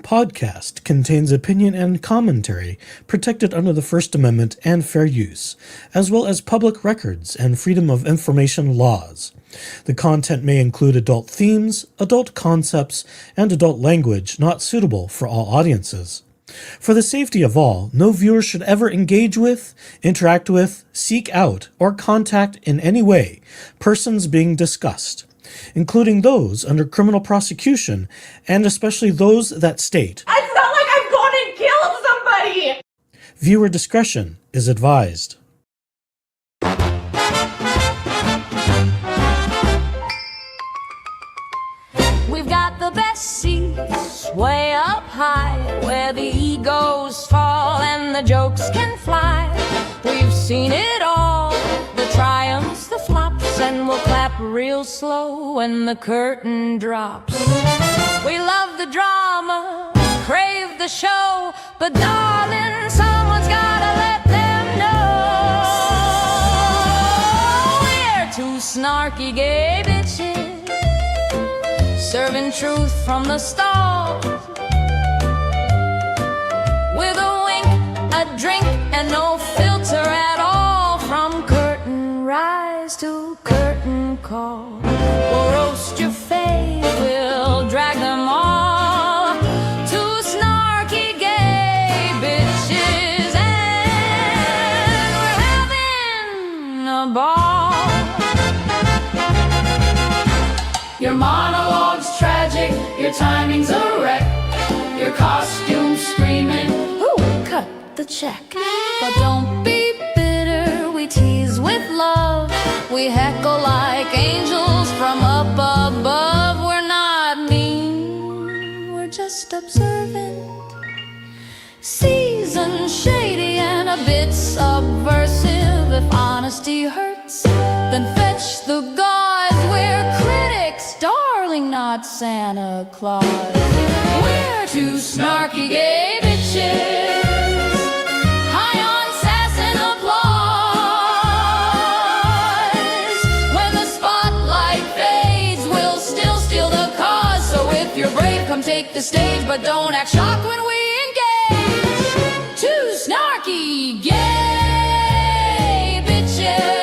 podcast contains opinion and commentary protected under the First Amendment and fair use, as well as public records and freedom of information laws. The content may include adult themes, adult concepts, and adult language not suitable for all audiences. For the safety of all, no viewer should ever engage with, interact with, seek out, or contact in any way persons being discussed, including those under criminal prosecution, and especially those that state, "It's not like I've gone and killed somebody!" Viewer discretion is advised. We've got the best seats way up high, where the egos fall and the jokes can fly. We've seen it all, the triumphs, the flops, and we'll clap real slow when the curtain drops. We love the drama, crave the show, but darling, someone's gotta let them know we're two snarky gay bitches, serving truth from the start. With a wink, a drink, and no filter at all. From curtain rise to curtain call, we'll roast your fave, we'll drag them all. Two snarky gay bitches, and we're having a ball. Your monologue's tragic, your timing's a wreck, your costume's screaming, ooh, cut the check. But don't be bitter, we tease with love, we heckle like angels from up above. We're not mean, we're just observant, seasoned, shady, and a bit subversive. If honesty hurts, then fetch the gauze. We're critics, darling, not Santa Claus. We're two snarky gay bitches, high on sass and applause. When the spotlight fades, we'll still steal the cause. So if you're brave, come take the stage, but don't act shocked when we engage. Two snarky gay bitches.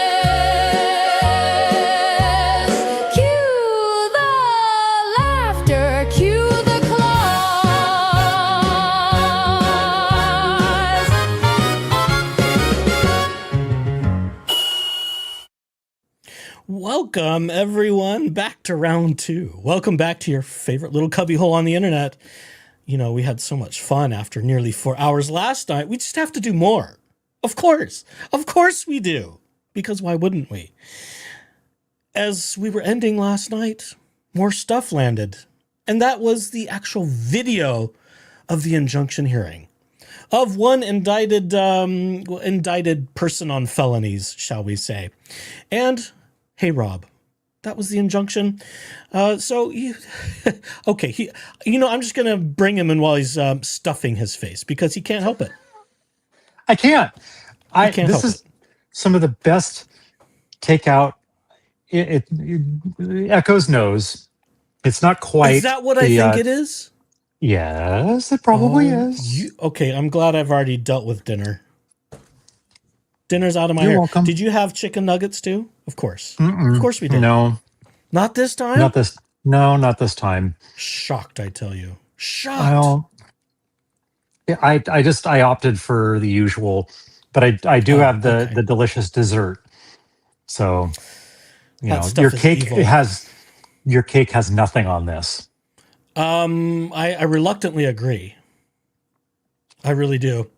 Welcome, everyone, back to round two. Welcome back to your favorite little cubbyhole on the internet. You know, we had so much fun after nearly 4 hours last night. We just have to do more. Of course we do. Because why wouldn't we? As we were ending last night, more stuff landed. And that was the actual video of the injunction hearing of one indicted person on felonies, shall we say. And hey, Rob, that was the injunction. I'm just going to bring him in while he's stuffing his face because he can't help it. I can't. This is some of the best takeout. It echoes nose. It's not quite. Is that what I think it is? Yes, it probably is. I'm glad I've already dealt with dinner. Dinner's out of my hair. Welcome. Did you have chicken nuggets too? Of course. Of course we did. No. Not this time? Not this time. Shocked, I tell you. Shocked. I opted for the usual, but I do have the delicious dessert. So, your cake has nothing on this. I reluctantly agree. I really do.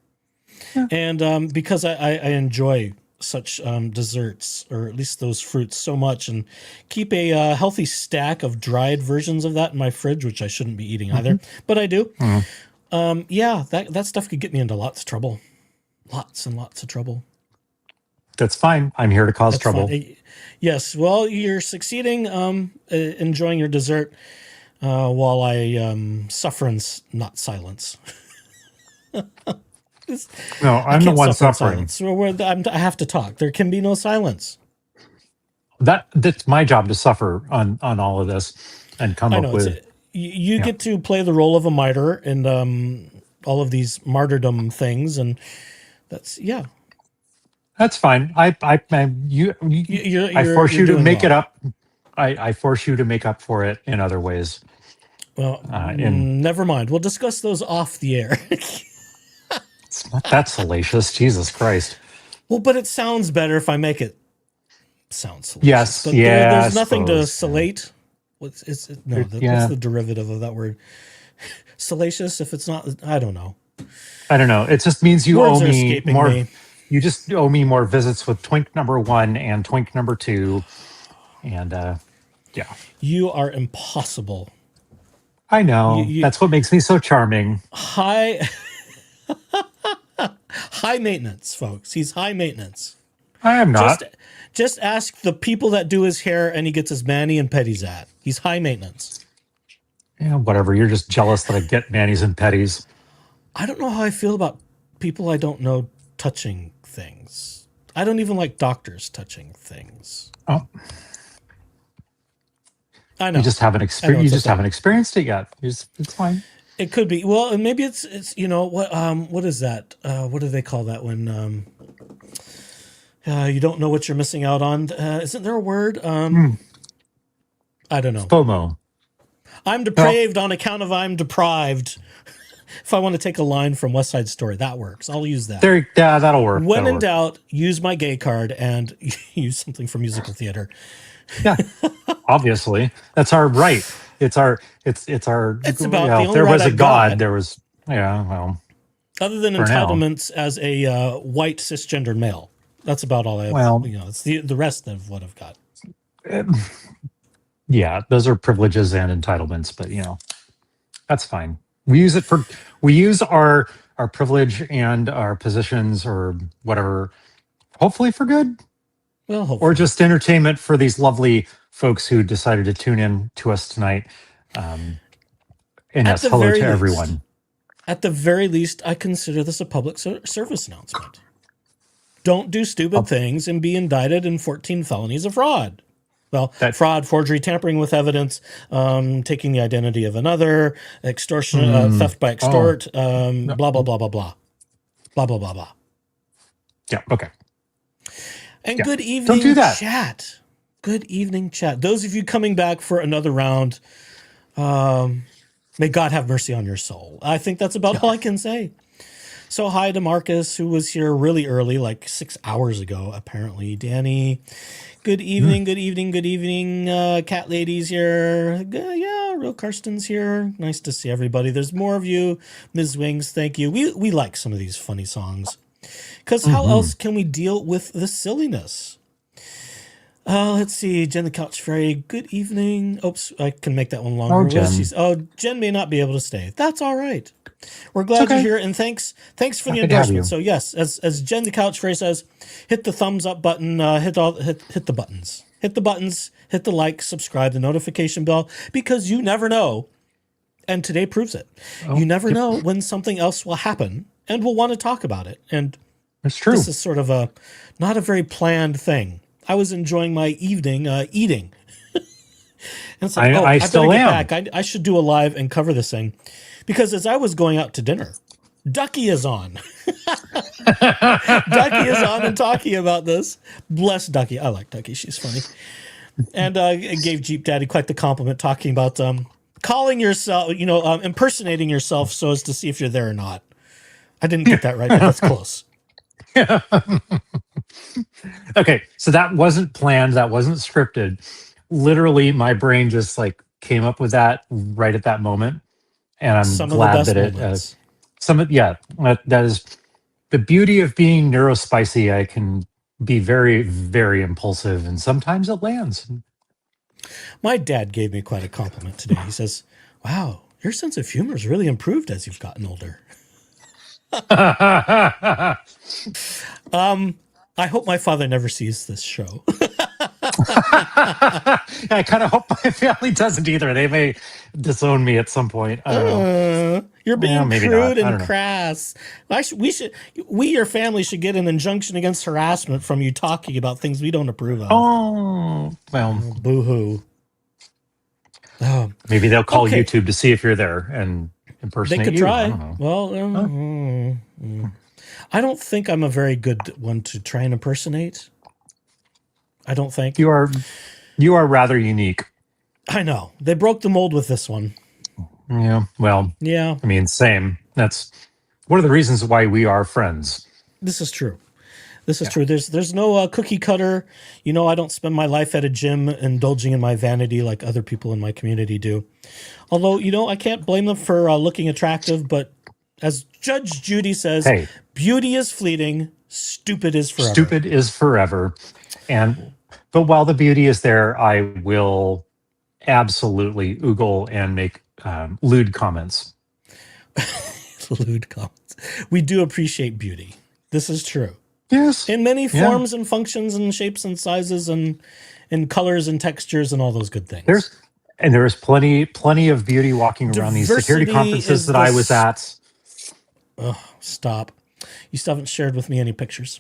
Yeah. And because I enjoy such desserts, or at least those fruits, so much, and keep a healthy stack of dried versions of that in my fridge, which I shouldn't be eating either, but I do. That stuff could get me into lots of trouble. Lots and lots of trouble. That's fine. I'm here to cause trouble. Yes, well, you're succeeding enjoying your dessert while I suffer in not silence. No, I'm the one suffering. I have to talk. There can be no silence. That's my job to suffer on all of this and come up with You get to play the role of a martyr and all of these martyrdom things, and that's That's fine. I force you to make it up. I force you to make up for it in other ways. Well, never mind. We'll discuss those off the air. It's not that salacious. Jesus Christ. Well, but it sounds better if I make it sound salacious. Yes, but there's nothing to salate. What's the derivative of that word? Salacious. If it's not, I don't know. It just means you Words owe me more. Me. You just owe me more visits with twink number 1 and twink number 2, and You are impossible. I know. That's what makes me so charming. High maintenance, folks. He's high maintenance. I am not. Just ask the people that do his hair and he gets his mani and petties at. He's high maintenance. Yeah, whatever. You're just jealous that I get manis and petties. I don't know how I feel about people I don't know touching things. I don't even like doctors touching things. Oh. I know. You just haven't experienced it yet. It's fine. It could be. Well, and maybe it's what is that? What do they call that when you don't know what you're missing out on? Isn't there a word? I don't know. FOMO. I'm depraved on account of I'm deprived. If I want to take a line from West Side Story, that works. I'll use that. That'll work. When in doubt, use my gay card and use something from musical theater. Yeah, obviously, that's our right. It's our. It's our. It's about the only there right was a I've God. got. There was. Yeah. Well. Other than entitlements as a white cisgendered male, that's about all I have. Well, it's the rest of what I've got. Yeah, those are privileges and entitlements, but that's fine. We use our privilege and our positions or whatever, hopefully for good. Well, hopefully. Or just entertainment for these lovely folks who decided to tune in to us tonight. And yes, hello to everyone. At the very least, I consider this a public service announcement. Don't do stupid things and be indicted in 14 felonies of fraud. Well, fraud, forgery, tampering with evidence, taking the identity of another, extortion, theft by extort, blah, blah, blah, blah, blah. Blah, blah, blah, blah. Yeah, okay. And good evening, Don't do that. Chat. Good evening, chat. Those of you coming back for another round, may God have mercy on your soul. I think that's about all I can say. So hi to Marcus, who was here really early, like 6 hours ago, apparently. Danny, good evening, good evening, good evening. Cat Lady's here. Yeah, Real Karsten's here. Nice to see everybody. There's more of you. Ms. Wings, thank you. We like some of these funny songs. Because how else can we deal with the silliness? Let's see. Jen the Couch Fairy, good evening. Oops, I can make that one longer. Jen may not be able to stay. That's all right. We're glad you're here, and thanks for the endorsement. So yes, as Jen the Couch Fairy says, hit the thumbs up button, hit the buttons. Hit the buttons, hit the like, subscribe, the notification bell, because you never know, and today proves it. You never know when something else will happen, and we'll want to talk about it. And it's true. This is sort of not a very planned thing. I was enjoying my evening eating. And it's like, I still am. Back. I should do a live and cover this thing. Because as I was going out to dinner, Ducky is on. Ducky is on and talking about this. Bless Ducky. I like Ducky. She's funny. And gave Jeep Daddy quite the compliment talking about calling yourself, impersonating yourself so as to see if you're there or not. I didn't get that right, but that's close. Okay, so that wasn't planned. That wasn't scripted. Literally, my brain just came up with that right at that moment. And I'm glad that that is the beauty of being neurospicy. I can be very, very impulsive, and sometimes it lands. My dad gave me quite a compliment today. He says, "Wow, your sense of humor has really improved as you've gotten older." I hope my father never sees this show. I kind of hope my family doesn't either. They may disown me at some point. I don't know. You're being crude and crass. We, your family, should get an injunction against harassment from you talking about things we don't approve of. Oh, well. Boo-hoo. Maybe they'll call Okay. YouTube to see if you're there and They impersonate could you. I try. don't know. Well, I don't think I'm a very good one to try and impersonate. I don't think. You are rather unique. I know. They broke the mold with this one. Yeah. Well, Yeah, I mean, same. That's one of the reasons why we are friends. this is true. This is true. There's no cookie cutter. You know, I don't spend my life at a gym indulging in my vanity like other people in my community do. Although, you know, I can't blame them for looking attractive, but as Judge Judy says, Hey, beauty is fleeting, stupid is forever. stupid is forever. But while the beauty is there, I will absolutely oogle and make lewd comments. Lewd comments. We do appreciate beauty. This is true. Yes. In many Yeah. forms and functions and shapes and sizes and colors and textures and all those good things. There is plenty of beauty walking around these security Diversity conferences is that I was at. Stop. You still haven't shared with me any pictures.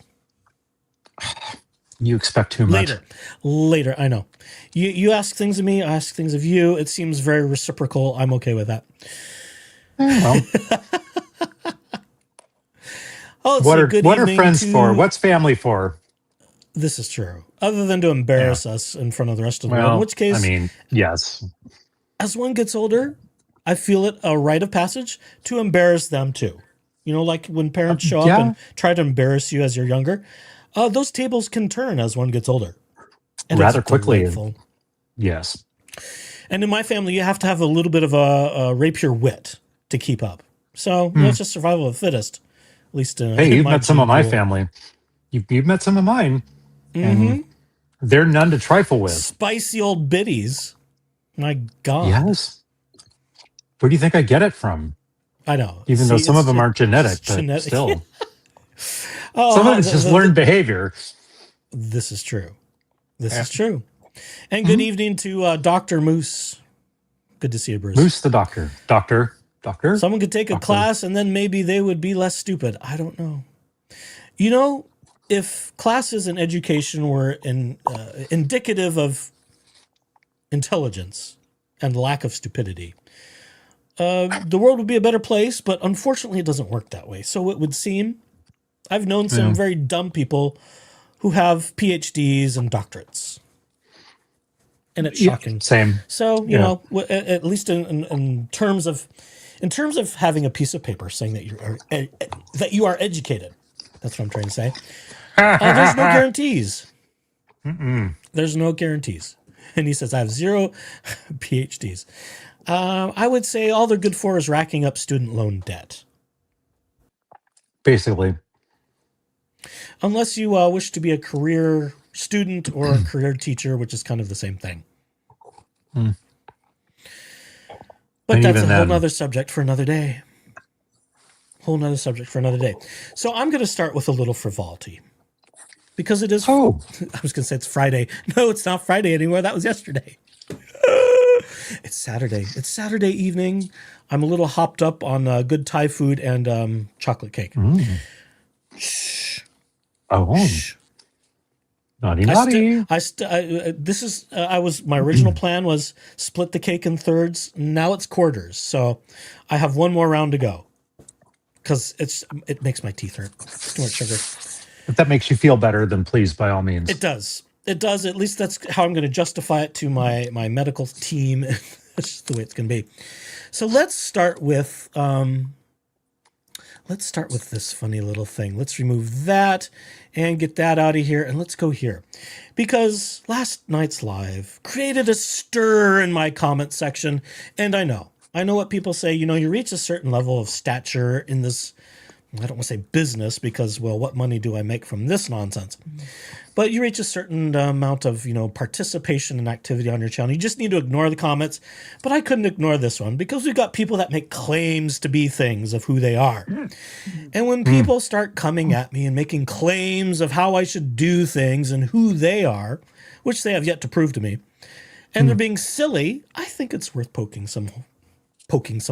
You expect too much. Later, I know. You ask things of me, I ask things of you. It seems very reciprocal. I'm okay with that. Well, Oh, it's what a are good what are evening friends to- for? What's family for? This is true. Other than to embarrass us in front of the rest of the world. Well, In which case, I mean, yes. as one gets older, I feel it a rite of passage to embarrass them too. You know, like when parents show up yeah. and try to embarrass you as you're younger, those tables can turn as one gets older. And Rather it's quickly. delightful. Yes. And in my family, you have to have a little bit of a rapier wit to keep up. So you know, it's just survival of the fittest. At least Hey, in you've my met some of my gene pool. family. You've met some of mine. Mm-hmm. And they're none to trifle with. Spicy old biddies. My God. Yes. Where do you think I get it from? I know. Even though some of them aren't genetic, it's but genetic. still. Oh, Some of it's just learned behavior. This is true. This is true. And good evening to Dr. Moose. Good to see you, Bruce. Moose the doctor. Doctor. Someone could take a class and then maybe they would be less stupid. I don't know. You know, if classes and education were indicative of intelligence and lack of stupidity, the world would be a better place, but unfortunately it doesn't work that way. So it would seem. I've known some very dumb people who have PhDs and doctorates. And it's shocking. Same. So, you know, at least in terms of having a piece of paper saying that you are educated. That's what I'm trying to say. There's no guarantees. There's no guarantees. And he says, I have 0 PhDs. I would say all they're good for is racking up student loan debt. Basically. Unless you wish to be a career student or a career teacher, which is kind of the same thing. But And that's a even whole then- nother subject for another day. So I'm going to start with a little frivolity. Because it is... Oh. I was going to say it's Friday. No, it's not Friday anymore. That was yesterday. It's Saturday. It's Saturday evening. I'm a little hopped up on good Thai food and chocolate cake. Shh. Oh. Shh. Naughty, naughty. My original plan was split the cake in thirds. Now it's quarters. So I have one more round to go because it makes my teeth hurt. Too much sugar. If that makes you feel better, then please, by all means. It does. It does. At least that's how I'm going to justify it to my medical team. That's just the way it's going to be. So let's start with this funny little thing. Let's remove that and get that out of here. And let's go here. Because last night's live created a stir in my comment section. And I know what people say. You know, you reach a certain level of stature in this, I don't want to say business because, well, what money do I make from this nonsense? But you reach a certain amount of, participation and activity on your channel. You just need to ignore the comments. But I couldn't ignore this one because we've got people that make claims to be things of who they are. And when people start coming at me and making claims of how I should do things and who they are, which they have yet to prove to me, and they're being silly, I think it's worth poking some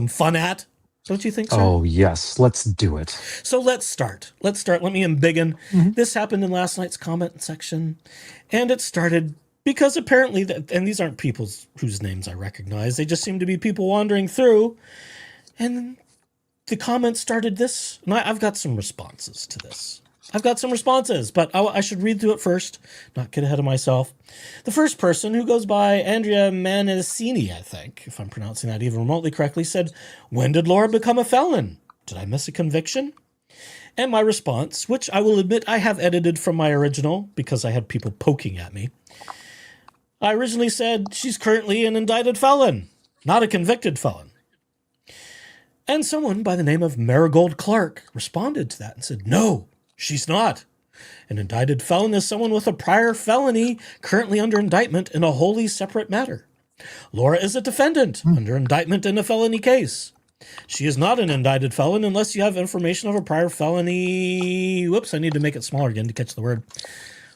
fun at. Don't you think so? Oh, yes. Let's do it. So let's start. Let me embiggen. This happened in last night's comment section, and it started Because apparently, and these aren't people whose names I recognize, they just seem to be people wandering through, and the comments started this, and I've got some responses to this. But I should read through it first, not get ahead of myself. The first person, who goes by Andrea Manesini, I think, if I'm pronouncing that even remotely correctly, said, "When did Laura become a felon? Did I miss a conviction?" And my response, which I will admit I have edited from my original because I had people poking at me. I originally said, "She's currently an indicted felon, not a convicted felon." And someone by the name of Marigold Clark responded to that and said, "No, she's not. An indicted felon is someone with a prior felony currently under indictment in a wholly separate matter. Laura is a defendant under indictment in a felony case. She is not an indicted felon unless you have information of a prior felony." Whoops, I need to make it smaller again to catch the word.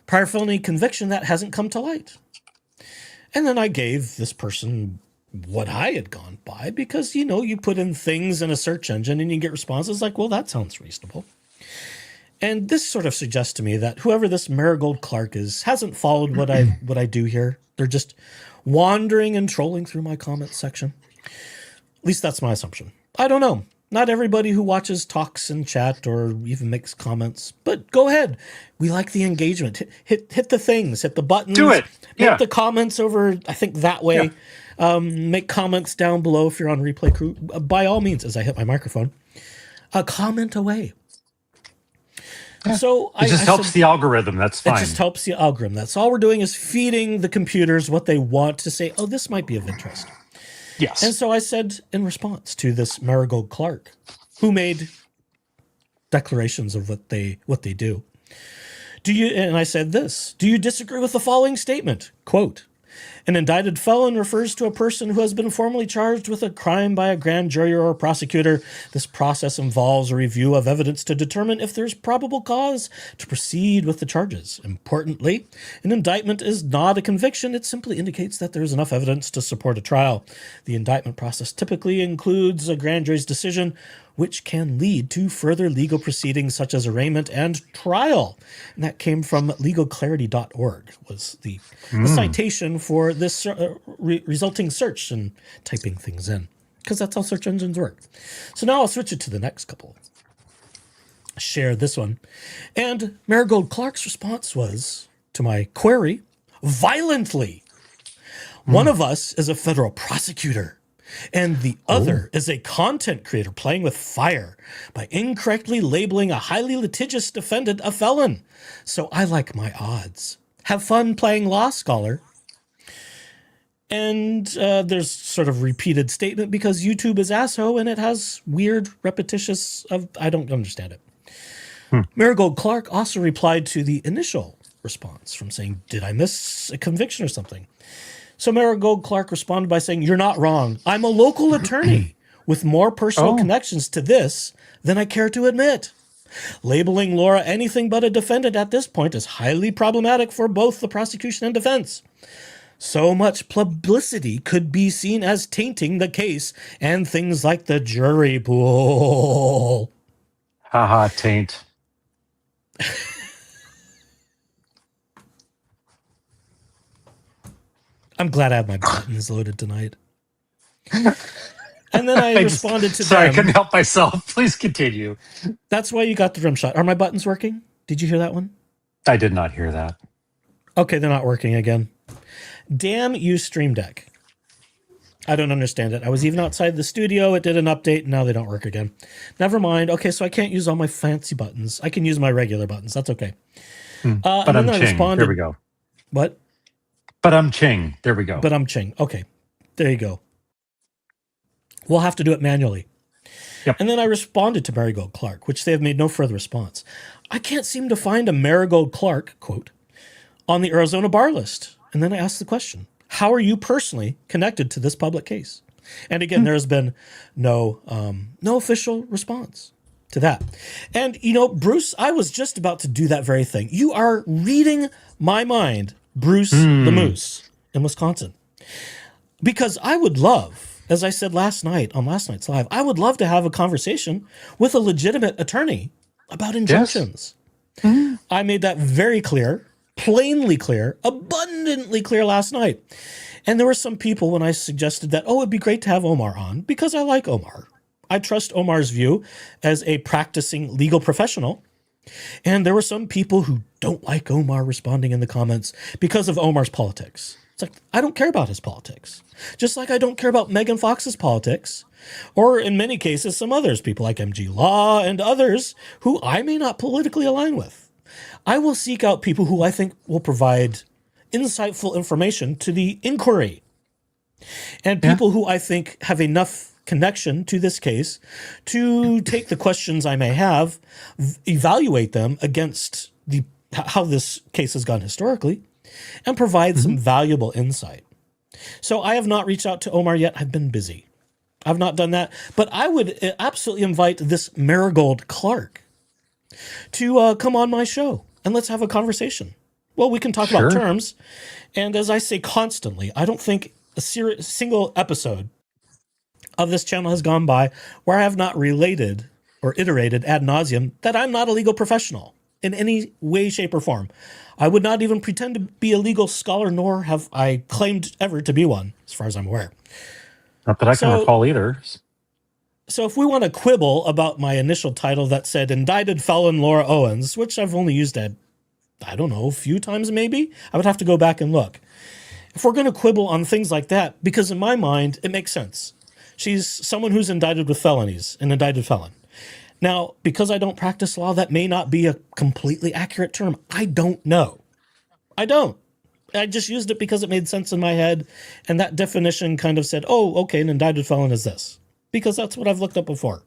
"Prior felony conviction that hasn't come to light." And then I gave this person what I had gone by because, you put in things in a search engine and you get responses like, well, that sounds reasonable. And this sort of suggests to me that whoever this Marigold Clark is hasn't followed what I do here. They're just wandering and trolling through my comments section. At least that's my assumption. I don't know. Not everybody who watches talks and chat or even makes comments, but go ahead. We like the engagement. Hit the things, hit the buttons. Do it. Yeah. Make the comments over, I think, that way. Yeah. Make comments down below if you're on Replay Crew. By all means, as I hit my microphone, a comment away. Yeah. So it just helps the algorithm. That's fine. It just helps the algorithm. That's all we're doing is feeding the computers what they want to say, oh, this might be of interest. Yes. And so I said in response to this Marigold Clark, who made declarations of what they do. And I said this, "Do you disagree with the following statement?" Quote, "An indicted felon refers to a person who has been formally charged with a crime by a grand jury or a prosecutor. This process involves a review of evidence to determine if there's probable cause to proceed with the charges. Importantly, an indictment is not a conviction. It simply indicates that there is enough evidence to support a trial. The indictment process typically includes a grand jury's decision, which can lead to further legal proceedings such as arraignment and trial." And that came from legalclarity.org was the citation for this resulting search and typing things in, because that's how search engines work. So now I'll switch it to the next couple. Share this one. And Marigold Clark's response was, to my query, "Violently. One of us is a federal prosecutor, and the other is a content creator playing with fire by incorrectly labeling a highly litigious defendant a felon. So I like my odds. Have fun playing law scholar." And there's sort of repeated statement because YouTube is ASHO and it has weird repetitious I don't understand it. Marigold Clark also replied to the initial response from saying, "Did I miss a conviction or something?" So Marigold Clark responded by saying, "You're not wrong. I'm a local attorney with more personal connections to this than I care to admit. Labeling Laura anything but a defendant at this point is highly problematic for both the prosecution and defense. So much publicity could be seen as tainting the case and things like the jury pool." Haha, taint. I'm glad I have my buttons loaded tonight. And then I responded to Sorry, them. I couldn't help myself. Please continue. "That's why you got the drum shot. Are my buttons working? Did you hear that one?" I did not hear that. Okay, they're not working again. Damn you, Stream Deck. I don't understand it. I was even outside the studio. It did an update, and now they don't work again. Never mind. Okay, so I can't use all my fancy buttons. I can use my regular buttons. That's okay. But I'm Ching. There we go. What? But I'm Ching. There we go. But I'm Ching. Okay, there you go. We'll have to do it manually. Yep. And then I responded to Marigold Clark, which they have made no further response. "I can't seem to find a Marigold Clark," quote, "on the Arizona bar list." And then I asked the question, "How are you personally connected to this public case?" And again, there has been no official response to that. And, Bruce, I was just about to do that very thing. You are reading my mind, Bruce the Moose in Wisconsin. Because I would love, as I said last night on last night's live, I would love to have a conversation with a legitimate attorney about injunctions. Yes. I made that very clear plainly clear, abundantly clear last night. And there were some people when I suggested that, it'd be great to have Omar on because I like Omar. I trust Omar's view as a practicing legal professional. And there were some people who don't like Omar responding in the comments because of Omar's politics. It's like, I don't care about his politics. Just like I don't care about Megan Fox's politics, or in many cases, some others, people like MG Law and others who I may not politically align with. I will seek out people who I think will provide insightful information to the inquiry, and people who I think have enough connection to this case to take the questions I may have, evaluate them against how this case has gone historically, and provide some valuable insight. So I have not reached out to Omar yet. I've been busy. I've not done that. But I would absolutely invite this Marigold Clark to come on my show and let's have a conversation. Well, we can talk about terms. And as I say constantly, I don't think a single episode of this channel has gone by where I have not related or iterated ad nauseum that I'm not a legal professional in any way, shape, or form. I would not even pretend to be a legal scholar, nor have I claimed ever to be one, as far as I'm aware. Not that I can recall either. So if we want to quibble about my initial title that said indicted felon Laura Owens, which I've only used a few times maybe, I would have to go back and look. If we're going to quibble on things like that, because in my mind, it makes sense. She's someone who's indicted with felonies, an indicted felon. Now, because I don't practice law, that may not be a completely accurate term. I don't know. I don't. I just used it because it made sense in my head, and that definition kind of said, okay, an indicted felon is this, because that's what I've looked up before.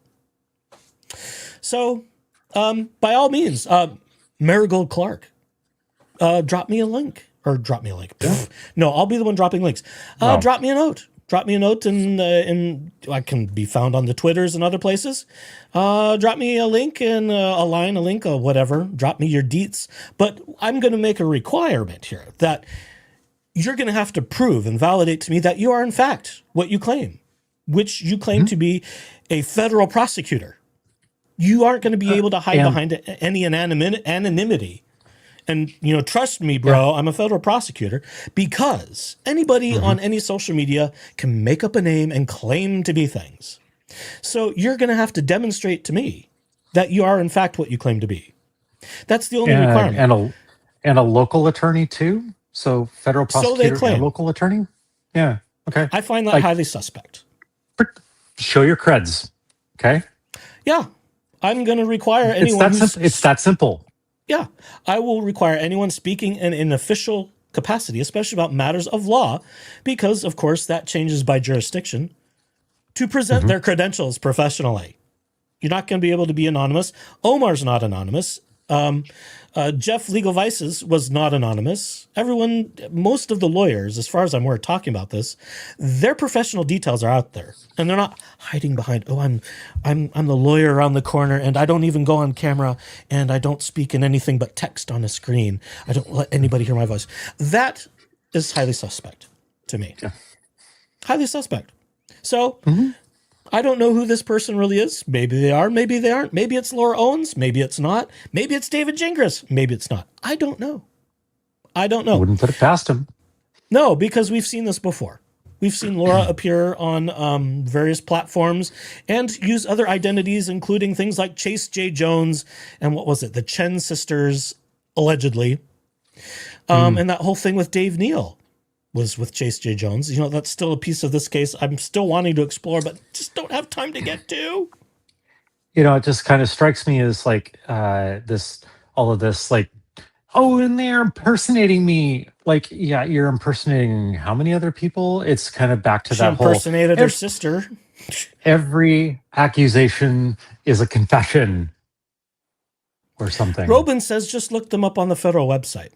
So, by all means, Marigold Clark, drop me a link. No, I'll be the one dropping links. Drop me a note. Drop me a note, and I can be found on the Twitters and other places. Drop me a link and a line, a link, or whatever. Drop me your deets. But I'm going to make a requirement here that you're going to have to prove and validate to me that you are, in fact, what you claim, which you claim to be a federal prosecutor. You aren't going to be able to hide behind any anonymity. And, trust me, bro, I'm a federal prosecutor, because anybody on any social media can make up a name and claim to be things. So you're going to have to demonstrate to me that you are, in fact, what you claim to be. That's the only requirement. And a local attorney, too? So federal prosecutor so they claim. And a local attorney? Yeah, okay. I find that highly suspect. Show your creds, okay? Yeah. I'm going to require anyone It's that simple. Yeah, I will require anyone speaking in an official capacity, especially about matters of law, because, of course, that changes by jurisdiction, to present their credentials professionally. You're not going to be able to be anonymous. Omar's not anonymous. Jeff Legal Vices was not anonymous. Everyone, most of the lawyers, as far as I'm aware, talking about this, their professional details are out there, and they're not hiding behind, I'm the lawyer around the corner, and I don't even go on camera, and I don't speak in anything but text on a screen. I don't let anybody hear my voice. That is highly suspect to me. Yeah. Highly suspect. So I don't know who this person really is. Maybe they are, maybe they aren't. Maybe it's Laura Owens, maybe it's not. Maybe it's David Gingras, maybe it's not. I don't know. I wouldn't put it past him. No, because we've seen this before. We've seen Laura appear on various platforms and use other identities, including things like Chase J. Jones and what was it, the Chen sisters, allegedly. And that whole thing with Dave Neal was with Chase J. Jones. That's still a piece of this case I'm still wanting to explore, but just don't have time to get to. It just kind of strikes me as like all of this, like, and they're impersonating me. Like, yeah, you're impersonating how many other people? It's kind of back to that whole... She impersonated her sister. Every accusation is a confession or something. Robin says just look them up on the federal website.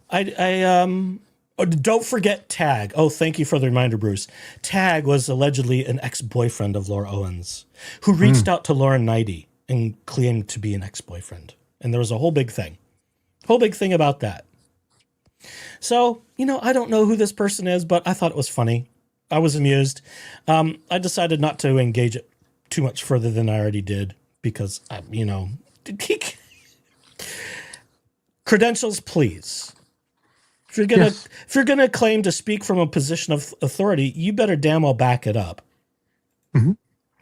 Don't forget Tag. Oh, thank you for the reminder, Bruce. Tag was allegedly an ex-boyfriend of Laura Owens who reached out to Lauren Knighty and claimed to be an ex-boyfriend. And there was a whole big thing about that. So, I don't know who this person is, but I thought it was funny. I was amused. I decided not to engage it too much further than I already did because, credentials, please. If you're gonna claim to speak from a position of authority, you better damn well back it up. Mm-hmm.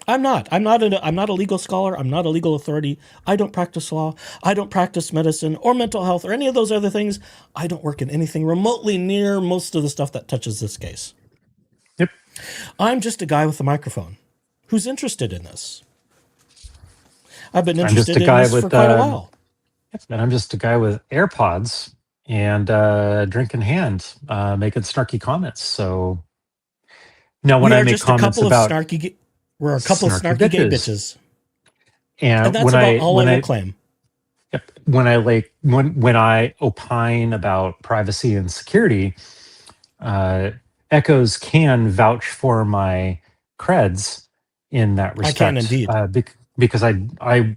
I'm not a legal scholar. I'm not a legal authority. I don't practice law. I don't practice medicine or mental health or any of those other things. I don't work in anything remotely near most of the stuff that touches this case. Yep. I'm just a guy with a microphone who's interested in this. I've been interested in this for quite a while. And I'm just a guy with AirPods and drink in hand, making snarky comments. So now when I make comments about we're a couple of snarky gay bitches. And that's about all I will claim. Yep. When I opine about privacy and security, Echoes can vouch for my creds in that respect. I can indeed. Because I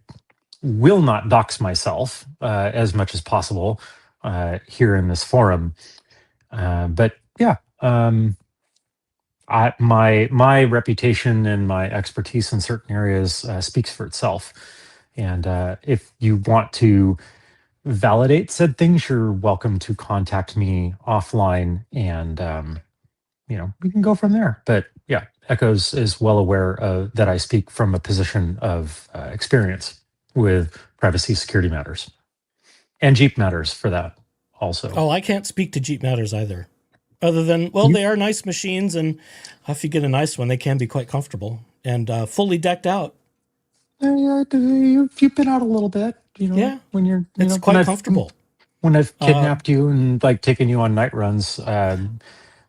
will not dox myself as much as possible here in this forum. But yeah, my reputation and my expertise in certain areas speaks for itself. And if you want to validate said things, you're welcome to contact me offline, and we can go from there. But yeah, Echoes is well aware that I speak from a position of experience with privacy security matters and Jeep matters for that also. Oh, I can't speak to Jeep matters either. Other than, they are nice machines, and if you get a nice one, they can be quite comfortable and fully decked out. You've been out a little bit, Yeah, when you're, it's quite comfortable. When I've kidnapped you and taken you on night runs,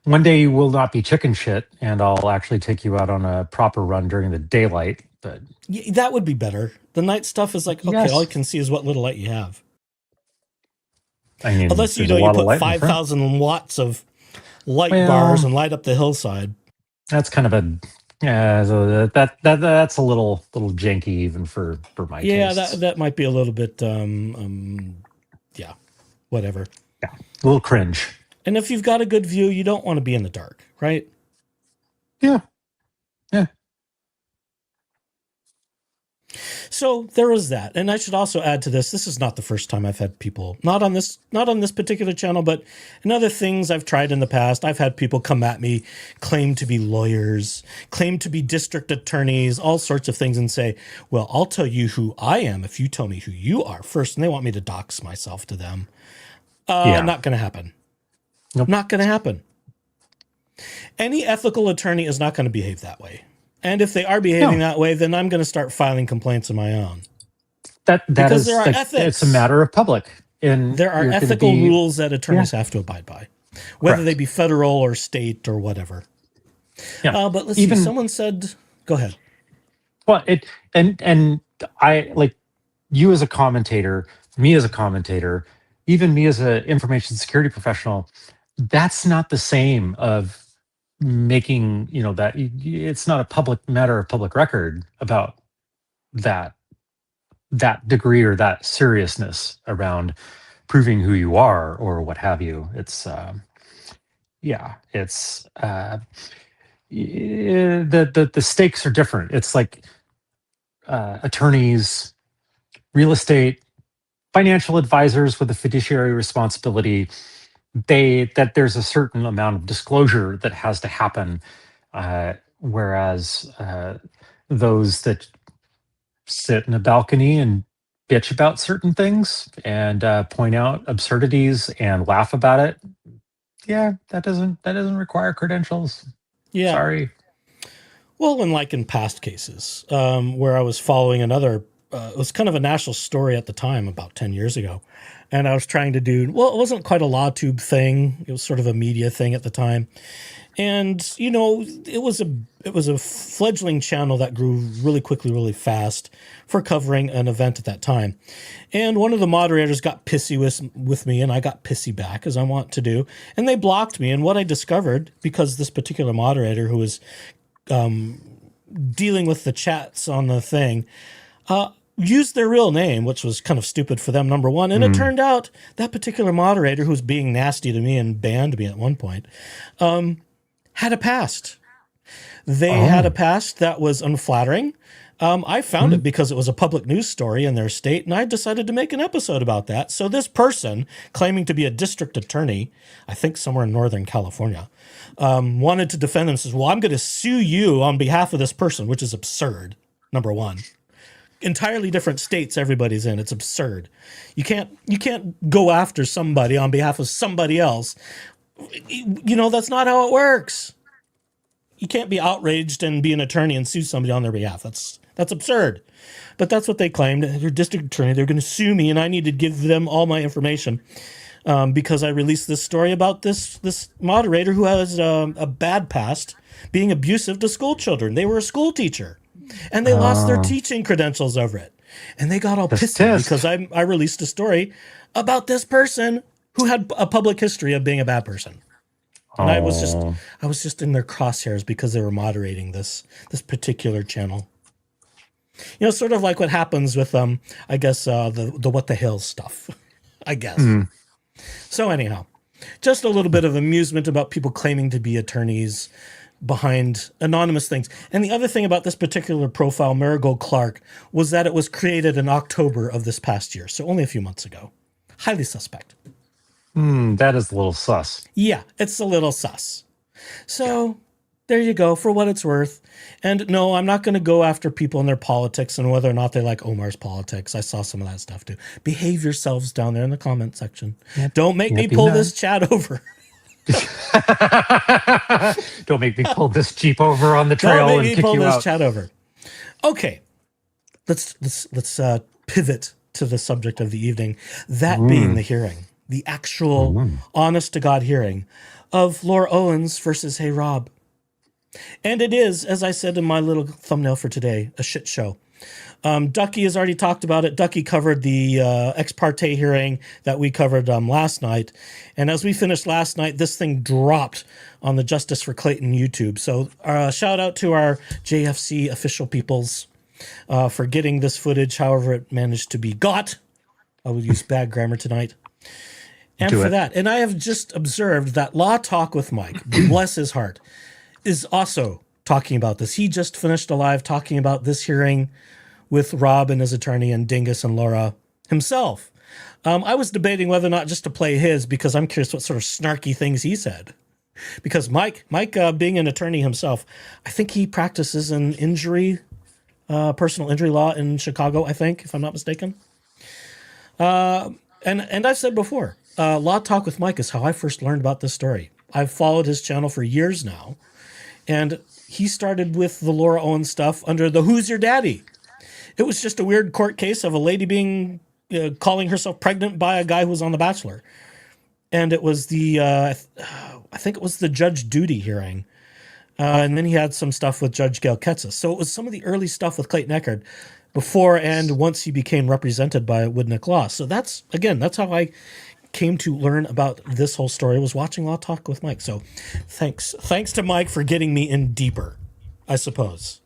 one day you will not be chicken shit, and I'll actually take you out on a proper run during the daylight. But yeah, that would be better. The night stuff is like, okay, all you can see is what little light you have. I mean, unless you put 5,000 watts of light bars and light up the hillside. That's kind of so that's a little janky even for my taste. Yeah, that might be a little bit whatever. Yeah, a little cringe. And if you've got a good view, you don't want to be in the dark, right? Yeah. So there is that. And I should also add to this, this is not the first time I've had people, not on this particular channel, but in other things I've tried in the past, I've had people come at me, claim to be lawyers, claim to be district attorneys, all sorts of things, and say, well, I'll tell you who I am if you tell me who you are first. And they want me to dox myself to them. Not going to happen. Nope. Not going to happen. Any ethical attorney is not going to behave that way. And if they are behaving that way, then I'm going to start filing complaints of my own. Because there are ethics. It's a matter of public. And there are ethical rules that attorneys have to abide by, whether they be federal or state or whatever. Yeah. But let's see. Someone said, go ahead. Well, and I, like, you as a commentator, me as a commentator, even me as an information security professional, that's not the same of making, that it's not a public matter of public record about that degree or that seriousness around proving who you are or what have you. It's the stakes are different. It's like attorneys, real estate, financial advisors with a fiduciary responsibility. That there's a certain amount of disclosure that has to happen, whereas those that sit in a balcony and bitch about certain things and point out absurdities and laugh about it, that doesn't require credentials. Yeah, sorry. Well, and like in past cases, where I was following another, it was kind of a national story at the time, about 10 years ago. And I was trying to do, it wasn't quite a LawTube thing. It was sort of a media thing at the time. And, it was a fledgling channel that grew really quickly, really fast for covering an event at that time. And one of the moderators got pissy with me, and I got pissy back, as I want to do. And they blocked me. And what I discovered, because this particular moderator who was dealing with the chats on the thing, used their real name, which was kind of stupid for them, number one. And it turned out that particular moderator, who was being nasty to me and banned me at one point, had a past. They had a past that was unflattering. I found it because it was a public news story in their state, and I decided to make an episode about that. So this person, claiming to be a district attorney, I think somewhere in Northern California, wanted to defend him. Says, well, I'm going to sue you on behalf of this person, which is absurd, number one. Entirely different states everybody's in. It's absurd. You can't go after somebody on behalf of somebody else. That's not how it works. You can't be outraged and be an attorney and sue somebody on their behalf. That's absurd. But that's what they claimed. They're district attorney. They're going to sue me, and I need to give them all my information because I released this story about this moderator who has a bad past being abusive to school children. They were a school teacher, and they lost their teaching credentials over it. And they got all pissed because I released a story about this person who had a public history of being a bad person. And I was just in their crosshairs because they were moderating this particular channel. Sort of like what happens with I guess the what the hell stuff, I guess. So anyhow, just a little bit of amusement about people claiming to be attorneys behind anonymous things. And the other thing about this particular profile, Marigold Clark, was that it was created in October of this past year, so only a few months ago. Highly suspect. That is a little sus. Yeah, it's a little sus. So there you go, for what it's worth. And no, I'm not going to go after people and their politics and whether or not they like Omar's politics. I saw some of that stuff too. Behave yourselves down there in the comment section. Yep. Don't make me pull this chat over. Don't make me pull this Jeep over on the trail and kick you out. Don't make me pull this chat over. Okay, let's pivot to the subject of the evening. That being the hearing. The actual honest-to-God hearing of Laura Owens versus Hey Rob. And it is, as I said in my little thumbnail for today, a shit show. Ducky has already talked about it. Ducky covered the ex parte hearing that we covered last night. And as we finished last night, this thing dropped on the Justice for Clayton YouTube. So shout out to our JFC official peoples for getting this footage, however it managed to be got. I will use bad grammar tonight. And for that, and I have just observed that Law Talk with Mike, bless his heart, is also talking about this. He just finished a live talking about this hearing with Rob and his attorney and Dingus and Laura himself. I was debating whether or not just to play his because I'm curious what sort of snarky things he said. Because Mike being an attorney himself, I think he practices in personal injury law in Chicago, I think, if I'm not mistaken. And I've said before, Law Talk with Mike is how I first learned about this story. I've followed his channel for years now, and he started with the Laura Owens stuff under the Who's Your Daddy? It was just a weird court case of a lady being calling herself pregnant by a guy who was on The Bachelor. And it was I think it was the Judge Duty hearing. And then he had some stuff with Judge Gail Ketzis. So it was some of the early stuff with Clayton Echard before and once he became represented by Woodnick Law. So that's how I came to learn about this whole story, was watching Law Talk with Mike. So thanks to Mike for getting me in deeper, I suppose.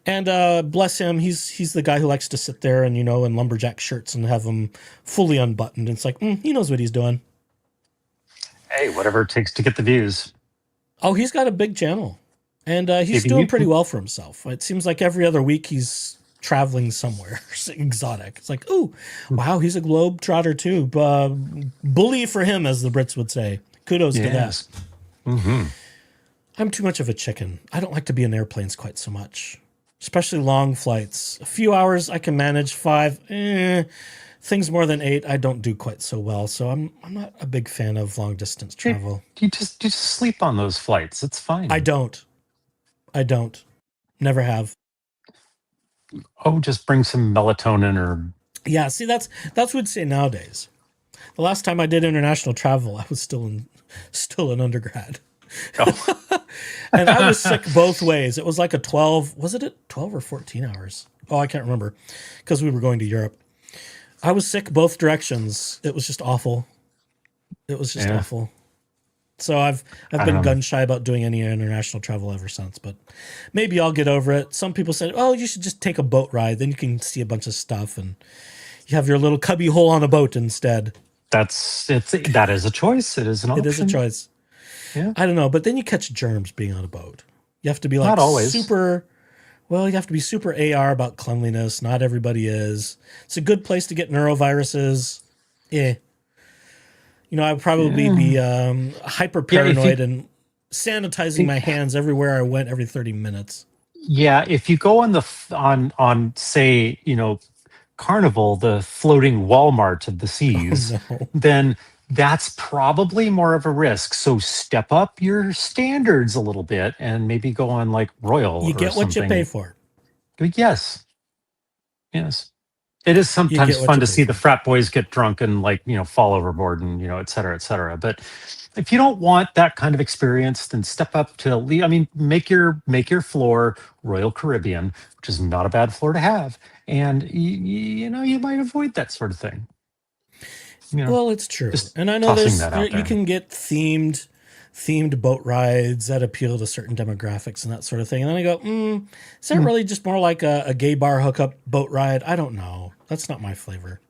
And bless him, he's the guy who likes to sit there and, in lumberjack shirts and have them fully unbuttoned. It's like, he knows what he's doing. Hey, whatever it takes to get the views. Oh, he's got a big channel. And he's doing pretty well for himself. It seems like every other week he's traveling somewhere exotic. It's like, oh, wow, he's a globe trotter too. Bully for him, as the Brits would say. Kudos to that. Mm-hmm. I'm too much of a chicken. I don't like to be in airplanes quite so much, especially long flights. A few hours I can manage. 5, things more than 8 I don't do quite so well. So I'm not a big fan of long distance travel. You just sleep on those flights. It's fine. I don't. Never have. Oh, just bring some melatonin or... Yeah, see, that's what we'd say nowadays. The last time I did international travel, I was still an undergrad. Oh. And I was sick both ways. It was like a 12 or 14 hours? Oh, I can't remember, because we were going to Europe. I was sick both directions. It was just awful. Awful. So I've been gun shy about doing any international travel ever since, but maybe I'll get over it. Some people said, oh, you should just take a boat ride. Then you can see a bunch of stuff and you have your little cubby hole on a boat instead. That is a choice. It is an option. It is a choice. Yeah. I don't know, but then you catch germs being on a boat. You have to be like not always. super, Well, you have to be super AR about cleanliness. Not everybody is. It's a good place to get neuroviruses. Yeah. You know, I would probably be hyper paranoid and sanitizing my hands everywhere I went every 30 minutes. Yeah, if you go on on say, Carnival, the floating Walmart of the seas, No. then that's probably more of a risk. So step up your standards a little bit and maybe go on like Royal You or get what you something. pay for. Yes. Yes. It is You sometimes get what fun you to pay see the for. frat boys get drunk and fall overboard and, et cetera, et cetera. But if you don't want that kind of experience, then step up to, make your floor Royal Caribbean, which is not a bad floor to have. And, you might avoid that sort of thing. Well, it's true. Just And I know tossing that out you there. can get themed boat rides that appeal to certain demographics and that sort of thing. And then I go, is that really just more like a gay bar hookup boat ride? I don't know. That's not my flavor.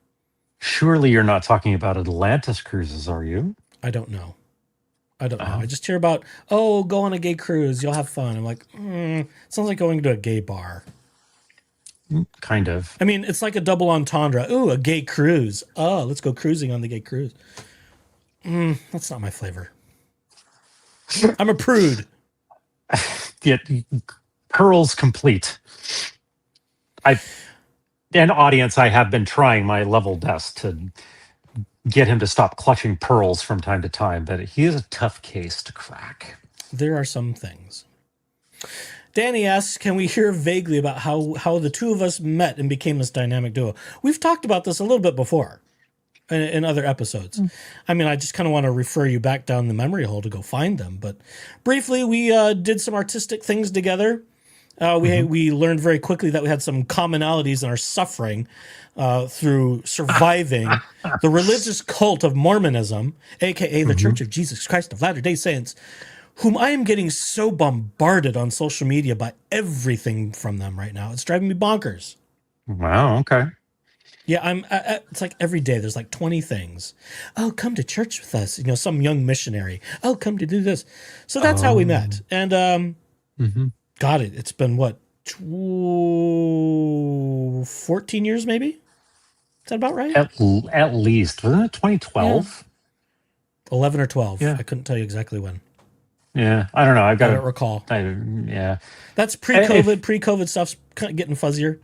Surely you're not talking about Atlantis cruises, are you? I don't know. I just hear about, go on a gay cruise. You'll have fun. I'm like, sounds like going to a gay bar. Kind of. I mean, it's like a double entendre. Ooh, a gay cruise. Oh, let's go cruising on the gay cruise. That's not my flavor. I'm a prude. Yet pearls complete. Audience, I have been trying my level best to get him to stop clutching pearls from time to time, but he is a tough case to crack. There are some things. Danny asks, can we hear vaguely about how the two of us met and became this dynamic duo? We've talked about this a little bit before in other episodes. I mean, I just kind of want to refer you back down the memory hole to go find them. But briefly, we did some artistic things together. We learned very quickly that we had some commonalities in our suffering through surviving the religious cult of Mormonism, a.k.a. the Church of Jesus Christ of Latter-day Saints, whom I am getting so bombarded on social media by everything from them right now. It's driving me bonkers. Wow, okay. Yeah, it's like every day there's like 20 things. Oh, come to church with us. Some young missionary. Oh, come to do this. So that's how we met. And God, it's been what, 14 years maybe? Is that about right? At least. Wasn't it 2012? Yeah. 11 or 12. Yeah. I couldn't tell you exactly when. Yeah, I don't know. I don't recall. Yeah. That's pre-COVID. Pre-COVID stuff's kind of getting fuzzier.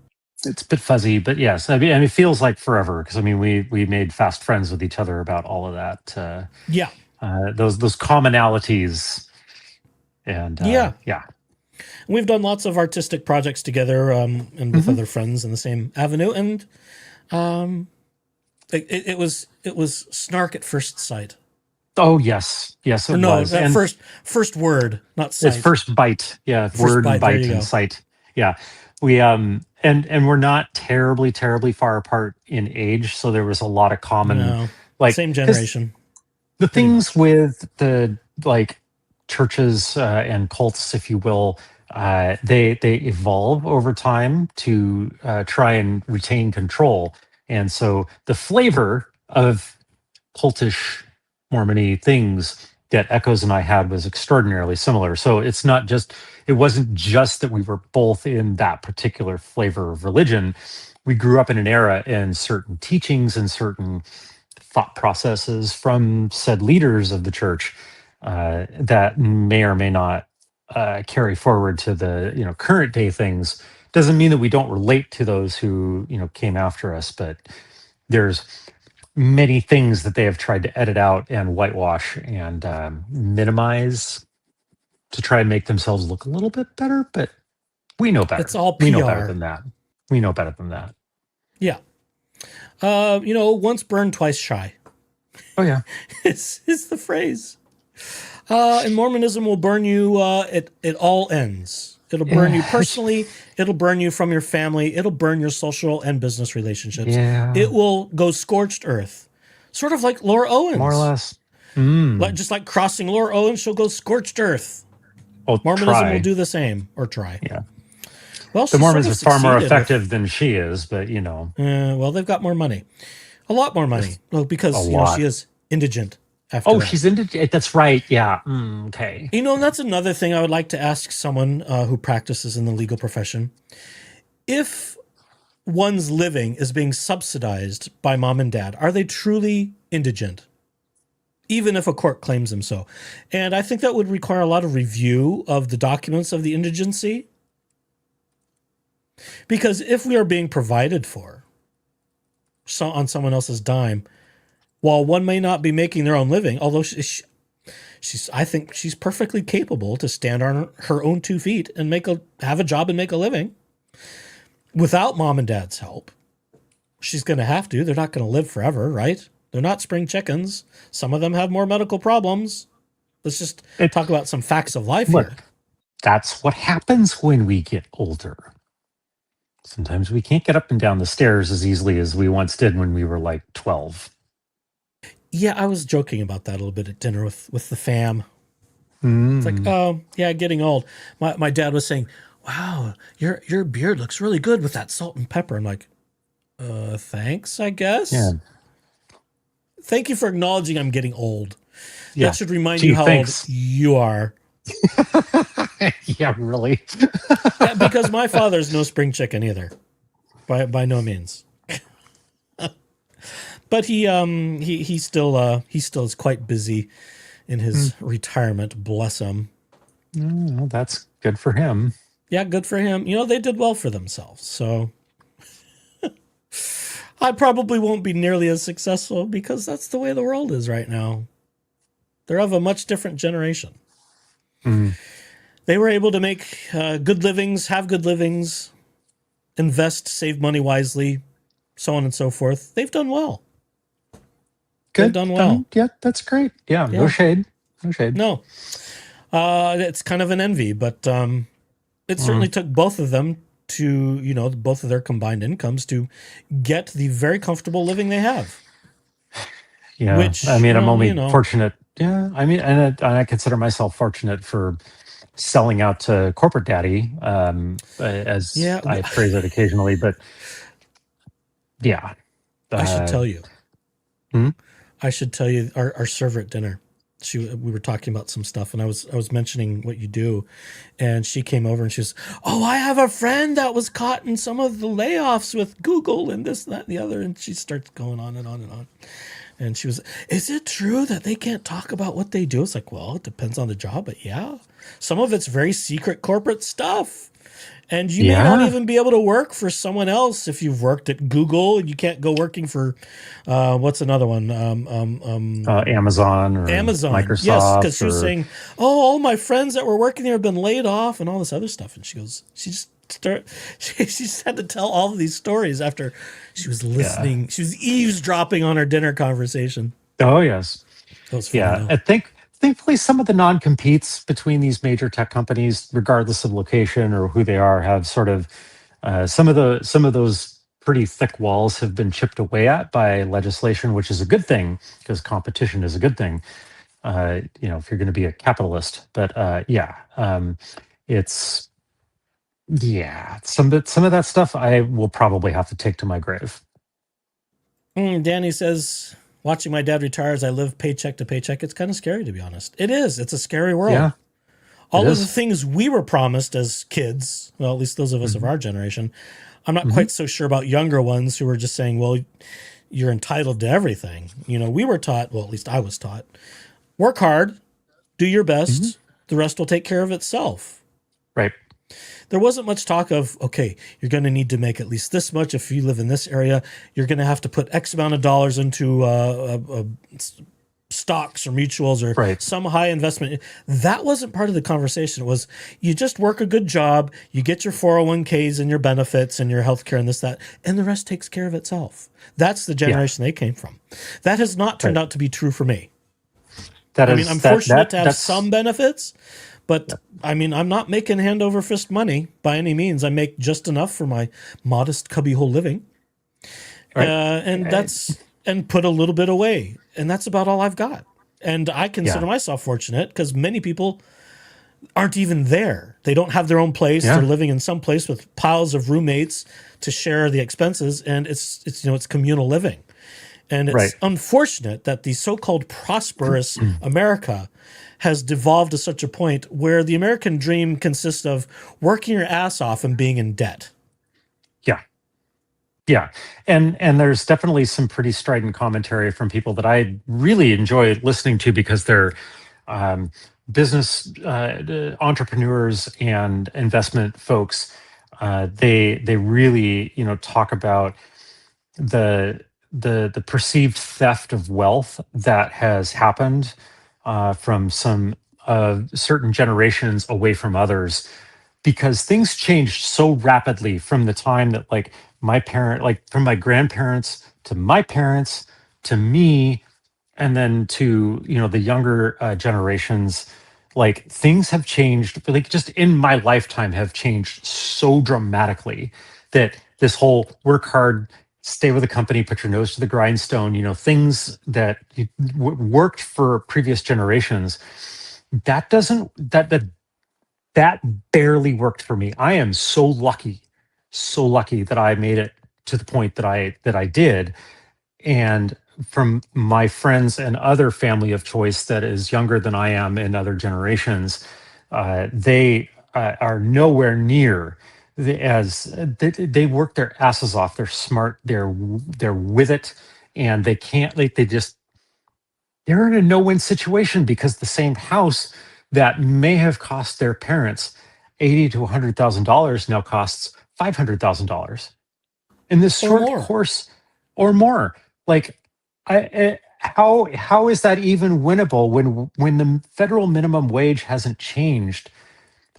It's a bit fuzzy, but yes. I mean, it feels like forever because, we made fast friends with each other about all of that. Yeah. Those commonalities. And yeah. We've done lots of artistic projects together and with other friends in the same avenue. And it was snark at first sight. Oh, yes. Yes, it was. That first word, not sight. It's first bite. Yeah, word, bite, bite, and sight. Yeah. We and we're not terribly far apart in age, so there was a lot of common same generation. The things with the churches and cults, if you will, they evolve over time to try and retain control, and so the flavor of cultish Mormony things that Echoes and I had was extraordinarily similar. So it wasn't just that we were both in that particular flavor of religion. We grew up in an era and certain teachings and certain thought processes from said leaders of the church that may or may not carry forward to the current day things. Doesn't mean that we don't relate to those who came after us, but there's many things that they have tried to edit out and whitewash and minimize to try and make themselves look a little bit better, but we know better. It's all PR. We know better than that. We know better than that. Yeah. Once burned, twice shy. Oh, yeah. is the phrase. And Mormonism will burn you at all ends. It'll burn you personally. It'll burn you from your family. It'll burn your social and business relationships. Yeah. It will go scorched earth. Sort of like Laura Owens. More or less. Just like crossing Laura Owens, she'll go scorched earth. Oh, Mormonism will do the same, or try. Yeah. Well, the Mormons are far more effective than she is, but well, they've got more money. A lot more money. Well, because she is indigent after Oh, that. she's into. That's right. Yeah. Okay. You know, and that's another thing I would like to ask someone who practices in the legal profession. If one's living is being subsidized by mom and dad, are they truly indigent? Even if a court claims them so. And I think that would require a lot of review of the documents of the indigency. Because if we are being provided for on someone else's dime, while one may not be making their own living, although I think she's perfectly capable to stand on her own 2 feet and have a job and make a living without mom and dad's help. She's going to have to. They're not going to live forever, right? They're not spring chickens. Some of them have more medical problems. Let's just talk about some facts of life here. That's what happens when we get older. Sometimes we can't get up and down the stairs as easily as we once did when we were like 12. Yeah, I was joking about that a little bit at dinner with the fam. It's like, oh, yeah, getting old. My dad was saying, wow, your beard looks really good with that salt and pepper. I'm like, thanks, I guess. Yeah. Thank you for acknowledging I'm getting old. Yeah. That should remind you how old you are. Yeah, really. Yeah, because my father's no spring chicken either, by no means. But he still is quite busy in his retirement. Bless him. Well, that's good for him. Yeah, good for him. You know, they did well for themselves. So I probably won't be nearly as successful because that's the way the world is right now. They're of a much different generation. They were able to make good livings, have good livings, invest, save money wisely, so on and so forth. They've done well. Good. They've done well. Yeah, that's great. Yeah, no shade. No shade. No. It's kind of an envy, but it certainly took both of them to, both of their combined incomes to get the very comfortable living they have. Yeah. Which, I mean, I'm only fortunate. Yeah. I mean, and I consider myself fortunate for selling out to corporate daddy, as I phrase it occasionally, but yeah. I should tell you. I should tell you our server at dinner. We were talking about some stuff, and I was mentioning what you do, and she came over and she was, "Oh, I have a friend that was caught in some of the layoffs with Google and this, that, and the other," and she starts going on and on and on. And she was, "Is it true that they can't talk about what they do?" It's like, well, it depends on the job, but yeah, some of it's very secret corporate stuff. And you may not even be able to work for someone else if you've worked at Google, and you can't go working for, what's another one? Amazon or Microsoft. Yes, because she was saying, "Oh, all my friends that were working there have been laid off," and all this other stuff. And she goes, she just had to tell all of these stories after she was listening. She was eavesdropping on our dinner conversation. Oh, yes. That was fun, I think thankfully some of the non-competes between these major tech companies, regardless of location or who they are, have sort of some of those pretty thick walls have been chipped away at by legislation, which is a good thing because competition is a good thing. If you're going to be a capitalist, but it's some of that stuff I will probably have to take to my grave. Danny says, watching my dad retire as I live paycheck to paycheck, it's kind of scary, to be honest. It is. It's a scary world. Yeah, all of the things we were promised as kids, well, at least those of us of our generation, I'm not quite so sure about younger ones who were just saying, well, you're entitled to everything. We were taught, well, at least I was taught, work hard, do your best, the rest will take care of itself. Right. There wasn't much talk of, okay, you're going to need to make at least this much. If you live in this area, you're going to have to put X amount of dollars into stocks or mutuals or some high investment. That wasn't part of the conversation. It was, you just work a good job, you get your 401ks and your benefits and your healthcare and this, that, and the rest takes care of itself. That's the generation they came from. That has not turned out to be true for me. I'm fortunate to have some benefits, but I'm not making hand over fist money by any means. I make just enough for my modest cubbyhole living, and put a little bit away, and that's about all I've got. And I consider myself fortunate because many people aren't even there. They don't have their own place. They're living in some place with piles of roommates to share the expenses, and it's communal living. And Right. it's unfortunate that the so-called prosperous America has devolved to such a point where the American dream consists of working your ass off and being in debt. Yeah. Yeah. And there's definitely some pretty strident commentary from people that I really enjoy listening to because they're um, business entrepreneurs and investment folks. They really, talk about the the perceived theft of wealth that has happened from some certain generations away from others, because things changed so rapidly from the time that like from my grandparents to my parents to me, and then to the younger generations. Like things have changed, like just in my lifetime have changed so dramatically that this whole work hard, stay with the company, put your nose to the grindstone, things that worked for previous generations, that doesn't that barely worked for me. I am so lucky that I made it to the point that I did. And from my friends and other family of choice that is younger than I am in other generations, they are nowhere near they work their asses off. They're smart. They're with it, and they can't. Like they're in a no-win situation because the same house that may have cost their parents $80,000 to $100,000 now costs $500,000 in this Or short more. course or more. Like, how is that even winnable when the federal minimum wage hasn't changed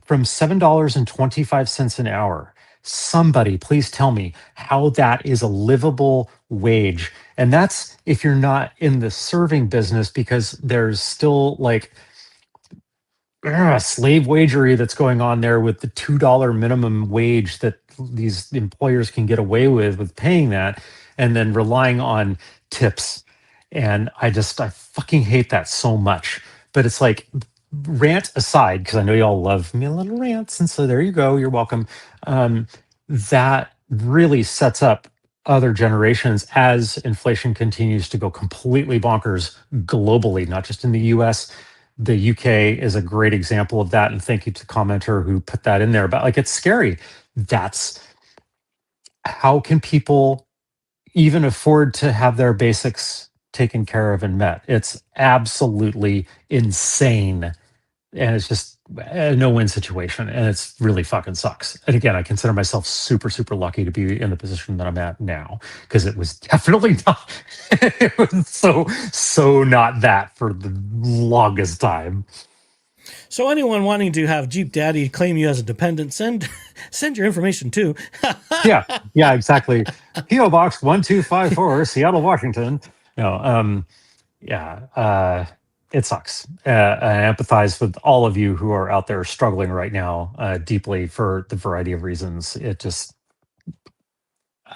from $7.25 an hour? Somebody please tell me how that is a livable wage. And that's if you're not in the serving business, because there's still like slave wagery that's going on there with the $2 minimum wage that these employers can get away with paying that, and then relying on tips. And I fucking hate that so much. But it's like, rant aside, because I know y'all love me a little rants, and so there you go, you're welcome. That really sets up other generations as inflation continues to go completely bonkers globally, not just in the US. The UK is a great example of that. And thank you to the commenter who put that in there. But like, it's scary. That's how can people even afford to have their basics taken care of and met? It's absolutely insane. And it's just a no-win situation. And it's really fucking sucks. And again, I consider myself super, super lucky to be in the position that I'm at now, because it was definitely not, it was so not that for the longest time. So anyone wanting to have Jeep Daddy claim you as a dependent, send your information too. Yeah, exactly. PO Box 1254, Seattle, Washington. No, it sucks. I empathize with all of you who are out there struggling right now deeply for the variety of reasons. It just,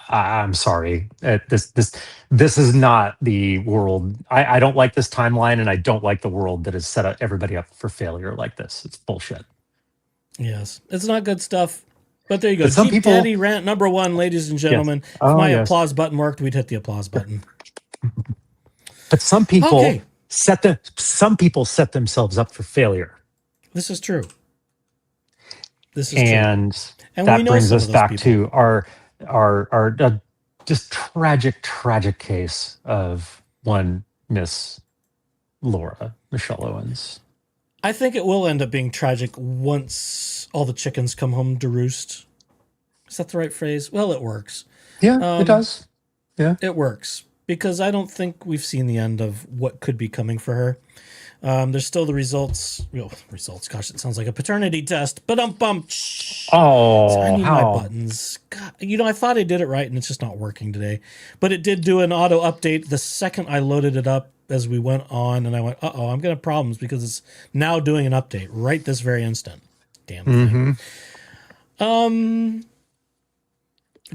I'm sorry. This is not the world. I don't like this timeline, and I don't like the world that has set everybody up for failure like this. It's bullshit. Yes, it's not good stuff. But there you go. But some Jeep people- Daddy rant number one, ladies and gentlemen. Yes. If Oh, my yes. applause button worked, we'd hit the applause button. But some people Okay. some people set themselves up for failure. This is true. This is And true. And we that know brings some us of those back people. to our just tragic case of one Miss Laura Michelle Owens. I think it will end up being tragic once all the chickens come home to roost. Is that the right phrase? Well, it works. Yeah, it does. Yeah. It works because I don't think we've seen the end of what could be coming for her. There's still the results. Results. Gosh, it sounds like a paternity test. But I need my How? buttons. God, I thought I did it right, and it's just not working today. But it did do an auto update the second I loaded it up as we went on, and I went, "Uh-oh, I'm gonna have problems because it's now doing an update right this very instant." Damn thing.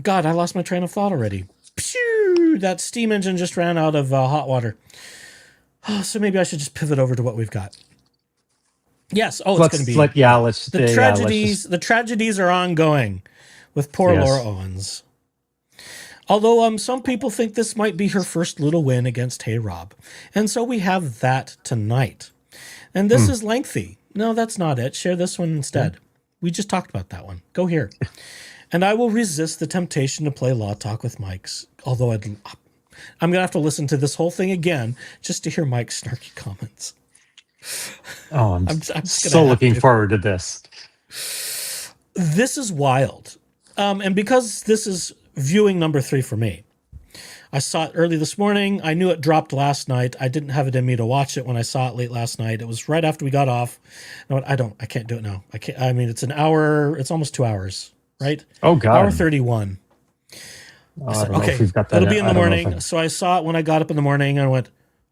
God, I lost my train of thought already. Phew, that steam engine just ran out of hot water. So maybe I should just pivot over to what we've got. Yes. Oh, it's going to be the tragedies. The tragedies are ongoing with poor Yes. Laura Owens. Although some people think this might be her first little win against Hey Rob. And so we have that tonight. And this is lengthy. No, that's not it. Share this one instead. We just talked about that one. Go here. And I will resist the temptation to play Law Talk with Mike's, although I'm going to have to listen to this whole thing again just to hear Mike's snarky comments. Oh, I'm just so looking forward to this. This is wild. And because this is viewing number 3 for me, I saw it early this morning. I knew it dropped last night. I didn't have it in me to watch it when I saw it late last night. It was right after we got off. No, I can't do it now. It's an hour. It's almost 2 hours, right? Oh, God. Hour 31. I said, okay, it'll be in the morning. So I saw it when I got up in the morning and I went,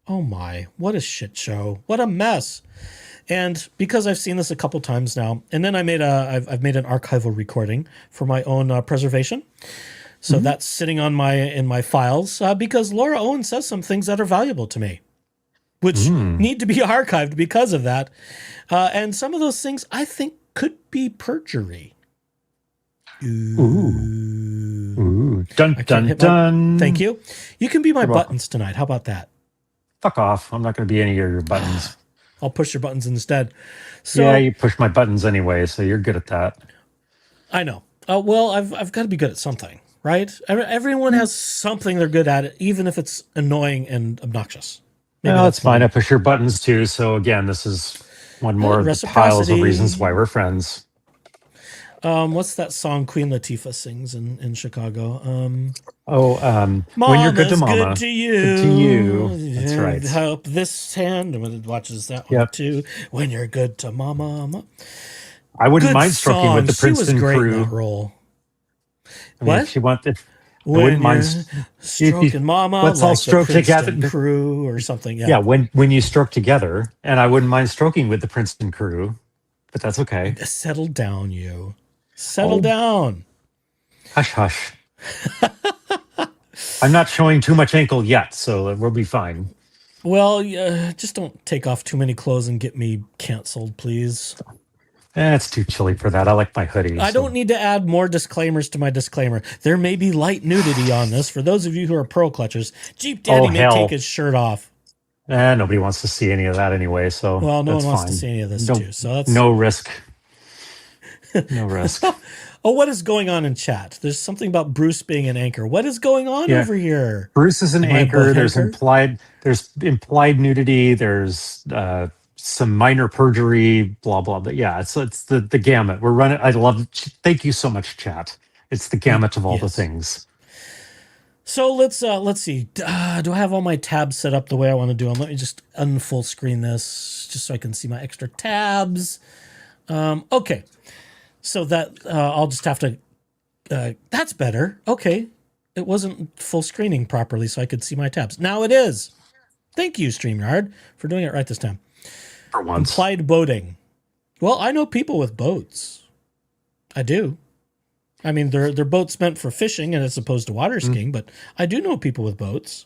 oh my, what a shit show. What a mess. And because I've seen this a couple times now, and then I've made an archival recording for my own preservation. So that's sitting on in my files because Laura Owens says some things that are valuable to me, which need to be archived because of that. And some of those things I think could be perjury. Ooh. Dun, dun, dun. Thank you. You can be my buttons tonight. How about that? Fuck off. I'm not going to be any of your buttons. I'll push your buttons instead. So, yeah, you push my buttons anyway, so you're good at that. I know. Well, I've got to be good at something, right? Everyone has something they're good at, even if it's annoying and obnoxious. Maybe that's fine. I push your buttons too. So again, this is one more of the piles of reasons why we're friends. What's that song Queen Latifah sings in Chicago? When you're good to mama. Good to you. Good to you. That's right. Help this hand. And it watches that one too. When you're good to mama. I wouldn't mind stroking with the Princeton crew. crew. In that role. If she wanted, I when wouldn't mind stroking mama. Let's all stroke together. Crew or something. Yeah. When you stroke together, and I wouldn't mind stroking with the Princeton crew, but that's okay. Settle down, you. Settle down. Hush, hush. I'm not showing too much ankle yet, so we'll be fine. Well, just don't take off too many clothes and get me canceled, please. It's too chilly for that. I like my hoodie. I don't need to add more disclaimers to my disclaimer. There may be light nudity on this. For those of you who are pearl clutchers, Jeep Daddy may take his shirt off. Nobody wants to see any of that anyway, so well, no one wants fine. to see any of this too. So that's no risk. No risk. Oh, what is going on in chat? There's something about Bruce being an anchor. What is going on over here? Bruce is an anchor. There's implied nudity. There's some minor perjury, blah blah. But yeah, it's the gamut. We're running. I love. Thank you so much, chat. It's the gamut of all the things. So let's see. Do I have all my tabs set up the way I want to do them? Let me just unfull screen this just so I can see my extra tabs. Okay. So that I'll just have to. That's better. Okay, it wasn't full screening properly, so I could see my tabs. Now it is. Thank you, StreamYard, for doing it right this time. For once. Implied boating. Well, I know people with boats. I do. I mean, they're boats meant for fishing and as opposed to water skiing, but I do know people with boats.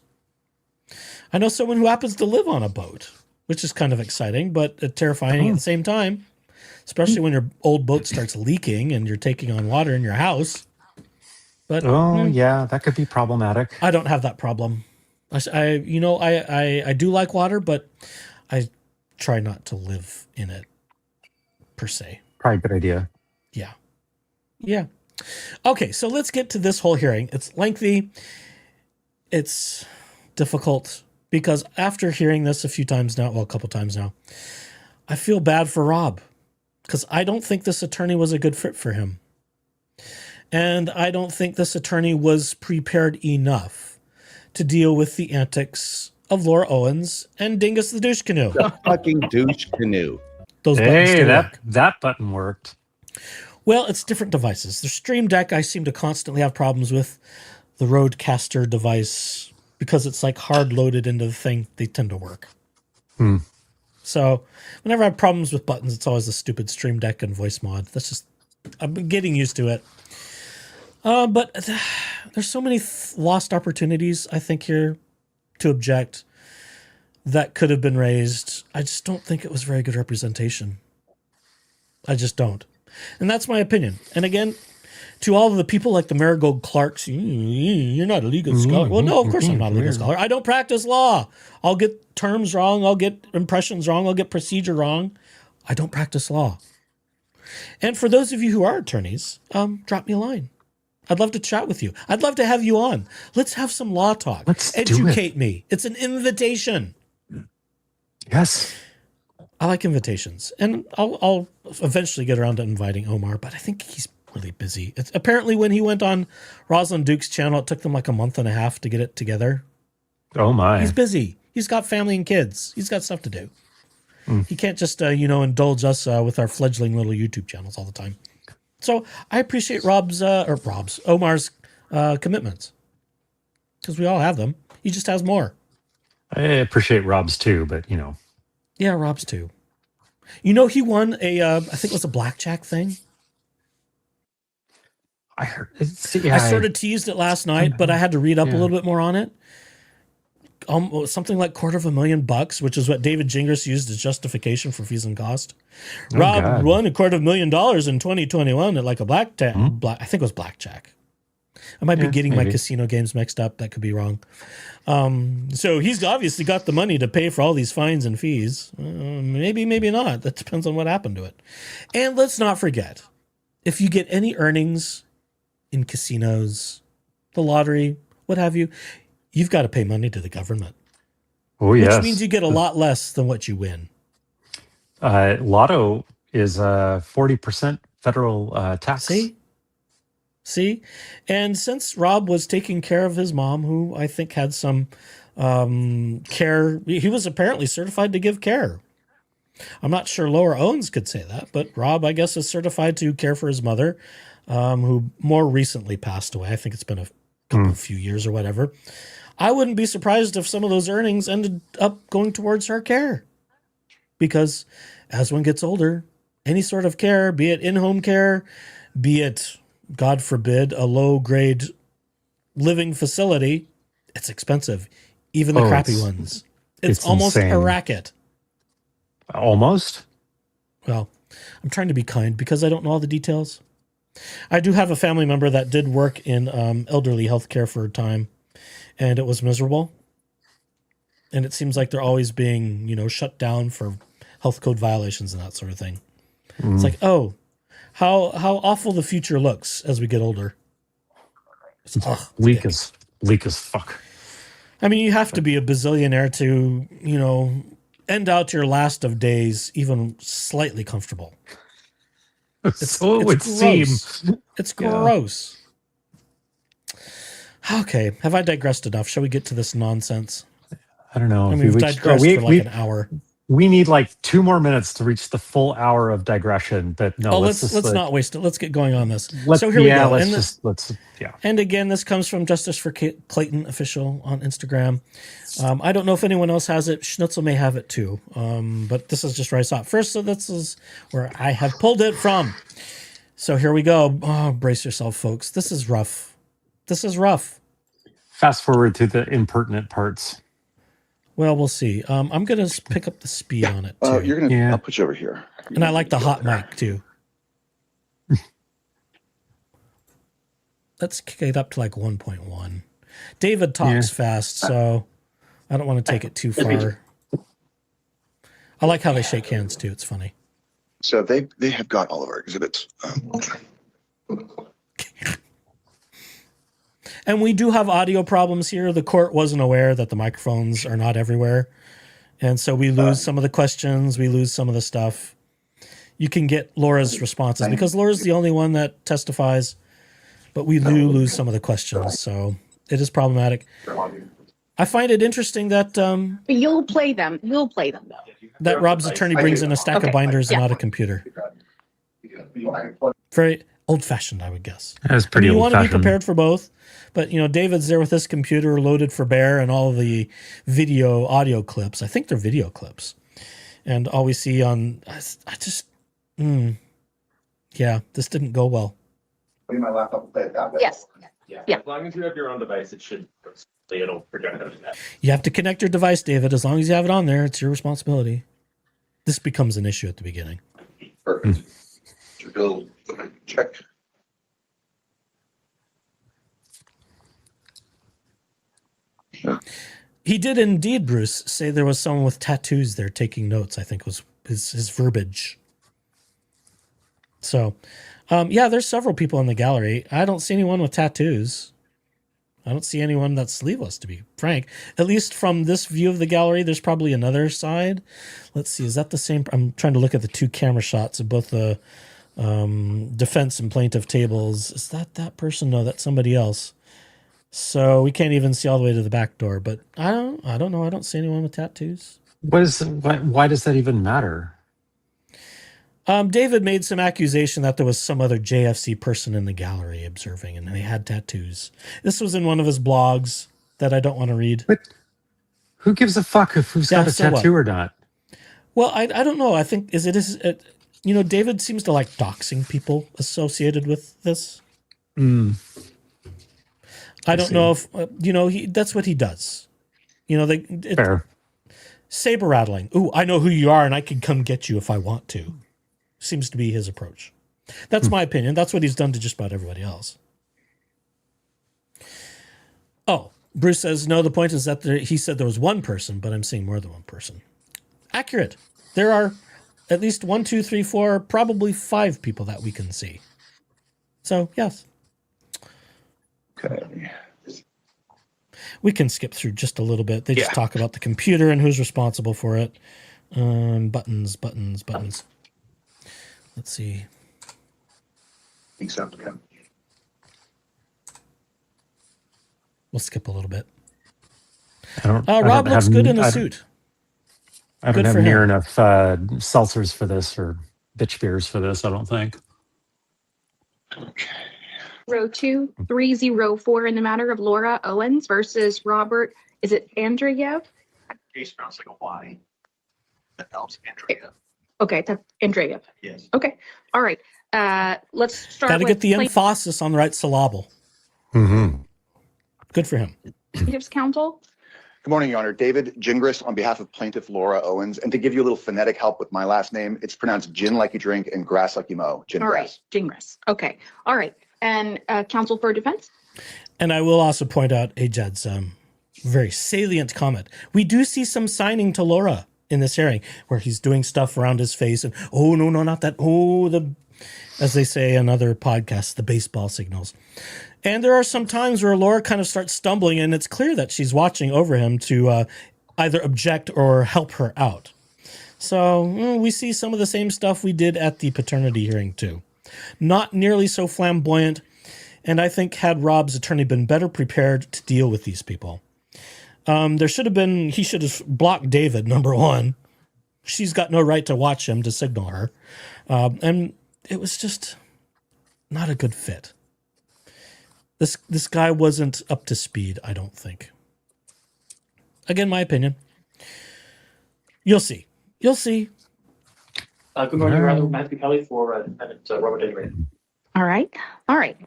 I know someone who happens to live on a boat, which is kind of exciting, but terrifying at the same time. Especially when your old boat starts leaking and you're taking on water in your house. But yeah, that could be problematic. I don't have that problem. I do like water, but I try not to live in it per se. Probably a good idea. Yeah. Okay, so let's get to this whole hearing. It's lengthy. It's difficult because after hearing this a couple times now, I feel bad for Rob. Because I don't think this attorney was a good fit for him. And I don't think this attorney was prepared enough to deal with the antics of Laura Owens and Dingus the Douche Canoe. The fucking douche canoe. Those buttons still work. That button worked. Well, it's different devices. The Stream Deck I seem to constantly have problems with. The Rodecaster device, because it's like hard loaded into the thing, they tend to work. So whenever I have problems with buttons, it's always the stupid Stream Deck and voice mod. That's just, I'm getting used to it. But there's so many lost opportunities, I think, here to object that could have been raised. I just don't think it was very good representation. I just don't. And that's my opinion. And again, To all of the people like the Marigold Clarks, you're not a legal scholar. Well, no, of course I'm not a legal scholar. I don't practice law. I'll get terms wrong. I'll get impressions wrong. I'll get procedure wrong. I don't practice law. And for those of you who are attorneys, drop me a line. I'd love to chat with you. I'd love to have you on. Let's have some law talk. Let's educate me. It's an invitation. Yes. I like invitations. And I'll eventually get around to inviting Omar, but I think he's really busy. Apparently when he went on Rosalind Duke's channel, it took them like a month and a half to get it together. Oh my. He's busy. He's got family and kids. He's got stuff to do. He can't just, indulge us with our fledgling little YouTube channels all the time. So I appreciate Omar's commitments, because we all have them. He just has more. I appreciate Rob's too, but Yeah, Rob's too. He won I think it was a blackjack thing. I heard. I sort of teased it last night, but I had to read up a little bit more on it. Something like $250,000, which is what David Gingras used as justification for fees and cost. Rob won $250,000 in 2021 at like a blackjack. I think it was blackjack. I might be getting my casino games mixed up. That could be wrong. So he's obviously got the money to pay for all these fines and fees. Maybe, maybe not. That depends on what happened to it. And let's not forget, if you get any earnings in casinos, the lottery, what have you, you've got to pay money to the government. Oh, yes. Which means you get a lot less than what you win. Lotto is 40% federal tax. See? And since Rob was taking care of his mom, who I think had some care, he was apparently certified to give care. I'm not sure Laura Owens could say that, but Rob, I guess, is certified to care for his mother, who more recently passed away. I think it's been a couple few years or whatever. I wouldn't be surprised if some of those earnings ended up going towards her care. Because as one gets older, any sort of care, be it in-home care, be it, God forbid, a low-grade living facility, it's expensive. Even the crappy ones. It's almost insane. A racket. Almost? Well, I'm trying to be kind because I don't know all the details. I do have a family member that did work in elderly health care for a time, and it was miserable. And it seems like they're always being, shut down for health code violations and that sort of thing. It's like, how awful the future looks as we get older. It's bleak as fuck. I mean, you have to be a bazillionaire to, end out your last of days even slightly comfortable. So it would seem. It's gross. Okay, have I digressed enough? Shall we get to this nonsense? I don't know. I mean, we've digressed for like an hour. We need like 2 more minutes to reach the full hour of digression. But no, let's not waste it. Let's get going on this. So here we go. And again, this comes from Justice for Clayton official on Instagram. I don't know if anyone else has it. Schnitzel may have it too. But this is just where I saw it first. So this is where I have pulled it from. So here we go. Oh, brace yourself, folks. This is rough. Fast forward to the impertinent parts. Well, we'll see. I'm going to pick up the speed on it, too. I'll put you over here. And I like the hot mic, too. Let's kick it up to like 1.1. David talks fast, so I don't want to take it too far. I like how they shake hands, too. It's funny. So they have got all of our exhibits. And we do have audio problems here. The court wasn't aware that the microphones are not everywhere. And so we lose some of the questions. We lose some of the stuff. You can get Laura's responses because Laura's the only one that testifies. But we do lose some of the questions. So it is problematic. I find it interesting that... You'll play them. That Rob's attorney brings in a stack of binders and not a computer. Very old-fashioned, I would guess. That's pretty old-fashioned. You want to be prepared for both. But, David's there with his computer loaded for bear and all of the audio clips. I think they're video clips. And all we see on... this didn't go well. My laptop will play it that way. Yes. Yeah. As long as you have your own device, it'll project it. You have to connect your device, David. As long as you have it on there, it's your responsibility. This becomes an issue at the beginning. Perfect. Check. He did indeed, Bruce, say there was someone with tattoos there taking notes, I think was his verbiage. So, yeah, there's several people in the gallery. I don't see anyone with tattoos. I don't see anyone that's sleeveless, to be frank. At least from this view of the gallery, there's probably another side. Let's see, is that the same? I'm trying to look at the two camera shots of both the defense and plaintiff tables. Is that person? No, that's somebody else. So we can't even see all the way to the back door. But I don't know. I don't see anyone with tattoos. Why does that even matter? David made some accusation that there was some other JFC person in the gallery observing, and they had tattoos. This was in one of his blogs that I don't want to read. But who gives a fuck if who's got a tattoo or not? Well, I don't know. I think David seems to like doxing people associated with this. I don't know if that's what he does. Fair. Saber rattling. Ooh, I know who you are, and I can come get you if I want to. Seems to be his approach. That's my opinion. That's what he's done to just about everybody else. Oh, Bruce says, no, the point is that he said there was one person, but I'm seeing more than one person. Accurate. There are at least 1, 2, 3, 4, probably 5 people that we can see. So, yes. Okay. We can skip through just a little bit. They just talk about the computer and who's responsible for it. Buttons. Let's see. Accept. Okay. We'll skip a little bit. Rob looks good in a suit. I don't have near enough seltzers for this or bitch beers for this, I don't think. Okay. Row 2304 in the matter of Laura Owens versus Robert, is it Andreev? Case sounds like a Y. That helps, Andrea. Okay, that's Andreev. Yes. Okay, all right. Let's start Got to with get the emphasis on the right syllable. Mm-hmm. Good for him. plaintiff's counsel. Good morning, Your Honor. David Gingras on behalf of plaintiff Laura Owens. And to give you a little phonetic help with my last name, it's pronounced gin like you drink and grass like you mow. Gingras. All right, Gingras. Okay, all right. And counsel for defense? And I will also point out Ajad's very salient comment. We do see some signing to Laura in this hearing where he's doing stuff around his face and, oh, no, not that. Oh, as they say in other podcasts, the baseball signals. And there are some times where Laura kind of starts stumbling, and it's clear that she's watching over him to either object or help her out. So we see some of the same stuff we did at the paternity hearing, too. Not nearly so flamboyant, and I think had Rob's attorney been better prepared to deal with these people. He should have blocked David, number one. She's got no right to watch him, to signal her. And it was just not a good fit. This guy wasn't up to speed, I don't think. Again, my opinion. You'll see. Good morning, Your Honor. Matthew Kelly for defendant Robert Injunction. All right.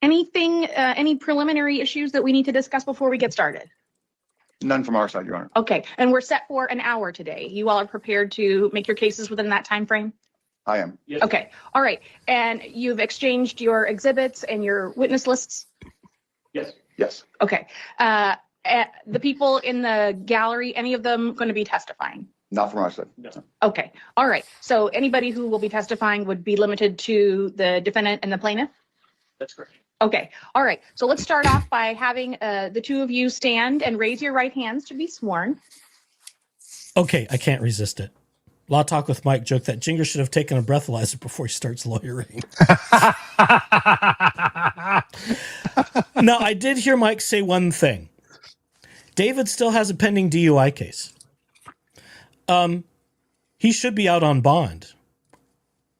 Any preliminary issues that we need to discuss before we get started? None from our side, Your Honor. Okay, and we're set for an hour today. You all are prepared to make your cases within that time frame? I am. Yes. Okay, all right. And you've exchanged your exhibits and your witness lists? Yes. Yes. Okay. The people in the gallery, any of them going to be testifying? Not from our side. No. Okay, all right. So anybody who will be testifying would be limited to the defendant and the plaintiff? That's correct. Okay, all right. So let's start off by having the two of you stand and raise your right hands to be sworn. Okay, I can't resist it. Law Talk with Mike joked that Ginger should have taken a breathalyzer before he starts lawyering. Now, I did hear Mike say one thing. David still has a pending DUI case. He should be out on bond.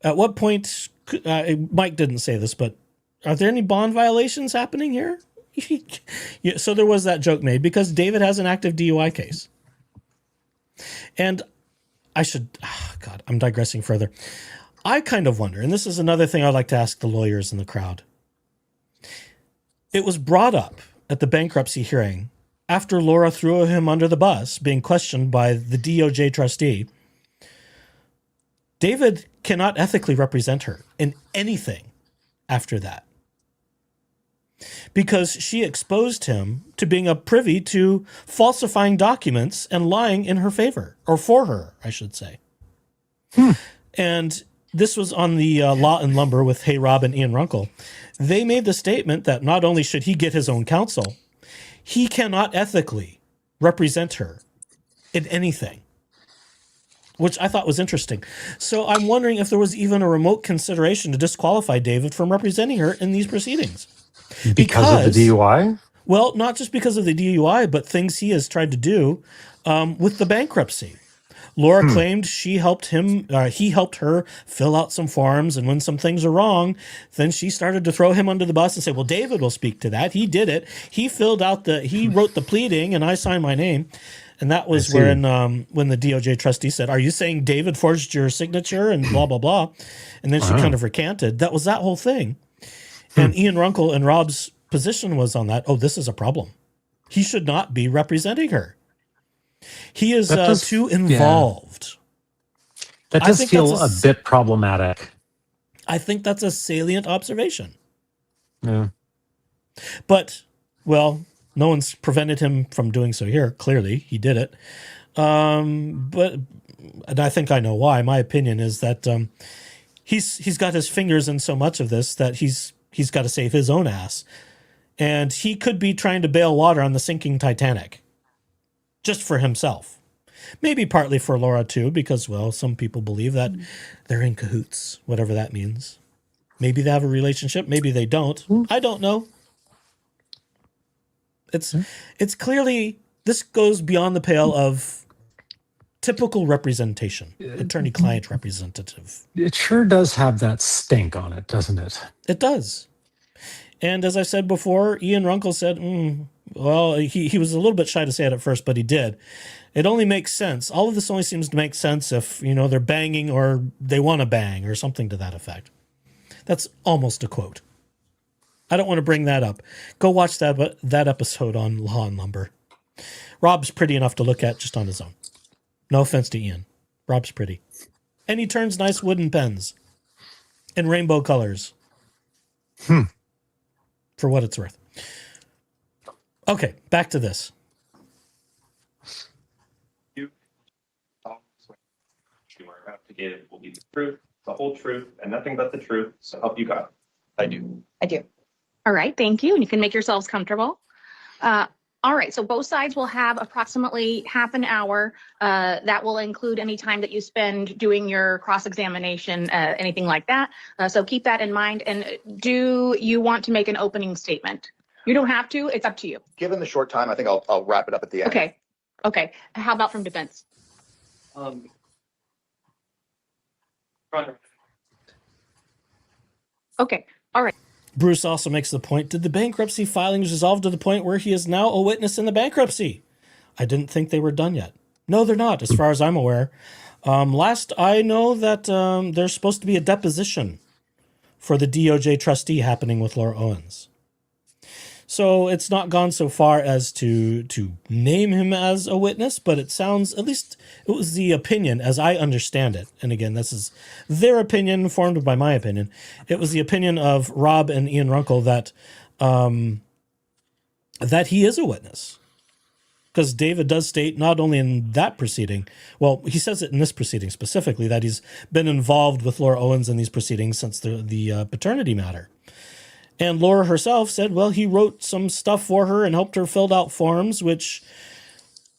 At what point, Mike didn't say this, but are there any bond violations happening here? Yeah, so there was that joke made because David has an active DUI case. And I'm digressing further. I kind of wonder, and this is another thing I'd like to ask the lawyers in the crowd. It was brought up at the bankruptcy hearing after Laura threw him under the bus, being questioned by the DOJ trustee. David cannot ethically represent her in anything after that. because she exposed him to being a privy to falsifying documents and lying in her favor, or for her, I should say. And this was on the Law and Lumber with Hey Rob and Ian Runkle. They made the statement that not only should he get his own counsel, he cannot ethically represent her in anything, which I thought was interesting. So I'm wondering if there was even a remote consideration to disqualify David from representing her in these proceedings. Because of the DUI? Well, not just because of the DUI, but things he has tried to do with the bankruptcy. Laura claimed he helped her fill out some forms, and when some things are wrong, then she started to throw him under the bus and say, well, David will speak to that. He did it. He wrote the pleading, and I signed my name. And that was when the DOJ trustee said, are you saying David forged your signature and blah, blah, blah. And then she kind of recanted. That was that whole thing. And Ian Runkle and Rob's position was on that. Oh, this is a problem. He should not be representing her. He is too involved. That does feel a bit problematic. I think that's a salient observation. Yeah. But, well, no one's prevented him from doing so here. Clearly, he did it. And I think I know why. My opinion is that he's got his fingers in so much of this that he's got to save his own ass. And he could be trying to bail water on the sinking Titanic just for himself. Maybe partly for Laura, too, because, well, some people believe that they're in cahoots, whatever that means. Maybe they have a relationship. Maybe they don't. I don't know. It's clearly, this goes beyond the pale of typical representation, attorney-client representative. It sure does have that stink on it, doesn't it? It does. And as I said before, Ian Runkle said, well, he was a little bit shy to say it at first, but he did. It only makes sense. All of this only seems to make sense if, they're banging or they want to bang or something to that effect. That's almost a quote. I don't want to bring that up. Go watch that episode on Law and Lumber. Rob's pretty enough to look at just on his own. No offense to Ian. Rob's pretty. And he turns nice wooden pens in rainbow colors. For what it's worth. Okay, back to this. You are about to get will be the truth, the whole truth, and nothing but the truth. So help you God. I do. All right, thank you. And you can make yourselves comfortable. All right, so both sides will have approximately half an hour. That will include any time that you spend doing your cross-examination, anything like that. So keep that in mind. And do you want to make an opening statement? You don't have to. It's up to you. Given the short time, I think I'll wrap it up at the end. Okay. How about from defense? Okay. All right. Bruce also makes the point, did the bankruptcy filings resolve to the point where he is now a witness in the bankruptcy? I didn't think they were done yet. No, they're not, as far as I'm aware. Last I know that there's supposed to be a deposition for the DOJ trustee happening with Laura Owens. So it's not gone so far as to name him as a witness, but it sounds, at least it was the opinion as I understand it. And again, this is their opinion formed by my opinion. It was the opinion of Rob and Ian Runkle that that he is a witness. Because David does state not only in that proceeding, well, he says it in this proceeding specifically, that he's been involved with Laura Owens in these proceedings since the paternity matter. And Laura herself said, well, he wrote some stuff for her and helped her fill out forms, which,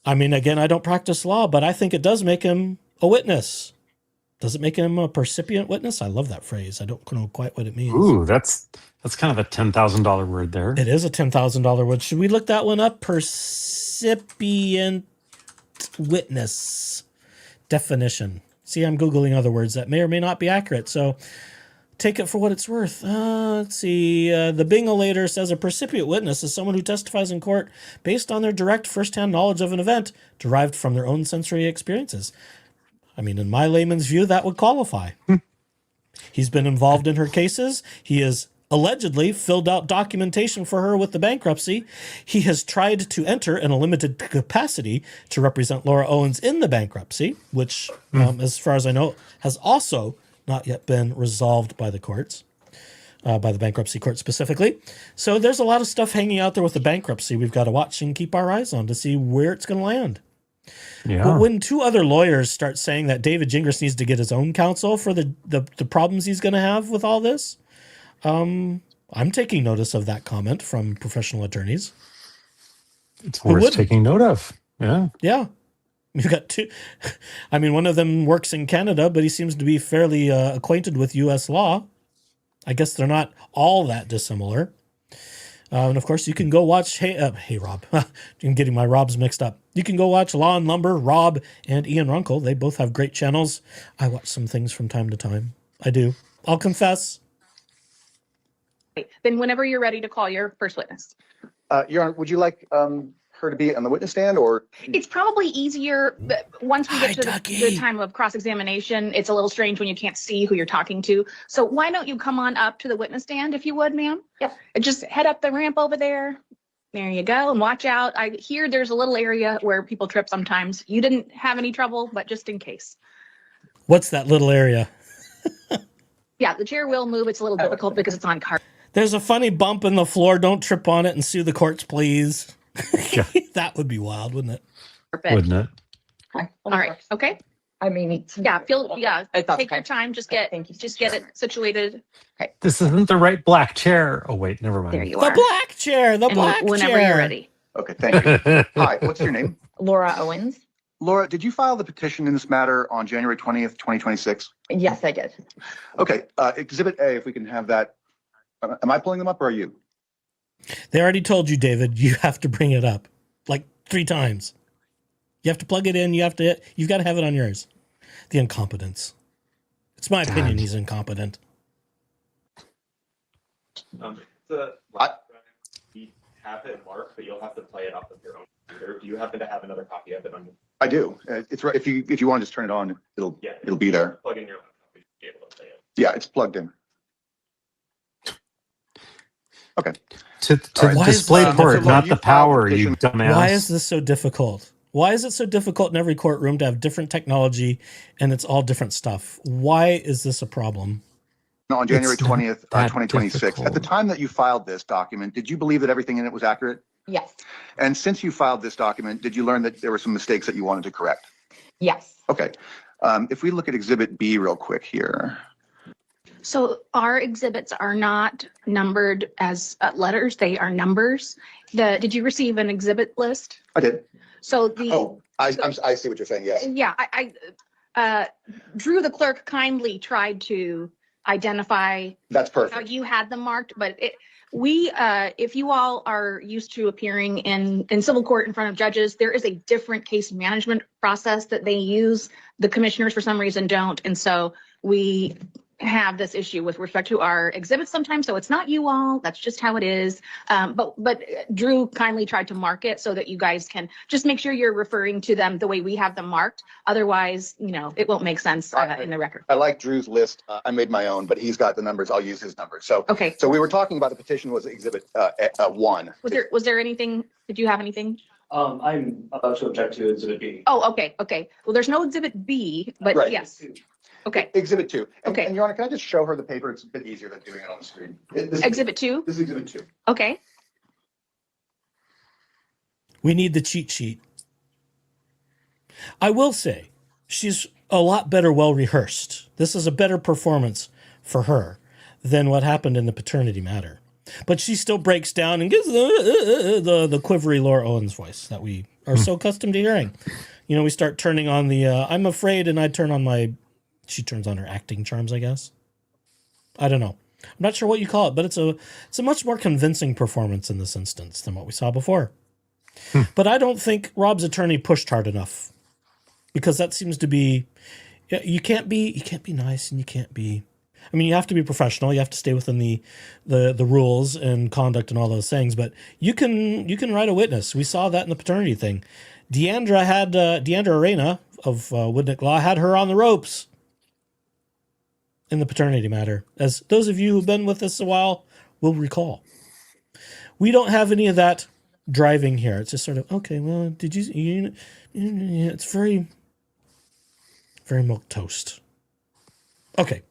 I mean, again, I don't practice law, but I think it does make him a witness. Does it make him a percipient witness? I love that phrase. I don't know quite what it means. Ooh, that's kind of a $10,000 word there. It is a $10,000 word. Should we look that one up? Percipient witness definition. See, I'm Googling other words that may or may not be accurate. So take it for what it's worth. Let's see. The Bingolator says a percipient witness is someone who testifies in court based on their direct firsthand knowledge of an event derived from their own sensory experiences. I mean, in my layman's view, that would qualify. He's been involved in her cases. He has allegedly filled out documentation for her with the bankruptcy. He has tried to enter in a limited capacity to represent Laura Owens in the bankruptcy, which, as far as I know, has also not yet been resolved by the courts. by the bankruptcy court specifically. So there's a lot of stuff hanging out there with the bankruptcy we've got to watch and keep our eyes on to see where it's going to land. Yeah. But when two other lawyers start saying that David Gingras needs to get his own counsel for the problems he's going to have with all this, I'm taking notice of that comment from professional attorneys. It's worth taking note of. Yeah. Yeah. We've got two. I mean, one of them works in Canada, but he seems to be fairly acquainted with U.S. law. I guess they're not all that dissimilar. And of course, you can go watch. Hey, Rob. I'm getting my Robs mixed up. You can go watch Law and Lumber. Rob and Ian Runkle. They both have great channels. I watch some things from time to time. I do. I'll confess. Then whenever you're ready to call your first witness. Your Honor, would you like her to be on the witness stand, or? It's probably easier once we get to the time of cross-examination. It's a little strange when you can't see who you're talking to. So why don't you come on up to the witness stand if you would, ma'am? Yep. And just head up the ramp over there. There you go. And watch out. I hear there's a little area where people trip sometimes. You didn't have any trouble, but just in case. What's that little area? Yeah, the chair will move. It's a little difficult because it's on card. There's a funny bump in the floor. Don't trip on it and sue the courts, please. Yeah. That would be wild, wouldn't it? Wouldn't it? All right. Okay. I mean, Yeah. Take your time. Just get it situated. This isn't the right black chair. Oh, wait, never mind. There you The are. black chair. The And black whenever chair. you're ready. Okay, thank you. Hi, what's your name? Laura Owens. Laura, did you file the petition in this matter on January 20th, 2026? Yes, I did. Okay, Exhibit A, if we can have that. Am I pulling them up or are you? They already told you, David, you have to bring it up like 3 times. You have to plug it in. You've got to have it on yours. The incompetence. It's my opinion he's incompetent. We have it marked, but you'll have to play it off of your own computer. Do you happen to have another copy of it on your? I do. It's right. If you want to just turn it on, it'll be there. Plug in your laptop. You should be able to play it. Yeah, it's plugged in. Okay. To All right. display Why is court, this not you the filed power, the you petition? dumbass. Why is this so difficult? Why is it so difficult in every courtroom to have different technology and it's all different stuff? Why is this a problem? No, on January It's not 20th, that 2026. At the difficult. time that you filed this document, did you believe that everything in it was accurate? Yes. And since you filed this document, did you learn that there were some mistakes that you wanted to correct? Yes. Okay. If we look at Exhibit B real quick here. So our exhibits are not numbered as letters. They are numbers. Did you receive an exhibit list? I did. So the. Oh, I see what you're saying. Yes. Yeah, Drew, the clerk, kindly tried to identify That's how perfect. you had them marked, but if you all are used to appearing in civil court in front of judges, there is a different case management process that they use. The commissioners for some reason don't. And so we have this issue with respect to our exhibits sometimes. So it's not you all, that's just how it is. But Drew kindly tried to mark it so that you guys can just make sure you're referring to them the way we have them marked. Otherwise, it won't make sense in the record. I like Drew's list. I made my own, but he's got the numbers. I'll use his numbers. So, Okay. so we were talking about the petition was Exhibit 1. Was there anything, did you have anything? I'm about to object to Exhibit B. Oh, okay. Well, there's no exhibit B, but Right. yes. Okay. Exhibit 2. Okay. And Your Honor, can I just show her the paper? It's a bit easier than doing it on the screen. Exhibit 2. This is Exhibit 2. Okay. We need the cheat sheet. I will say, she's a lot better well rehearsed. This is a better performance for her than what happened in the paternity matter. But she still breaks down and gives the quivery Laura Owens voice that we are so accustomed to hearing. We start turning on the I'm afraid, and I turn on she turns on her acting charms, I guess. I don't know. I'm not sure what you call it, but it's a much more convincing performance in this instance than what we saw before. But I don't think Rob's attorney pushed hard enough, because that seems to be, you can't be nice, and you can't be, you have to be professional. You have to stay within the rules and conduct and all those things, but you can write a witness. We saw that in the paternity thing. Deandra Arena of Woodnick Law had her on the ropes in the paternity matter, as those of you who've been with us a while will recall. We don't have any of that driving here. It's just sort of, okay, well, did you it's very, very milquetoast. Okay.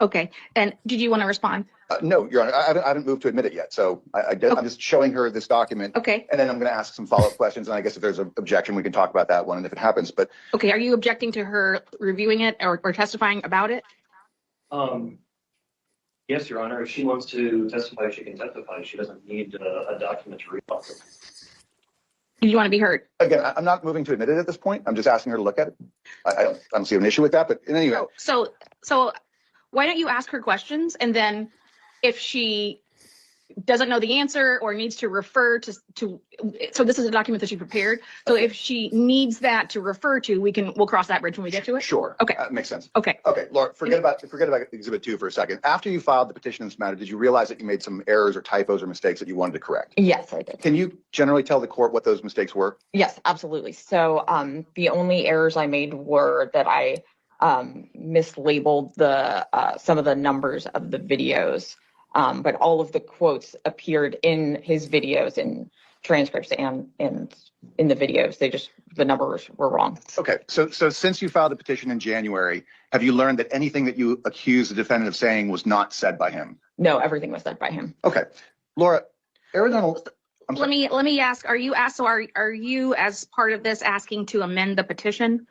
Okay. And did you want to respond? No, Your Honor, I haven't moved to admit it yet. So I'm just showing her this document. Okay. And then I'm going to ask some follow-up questions. And I guess if there's an objection, we can talk about that one and if it happens. But Okay. Are you objecting to her reviewing it or testifying about it? Yes, Your Honor. If she wants to testify, she can testify. She doesn't need a document to read off of. Do you want to be heard? again, I'm not moving to admit it at this point. I'm just asking her to look at it. I don't see an issue with that. But in any event, So why don't you ask her questions, and then if she doesn't know the answer or needs to refer to, so this is a document that she prepared. So if she needs that to refer to, we'll cross that bridge when we get to it. sure. Okay. Makes sense. Okay. Okay, Laura, forget about Exhibit 2 for a second. After you filed the petition in this matter, did you realize that you made some errors or typos or mistakes that you wanted to correct? Yes, I did. Can you generally tell the court what those mistakes were? Yes, absolutely. So the only errors I made were that I mislabeled some of the numbers of the videos. But all of the quotes appeared in his videos, in transcripts and in the videos. The numbers were wrong. Okay, so since you filed the petition in January, have you learned that anything that you accused the defendant of saying was not said by him? No, everything was said by him. Okay, Laura, Arizona. Let me ask, are you as part of this asking to amend the petition?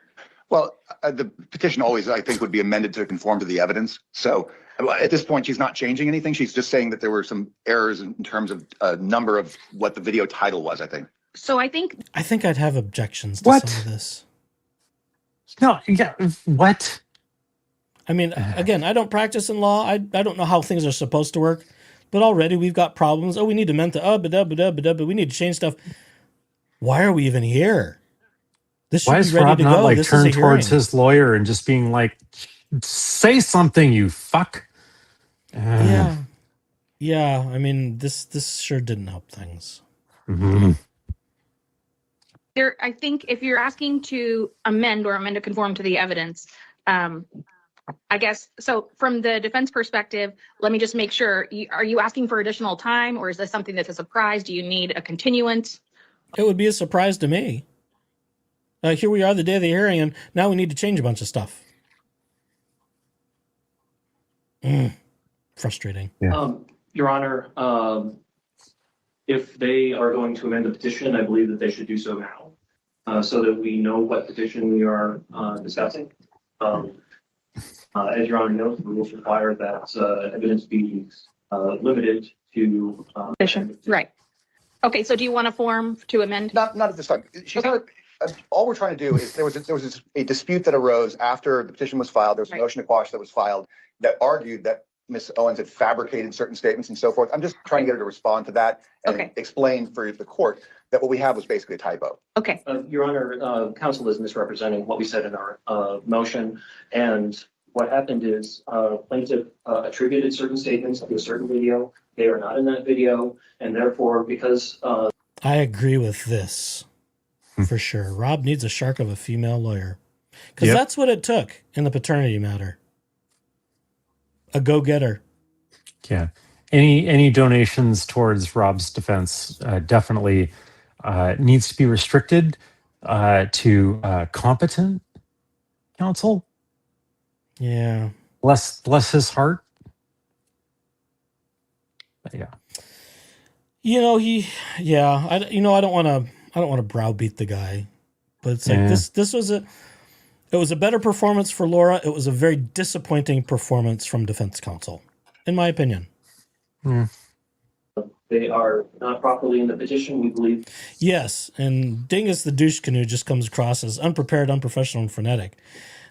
Well, the petition always, I think, would be amended to conform to the evidence. So at this point, she's not changing anything. She's just saying that there were some errors in terms of number of what the video title was, I think. So I think I'd have objections to some of this. No, yeah, what? I mean, again, I don't practice in law. I don't know how things are supposed to work, but already we've got problems. Oh, we need to amend but we need to change stuff. Why are we even here? This should Why be is ready Rob to not go. like This is turn a towards hearing. his lawyer and just being like, say something, you fuck? Yeah. Yeah. I mean, this sure didn't help things. Mm-hmm. I think if you're asking to amend to conform to the evidence, I guess, so from the defense perspective, let me just make sure, are you asking for additional time, or is this something that's a surprise? Do you need a continuance? It would be a surprise to me. Here we are the day of the hearing, and now we need to change a bunch of stuff. Frustrating. Yeah. Your Honor, if they are going to amend the petition, I believe that they should do so now, so that we know what petition we are discussing. As Your Honor knows, the rules require that evidence be limited to Petition, right. Okay, so do you want a form to amend? Not at this time. She's not. All we're trying to do is there was a dispute that arose after the petition was filed. There was a motion to quash that was filed that argued that Ms. Owens had fabricated certain statements and so forth. I'm just trying to get her to respond to that and explain for the court that what we have was basically a typo. Okay. Your Honor, counsel is misrepresenting what we said in our motion. And what happened is plaintiff attributed certain statements to a certain video. They are not in that video. And therefore, because I agree with this for sure. Rob needs a shark of a female lawyer, because that's what it took in the paternity matter. A go-getter. Yeah. Any donations towards Rob's defense definitely needs to be restricted to competent counsel. Yeah. Bless his heart. But yeah. I don't want to browbeat the guy, but it's like this was it was a better performance for Laura. It was a very disappointing performance from defense counsel, in my opinion. they are not properly in the petition, we believe. Yes, and Dingus the douche canoe just comes across as unprepared, unprofessional, and frenetic.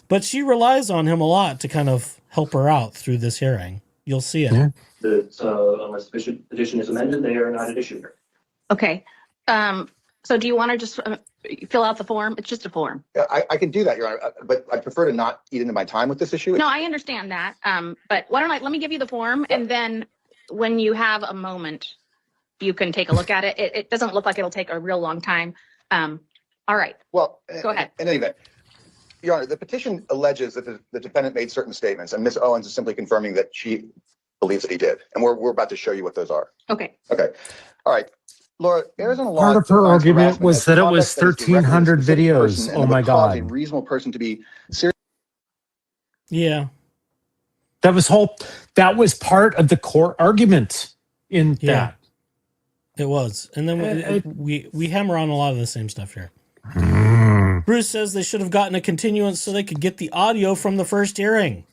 But she relies on him a lot to kind of help her out through this hearing. You'll see it. Yeah. That unless the petition is amended, they are not at issue here. Okay. So do you want to just fill out the form? It's just a form. Yeah, I can do that, Your Honor, but I prefer to not eat into my time with this issue. No, I understand that. But why don't let me give you the form, and then when you have a moment, you can take a look at it. It doesn't look like it'll take a real long time. All right. Well, Go ahead. In any event, Your Honor, the petition alleges that the defendant made certain statements, and Ms. Owens is simply confirming that she believes that he did. And we're about to show you what those are. Okay. Okay. All right. Laura, Arizona law. Part of her defines argument harassment was as that it conduct was that is directed at a 1,300 specific videos. person and Oh would my cause a God. reasonable person to be serious. Yeah. That was part of the core argument in Yeah. that. It was. And then we hammer on a lot of the same stuff here. Mm. Bruce says they should have gotten a continuance so they could get the audio from the first hearing,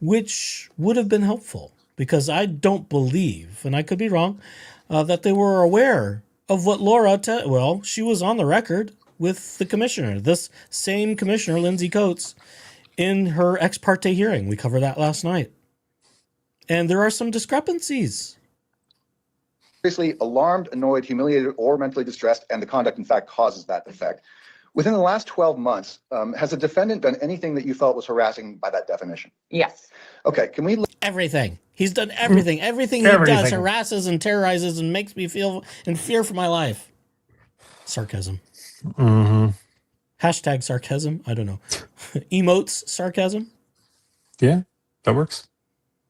which would have been helpful because I don't believe, and I could be wrong, that they were aware of what Laura, she was on the record with the commissioner, this same commissioner, Lindsay Coates, in her ex parte hearing. We covered that last night. And there are some discrepancies. Seriously alarmed, annoyed, humiliated, or mentally distressed, and the conduct, in fact, causes that effect. Within the last 12 months, has the defendant done anything that you felt was harassing by that definition? Yes. Okay, can we... Everything. He's done everything. Everything he does harasses and terrorizes and makes me feel in fear for my life. Sarcasm. Mm-hmm. Hashtag sarcasm. I don't know. Emotes sarcasm. Yeah, that works.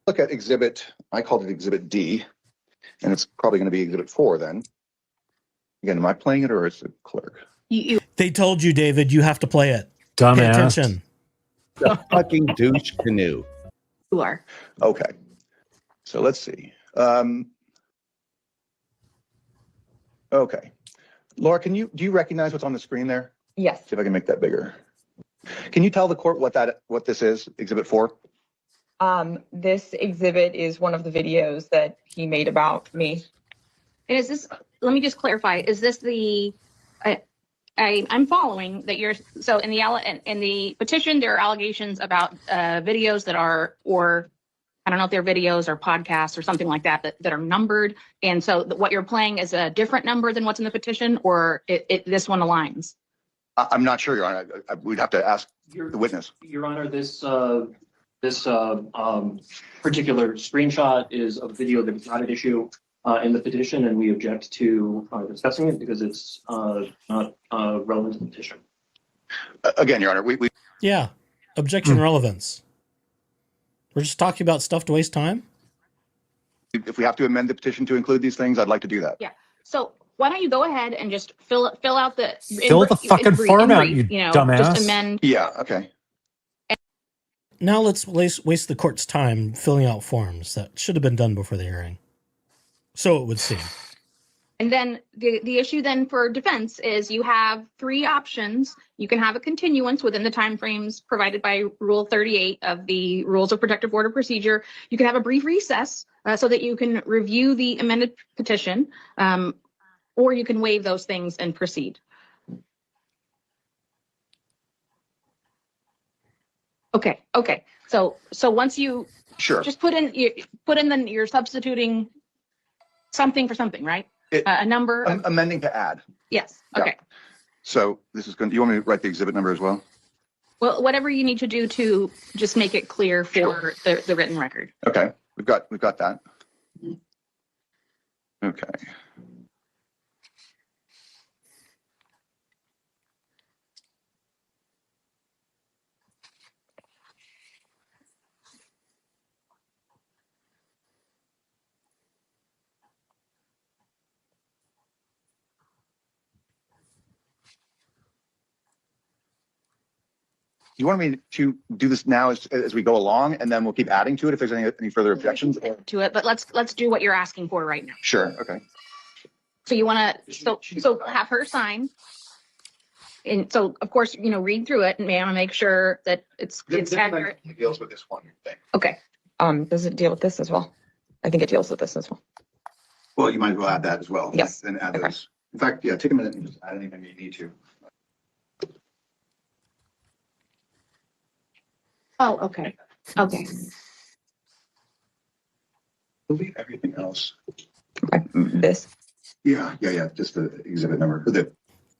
Look at exhibit, I called it exhibit D, and it's probably going to be exhibit 4 then. Again, am I playing it or is it clerk? They told you, David, you have to play it. Dumbass. Pay attention. The fucking douche canoe. You are. Okay, so let's see. Okay, Laura, do you recognize what's on the screen there? Yes. See if I can make that bigger. Can you tell the court what this is, exhibit 4? This exhibit is one of the videos that he made about me. And is this, let me just clarify, is this I'm following that you're, so in the petition, there are allegations about videos that are, or I don't know if they're videos or podcasts or something like that that are numbered. And so what you're playing is a different number than what's in the petition, or this one aligns? I'm not sure, Your Honor. We'd have to ask the witness. Your Honor, this particular screenshot is a video that is not at issue in the petition, and we object to discussing it because it's not relevant to the petition. Again, Your Honor, we Yeah. Objection relevance. We're just talking about stuff to waste time. if we have to amend the petition to include these things, I'd like to do that. Yeah. So why don't you go ahead and just fill out the Fill the fucking form out, you dumbass. Just amend. Yeah, okay. Now let's waste the court's time filling out forms that should have been done before the hearing. So it would seem. And then the issue then for defense is you have 3 options. You can have a continuance within the timeframes provided by Rule 38 of the Rules of Protective Order Procedure. You can have a brief recess so that you can review the amended petition, or you can waive those things and proceed. Okay. So once you just put in then you're substituting something for something, right? A number. Amending to add. Yes. Yeah. Okay. So this is going. Do you want me to write the exhibit number as well? Well, whatever you need to do to just make it clear for the written record. Okay, we've got that. Okay. You want me to do this now as we go along, and then we'll keep adding to it if there's any further objections? To it, but let's do what you're asking for right now. Sure. Okay. So you want to so have her sign, and so of course read through it and make sure that it's accurate. It deals with this one thing. Okay. Does it deal with this as well? I think it deals with this as well. Well, you might as well add that as well. Yes. And add Okay. those. In fact, yeah, take a minute and just add anything you need to. Oh, okay. Okay. Delete everything else. Okay. This. Yeah. Just the exhibit number.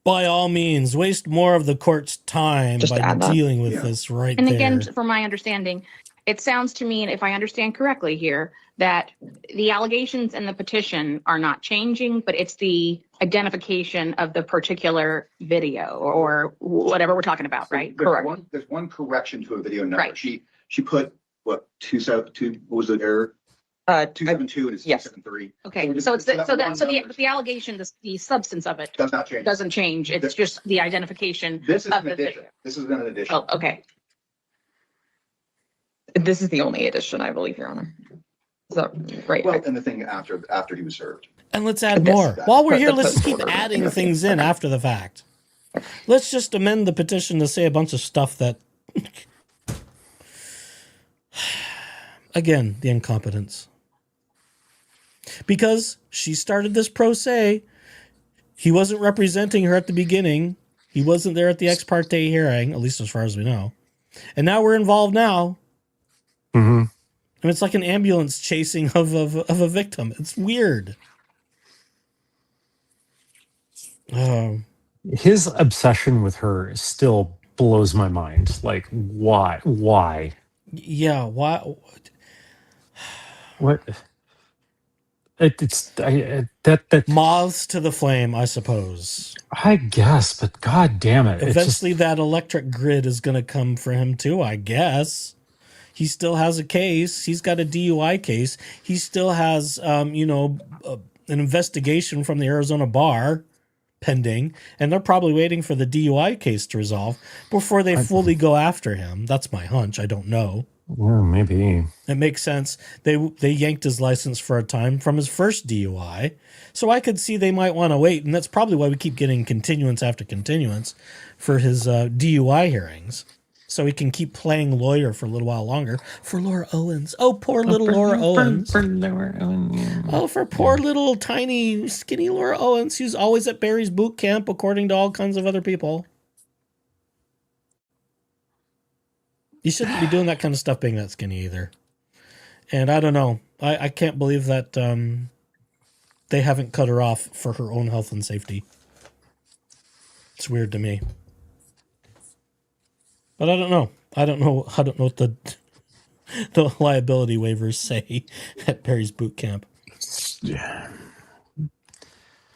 By all means, waste more of the court's time Just by add that. dealing with Yeah. this right And there. again, from my understanding, it sounds to me, and if I understand correctly here, that the allegations in the petition are not changing, but it's the identification of the particular video or whatever we're talking about, right? Correct. There's one correction to a video number. Right. She put what 272? What was the error? 272 and it's yes. 273. Okay, So so that one number the allegation, the substance of it does not change. doesn't change. It's just the identification This is of an the addition. video. This is an addition. Oh, okay. This is the only addition, I believe, Your Honor. Is that right? Well, and the thing after he was served. And let's add This- more. While we're here, the let's just keep post-order adding notification. things in after the fact. Let's just amend the petition to say a bunch of stuff that... Again, the incompetence. Because she started this pro se. He wasn't representing her at the beginning. He wasn't there at the ex parte hearing, at least as far as we know. And now we're involved now. Mm-hmm. And it's like an ambulance chasing of a victim. It's weird. His obsession with her still blows my mind. Like, why? Why? Yeah, why? What? That Moths to the flame, I suppose. I guess, but god damn it. Eventually that electric grid is going to come for him too, I guess. He still has a case. He's got a DUI case. He still has, an investigation from the Arizona bar pending, and they're probably waiting for the DUI case to resolve before they fully go after him. That's my hunch. I don't know. Well, maybe. It makes sense. They yanked his license for a time from his first DUI. So I could see they might want to wait, and that's probably why we keep getting continuance after continuance for his DUI hearings. So he can keep playing lawyer for a little while longer for Laura Owens. Oh, poor little Laura Owens. For Laura Owens. Yeah. Oh, for poor little tiny skinny Laura Owens, who's always at Barry's boot camp, according to all kinds of other people. You shouldn't be doing that kind of stuff being that skinny either. And I don't know. I can't believe that they haven't cut her off for her own health and safety. It's weird to me. But I don't know. I don't know what the liability waivers say at Barry's boot camp. Yeah.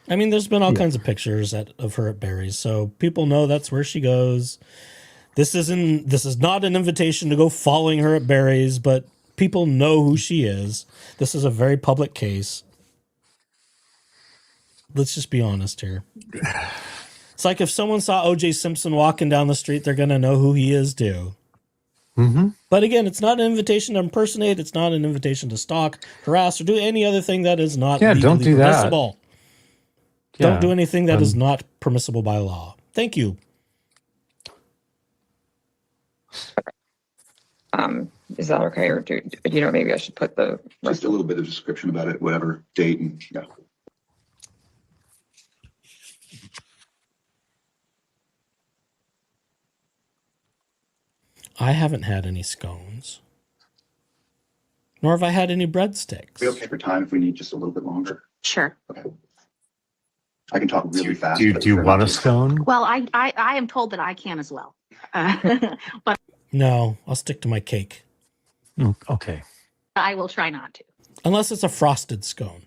I mean, there's been all kinds of pictures of her at Barry's, so people know that's where she goes. This is not an invitation to go following her at Barry's, but people know who she is. This is a very public case. Let's just be honest here. It's like if someone saw O.J. Simpson walking down the street, they're going to know who he is too. Mm-hmm. But again, it's not an invitation to impersonate. It's not an invitation to stalk, harass, or do any other thing that is not legally don't do permissible. Yeah, Don't do anything that is not permissible by law. Thank you. Is that okay? Or do maybe I should put the Just a little bit of description about it, whatever date and yeah. I haven't had any scones. Nor have I had any breadsticks. Are we okay for time if we need just a little bit longer? Sure. Okay. I can talk really fast. Do but you if want a everyone- scone? Well, I am told that I can as well. But No, I'll stick to my cake. Okay. I will try not to. Unless it's a frosted scone.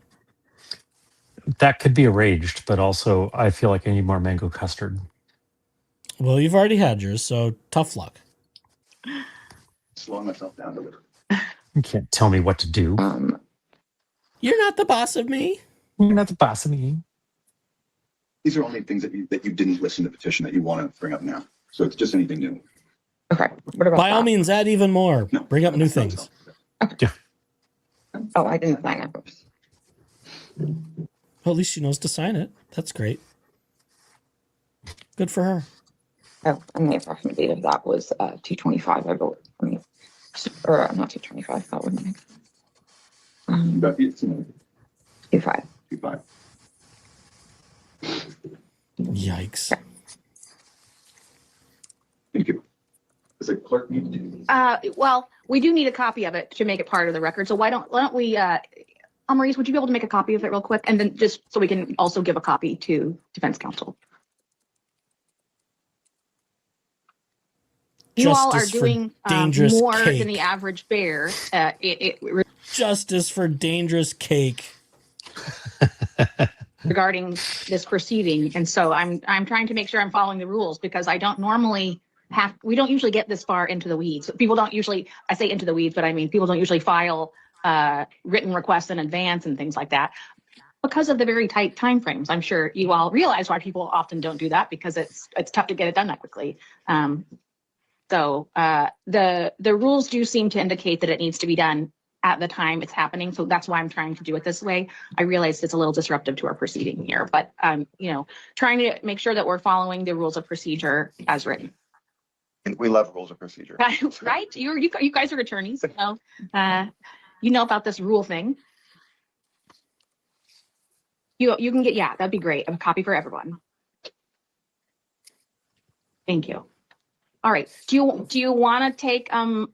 That could be arranged, but also I feel like I need more mango custard. Well, you've already had yours, so tough luck. Slowing myself down a little. You can't tell me what to do. You're not the boss of me. You're not the boss of me. These are only things that you didn't listen to the petition that you want to bring up now. So it's just anything new. Okay. What about By all that? means, add even more. No. Bring up new things. Oh, I didn't sign it. Oops. Well, at least she knows to sign it. That's great. Good for her. Oh, and the approximate date of that was 2/25. I believe. I mean, or not 2/25. That wouldn't make. But it's 2/5. 2-5. Yikes. Thank you. Does the clerk need to do this? Well, we do need a copy of it to make it part of the record. So why don't we, Maurice, would you be able to make a copy of it real quick? And then just so we can also give a copy to defense counsel. You all are Justice for doing dangerous more cake. than the average bear. Justice for dangerous cake. Regarding this proceeding. And so I'm trying to make sure I'm following the rules because I don't normally we don't usually get this far into the weeds. People don't usually, I say into the weeds, but I mean, people don't usually file written requests in advance and things like that because of the very tight timeframes. I'm sure you all realize why people often don't do that because it's tough to get it done that quickly. So the rules do seem to indicate that it needs to be done at the time it's happening. So that's why I'm trying to do it this way. I realize it's a little disruptive to our proceeding here, but trying to make sure that we're following the rules of procedure as written. And we love rules of procedure. Right? You guys are attorneys, so you know about this rule thing. You can get, yeah, that'd be great. A copy for everyone. Thank you. All right. Do you want to take a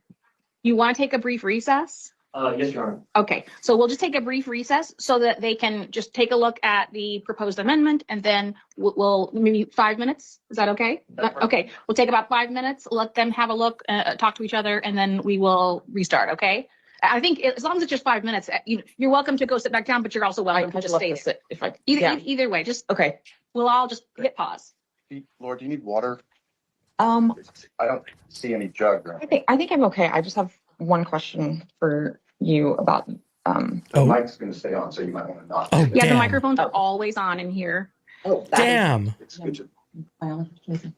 brief recess? Yes, Your Honor. Okay, so we'll just take a brief recess so that they can just take a look at the proposed amendment, and then we'll maybe 5 minutes. Is that okay? Okay, we'll take about 5 minutes, let them have a look, talk to each other, and then we will restart, okay? I think as long as it's just 5 minutes, you're welcome to go sit back down, but you're also welcome to just stay. If I, Either way, just, okay. we'll all just hit pause. Laura, do you need water? I I don't see any jug. Or think I'm okay. I just have one question for you about, the mic's going to stay on, so you might want to not. Oh, Yeah, the damn. microphones are always on in here. oh, Damn. It's good to- Oh, okay,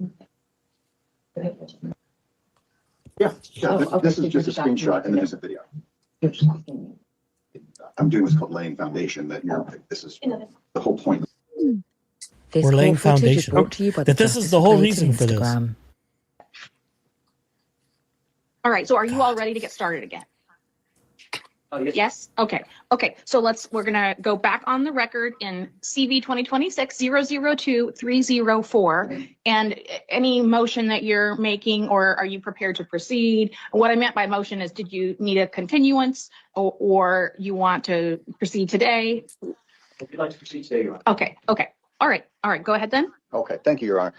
This so is just a you're just screenshot and then asking there's a video. You're just asking me. I'm doing what's called laying foundation, that this is the whole point. This We're laying call footage is foundation. brought to you by That this is Justice the whole page reason for this. Instagram. All right, so are you all ready to get started again? Yes. Yes? Okay. So we're gonna go back on the record in CV 2026-002-304. And any motion that you're making, or are you prepared to proceed? What I meant by motion is, did you need a continuance or you want to proceed today? If you'd like to proceed today, Your Honor. Okay. All right. Go ahead then. Okay, thank you, Your Honor.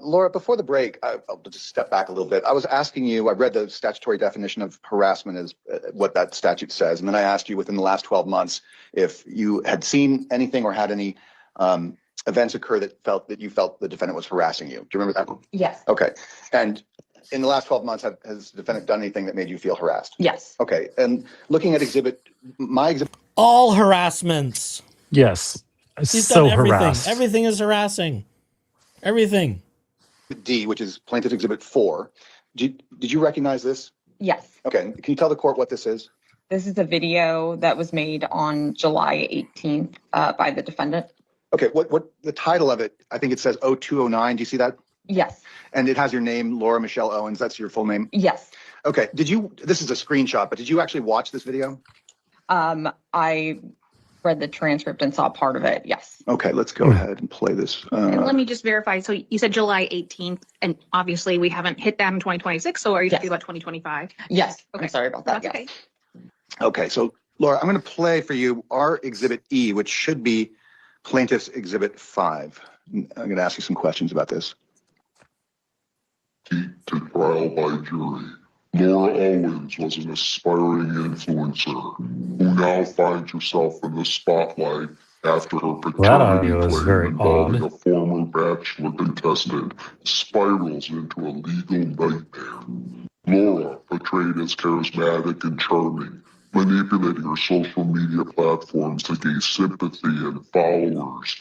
Laura, before the break, I'll just step back a little bit. I was asking you, I read the statutory definition of harassment as what that statute says. And then I asked you within the last 12 months if you had seen anything or had any events occur that you felt the defendant was harassing you. Do you remember that? Yes, Okay. And in the last 12 months, has the defendant done anything that made you feel harassed? yes. Okay. And looking at my exhibit All harassments. Yes. He's So done everything. harassed. Everything is harassing. Everything. D, which is plaintiff exhibit 4, did you recognize this? Yes. Okay. Can you tell the court what this is? This is a video that was made on July 18th by the defendant. Okay. What the title of it? I think it says 0209. Do you see that? Yes, And it has your name, Laura Michelle Owens. That's your full name. yes. Okay. This is a screenshot, but did you actually watch this video? I read the transcript and saw part of it. Yes. Okay. Let's go ahead and play this. And let me just verify. So you said July 18th, and obviously we haven't hit that in 2026. So are you Yes. talking about 2025? Yes. Okay. I'm sorry about that. That's Yes. okay. Okay. So Laura, I'm going to play for you our exhibit E, which should be plaintiff's exhibit 5. I'm going to ask you some questions about this. To trial by jury. Laura Owens was an aspiring influencer who now finds herself in the spotlight after her That audio paternity is claim very involving odd. a former bachelor contestant spirals into a legal nightmare. Laura, portrayed as charismatic and charming, manipulating her social media platforms to gain sympathy and followers,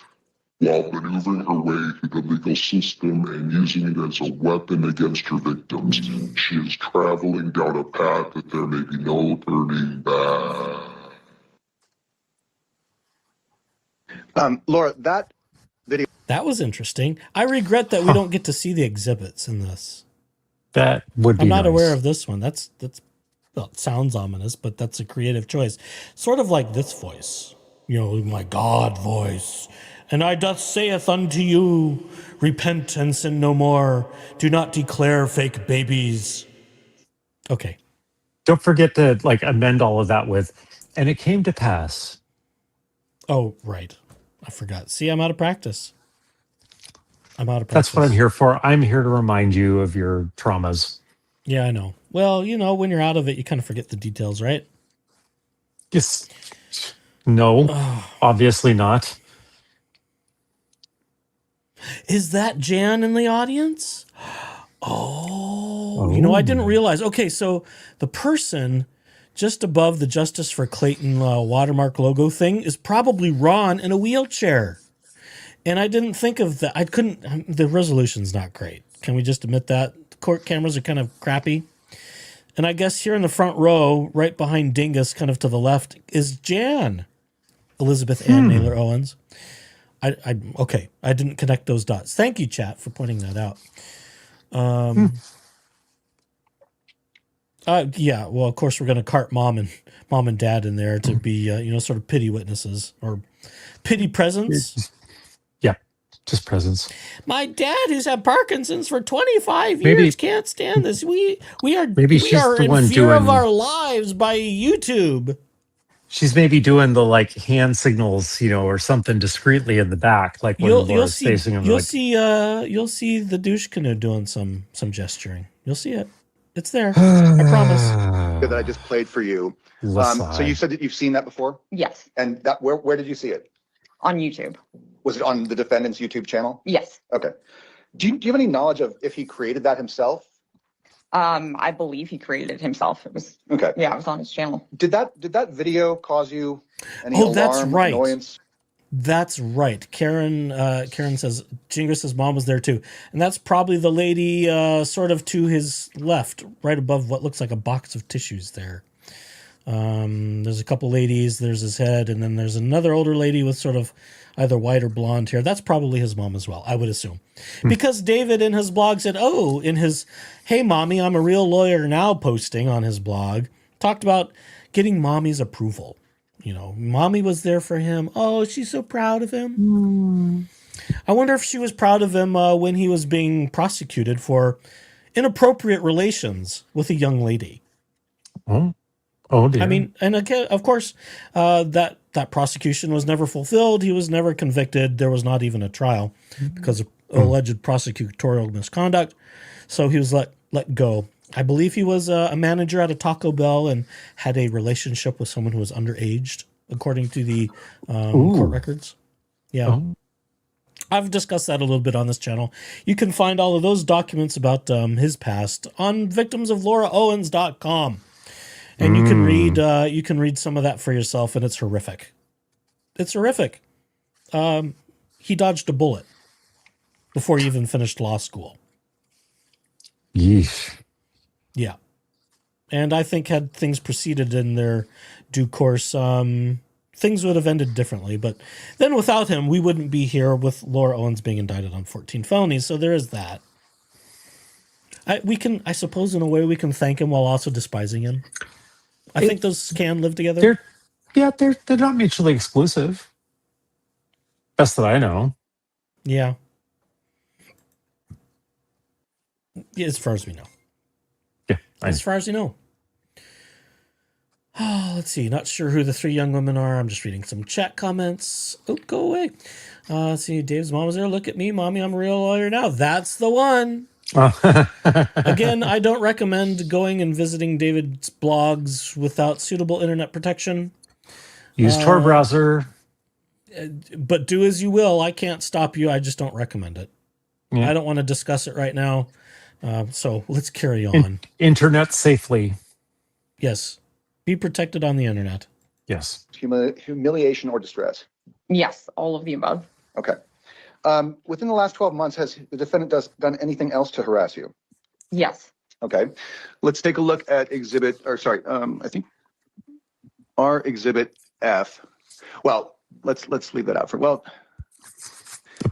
while maneuvering her way through the legal system and using it as a weapon against her victims. She is traveling down a path that there may be no turning back. Laura, that That was interesting. I regret that we don't get to see the exhibits in this. That would be I'm not nice. aware of this one. Well, it sounds ominous, but that's a creative choice. Sort of like this voice, my God voice. And I doth saith unto you, repent and sin no more. Do not declare fake babies. Okay. Don't forget to amend all of that with, and it came to pass. Oh, right. I forgot. See, I'm out of practice. That's what I'm here for. I'm here to remind you of your traumas. Yeah, I know. Well, when you're out of it, you kind of forget the details, right? Yes. No, obviously not. Is that Jan in the audience? Oh, I didn't realize. Okay, so the person just above the Justice for Clayton watermark logo thing is probably Ron in a wheelchair. And I didn't think of that. The resolution's not great. Can we just admit that? court cameras are kind of crappy. And I guess here in the front row, right behind Dingus, kind of to the left, is Jan, Elizabeth Ann Naylor Owens. Okay, I didn't connect those dots. Thank you, chat, for pointing that out. Yeah, well, of course, we're going to cart mom and dad in there to be, sort of pity witnesses or pity presents. Yeah, just presents. My dad, who's had Parkinson's for 25 years, can't stand this. We are in fear of our lives by YouTube. She's maybe doing the like hand signals, or something discreetly in the back, like when Laura's facing him. You'll see the douche canoe doing some gesturing. You'll see it. It's there. I promise. That I just played for you. So you said that you've seen that before? Yes. And that where did you see it? On YouTube. Was it on the defendant's YouTube channel? Yes. Okay. Do you have any knowledge of if he created that himself? I believe he created it himself. It was okay. Yeah, it was on his channel. Did that video cause you any alarm, annoyance? That's right. Karen says Jingris's mom was there too. And that's probably the lady sort of to his left, right above what looks like a box of tissues there. There's a couple ladies, there's his head, and then there's another older lady with sort of either white or blonde hair. That's probably his mom as well, I would assume. Because David in his blog said, in his "Hey Mommy, I'm a real lawyer now" posting on his blog, talked about getting mommy's approval. Mommy was there for him. Oh, she's so proud of him. I wonder if she was proud of him when he was being prosecuted for inappropriate relations with a young lady. Oh dear. I mean, and again, of course, that prosecution was never fulfilled. He was never convicted. There was not even a trial because of alleged prosecutorial misconduct. So he was let go. I believe he was a manager at a Taco Bell and had a relationship with someone who was underaged, according to the court records. Yeah. I've discussed that a little bit on this channel. You can find all of those documents about his past on victimsoflauraowens.com. And you can read some of that for yourself, and it's horrific. It's horrific. He dodged a bullet before he even finished law school. Yeesh. Yeah. And I think had things proceeded in their due course, things would have ended differently. But then without him, we wouldn't be here with Laura Owens being indicted on 14 felonies. So there is that. I suppose in a way we can thank him while also despising him. I think those can live together. They're not mutually exclusive. Best that I know. Yeah. As far as we know. Yeah. As far as you know. Oh, let's see. Not sure who the three young women are. I'm just reading some chat comments. Oh, go away. Let's see. Dave's mom was there. Look at me, Mommy. I'm a real lawyer now. That's the one. Again, I don't recommend going and visiting David's blogs without suitable internet protection. Use Tor browser. But do as you will. I can't stop you. I just don't recommend it. Yeah. I don't want to discuss it right now. So let's carry on. Internet safely. Yes. Be protected on the internet. Yes. Humiliation or distress? Yes, all of the above. Okay. Within the last 12 months, has the defendant done anything else to harass you? Yes. Okay. Let's take a look at I think our exhibit F. Well, let's leave that out for,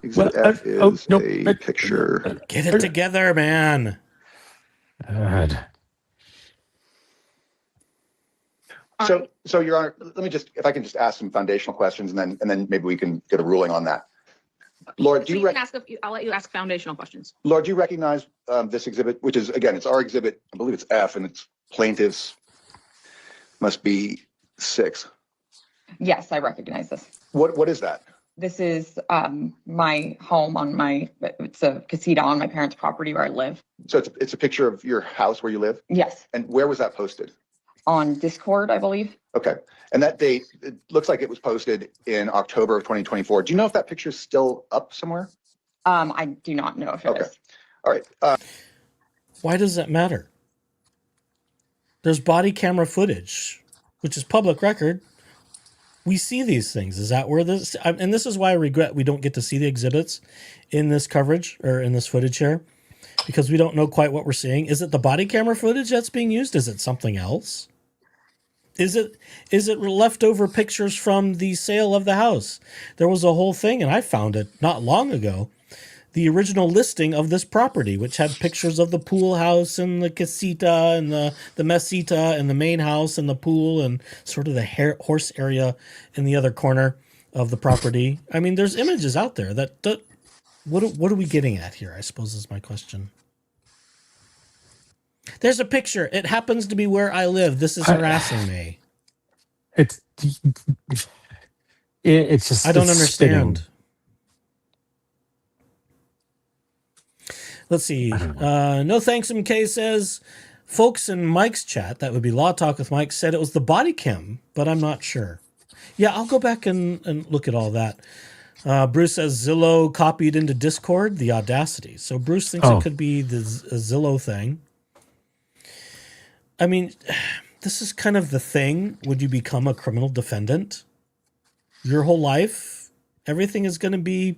exhibit F is a picture. Get it together, man. God. So Your Honor, if I can just ask some foundational questions and then maybe we can get a ruling on that. Laura, I'll let you ask foundational questions. Laura, do you recognize this exhibit, which is, again, it's our exhibit, I believe it's F, and it's plaintiffs must be 6. Yes, I recognize this. What is that? This is my home it's a casita on my parents' property where I live. So it's a picture of your house where you live? Yes. And where was that posted? On Discord, I believe. Okay. And that date, it looks like it was posted in October of 2024. Do you know if that picture is still up somewhere? I do not know if it is. All right. Why does that matter? There's body camera footage, which is public record. We see these things. Is that where this? And this is why I regret we don't get to see the exhibits in this coverage or in this footage here. because we don't know quite what we're seeing. Is it the body camera footage that's being used? Is it something else? Is it leftover pictures from the sale of the house? There was a whole thing, and I found it not long ago, the original listing of this property, which had pictures of the pool house and the casita and the mesita and the main house and the pool and sort of the horse area in the other corner of the property. I mean, there's images out there that what are we getting at here, I suppose is my question. There's a picture. It happens to be where I live. This is harassing me. It's just, I don't it's understand. spitting. Let's see. No thanks, MK says, folks in Mike's chat, that would be Law Talk with Mike, said it was the body cam, but I'm not sure. Yeah, I'll go back and look at all that. Bruce says Zillow copied into Discord, the audacity. So Bruce thinks it could be the Zillow thing. I mean, this is kind of the thing. Would you become a criminal defendant? Your whole life, everything is going to be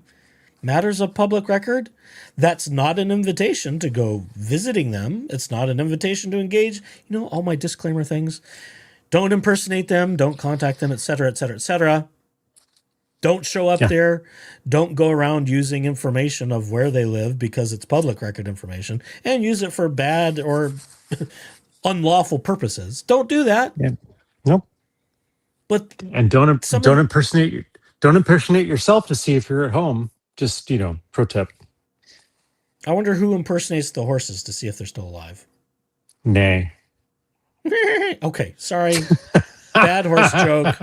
matters of public record. That's not an invitation to go visiting them. It's not an invitation to engage, all my disclaimer things. Don't impersonate them. Don't contact them, et cetera, et cetera, et cetera. Don't show up there. Don't go around using information of where they live because it's public record information and use it for bad or unlawful purposes. Don't do that. Yeah. Nope. And don't impersonate yourself to see if you're at home. Just, pro tip. I wonder who impersonates the horses to see if they're still alive. Nay. Okay, sorry. Bad horse joke.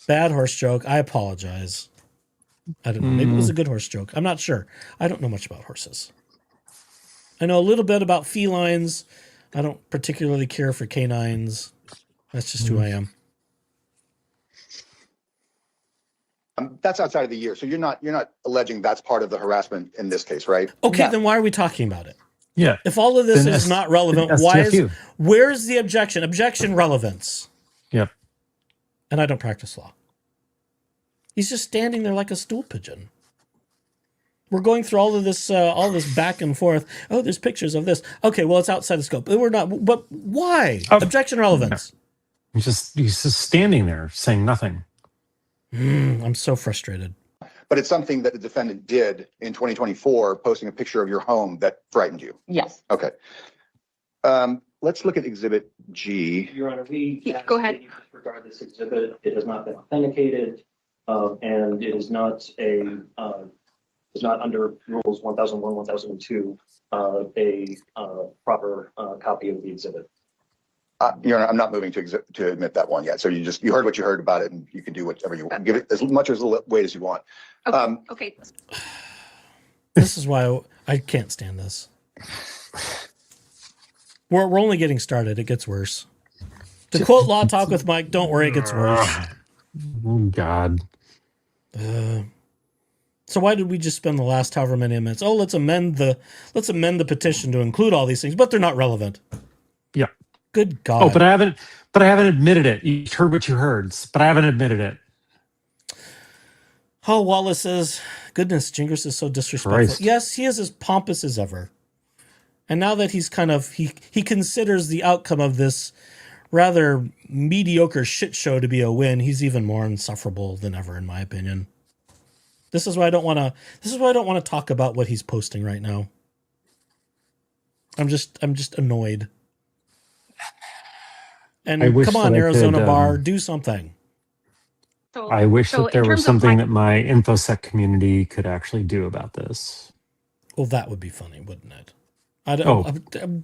Bad horse joke. I apologize. I don't know. Maybe it was a good horse joke. I'm not sure. I don't know much about horses. I know a little bit about felines. I don't particularly care for canines. That's just who I am. That's outside of the year. So you're not alleging that's part of the harassment in this case, right? Okay, then why are we talking about it? Yeah. If all of this is not relevant, where's the objection? Objection relevance. Yep. And I don't practice law. He's just standing there like a stool pigeon. We're going through all this back and forth. Oh, there's pictures of this. Okay, well, it's outside the scope. We're not. But why? Objection relevance. He's just standing there saying nothing. I'm so frustrated. But it's something that the defendant did in 2024, posting a picture of your home that frightened you. Yes. Okay. Let's look at Exhibit G. Your Honor, Go ahead. You disregard this exhibit. It has not been authenticated, and it is not under rules 1001, 1002, a proper copy of the exhibit. Your Honor, I'm not moving to admit that one yet. So you heard what you heard about it, and you can do whatever you want. Give it as much as weight as you want. Okay. This is why I can't stand this. We're only getting started. It gets worse. To quote Law Talk with Mike, don't worry, it gets worse. Oh, God. So why did we just spend the last however many minutes? Oh, let's amend the petition to include all these things, but they're not relevant. Yeah. Good God. Oh, but I haven't admitted it. You heard what you heard, but I haven't admitted it. Oh, Wallace says, goodness, Gingras is so disrespectful. Christ. Yes, he is as pompous as ever. And now that he's he considers the outcome of this rather mediocre shit show to be a win, he's even more insufferable than ever, in my opinion. This is why I don't want to talk about what he's posting right now. I'm just annoyed. And come on, Arizona Bar, do something. I wish that there was something that my InfoSec community could actually do about this. Well, that would be funny, wouldn't it?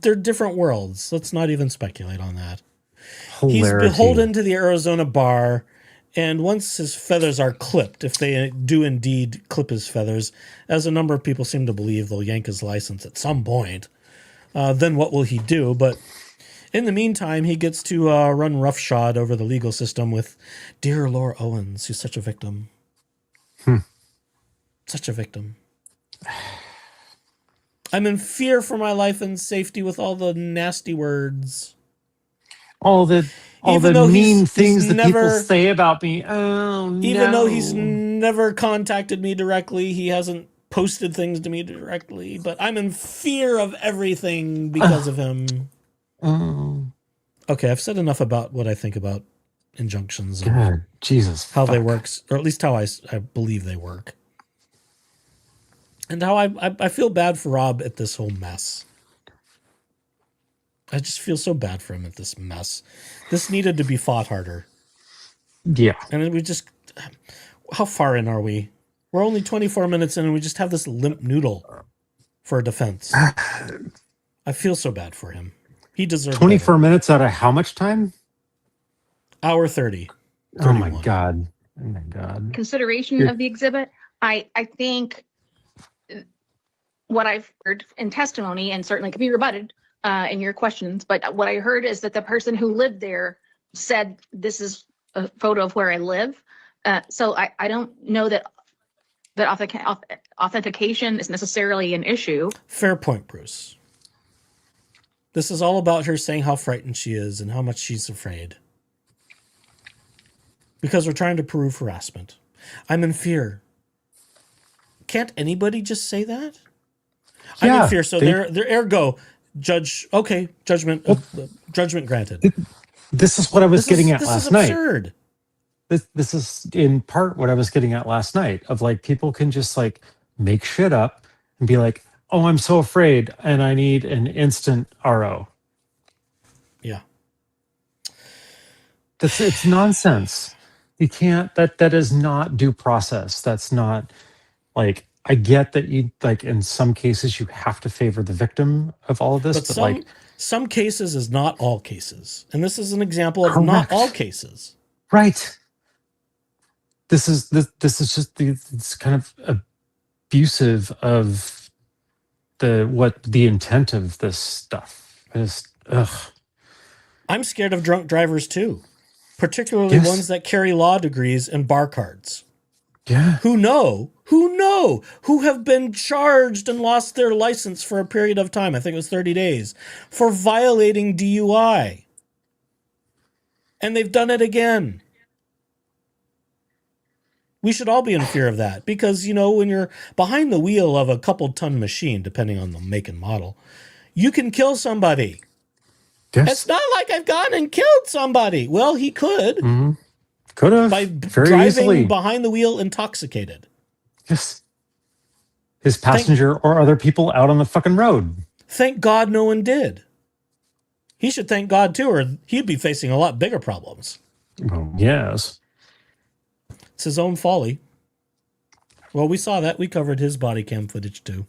They're different worlds. Let's not even speculate on that. Hilarity. He's beholden to the Arizona Bar, and once his feathers are clipped, if they do indeed clip his feathers, as a number of people seem to believe they'll yank his license at some point, then what will he do? But in the meantime, he gets to run roughshod over the legal system with dear Laura Owens, who's such a victim. Such a victim. I'm in fear for my life and safety with all the nasty words. All the mean things that people say about me. Oh, no. Even though he's never contacted me directly, he hasn't posted things to me directly, but I'm in fear of everything because of him. Okay, I've said enough about what I think about injunctions and God, Jesus, how they fuck. work, or at least how I believe they work. And how I feel bad for Rob at this whole mess. I just feel so bad for him at this mess. This needed to be fought harder. Yeah. And we just, how far in are we? We're only 24 minutes in and we just have this limp noodle for a defense. I feel so bad for him. He deserves 24 better. minutes out of how much time? Hour 30. Oh my 31. God. Oh my God. Consideration of the exhibit. I think what I've heard in testimony, and certainly could be rebutted in your questions, but what I heard is that the person who lived there said, this is a photo of where I live. So I don't know that authentication is necessarily an issue. Fair point, Bruce. This is all about her saying how frightened she is and how much she's afraid. Because we're trying to prove harassment. I'm in fear. Can't anybody just say that? Yeah, I'm in fear. So they're ergo judgment granted. This is what I was getting at this last is night. absurd. This is in part what I was getting at last night of like people can just like make shit up and be like, oh, I'm so afraid and I need an instant RO. Yeah. It's nonsense. You can't, that is not due process. That's not like, I get that you like in some cases you have to favor the victim of all of this, but like some cases is not all cases. And this is an example of correct. not all cases. Right. This is just it's kind of abusive of the intent of this stuff. I'm scared of drunk drivers too, particularly ones that carry law degrees and bar cards. Yeah. Who have been charged and lost their license for a period of time. I think it was 30 days for violating DUI. And they've done it again. We should all be in fear of that because, you know, when you're behind the wheel of a couple-ton machine, depending on the make and model, you can kill somebody. Yes. It's not like I've gone and killed somebody. Well, he could. Mm-hmm. Could have. By very driving easily behind the wheel intoxicated. Yes. His passenger or other people out on the fucking road. Thank God no one did. He should thank God too, or he'd be facing a lot bigger problems. Well, yes. It's his own folly. Well, we saw that. We covered his body cam footage too.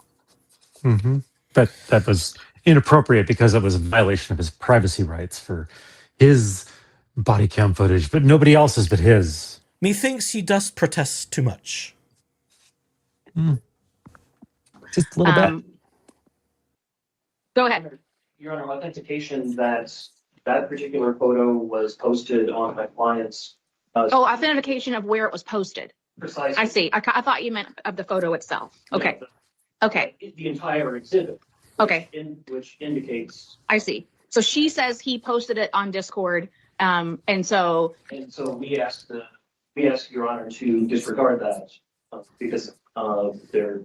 Mm-hmm. But that was inappropriate because it was a violation of his privacy rights for his body cam footage, but nobody else's but his. Methinks he does protest too much. Just a little bit. Go ahead. Your Honor, authentication that particular photo was posted on my client's. Authentication of where it was posted. Precisely. I see. I thought you meant of the photo itself. Okay. Okay. The entire exhibit. Okay. Which indicates. I see. So she says he posted it on Discord. And so we ask Your Honor to disregard that because their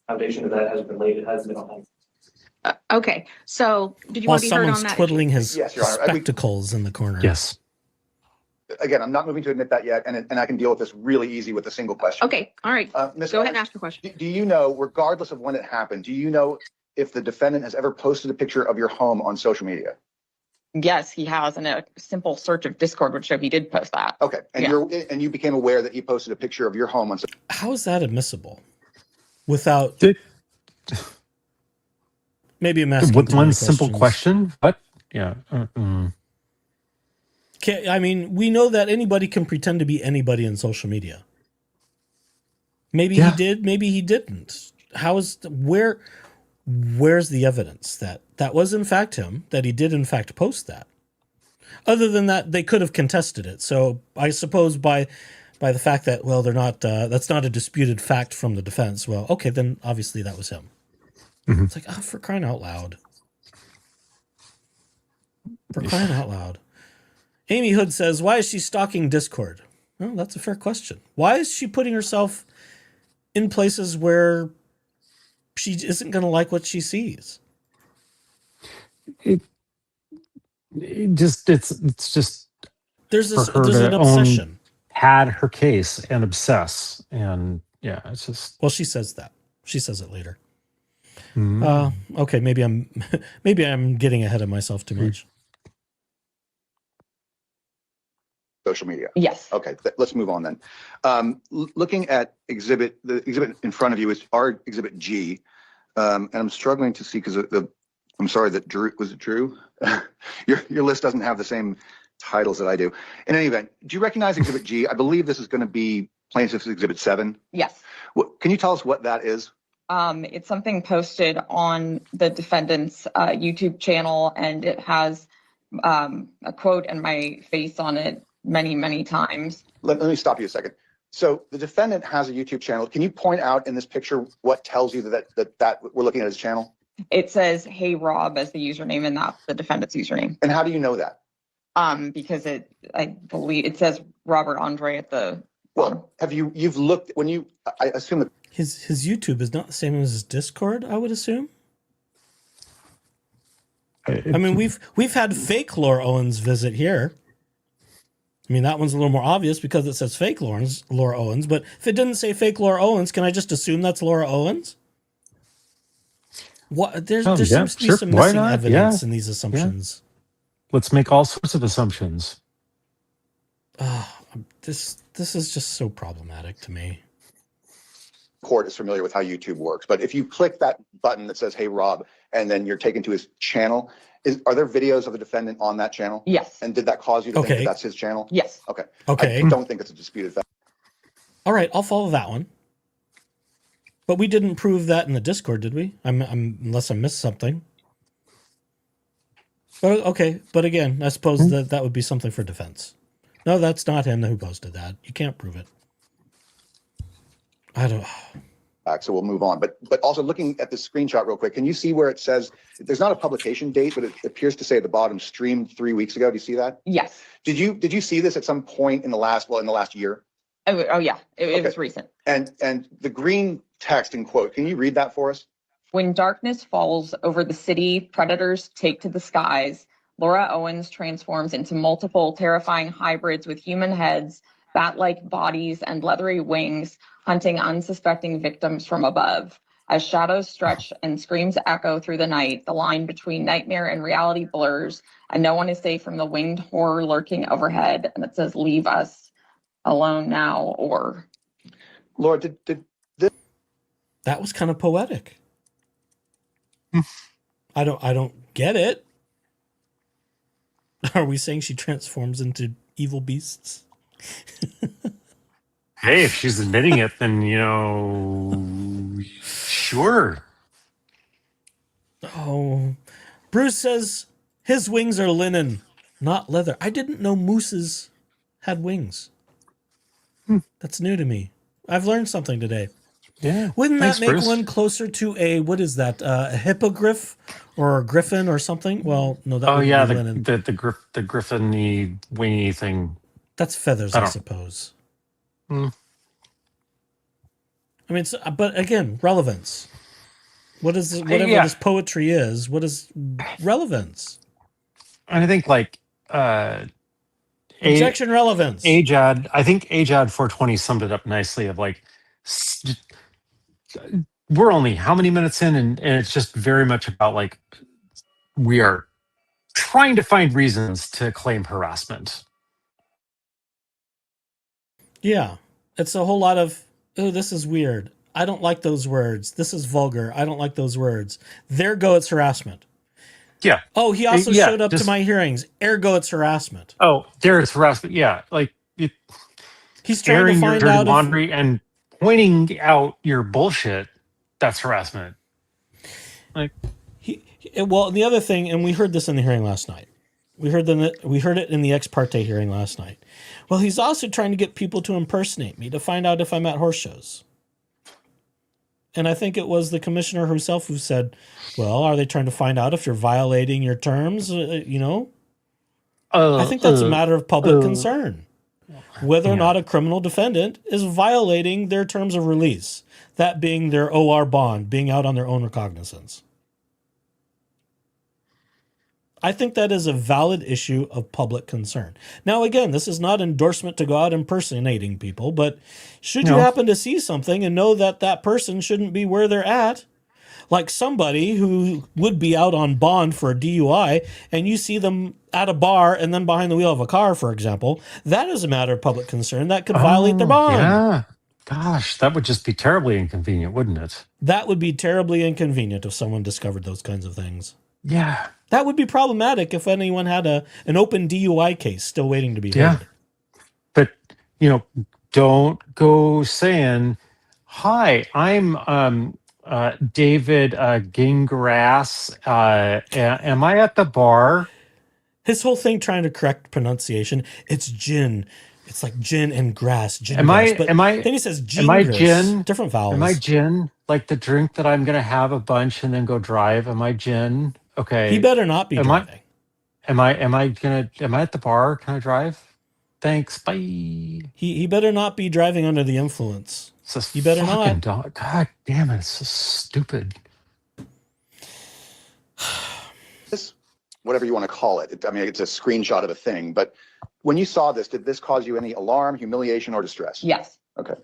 foundation of that hasn't been laid. It hasn't been on. Okay. So did you While want to be heard on someone's that? twiddling his Yes, Your Honor. spectacles in the corner. Yes. Again, I'm not moving to admit that yet, and I can deal with this really easy with a single question. Okay. All right. Ms. Go ahead and Owens, ask your question. Do you know, regardless of when it happened, do you know if the defendant has ever posted a picture of your home on social media? Yes, he has, and a simple search of Discord would show he did post that. Okay, and you became aware that he posted a picture of your home on social media. How is that admissible? Without maybe I'm asking with too one many simple questions. question? What? Yeah. I mean, we know that anybody can pretend to be anybody in social media. Maybe he did, maybe he didn't. Where's the evidence that that was in fact him, that he did in fact post that? Other than that, they could have contested it. So I suppose by the fact that, well, they're not, that's not a disputed fact from the defense. Well, okay, then obviously that was him. Mm-hmm. It's like, oh, for crying out loud. For crying out loud. Amy Hood says, why is she stalking Discord? Well, that's a fair question. Why is she putting herself in places where she isn't going to like what she sees. It just it's just There's for her there's to an own obsession. had her case and obsess, and yeah, it's just Well, she says that. She says it later. mm. Okay, maybe I'm getting ahead of myself too much. Social media. Yes. Okay, let's move on then. Looking at the exhibit in front of you is our exhibit G, and I'm struggling to see because I'm sorry that Drew, was it Drew? Your list doesn't have the same titles that I do. In any event, do you recognize exhibit G? I believe this is going to be plaintiff's exhibit 7. Yes. Can you tell us what that is? It's something posted on the defendant's YouTube channel, and it has a quote and my face on it many, many times. Let me stop you a second. So the defendant has a YouTube channel. Can you point out in this picture what tells you that we're looking at his channel? It says, "Hey Rob" as the username, and not the defendant's username. And how do you know that? Because I believe it says Robert Andre at the bottom. Well, you've looked when you, I assume that His YouTube is not the same as his Discord, I would assume. I mean, we've had fake Laura Owens visit here. I mean, that one's a little more obvious because it says fake Laura Owens. But if it didn't say fake Laura Owens, can I just assume that's Laura Owens? What there seems to be some missing evidence in these assumptions. Yeah. Let's make all sorts of assumptions. This is just so problematic to me. court is familiar with how YouTube works, but if you click that button that says, "Hey Rob," and then you're taken to his channel, are there videos of the defendant on that channel? Yes. And did that cause you to think that that's his channel? Yes. Okay. Okay. I don't think it's a disputed fact. All right, I'll follow that one. But we didn't prove that in the Discord, did we? Unless I missed something. But okay, but again, I suppose that would be something for defense. No, that's not him who posted that. You can't prove it. I don't. So we'll move on. But also looking at this screenshot real quick, can you see where it says there's not a publication date, but it appears to say at the bottom streamed 3 weeks ago? Do you see that? Yes. Did you see this at some point in the last year? Oh yeah, it was recent. And the green text in quote, can you read that for us? When darkness falls over the city, predators take to the skies. Laura Owens transforms into multiple terrifying hybrids with human heads, bat-like bodies, and leathery wings, hunting unsuspecting victims from above. As shadows stretch and screams echo through the night, the line between nightmare and reality blurs, and no one is safe from the winged horror lurking overhead. And it says, "Leave us alone now," or... Laura, did that was kind of poetic. I don't get it. Are we saying she transforms into evil beasts? Hey, if she's admitting it, then, sure. Oh, Bruce says his wings are linen, not leather. I didn't know mooses had wings. That's new to me. I've learned something today. Yeah. Wouldn't Thanks, that make Bruce. one closer to a, what is that, a hippogriff or a griffin or something? Well, no, that would be linen. the griffin-y, wingy thing. That's feathers, I suppose. I mean, but again, relevance. What is whatever this poetry is? What is relevance? And I think objection relevance. Ajad. I think Ajad 420 summed it up nicely. Of we're only how many minutes in, and it's just very much about we are trying to find reasons to claim harassment. Yeah, it's a whole lot of, oh, this is weird. I don't like those words. This is vulgar. I don't like those words. There it's harassment. Yeah. Oh, he also showed up to my hearings. Ergo, it's harassment. Oh, there it's harassment. Yeah, he's trying to find out laundry and pointing out your bullshit. That's harassment. Well, the other thing, and we heard this in the hearing last night. We heard it in the ex parte hearing last night. Well, he's also trying to get people to impersonate me to find out if I'm at horse shows. And I think it was the commissioner herself who said, well, are they trying to find out if you're violating your terms? I think that's a matter of public concern. whether or Yeah. not a criminal defendant is violating their terms of release, that being their OR bond, being out on their own recognizance. I think that is a valid issue of public concern. Now, again, this is not endorsement to go out impersonating people, but should you No. happen to see something and know that that person shouldn't be where they're at, like somebody who would be out on bond for a DUI, and you see them at a bar and then behind the wheel of a car, for example, that is a matter of public concern that could violate their bond. Yeah. Gosh, that would just be terribly inconvenient, wouldn't it? That would be terribly inconvenient if someone discovered those kinds of things. Yeah. That would be problematic if anyone had an open DUI case still waiting to be Yeah. heard. But, don't go saying, hi, I'm David Gingrass. Am I at the bar? His whole thing trying to correct pronunciation, it's gin. It's like gin and grass. Gin Am I- grass. But am I- then he says am I gingras, gin? different vowels. Am I gin? Like the drink that I'm going to have a bunch and then go drive? Am I gin? Okay. He better not be Am driving. Am I at the bar? Can I drive? Thanks. Bye. He better not be driving under the influence. It's this You better fucking not. dog. God damn it. It's so stupid. This, whatever you want to call it. I mean, it's a screenshot of a thing, but when you saw this, did this cause you any alarm, humiliation, or distress? Yes. Okay.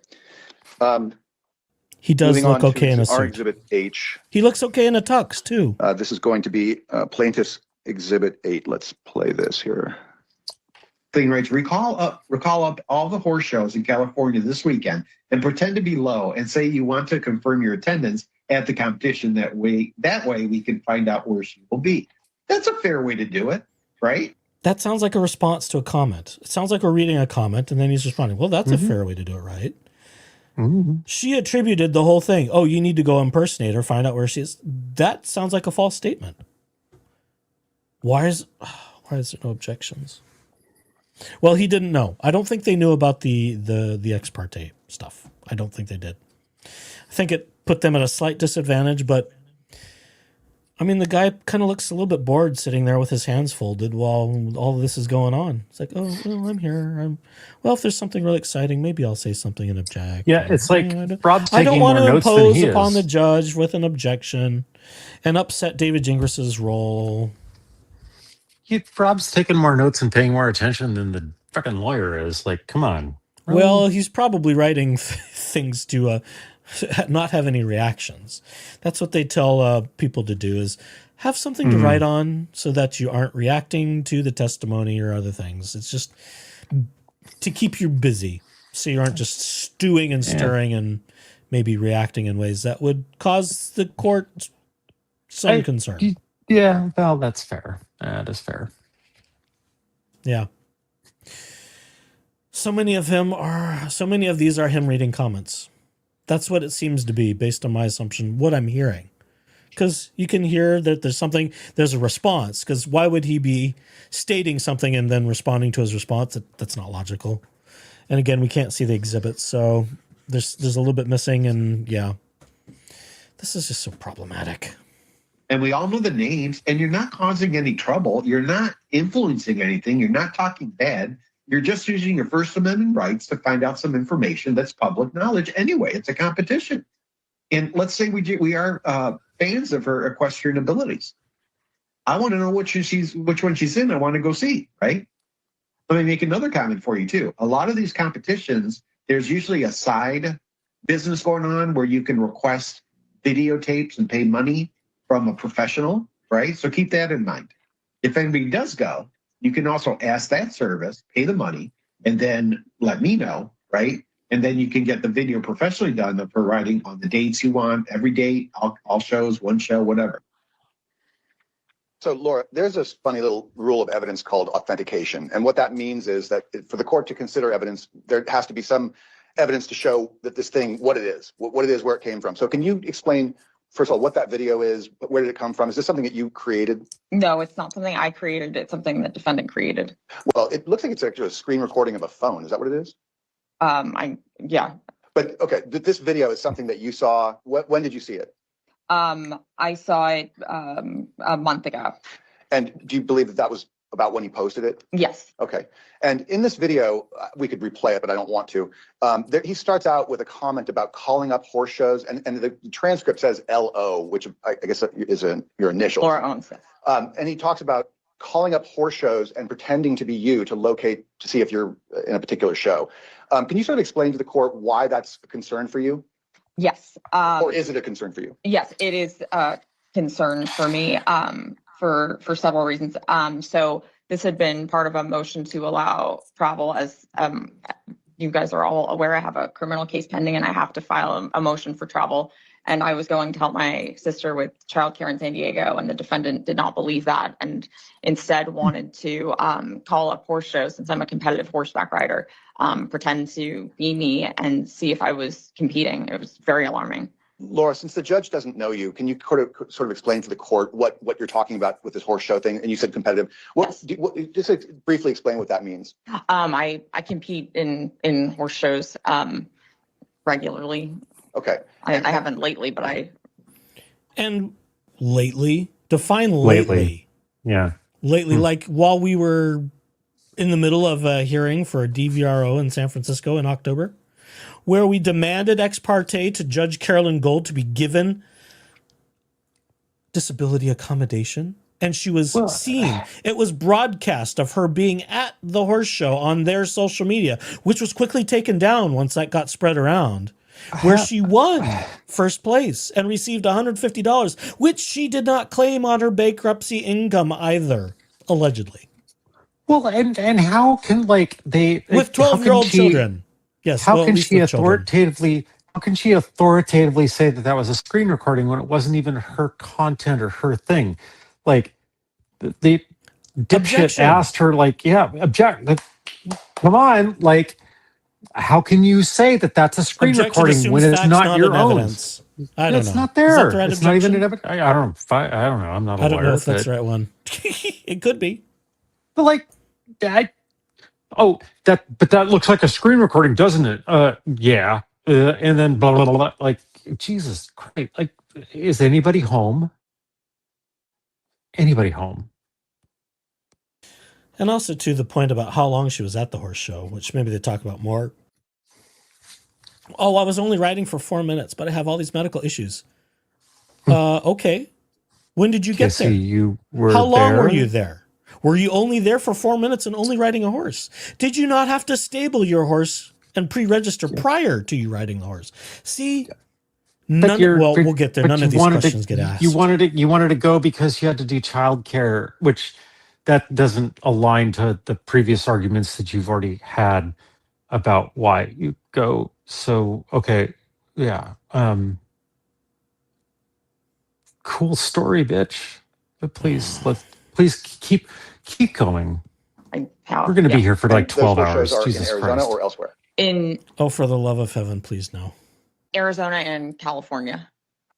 He does Moving look on okay in to a our suit. Exhibit H. He looks okay in a tux, too. This is going to be Plaintiff's Exhibit 8. Let's play this here. Thing right, recall up all the horse shows in California this weekend and pretend to be low and say you want to confirm your attendance at the competition. That way we can find out where she will be. That's a fair way to do it, right? That sounds like a response to a comment. It sounds like we're reading a comment, and then he's responding. Well, that's a fair way to do it, right? Mm-hmm. She attributed the whole thing. Oh, you need to go impersonate her, find out where she is. That sounds like a false statement. Why is there no objections? Well, he didn't know. I don't think they knew about the ex parte stuff. I don't think they did. I think it put them at a slight disadvantage, but I mean, the guy kind of looks a little bit bored sitting there with his hands folded while all of this is going on. It's like, oh, well, I'm here. Well, if there's something really exciting, maybe I'll say something and object. Yeah, it's like Rob's I don't taking want more to notes than impose he upon the is. judge with an objection and upset David Gingras's role. Rob's taking more notes and paying more attention than the fucking lawyer is. Like, come on. Well, he's probably writing things to not have any reactions. That's what they tell people to do, is have something to write on so that you aren't reacting to the testimony or other things. It's just to keep you busy so you aren't just stewing and stirring and maybe reacting in ways that would cause the court some concern. Yeah, well, that's fair. That is fair. Yeah. So many of these are him reading comments. That's what it seems to be based on my assumption, what I'm hearing. Because you can hear that there's a response. Because why would he be stating something and then responding to his response? That's not logical. And again, we can't see the exhibits, so there's a little bit missing. And yeah, this is just so problematic. And we all know the names, and you're not causing any trouble. You're not influencing anything. You're not talking bad. You're just using your First Amendment rights to find out some information that's public knowledge. Anyway, it's a competition. And let's say we are fans of her equestrian abilities. I want to know which one she's in. I want to go see, right? Let me make another comment for you, too. A lot of these competitions, there's usually a side business going on where you can request videotapes and pay money from a professional, right? So keep that in mind. If anybody does go, you can also ask that service, pay the money, and then let me know, right? And then you can get the video professionally done of her riding on the dates you want, every date, all shows, one show, whatever. So, Laura, there's this funny little rule of evidence called authentication. And what that means is that for the court to consider evidence, there has to be some evidence to show that this thing, what it is, where it came from. So can you explain, first of all, what that video is? Where did it come from? Is this something that you created? No, it's not something I created. It's something the defendant created. Well, it looks like it's actually a screen recording of a phone. Is that what it is? Yeah. But okay, this video is something that you saw. When did you see it? I saw it a month ago. And do you believe that was about when he posted it? Yes. Okay. And in this video, we could replay it, but I don't want to. He starts out with a comment about calling up horse shows, and the transcript says LO, which I guess is your initials. Laura Owens. And he talks about calling up horse shows and pretending to be you to see if you're in a particular show. Can you sort of explain to the court why that's a concern for you? Yes. Or is it a concern for you? Yes, it is a concern for me for several reasons. So this had been part of a motion to allow travel. As you guys are all aware, I have a criminal case pending and I have to file a motion for travel. And I was going to help my sister with childcare in San Diego, and the defendant did not believe that and instead wanted to call up horse shows, since I'm a competitive horseback rider, pretend to be me and see if I was competing. It was very alarming. Laura, since the judge doesn't know you, can you sort of explain to the court what you're talking about with this horse show thing? And you said competitive. Just briefly explain what that means. I compete in horse shows regularly. Okay. I haven't lately, but And lately, define lately. Yeah. Lately, like while we were in the middle of a hearing for a DVRO in San Francisco in October, where we demanded ex parte to Judge Carolyn Gold to be given disability accommodation. And she was seen. It was broadcast of her being at the horse show on their social media, which was quickly taken down once that got spread around, where she won first place and received $150, which she did not claim on her bankruptcy income either, allegedly. Well, and how can they with 12-year-old children? Yes. How can she authoritatively? How can she authoritatively say that was a screen recording when it wasn't even her content or her thing? Like the dipshit asked her, object. Come on, how can you say that that's a screen recording when it's not your own? Evidence. I don't know. It's not there. Is that the right it's not even an objection? evidence. I don't know. I'm not a lawyer. I don't know if that's the right one. It could be. But that looks like a screen recording, doesn't it? Yeah. And then blah, blah, blah, blah. Jesus Christ. Is anybody home? Anybody home? And also to the point about how long she was at the horse show, which maybe they talk about more. Oh, I was only riding for 4 minutes, but I have all these medical issues. Okay. When did you get there? You were How long there? were you there? Were you only there for 4 minutes and only riding a horse? Did you not have to stable your horse and pre-register prior to you riding the horse? See, we'll get there. None of these questions get asked. You wanted to go because you had to do childcare, which that doesn't align to the previous arguments that you've already had about why you go. So, okay. Yeah. Cool story, bitch. But please keep going. We're going to be here for 12 hours. Jesus in Arizona Christ. or elsewhere? For the love of heaven, please no. Arizona and California.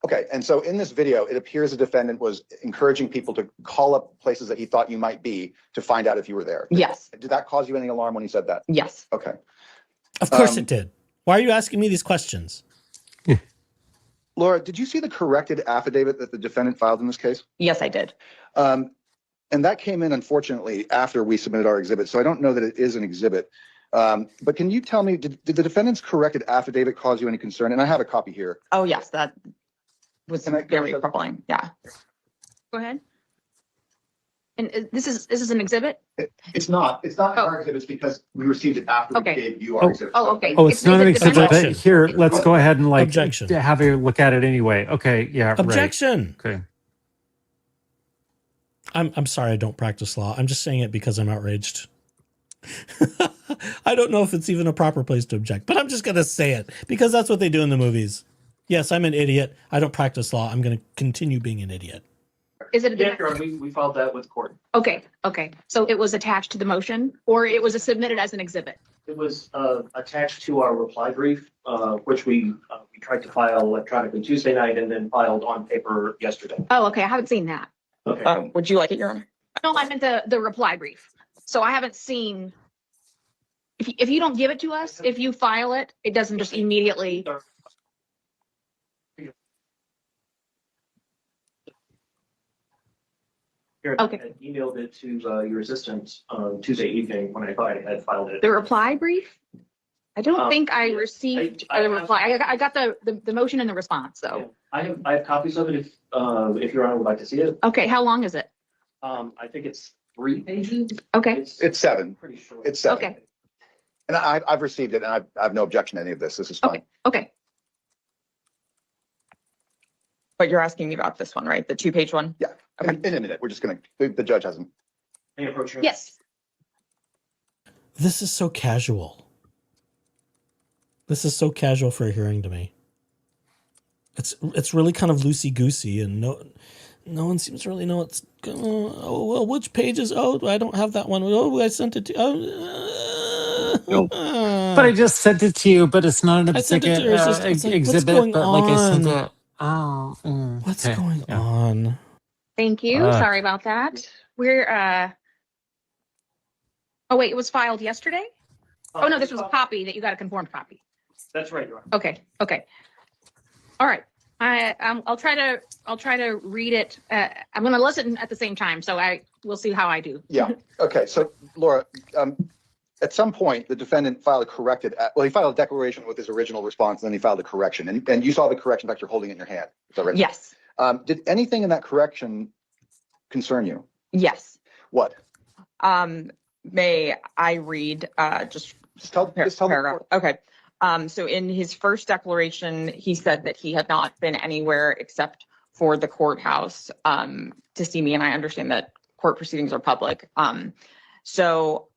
Okay, and so in this video, it appears the defendant was encouraging people to call up places that he thought you might be to find out if you were there. Yes. Did that cause you any alarm when he said that? Yes. Okay. Of course it did. Why are you asking me these questions? Laura, did you see the corrected affidavit that the defendant filed in this case? Yes, I did. And that came in, unfortunately, after we submitted our exhibit. So I don't know that it is an exhibit. But can you tell me, did the defendant's corrected affidavit cause you any concern? And I have a copy here. Oh, yes, that was very troubling. Yeah. Go ahead. And this is an exhibit? It's not our exhibits because we received it after we gave you our exhibit. Oh, okay. Oh, it's not an exhibit. Objection. Here, let's go ahead and Objection. have a look at it anyway. Okay, yeah, Objection. Right. Okay. I'm sorry I don't practice law. I'm just saying it because I'm outraged. I don't know if it's even a proper place to object, but I'm just going to say it because that's what they do in the movies. Yes, I'm an idiot. I don't practice law. I'm going to continue being an idiot. Is it? Yeah, we filed that with court. Okay. So it was attached to the motion, or it was submitted as an exhibit? It was attached to our reply brief, which we tried to file electronically Tuesday night and then filed on paper yesterday. Oh, okay. I haven't seen that. Okay. Would you like it, Your Honor? No, I meant the reply brief. So I haven't seen. If you don't give it to us, if you file it, it doesn't just immediately. Here, Okay. I had emailed it to your assistant Tuesday evening when I thought I had filed it. The reply brief? I don't Um, think I received I the have- reply. I got the motion and the response, Yeah, though. I have copies of it if Your Honor would like to see it. Okay, how long is it? I think it's 3 pages. Okay, It's 7. Pretty short. It's 7. okay, And I've received it, and I have no objection to any of this. This is fine. okay, okay. But you're asking me about this one, right? The 2-page one? Yeah, in a minute, we're just gonna, the judge hasn't. May I approach you? Yes. This is so casual. This is so casual for a hearing to me. It's really kind of loosey goosey, and no one seems to really know what's going on. Oh, well, which pages? Oh, I don't have that one. Oh, I sent it to. But I just sent it to you, but it's not an I sent it to her. It's like, what's exhibit, going but like I sent on? it. Oh, What's okay. going Yeah. on? Thank you. Fuck. Sorry about that. We're, oh, wait, it was filed yesterday? Oh, no, this was a copy that you got a conformed copy. That's right, Your Honor. Okay, okay. All right. I'll try to read it. I'm going to listen at the same time, so we'll see how I do. Yeah, okay, so Laura, at some point, the defendant filed a corrected, he filed a declaration with his original response, and then he filed a correction, and you saw the correction, in fact, you're holding it in your hand. Is that right? Yes, Did anything in that correction concern you? yes. What? May I read Just tell the paragraph? court. Okay. So in his first declaration, he said that he had not been anywhere except for the courthouse to see me, and I understand that court proceedings are public. So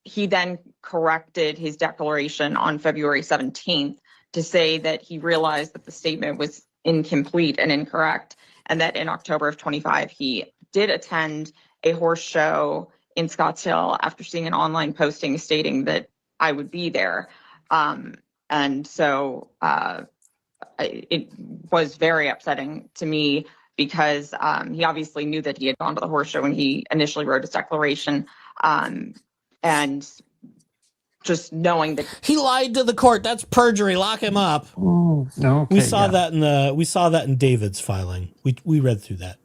he then corrected his declaration on February 17th to say that he realized that the statement was incomplete and incorrect, and that in October of 25, he did attend a horse show in Scottsdale after seeing an online posting stating that I would be there. And so it was very upsetting to me because he obviously knew that he had gone to the horse show when he initially wrote his declaration. And just knowing that He lied to the court. That's perjury. Lock him up. Oh, no. Okay, We saw yeah. that in David's filing. We read through that.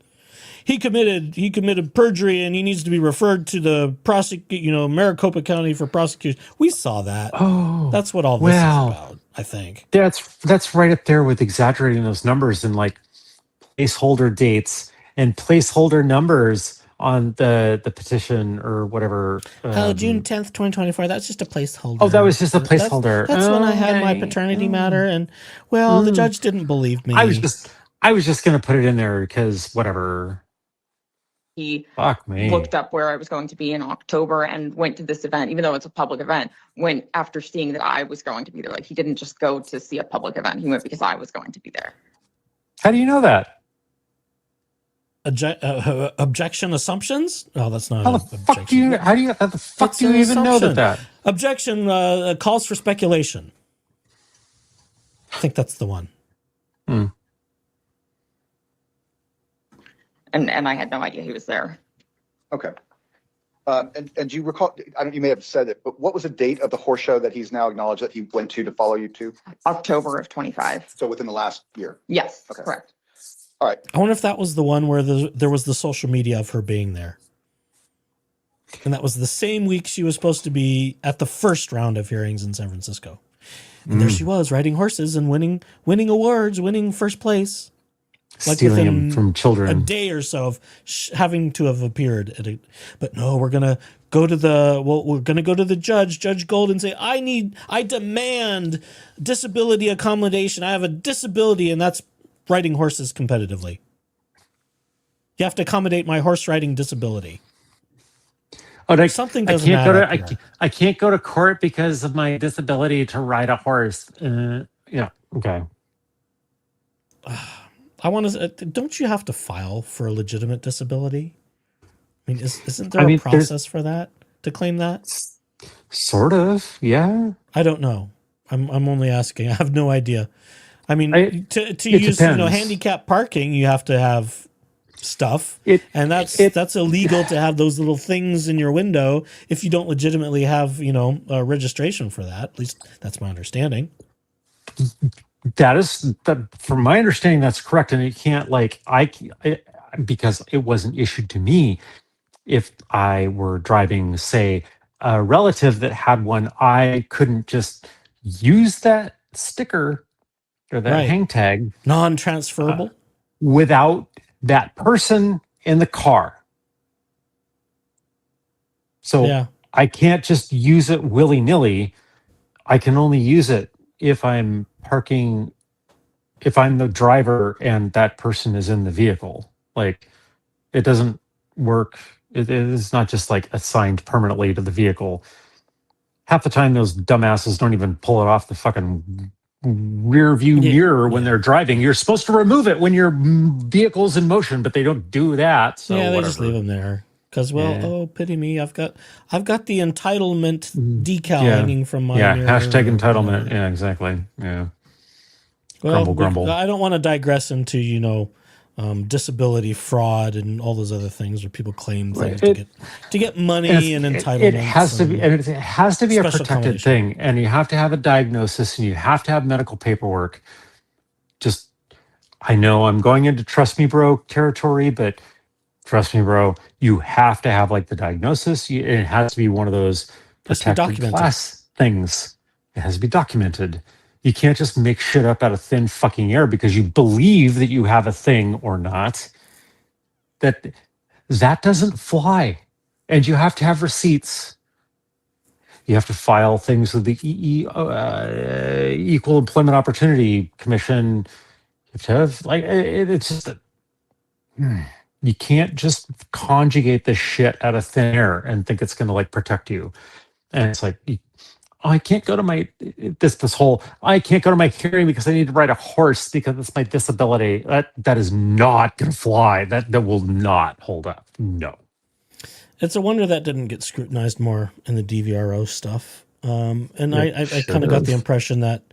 He committed perjury, and he needs to be referred to the Maricopa County for prosecution. We saw that. Oh, That's what all this is about, I think. That's right up there with exaggerating those numbers and like placeholder dates and placeholder numbers on the petition or whatever. June 10th, 2024. That's just a placeholder. Oh, that was just a placeholder. That's when I had my Okay. paternity matter, and the judge didn't believe me. I was just gonna put it in there because whatever. he Fuck me. looked up where I was going to be in October and went to this event, even though it's a public event, went after seeing that I was going to be there. Like, he didn't just go to see a public event. He went because I was going to be there. How do you know that? Objection assumptions? Oh, that's not How an the fuck do you? objection. How the fuck It's do you an even know assumption. that? Objection calls for speculation. I think that's the one. And I had no idea he was there. Okay. And you recall, you may have said it, but what was the date of the horse show that he's now acknowledged that he went to follow you to? October of 25. So within the last year? Yes, Okay. correct. All right. I wonder if that was the one where there was the social media of her being there. And that was the same week she was supposed to be at the first round of hearings in San Francisco. And there she was, riding horses and winning awards, winning first place. Like Stealing within them from children. a day or so of having to have appeared at but no, we're gonna go to the Judge Golden, say, I demand disability accommodation. I have a disability, and that's riding horses competitively. You have to accommodate my horse riding disability. Oh, Something doesn't add up here. I can't go to court because of my disability to ride a horse. Yeah. Okay. I want to. Don't you have to file for a legitimate disability? I mean, isn't there a process for that to claim that? Sort of. Yeah. I don't know. I'm only asking. I have no idea. I mean, to use depends. handicap parking, you have to have stuff, and that's illegal to have those little things in your window if you don't legitimately have a registration for that. At least that's my understanding. From my understanding, that's correct, and it can't because it wasn't issued to me. If I were driving, say, a relative that had one, I couldn't just use that sticker or that Right. hang tag Non-transferable. without that person in the car. So Yeah. I can't just use it willy-nilly. I can only use it if I'm parking, if I'm the driver and that person is in the vehicle. Like, it doesn't work. It is not just like assigned permanently to the vehicle. Half the time, those dumbasses don't even pull it off the fucking rear view mirror when they're driving. You're supposed to remove it when your vehicle's in motion, but they don't do that. So yeah, they whatever. just leave them there because, well, oh, pity me, I've got the entitlement decal hanging from my mirror. Hashtag entitlement. Yeah, exactly. Yeah. Well, grumble. I don't want to digress into disability fraud and all those other things where people claim things to get money and entitlements. It has to be a protected thing, and you have to have a diagnosis, and you have to have medical paperwork. Just, I know I'm going into trust me, bro territory, but trust me, bro, you have to have like the diagnosis. It has to be one of those protected class things. It has to be documented. You can't just make shit up out of thin fucking air because you believe that you have a thing or not. That doesn't fly. And you have to have receipts. You have to file things with the Equal Employment Opportunity Commission. You have to have, like, it's just that you can't just conjugate this shit out of thin air and think it's going to like protect you. And it's like, I can't go to my I can't go to my hearing because I need to ride a horse because it's my disability. That is not going to fly. That will not hold up. No. It's a wonder that didn't get scrutinized more in the DVRO stuff. And I kind of got the impression that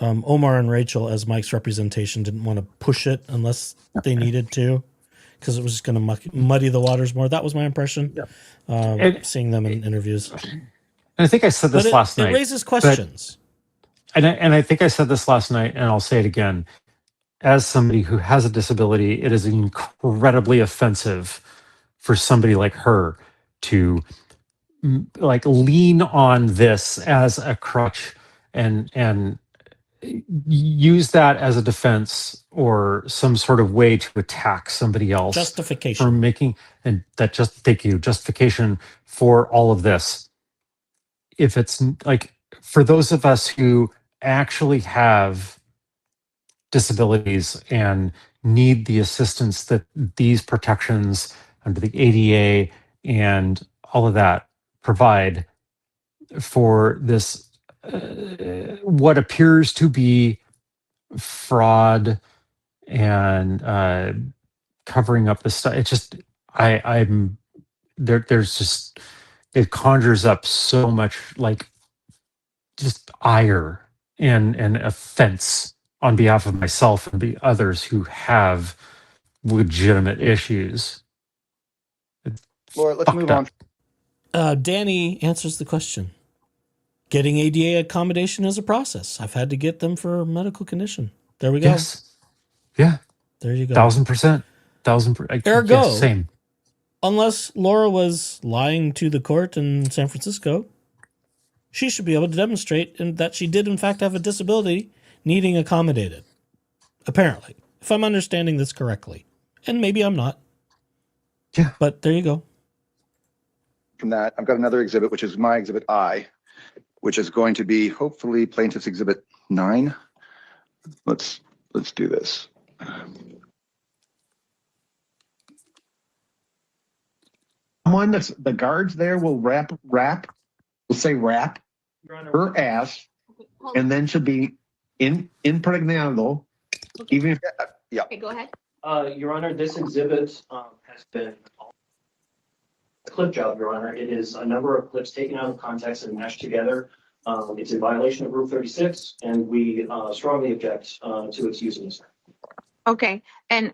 Omar and Rachel, as Mike's representation, didn't want to push it unless they needed to, because it was just going to muddy the waters more. That was my impression, seeing them in interviews. And I think I said this last night. It raises questions. And I think I said this last night, and I'll say it again. As somebody who has a disability, it is incredibly offensive for somebody like her to like lean on this as a crutch and use that as a defense or some sort of way to attack somebody else. Justification. For making, and that justification for all of this. If it's like, for those of us who actually have disabilities and need the assistance that these protections under the ADA and all of that provide for this, what appears to be fraud and covering up the stuff. It's just, I'm there. There's just, it conjures up so much like just ire and offense on behalf of myself and the others who have legitimate issues. Laura, let's move on. Danny answers the question. Getting ADA accommodation is a process. I've had to get them for a medical condition. There we go. Yes. Yeah. There you go. 1000%. Ergo, yes, same. Unless Laura was lying to the court in San Francisco, she should be able to demonstrate that she did, in fact, have a disability needing accommodated. Apparently, if I'm understanding this correctly. And maybe I'm not. Yeah. But there you go. From that, I've got another exhibit, which is my exhibit I, which is going to be hopefully plaintiff's exhibit 9. Let's do this. Someone that's the guards there will wrap, will say wrap her ass, and then she'll be impregnado. Even if, yeah. Okay, go ahead. Your Honor, this exhibit has been a clip job, Your Honor. It is a number of clips taken out of context and mashed together. It's in violation of Rule 36, and we strongly object to its using. Okay, and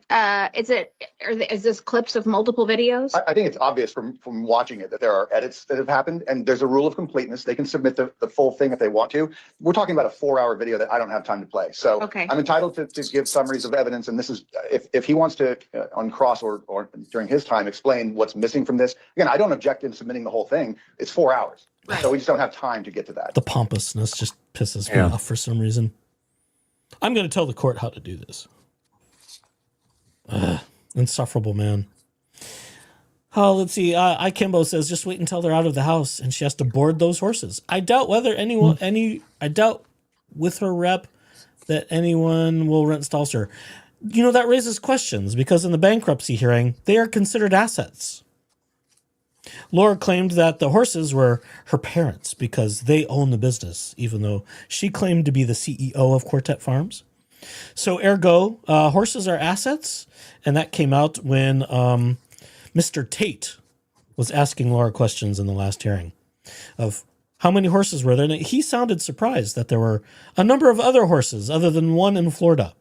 is this clips of multiple videos? I think it's obvious from watching it that there are edits that have happened, and there's a rule of completeness. They can submit the full thing if they want to. We're talking about a 4-hour video that I don't have time to play. So Okay. I'm entitled to give summaries of evidence. And this is, if he wants to on cross or during his time explain what's missing from this. Again, I don't object in submitting the whole thing. It's 4 hours. Right. So we just don't have time to get to that. The pompousness just pisses me off for some reason. I'm going to tell the court how to do this. Insufferable man. Oh, let's see. Ikimbo says just wait until they're out of the house and she has to board those horses. I doubt whether I doubt with her rep that anyone will rent stalls her. You know, that raises questions because in the bankruptcy hearing, they are considered assets. Laura claimed that the horses were her parents because they own the business, even though she claimed to be the CEO of Quartet Farms. So ergo, horses are assets, and that came out when Mr. Tate was asking Laura questions in the last hearing of how many horses were there. And he sounded surprised that there were a number of other horses other than one in Florida.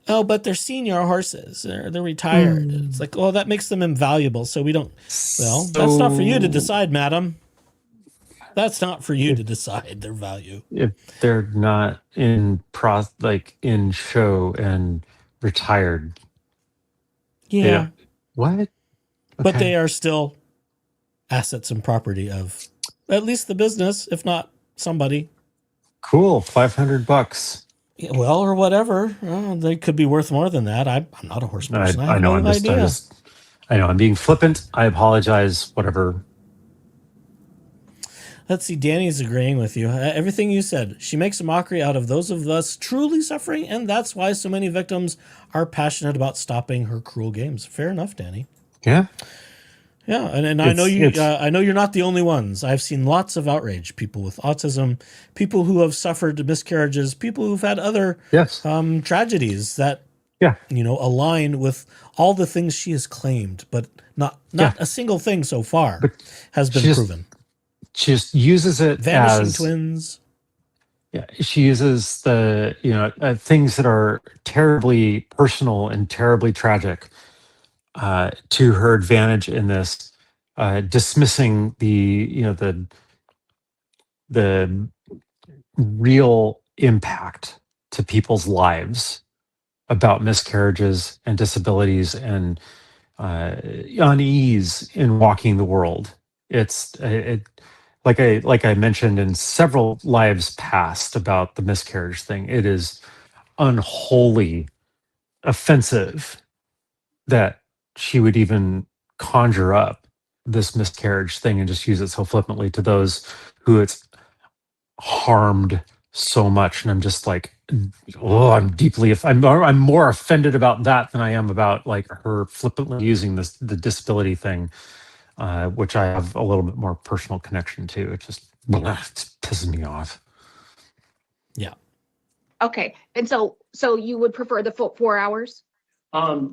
Oh, but they're senior horses. They're retired. It's like, oh, that makes them invaluable. So we don't. Well, that's not for you to decide, madam. That's not for you to decide their value. If they're not in show and retired. Yeah. What? But they are still assets and property of at least the business, if not somebody. Cool. $500. Yeah, well, or whatever. They could be worth more than that. I'm not a horse person. I know. I know. I'm being flippant. I apologize. Whatever. Let's see. Danny's agreeing with you. Everything you said. She makes a mockery out of those of us truly suffering, and that's why so many victims are passionate about stopping her cruel games. Fair enough, Danny. Yeah. Yeah, and I know you. I know you're not the only ones. I've seen lots of outrage. People with autism, people who have suffered miscarriages, people who've had other tragedies that align with all the things she has claimed, but not a single thing so far has been proven. She just uses it Vanishing as twins. Yeah, she uses the things that are terribly personal and terribly tragic to her advantage in this, dismissing the real impact to people's lives about miscarriages and disabilities and unease in walking the world. Like I mentioned in several lives past about the miscarriage thing, it is unholy offensive that she would even conjure up this miscarriage thing and just use it so flippantly to those who it's harmed so much. And I'm just like, I'm more offended about that than I am about like her flippantly using the disability thing, which I have a little bit more personal connection to. It just pisses me off. Yeah. Okay, and so you would prefer the full 4 hours?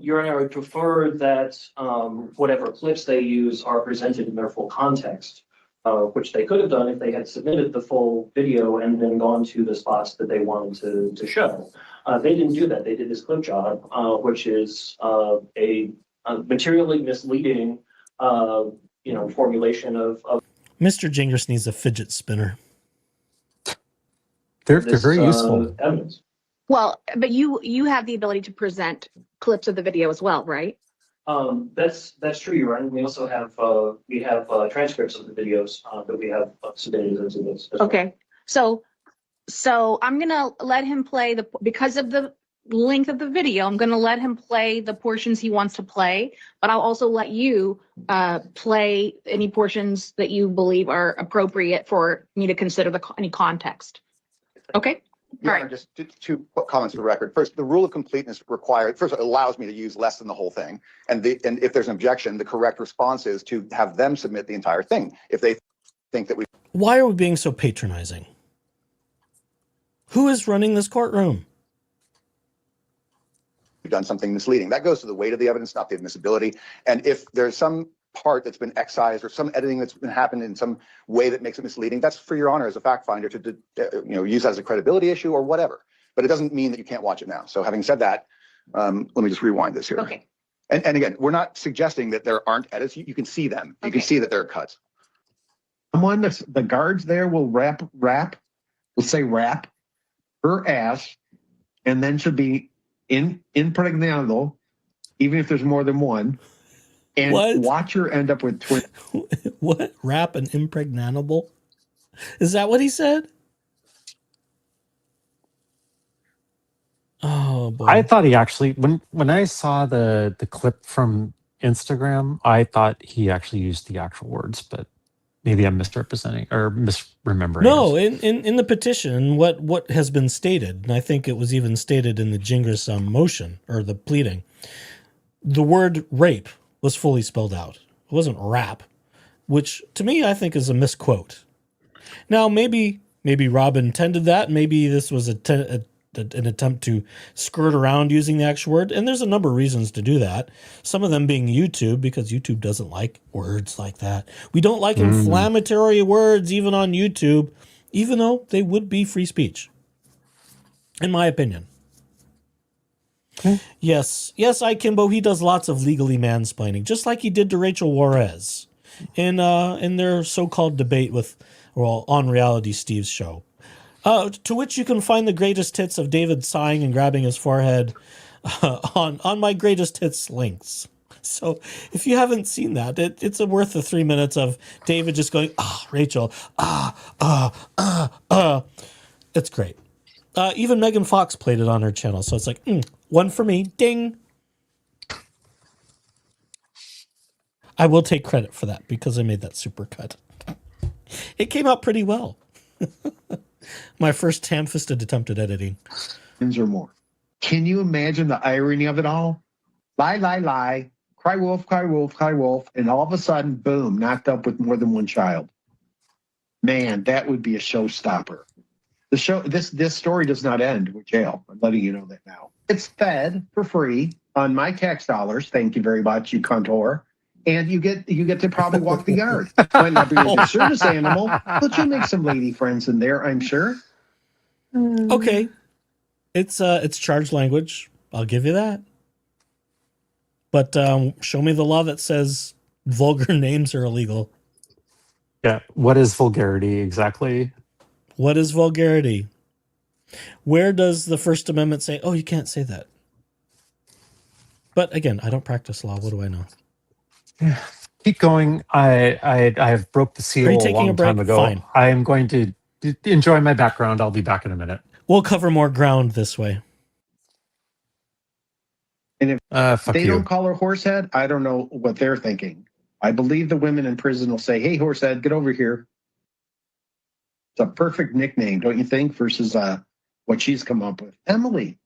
Your Honor, I would prefer that whatever clips they use are presented in their full context, which they could have done if they had submitted the full video and then gone to the spots that they wanted to show. They didn't do that. They did this clip job, which is a materially misleading, formulation of. Mr. Jingers needs a fidget spinner. They're very useful. Evidence. Well, but you have the ability to present clips of the video as well, right? That's true, Your Honor. We also have transcripts of the videos that we have submitted into this. Okay, so I'm gonna let him play because of the length of the video. I'm gonna let him play the portions he wants to play, but I'll also let you play any portions that you believe are appropriate for me to consider any context. Okay. Your Honor, just two comments for the record. First, the rule of completeness allows me to use less than the whole thing. And if there's an objection, the correct response is to have them submit the entire thing. If they think that Why are we being so patronizing? Who is running this courtroom? we've done something misleading, that goes to the weight of the evidence, not the admissibility. And if there's some part that's been excised or some editing that's been happened in some way that makes it misleading, that's for your honor as a fact finder to use that as a credibility issue or whatever. But it doesn't mean that you can't watch it now. So having said that, Let me just rewind this here. Okay. And again, we're not suggesting that there aren't edits. You can see them. You can see that there are cuts. Someone that's the guards there will will say wrap her ass, and then she'll be impregnable, even if there's more than one. And watch her end up with twins. What? Rap and impregnable? Is that what he said? Oh boy. I thought he actually when I saw the clip from Instagram, I thought he actually used the actual words, but maybe I'm misrepresenting or misremembering. No, in the petition, what has been stated, and I think it was even stated in the Gingras motion or the pleading, the word rape was fully spelled out. It wasn't rap, which to me I think is a misquote. Now maybe Rob intended that. Maybe this was an attempt to skirt around using the actual word, and there's a number of reasons to do that. Some of them being YouTube, because YouTube doesn't like words like that. We don't like inflammatory words even on YouTube, even though they would be free speech, in my opinion. Yes, Kimbo, he does lots of legally mansplaining, just like he did to Rachel Juarez in their so-called debate on Reality Steve's show. To which you can find the greatest hits of David sighing and grabbing his forehead on my greatest hits links. So if you haven't seen that, it's worth the 3 minutes of David just going, Rachel, It's great. Even Megan Fox played it on her channel. So it's like, one for me, ding. I will take credit for that because I made that super cut. It came out pretty well. My first ham-fisted attempt at editing. Or more. Can you imagine the irony of it all? Lie, lie, lie. Cry wolf, cry wolf, cry wolf. And all of a sudden, boom, knocked up with more than one child. Man, that would be a showstopper. This story does not end with jail. I'm letting you know that now. It's fed for free on my tax dollars. Thank you very much, you cunt whore. And you get to probably walk the yard. Might not be a service animal, but you'll make some lady friends in there, I'm sure. Okay. It's charged language. I'll give you that. But show me the law that says vulgar names are illegal. Yeah. What is vulgarity exactly? What is vulgarity? Where does the First Amendment say, you can't say that? But again, I don't practice law. What do I know? Keep going. I have broke the seal a long time ago. Fine. I am going to enjoy my background. I'll be back in a minute. We'll cover more ground this way. And if fuck they you. don't call her Horsehead, I don't know what they're thinking. I believe the women in prison will say, hey, Horsehead, get over here. It's a perfect nickname, don't you think, versus what she's come up with. Emily.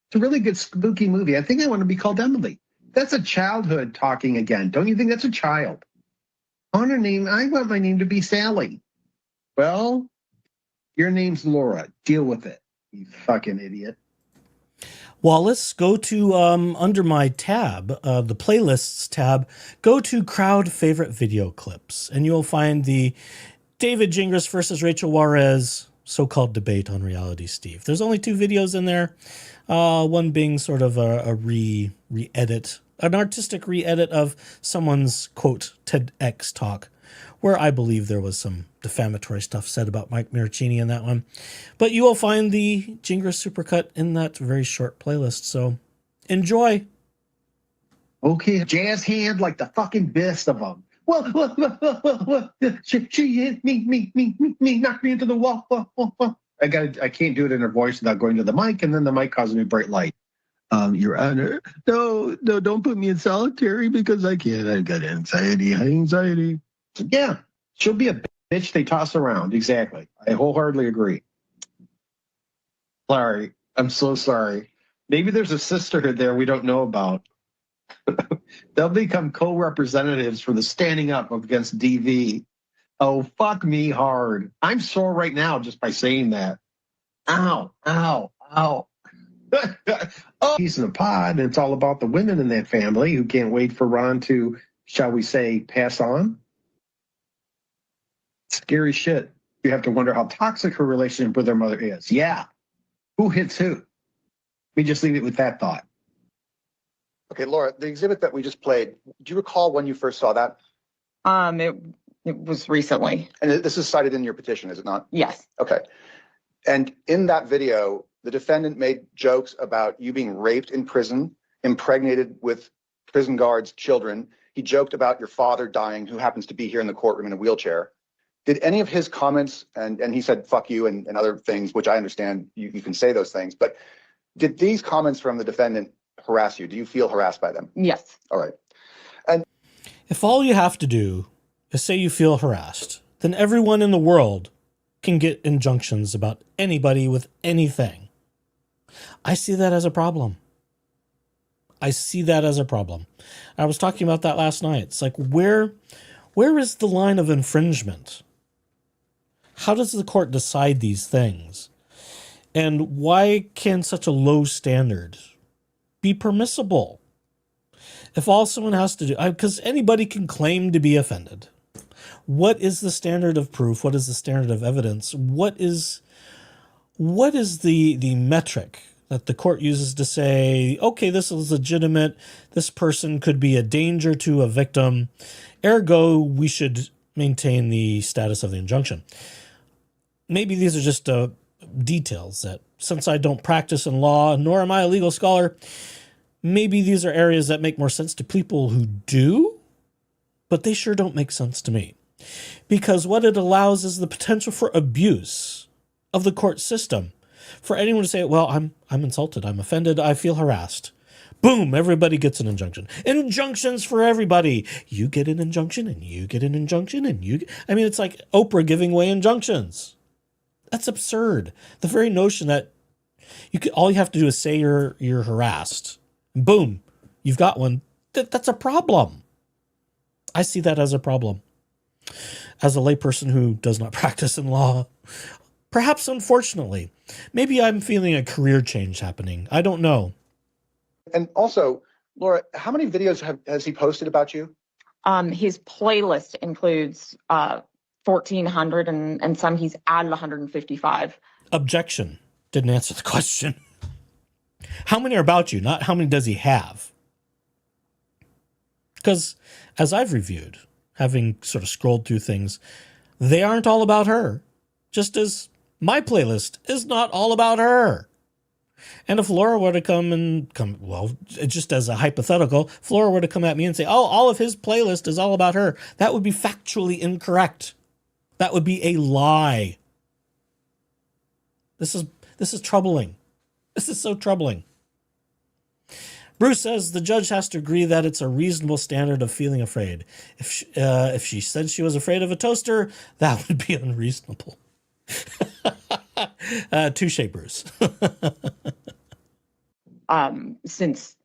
It's a really good spooky movie. I think I want to be called Emily. That's a childhood talking again. Don't you think that's a child? I want my name to be Sally. Well, your name's Laura. Deal with it, you fucking idiot. Wallace, go to under my tab, the playlists tab, go to crowd favorite video clips, and you will find the David Gingras versus Rachel Juarez so-called debate on Reality Steve. There's only 2 videos in there, one being sort of a re-edit, an artistic re-edit of someone's, quote, TEDx talk, where I believe there was some defamatory stuff said about Mike Miracini in that one. But you will find the Gingras supercut in that very short playlist, so enjoy. Okay, jazz hand like the fucking best of them. Well, she hit me, knocked me into the wall. I can't do it in her voice without going to the mic, and then the mic causes me bright light. Your Honor, no, don't put me in solitary because I can't. I've got anxiety. Yeah, she'll be a bitch they toss around. Exactly. I wholeheartedly agree. Sorry. I'm so sorry. Maybe there's a sisterhood there we don't know about. They'll become co-representatives for the standing up against DV. Oh, fuck me hard. I'm sore right now just by saying that. Ow. Oh, he's in a pod, and it's all about the women in that family who can't wait for Ron to, shall we say, pass on. Scary shit. You have to wonder how toxic her relationship with her mother is. Yeah. Who hits who? Let me just leave it with that thought. Okay, Laura, the exhibit that we just played, do you recall when you first saw that? It was recently. And this is cited in your petition, is it not? Yes. Okay. And in that video, the defendant made jokes about you being raped in prison, impregnated with prison guards' children. He joked about your father dying, who happens to be here in the courtroom in a wheelchair. Did any of his comments, and he said, fuck you and other things, which I understand you can say those things, but did these comments from the defendant harass you? Do you feel harassed by them? Yes. All right. And If all you have to do is say you feel harassed, then everyone in the world can get injunctions about anybody with anything. I see that as a problem. I see that as a problem. I was talking about that last night. It's like, where is the line of infringement? How does the court decide these things? And why can such a low standard be permissible? If all someone has to do, because anybody can claim to be offended. What is the standard of proof? What is the standard of evidence? What is the metric that the court uses to say, okay, this is legitimate, this person could be a danger to a victim, ergo, we should maintain the status of the injunction? Maybe these are just details that, since I don't practice in law, nor am I a legal scholar, maybe these are areas that make more sense to people who do, but they sure don't make sense to me. Because what it allows is the potential for abuse of the court system. For anyone to say, well, I'm insulted, I'm offended, I feel harassed. Boom, everybody gets an injunction. Injunctions for everybody. You get an injunction, and you get an injunction, and I mean, it's like Oprah giving away injunctions. That's absurd. The very notion that all you have to do is say you're harassed. Boom, you've got one. That's a problem. I see that as a problem. As a layperson who does not practice in law, perhaps unfortunately, maybe I'm feeling a career change happening. I don't know. And also, Laura, how many videos has he posted about you? His playlist includes 1,400 and some he's added 155. Objection. Didn't answer the question. How many are about you? Not how many does he have? Because as I've reviewed, having sort of scrolled through things, they aren't all about her. Just as my playlist is not all about her. And if Laura were to come, well, just as a hypothetical, if Laura were to come at me and say, oh, all of his playlist is all about her, that would be factually incorrect. That would be a lie. This is troubling. This is so troubling. Bruce says the judge has to agree that it's a reasonable standard of feeling afraid. If she said she was afraid of a toaster, that would be unreasonable. Touche, Bruce. Since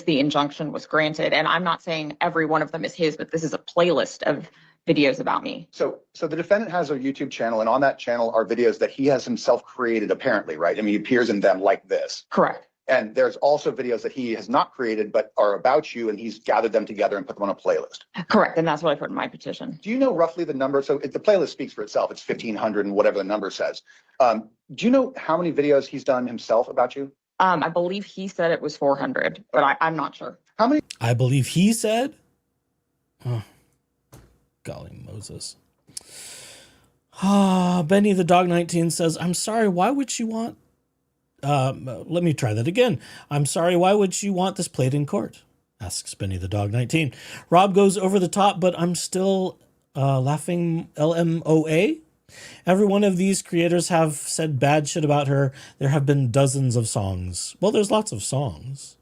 the injunction was granted, and I'm not saying every one of them is his, but this is a playlist of videos about me. So the defendant has a YouTube channel, and on that channel are videos that he has himself created, apparently, right? I mean, he appears in them like this. Correct. And there's also videos that he has not created, but are about you, and he's gathered them together and put them on a playlist. Correct, and that's what I put in my petition. Do you know roughly the number? So the playlist speaks for itself. It's 1,500 and whatever the number says. Do you know how many videos he's done himself about you? I believe he said it was 400, but I'm not sure. How many? I believe he said? Oh, golly Moses. Benny the Dog 19 says, I'm sorry, why would you want... let me try that again. I'm sorry, why would you want this played in court? Asks Benny the Dog 19. Rob goes over the top, but I'm still laughing LMOA. Every one of these creators have said bad shit about her. There have been dozens of songs. Well, there's lots of songs.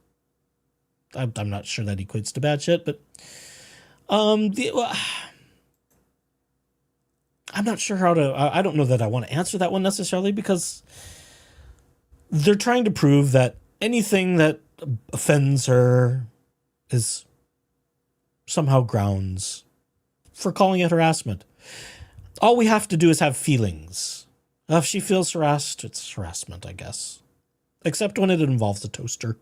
I'm not sure that equates to bad shit, but I'm not sure how to... I don't know that I want to answer that one necessarily, because they're trying to prove that anything that offends her is somehow grounds for calling it harassment. All we have to do is have feelings. If she feels harassed, it's harassment, I guess. Except when it involves a toaster.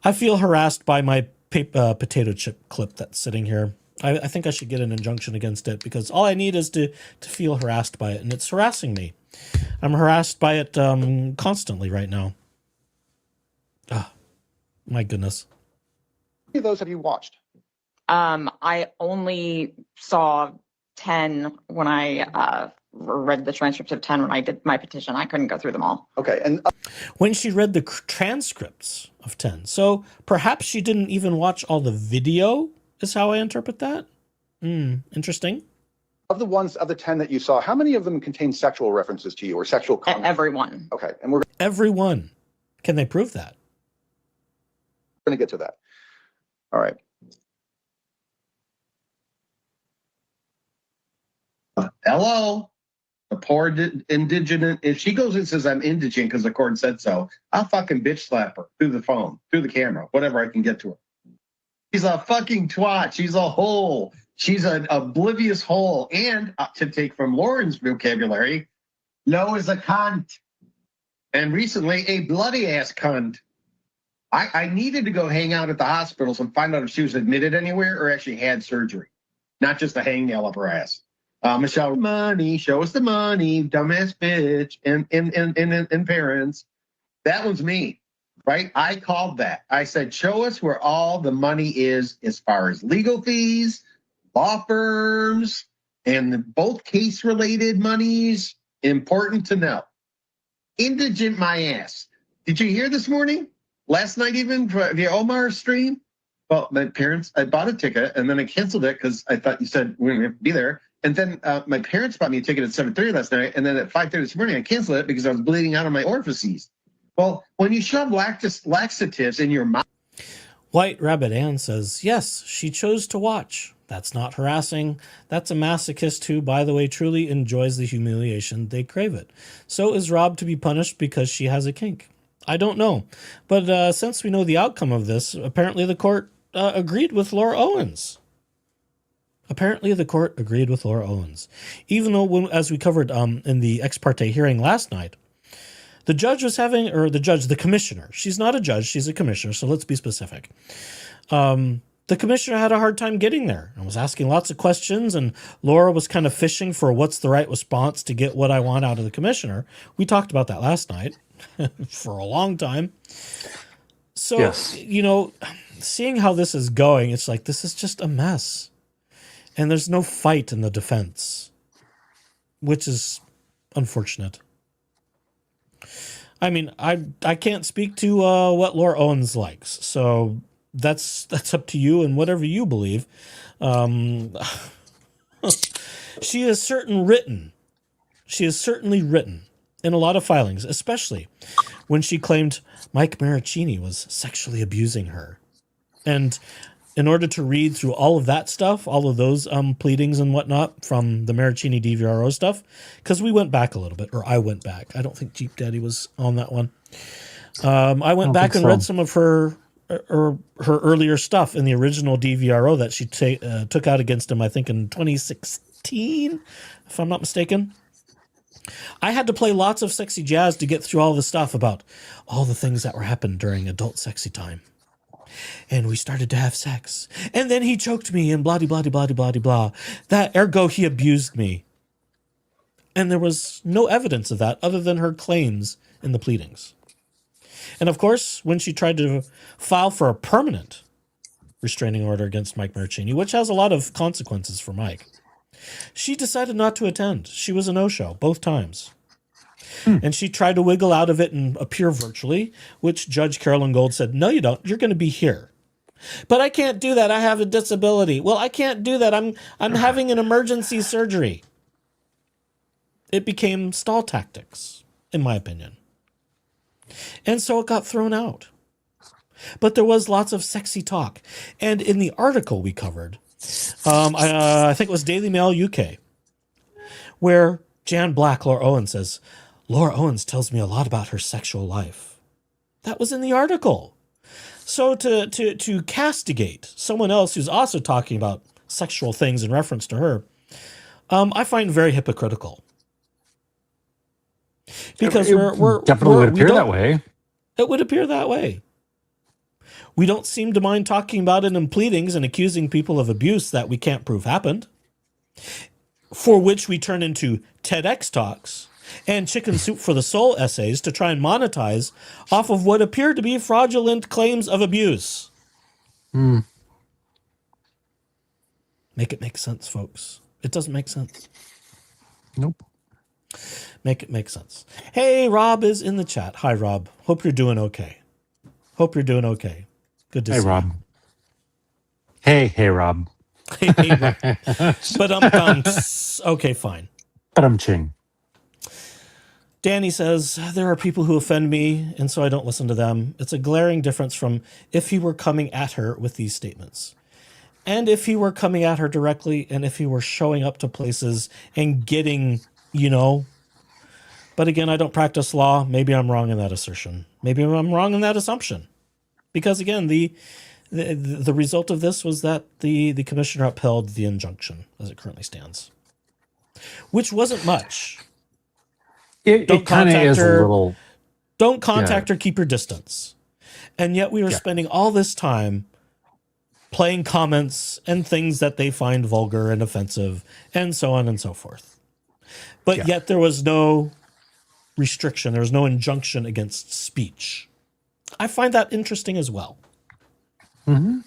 I feel harassed by my potato chip clip that's sitting here. I think I should get an injunction against it, because all I need is to feel harassed by it, and it's harassing me. I'm harassed by it constantly right now. My goodness. How many of those have you watched? I only saw 10 when I read the transcripts of 10 when I did my petition. I couldn't go through them all. Okay, and When she read the transcripts of 10. So perhaps she didn't even watch all the video, is how I interpret that. Interesting. of the 10 that you saw, how many of them contain sexual references to you or sexual content? Everyone. Okay, and we're Everyone. Can they prove that? going to get to that. All right. Hello, the poor indigent. If she goes and says I'm indigent because the court said so, I'll fucking bitch slap her through the phone, through the camera, whatever I can get to her. She's a fucking twat. She's a hole. She's an oblivious hole. And to take from Lauren's vocabulary, no is a cunt. And recently, a bloody ass cunt. I needed to go hang out at the hospitals and find out if she was admitted anywhere or actually had surgery, not just a hangnail up her ass. Michelle, money, show us the money, dumbass bitch, and parents. That one's me, right? I called that. I said, show us where all the money is as far as legal fees, law firms, and both case-related monies. Important to know. Indigent my ass. Did you hear this morning? Last night even via Omar's stream? Well, my parents, I bought a ticket and then I canceled it because I thought you said we didn't have to be there. And then my parents bought me a ticket at 7:30 last night. And then at 5:30 this morning, I canceled it because I was bleeding out of my orifices. Well, when you shove laxatives in your mouth. White Rabbit Ann says, yes, she chose to watch. That's not harassing. That's a masochist who, by the way, truly enjoys the humiliation. They crave it. So is Rob to be punished because she has a kink? I don't know. But since we know the outcome of this, apparently the court agreed with Laura Owens. Even though, as we covered in the ex parte hearing last night, the judge was having, or the commissioner. She's not a judge, she's a commissioner, so let's be specific. The commissioner had a hard time getting there and was asking lots of questions, and Laura was kind of fishing for what's the right response to get what I want out of the commissioner. We talked about that last night for a long time. So, Yes. Seeing how this is going, it's like, this is just a mess. And there's no fight in the defense, which is unfortunate. I mean, I can't speak to what Laura Owens likes, so that's up to you and whatever you believe. She is certainly written in a lot of filings, especially when she claimed Mike Maricini was sexually abusing her. And in order to read through all of that stuff, all of those pleadings and whatnot from the Maricini DVRO stuff, because we went back a little bit, or I went back. I don't think Jeep Daddy was on that one. I went back and read some of her earlier stuff in the original DVRO that she took out against him, I think in 2016, if I'm not mistaken. I had to play lots of sexy jazz to get through all the stuff about all the things that were happening during adult sexy time. And we started to have sex. And then he choked me and blah, blah, blah, blah, blah. That, ergo, he abused me. And there was no evidence of that other than her claims in the pleadings. And of course, when she tried to file for a permanent restraining order against Mike Maricini, which has a lot of consequences for Mike, she decided not to attend. She was a no-show both times. And she tried to wiggle out of it and appear virtually, which Judge Carolyn Gold said, no, you don't. You're going to be here. But I can't do that. I have a disability. Well, I can't do that. I'm having an emergency surgery. It became stall tactics, in my opinion. And so it got thrown out. But there was lots of sexy talk. And in the article we covered, I think it was Daily Mail UK, where Jan Black, Laura Owens, says, Laura Owens tells me a lot about her sexual life. That was in the article. So to castigate someone else who's also talking about sexual things in reference to her, I find very hypocritical. Because we're definitely would appear that way. It would appear that way. We don't seem to mind talking about it in pleadings and accusing people of abuse that we can't prove happened, for which we turn into TEDx talks and chicken soup for the soul essays to try and monetize off of what appeared to be fraudulent claims of abuse. Make it make sense, folks. It doesn't make sense. Nope. Make it make sense. Hey, Rob is in the chat. Hi, Rob. Hope you're doing okay. Hope you're doing okay. Good to Hey, see Rob. Hey, Rob. you. Hey, Rob. But okay, fine. But I'm ching. Danny says, there are people who offend me, and so I don't listen to them. It's a glaring difference from if he were coming at her with these statements. And if he were coming at her directly, and if he were showing up to places and getting, But again, I don't practice law. Maybe I'm wrong in that assertion. Maybe I'm wrong in that assumption. Because again, the result of this was that the commissioner upheld the injunction as it currently stands. Which wasn't much. It kind of is a little... Don't contact her, keep your distance. And yet we were spending all this time playing comments and things that they find vulgar and offensive and so on and so forth. But yet there was no restriction. There was no injunction against speech. I find that interesting as well. Mm-hmm.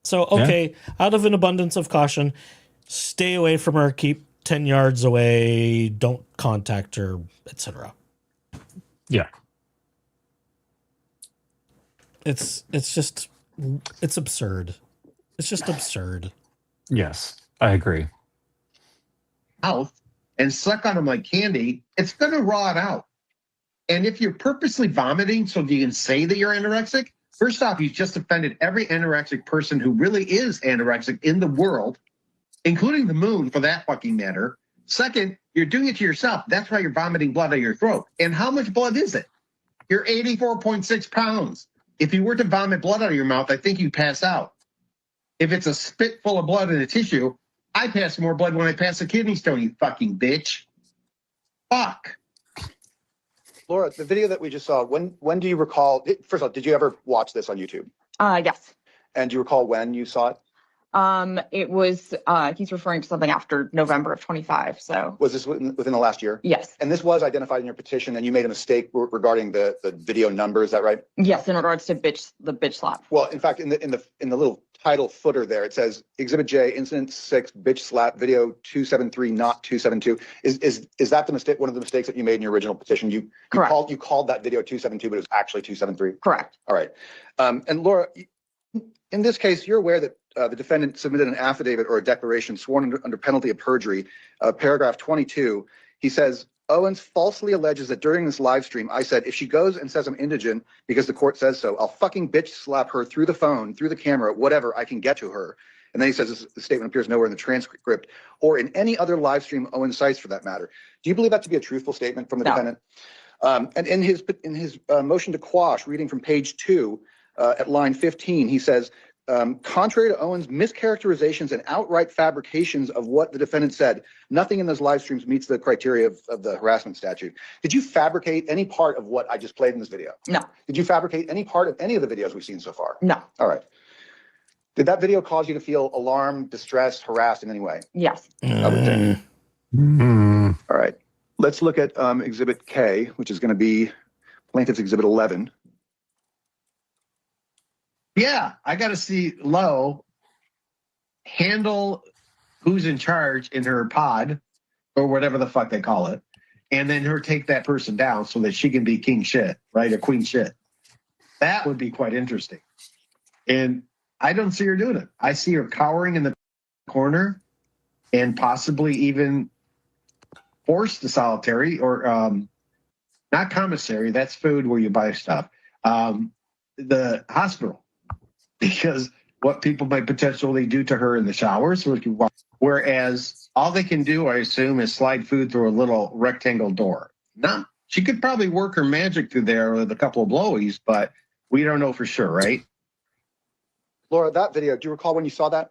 So, okay, out of an abundance of caution, stay away from her, keep 10 yards away, don't contact her, etc. Yeah. It's absurd. It's just absurd. Yes, I agree. Mouth and suck on them like candy, it's going to raw it out. And if you're purposely vomiting so you can say that you're anorexic, first off, you've just offended every anorexic person who really is anorexic in the world, including the moon for that fucking matter. Second, you're doing it to yourself. That's why you're vomiting blood out of your throat. And how much blood is it? You're 84.6 pounds. If you were to vomit blood out of your mouth, I think you'd pass out. If it's a spit full of blood in a tissue, I pass more blood when I pass a kidney stone, you fucking bitch. Fuck. Laura, the video that we just saw, when do you recall, first of all, did you ever watch this on YouTube? Yes. And do you recall when you saw it? It was, he's referring to something after November of 25, so. Was this within the last year? Yes. And this was identified in your petition, and you made a mistake regarding the video number, is that right? Yes, in regards to the bitch slap. Well, in fact, in the little title footer there, it says Exhibit J, Incident 6, bitch slap, video 273, not 272. Is that the mistake? One of the mistakes that you made in your original petition? You called that video 272, but it was actually 273. Correct. All right. And Laura, in this case, you're aware that the defendant submitted an affidavit or a declaration sworn under penalty of perjury. Paragraph 22, he says, Owens falsely alleges that during this live stream, I said, if she goes and says I'm indigent because the court says so, I'll fucking bitch slap her through the phone, through the camera, whatever I can get to her. And then he says the statement appears nowhere in the transcript or in any other live stream Owens cites for that matter. Do you believe that to be a truthful statement from the defendant? And in his motion to quash, reading from page 2 at line 15, he says, contrary to Owens' mischaracterizations and outright fabrications of what the defendant said, nothing in those live streams meets the criteria of the harassment statute. Did you fabricate any part of what I just played in this video? No. Did you fabricate any part of any of the videos we've seen so far? No. All right. Did that video cause you to feel alarmed, distressed, harassed in any way? Yes. I would think. All right. Let's look at Exhibit K, which is going to be Plaintiff's Exhibit 11. Yeah, I got to see Lo handle who's in charge in her pod or whatever the fuck they call it, and then her take that person down so that she can be king shit, right? Or queen shit. That would be quite interesting. And I don't see her doing it. I see her cowering in the corner and possibly even forced to solitary or not commissary. That's food where you buy stuff. The hospital. Because what people might potentially do to her in the showers, whereas all they can do, I assume, is slide food through a little rectangle door. She could probably work her magic through there with a couple of blowies, but we don't know for sure, right? Laura, that video, do you recall when you saw that?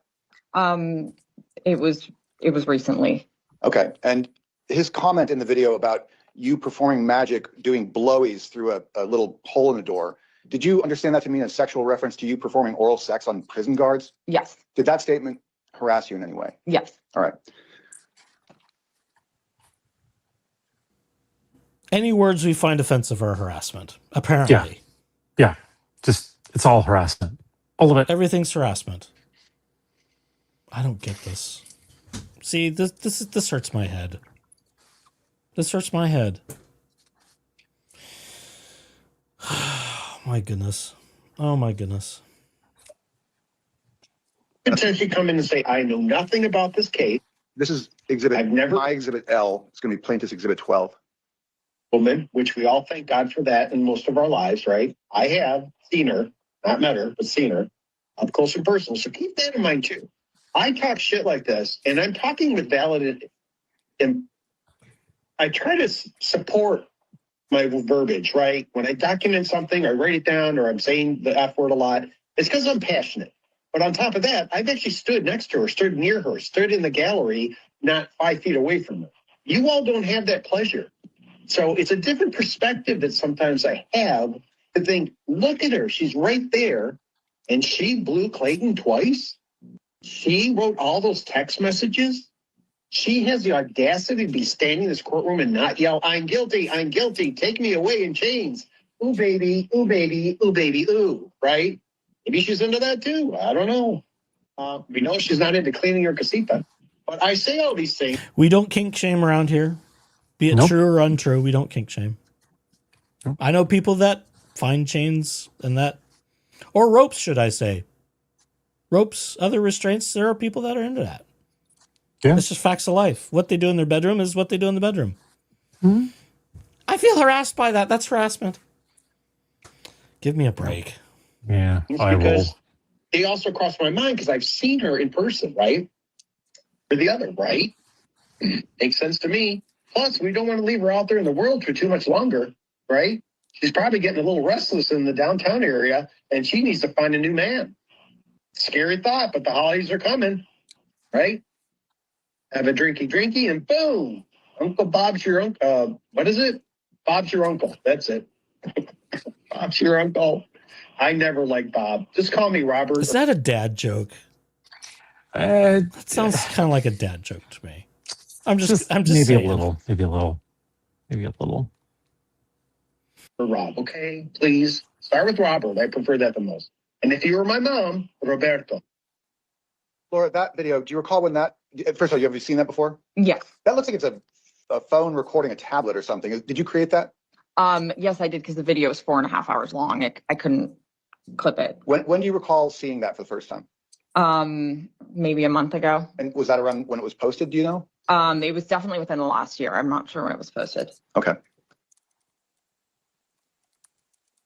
It was recently. Okay, and his comment in the video about you performing magic, doing blowies through a little hole in the door, did you understand that to mean a sexual reference to you performing oral sex on prison guards? Yes. Did that statement harass you in any way? Yes. All right. Any words we find offensive are harassment, apparently. Yeah. Just, it's all harassment. All of it. Everything's harassment. I don't get this. See, this hurts my head. This hurts my head. Oh my goodness. Oh my goodness. Potentially come in and say, I know nothing about this case. This is my exhibit L. It's going to be plaintiff's exhibit 12. Woman, which we all thank God for that in most of our lives, right? I have seen her, not met her, but seen her up close and personal. So keep that in mind too. I talk shit like this, and I'm talking with valid, and I try to support my verbiage, right? When I document something, I write it down, or I'm saying the F word a lot. It's because I'm passionate. But on top of that, I've actually stood next to her, stood near her, stood in the gallery, not 5 feet away from her. You all don't have that pleasure. So it's a different perspective that sometimes I have to think, look at her, she's right there, and she blew Clayton twice. She wrote all those text messages. She has the audacity to be standing in this courtroom and not yell, I'm guilty, take me away in chains. Ooh, baby, ooh, baby, ooh, baby, ooh, right? Maybe she's into that too, I don't know. We know she's not into cleaning her casita. But I say all these things. We don't kink shame around here. Be it true or untrue, we don't kink shame. Nope. I know people that find chains and that, or ropes, should I say. Ropes, other restraints, there are people that are into that. Yeah. It's just facts of life. What they do in their bedroom is what they do in the bedroom. Mm-hmm. I feel harassed by that. That's harassment. Give me a break. Yeah, I will. They also crossed my mind because I've seen her in person, right? Or the other, right? Makes sense to me. Plus, we don't want to leave her out there in the world for too much longer, right? She's probably getting a little restless in the downtown area, and she needs to find a new man. Scary thought, but the holidays are coming, right? Have a drinky, and boom! Uncle Bob's your uncle. What is it? Bob's your uncle. That's it. Bob's your uncle. I never liked Bob. Just call me Robert. Is that a dad joke? That sounds kind of like a dad joke to me. I'm just maybe saying. a little. For Rob, okay? Please start with Robert. I prefer that the most. And if you were my mom, Roberto. Laura, that video, do you recall when that, first of all, have you seen that before? Yes. That looks like it's a phone recording a tablet or something. Did you create that? Yes, I did, because the video is 4.5 hours long. I couldn't clip it. When do you recall seeing that for the first time? Maybe a month ago. And was that around when it was posted, do you know? It was definitely within the last year. I'm not sure when it was posted. Okay.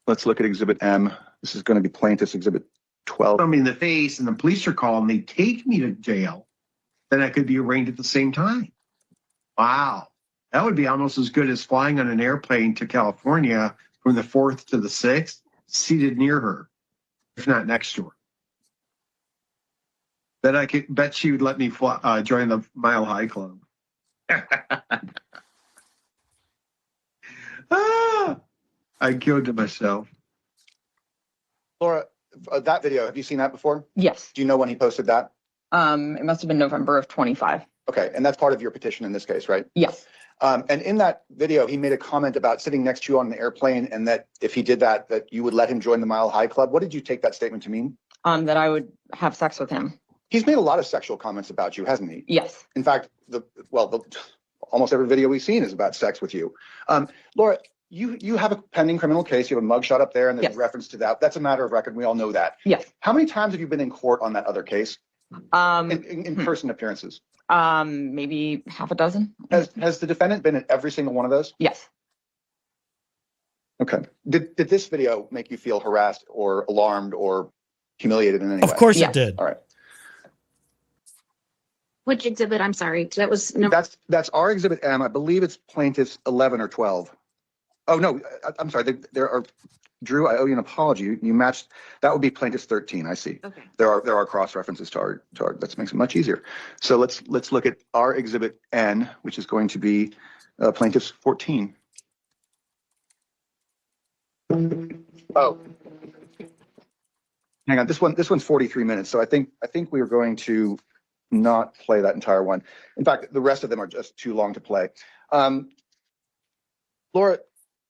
Let's look at Exhibit M. This is going to be Plaintiff's Exhibit 12. Me in the face, and the police are calling. They take me to jail. Then I could be arraigned at the same time. Wow. That would be almost as good as flying on an airplane to California from the 4th to the 6th, seated near her, if not next to her. Then I could bet she would let me fly, join the Mile High Club. I killed to myself. Laura, that video, have you seen that before? Yes. Do you know when he posted that? It must have been November of 25. Okay, and that's part of your petition in this case, right? Yes. And in that video, he made a comment about sitting next to you on an airplane, and that if he did that, that you would let him join the Mile High Club. What did you take that statement to mean? That I would have sex with him. He's made a lot of sexual comments about you, hasn't he? Yes. In fact, almost every video we've seen is about sex with you. Laura, you have a pending criminal case. You have a mugshot up there, and there's reference to that. That's a matter of record. We all know that. Yes. How many times have you been in court on that other case? In person appearances? Maybe half a dozen. Has the defendant been at every single one of those? Yes. Okay. Did this video make you feel harassed or alarmed or humiliated in any way? Of course it did. All right. Which exhibit? I'm sorry. That was That's our Exhibit M. I believe it's Plaintiff's 11 or 12. Oh no, I'm sorry. There are, Drew, I owe you an apology. You matched. That would be Plaintiff's 13. I see. Okay. There are cross references to our. That makes it much easier. So let's look at our Exhibit N, which is going to be Plaintiff's 14. Oh, hang on. This one's 43 minutes. So I think we are going to not play that entire one. In fact, the rest of them are just too long to play. Laura,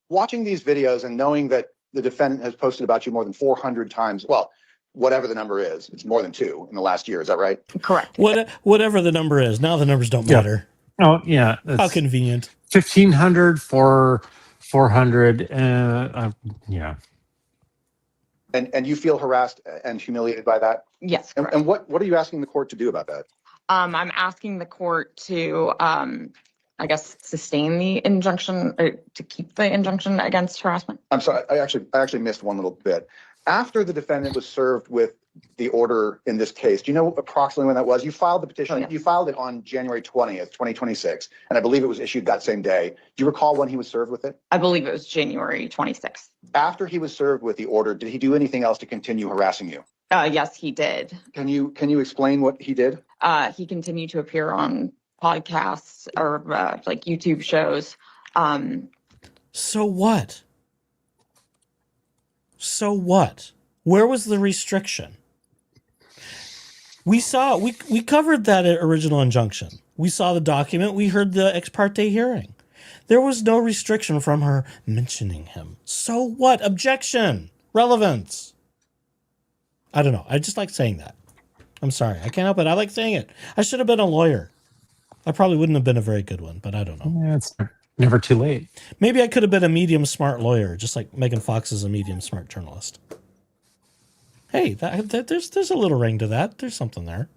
watching these videos and knowing that the defendant has posted about you more than 400 times, well, whatever the number is, it's more than 2 in the last year. Is that right? Correct. Whatever the number is. Now the numbers don't matter. Oh, yeah. How convenient. 1,500 for 400. Yeah. And you feel harassed and humiliated by that? Yes. And what are you asking the court to do about that? I'm asking the court to, I guess, sustain the injunction, to keep the injunction against harassment. I'm sorry, I actually missed one little bit. After the defendant was served with the order in this case, do you know approximately when that was? You filed the petition, Oh, yeah. You filed it on January 20th, 2026, and I believe it was issued that same day. Do you recall when he was served with it? I believe it was January 26th. After he was served with the order, did he do anything else to continue harassing you? Yes, he did. Can you explain what he did? He continued to appear on podcasts or like YouTube shows. So what? So what? Where was the restriction? We covered that original injunction. We saw the document. We heard the ex parte hearing. There was no restriction from her mentioning him. So what? Objection. Relevance. I don't know. I just like saying that. I'm sorry. I can't help it. I like saying it. I should have been a lawyer. I probably wouldn't have been a very good one, but I don't know. Yeah, it's never too late. Maybe I could have been a medium smart lawyer, just like Megan Fox is a medium smart journalist. Hey, there's a little ring to that. There's something there.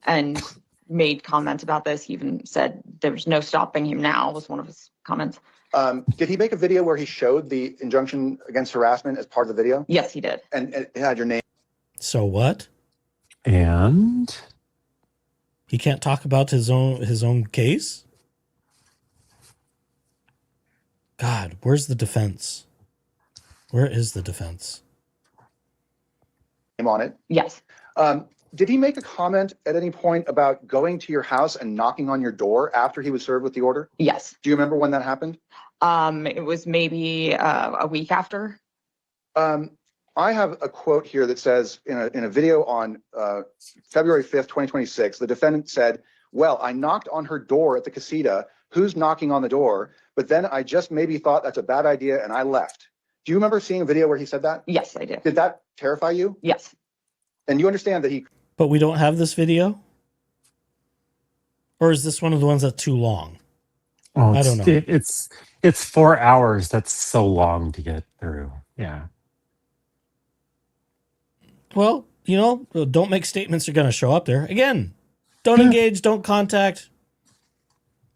And made comments about this. He even said there's no stopping him now, was one of his comments. Did he make a video where he showed the injunction against harassment as part of the video? Yes, he did. And it had your name. So what? And he can't talk about his own case? God, where's the defense? Where is the defense? Name on it. Yes. Did he make a comment at any point about going to your house and knocking on your door after he was served with the order? Yes. Do you remember when that happened? It was maybe a week after. I have a quote here that says in a video on February 5th, 2026, the defendant said, "Well, I knocked on her door at the casita. Who's knocking on the door? But then I just maybe thought that's a bad idea and I left." Do you remember seeing a video where he said that? Yes, I did. Did that terrify you? Yes. And you understand that he... But we don't have this video? Or is this one of the ones that's too long? Oh, I don't know. It's 4 hours. That's so long to get through. Yeah. Well, don't make statements you're going to show up there. Again, don't engage, don't contact,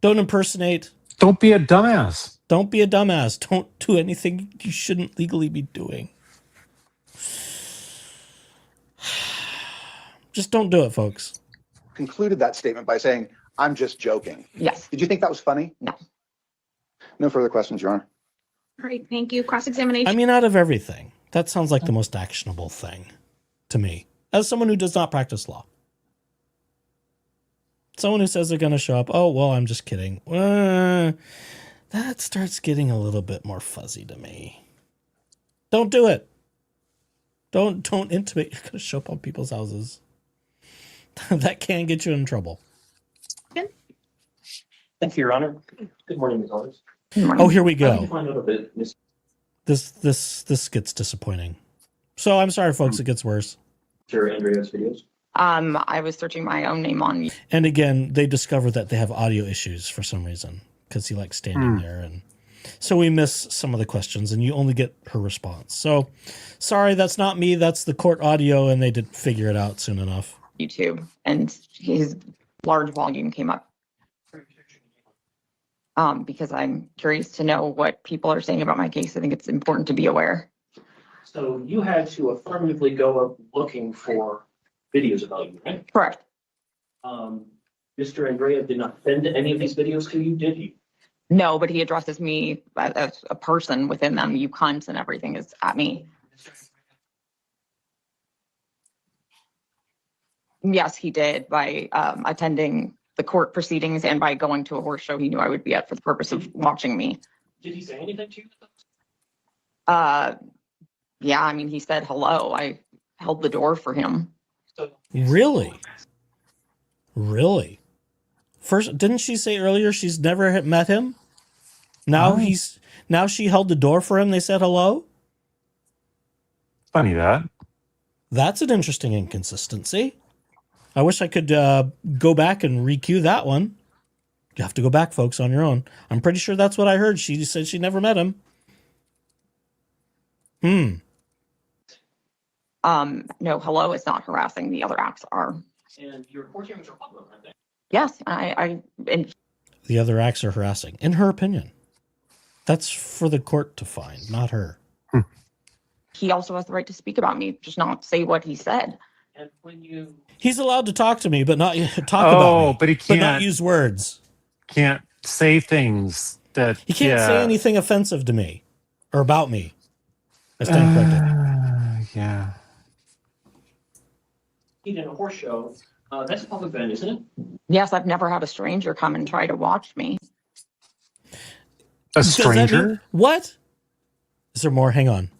don't impersonate. Don't be a dumbass. Don't be a dumbass. Don't do anything you shouldn't legally be doing. Just don't do it, folks. concluded that statement by saying, "I'm just joking." Yes. Did you think that was funny? No. No further questions, Your Honor. All right, thank you. Cross-examination. I mean, out of everything, that sounds like the most actionable thing to me, as someone who does not practice law. Someone who says they're going to show up, oh, well, I'm just kidding. That starts getting a little bit more fuzzy to me. Don't do it. Don't intimate you're going to show up on people's houses. That can get you in trouble. Thank you, Your Honor. Good morning, Ms. Owens. Oh, here we I go. can find out a bit, Ms. This gets disappointing. So I'm sorry, folks, it gets worse. Andrea's videos. I was searching my own name on. And again, they discovered that they have audio issues for some reason because he likes standing there. And so we miss some of the questions and you only get her response. So sorry, that's not me. That's the court audio. And they didn't figure it out soon enough. YouTube, and his large volume came up. Because I'm curious to know what people are saying about my case. I think it's important to be aware. So you had to affirmatively go up looking for videos about you, right? Correct. Mr. Andrea did not send any of these videos to you, did he? No, but he addresses me as a person within them. You cunts and everything is at me. Yes, he did by attending the court proceedings and by going to a horse show he knew I would be at for the purpose of watching me. Did he say anything to you? Yeah, I mean, he said hello. I held the door for him. Really? Really? First, didn't she say earlier she's never met him? Now Now she held the door for him. They said hello. Funny that. That's an interesting inconsistency. I wish I could go back and recue that one. You have to go back, folks, on your own. I'm pretty sure that's what I heard. She said she never met him. No, hello is not harassing. The other acts are. And your court hearings are public, aren't they? Yes, and The other acts are harassing, in her opinion. That's for the court to find, not her. he also has the right to speak about me, just not say what he said. And when you He's allowed to talk to me, but not talk about me. But he But can't. not use words. Can't say things that He can't say anything offensive to me or about me. I stand corrected. Yeah. eat in a horse show, that's a public event, isn't it? Yes, I've never had a stranger come and try to watch me. A Does that mean- stranger? what? Is there more? Hang on.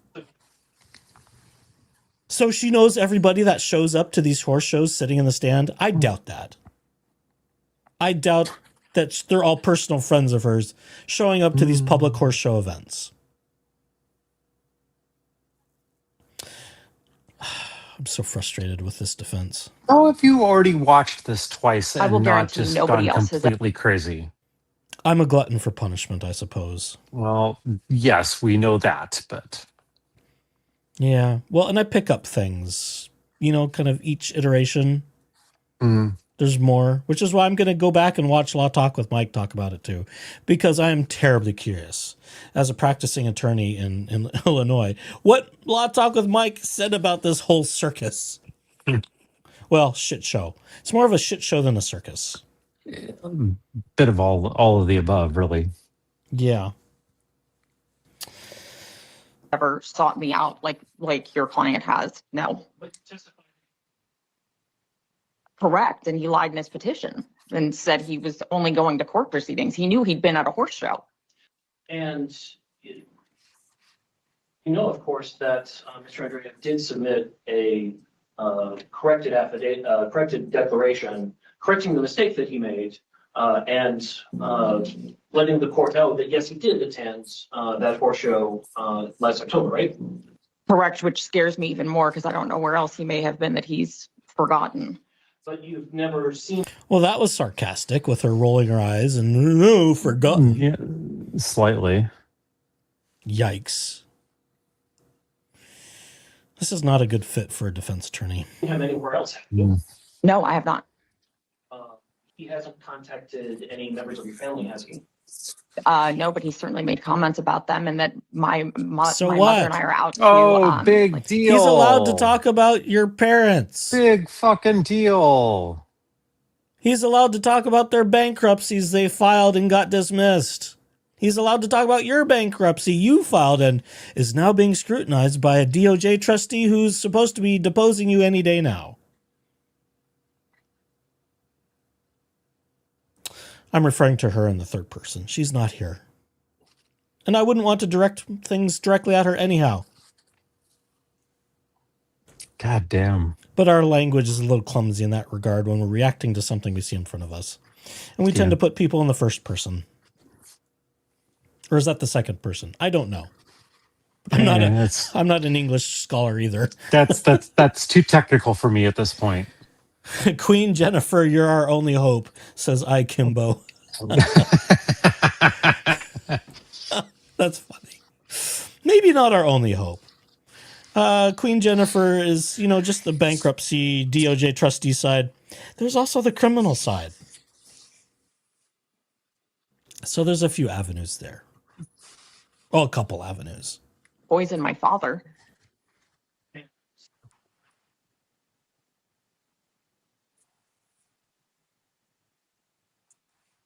So she knows everybody that shows up to these horse shows sitting in the stand? I doubt that. I doubt that they're all personal friends of hers showing up to these public horse show events. I'm so frustrated with this defense. Oh, if you already watched this twice I will and not guarantee just nobody gone else has- completely crazy. I'm a glutton for punishment, I suppose. Well, yes, we know that, but Yeah. Well, and I pick up things, kind of each iteration. There's more, which is why I'm going to go back and watch Law Talk with Mike talk about it too, because I am terribly curious as a practicing attorney in Illinois, what Law Talk with Mike said about this whole circus. Well, shit show. It's more of a shit show than a circus. bit of all of the above, really. Yeah. Ever sought me out like your client has. No. But testify. Correct. And he lied in his petition and said he was only going to court proceedings. He knew he'd been at a horse show. And you know, of course, that Mr. Andrea did submit a corrected affidavit, corrected declaration, correcting the mistake that he made, and letting the court know that, yes, he did attend that horse show last October, right? Correct, which scares me even more because I don't know where else he may have been that he's forgotten. But you've never seen. Well, that was sarcastic with her rolling her eyes and no, forgotten. Yeah, slightly. Yikes. This is not a good fit for a defense attorney. Him anywhere else. No, I have not. He hasn't contacted any members of your family, has he? No, but he certainly made comments about them and that my So my what? mother and I are out. Oh, big deal. He's allowed to talk about your parents. Big fucking deal. He's allowed to talk about their bankruptcies they filed and got dismissed. He's allowed to talk about your bankruptcy you filed and is now being scrutinized by a DOJ trustee who's supposed to be deposing you any day now. I'm referring to her in the third person. She's not here. And I wouldn't want to direct things directly at her anyhow. God damn. But our language is a little clumsy in that regard when we're reacting to something we see in front of us. And we tend to put people in the first person. Or is that the second person? I don't know. I'm not an English scholar either. That's too technical for me at this point. Queen Jennifer, you're our only hope, says I Kimbo. That's funny. Maybe not our only hope. Queen Jennifer is, just the bankruptcy DOJ trustee side. There's also the criminal side. So there's a few avenues there. Well, a couple avenues. Poison my father.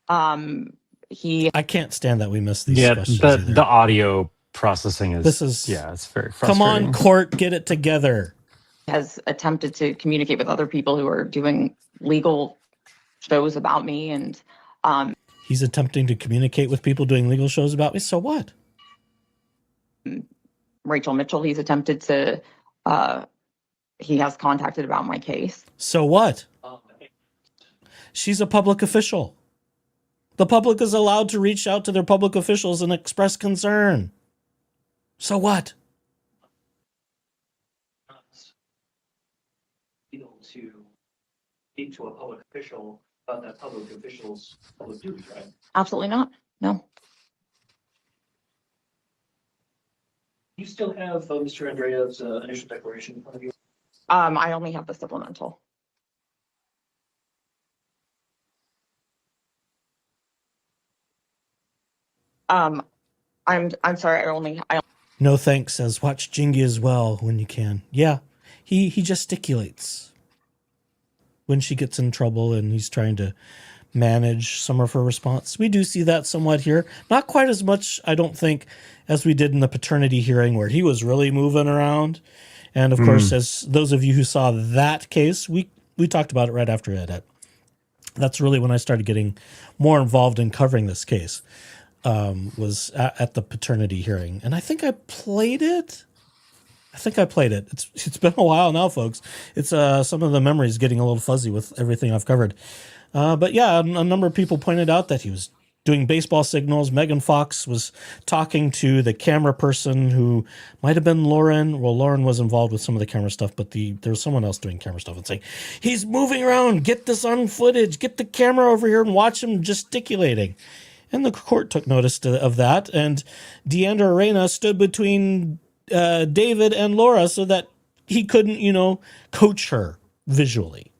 I can't stand that we miss these questions. the audio processing is it's very frustrating. Come on, court, get it together. Has attempted to communicate with other people who are doing legal shows about me, and he's attempting to communicate with people doing legal shows about me. So what? Rachel Mitchell, he's attempted to he has contacted about my case. So what? She's a public official. The public is allowed to reach out to their public officials and express concern. So what? Able to speak to a public official about that public official's public duties, right? Absolutely not. No. You still have Mr. Andrea's initial declaration in front of you? I only have the supplemental. I'm sorry. No thanks says watch Jingy as well when you can. Yeah, he gesticulates when she gets in trouble and he's trying to manage some of her response. We do see that somewhat here. Not quite as much, I don't think, as we did in the paternity hearing where he was really moving around. And of course, as those of you who saw that case, we talked about it right after it. That's really when I started getting more involved in covering this case. Was at the paternity hearing, and I think I played it. It's been a while now, folks. It's some of the memories getting a little fuzzy with everything I've covered. But yeah, a number of people pointed out that he was doing baseball signals. Megan Fox was talking to the camera person who might have been Lauren. Well, Lauren was involved with some of the camera stuff, but there was someone else doing camera stuff and saying, he's moving around, get this on footage, get the camera over here and watch him gesticulating. And the court took notice of that, and Deandra Arena stood between David and Laura so that he couldn't, coach her visually.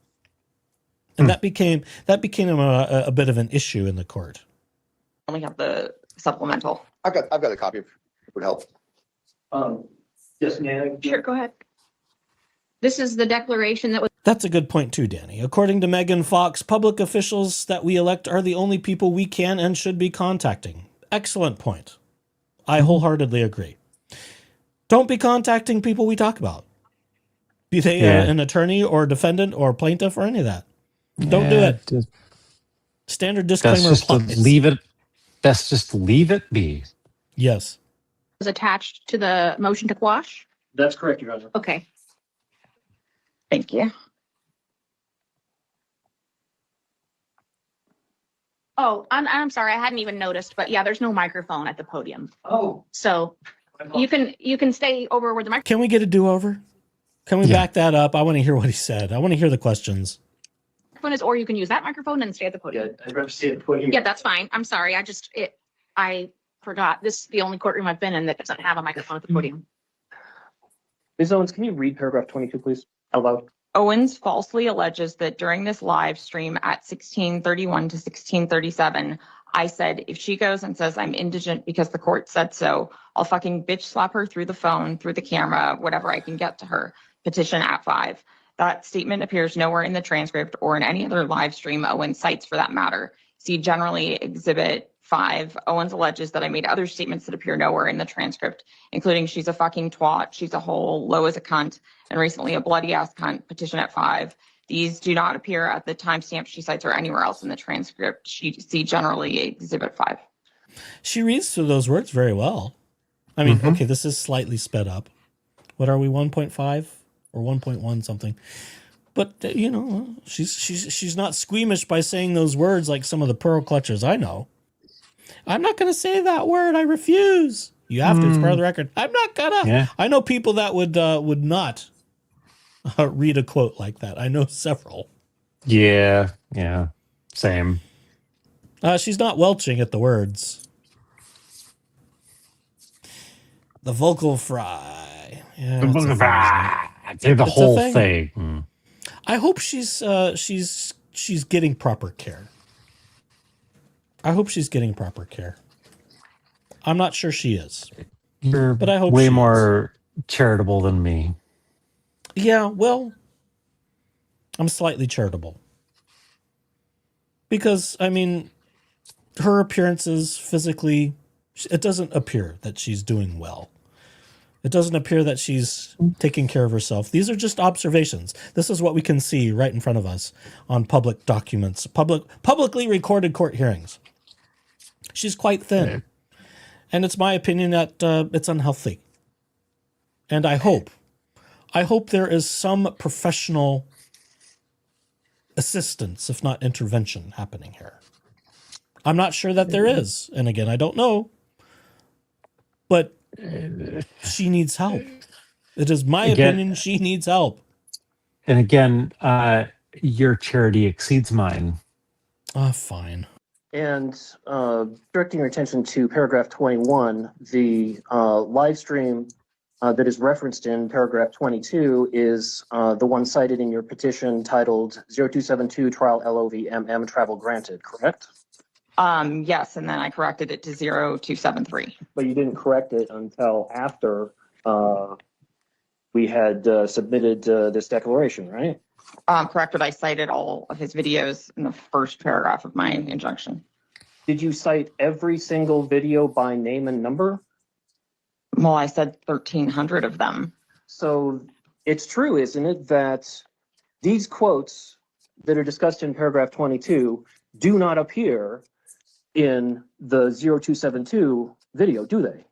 And that became a bit of an issue in the court. I only have the supplemental. I've got a copy if it would help. Yes, ma'am. Sure, go ahead. This is the declaration that was. That's a good point too, Danny. According to Megan Fox, public officials that we elect are the only people we can and should be contacting. Excellent point. I wholeheartedly agree. Don't be contacting people we talk about. Be they an attorney or defendant or plaintiff or any of that. Don't do it. Standard disclaimer applies. Best just leave it be. Yes. Was attached to the motion to quash? That's correct, Your Honor. Okay. Thank you. Oh, I'm sorry. I hadn't even noticed, but yeah, there's no microphone at the podium. Oh. So you can stay over where the microphone. Can we get a do-over? Can we back that up? I want to hear what he said. I want to hear the questions. Is, or you can use that microphone and stay at the podium. Yeah, I'd rather stay at the podium. Yeah, that's fine. I'm sorry. I forgot. This is the only courtroom I've been in that doesn't have a microphone at the podium. Ms. Owens, can you read paragraph 22, please, out loud? Owens falsely alleges that during this live stream at 16:31 to 16:37, I said, if she goes and says I'm indigent because the court said so, I'll fucking bitch slap her through the phone, through the camera, whatever I can get to her. Petition at 5. That statement appears nowhere in the transcript or in any other live stream Owens cites for that matter. See generally Exhibit 5. Owens alleges that I made other statements that appear nowhere in the transcript, including she's a fucking twat, she's a hole, low as a cunt, and recently a bloody ass cunt. Petition at 5. These do not appear at the timestamp she cites or anywhere else in the transcript. See generally Exhibit 5. She reads through those words very well. I mean, okay, this is slightly sped up. What are we, 1.5 or 1.1 something? But she's not squeamish by saying those words like some of the pearl clutchers I know. I'm not going to say that word. I refuse. You have to. It's part of the record. I'm not gonna. Yeah. I know people that would not read a quote like that. I know several. Yeah. Same. She's not welching at the words. The vocal fry. Yeah, The whole thing. I hope she's getting proper care. I hope she's getting proper care. I'm not sure she is. But I hope way she more charitable than me. Yeah, well, I'm slightly charitable. Because, I mean, her appearances physically, it doesn't appear that she's doing well. It doesn't appear that she's taking care of herself. These are just observations. This is what we can see right in front of us on public documents, publicly recorded court hearings. She's quite thin. Right. And it's my opinion that it's unhealthy. And I hope there is some professional assistance, if not intervention, happening here. I'm not sure that there is. And again, I don't know. But she needs help. It is my opinion she needs help. And again, your charity exceeds mine. Fine. And directing your attention to paragraph 21, the live stream that is referenced in paragraph 22 is the one cited in your petition titled 0272 trial LOVMM travel granted, correct? Yes, and then I corrected it to 0273. But you didn't correct it until after we had submitted this declaration, right? Correct, but I cited all of his videos in the first paragraph of my injunction. Did you cite every single video by name and number? Well, I said 1,300 of them. So it's true, isn't it, that these quotes that are discussed in paragraph 22 do not appear in the 0272 video, do they?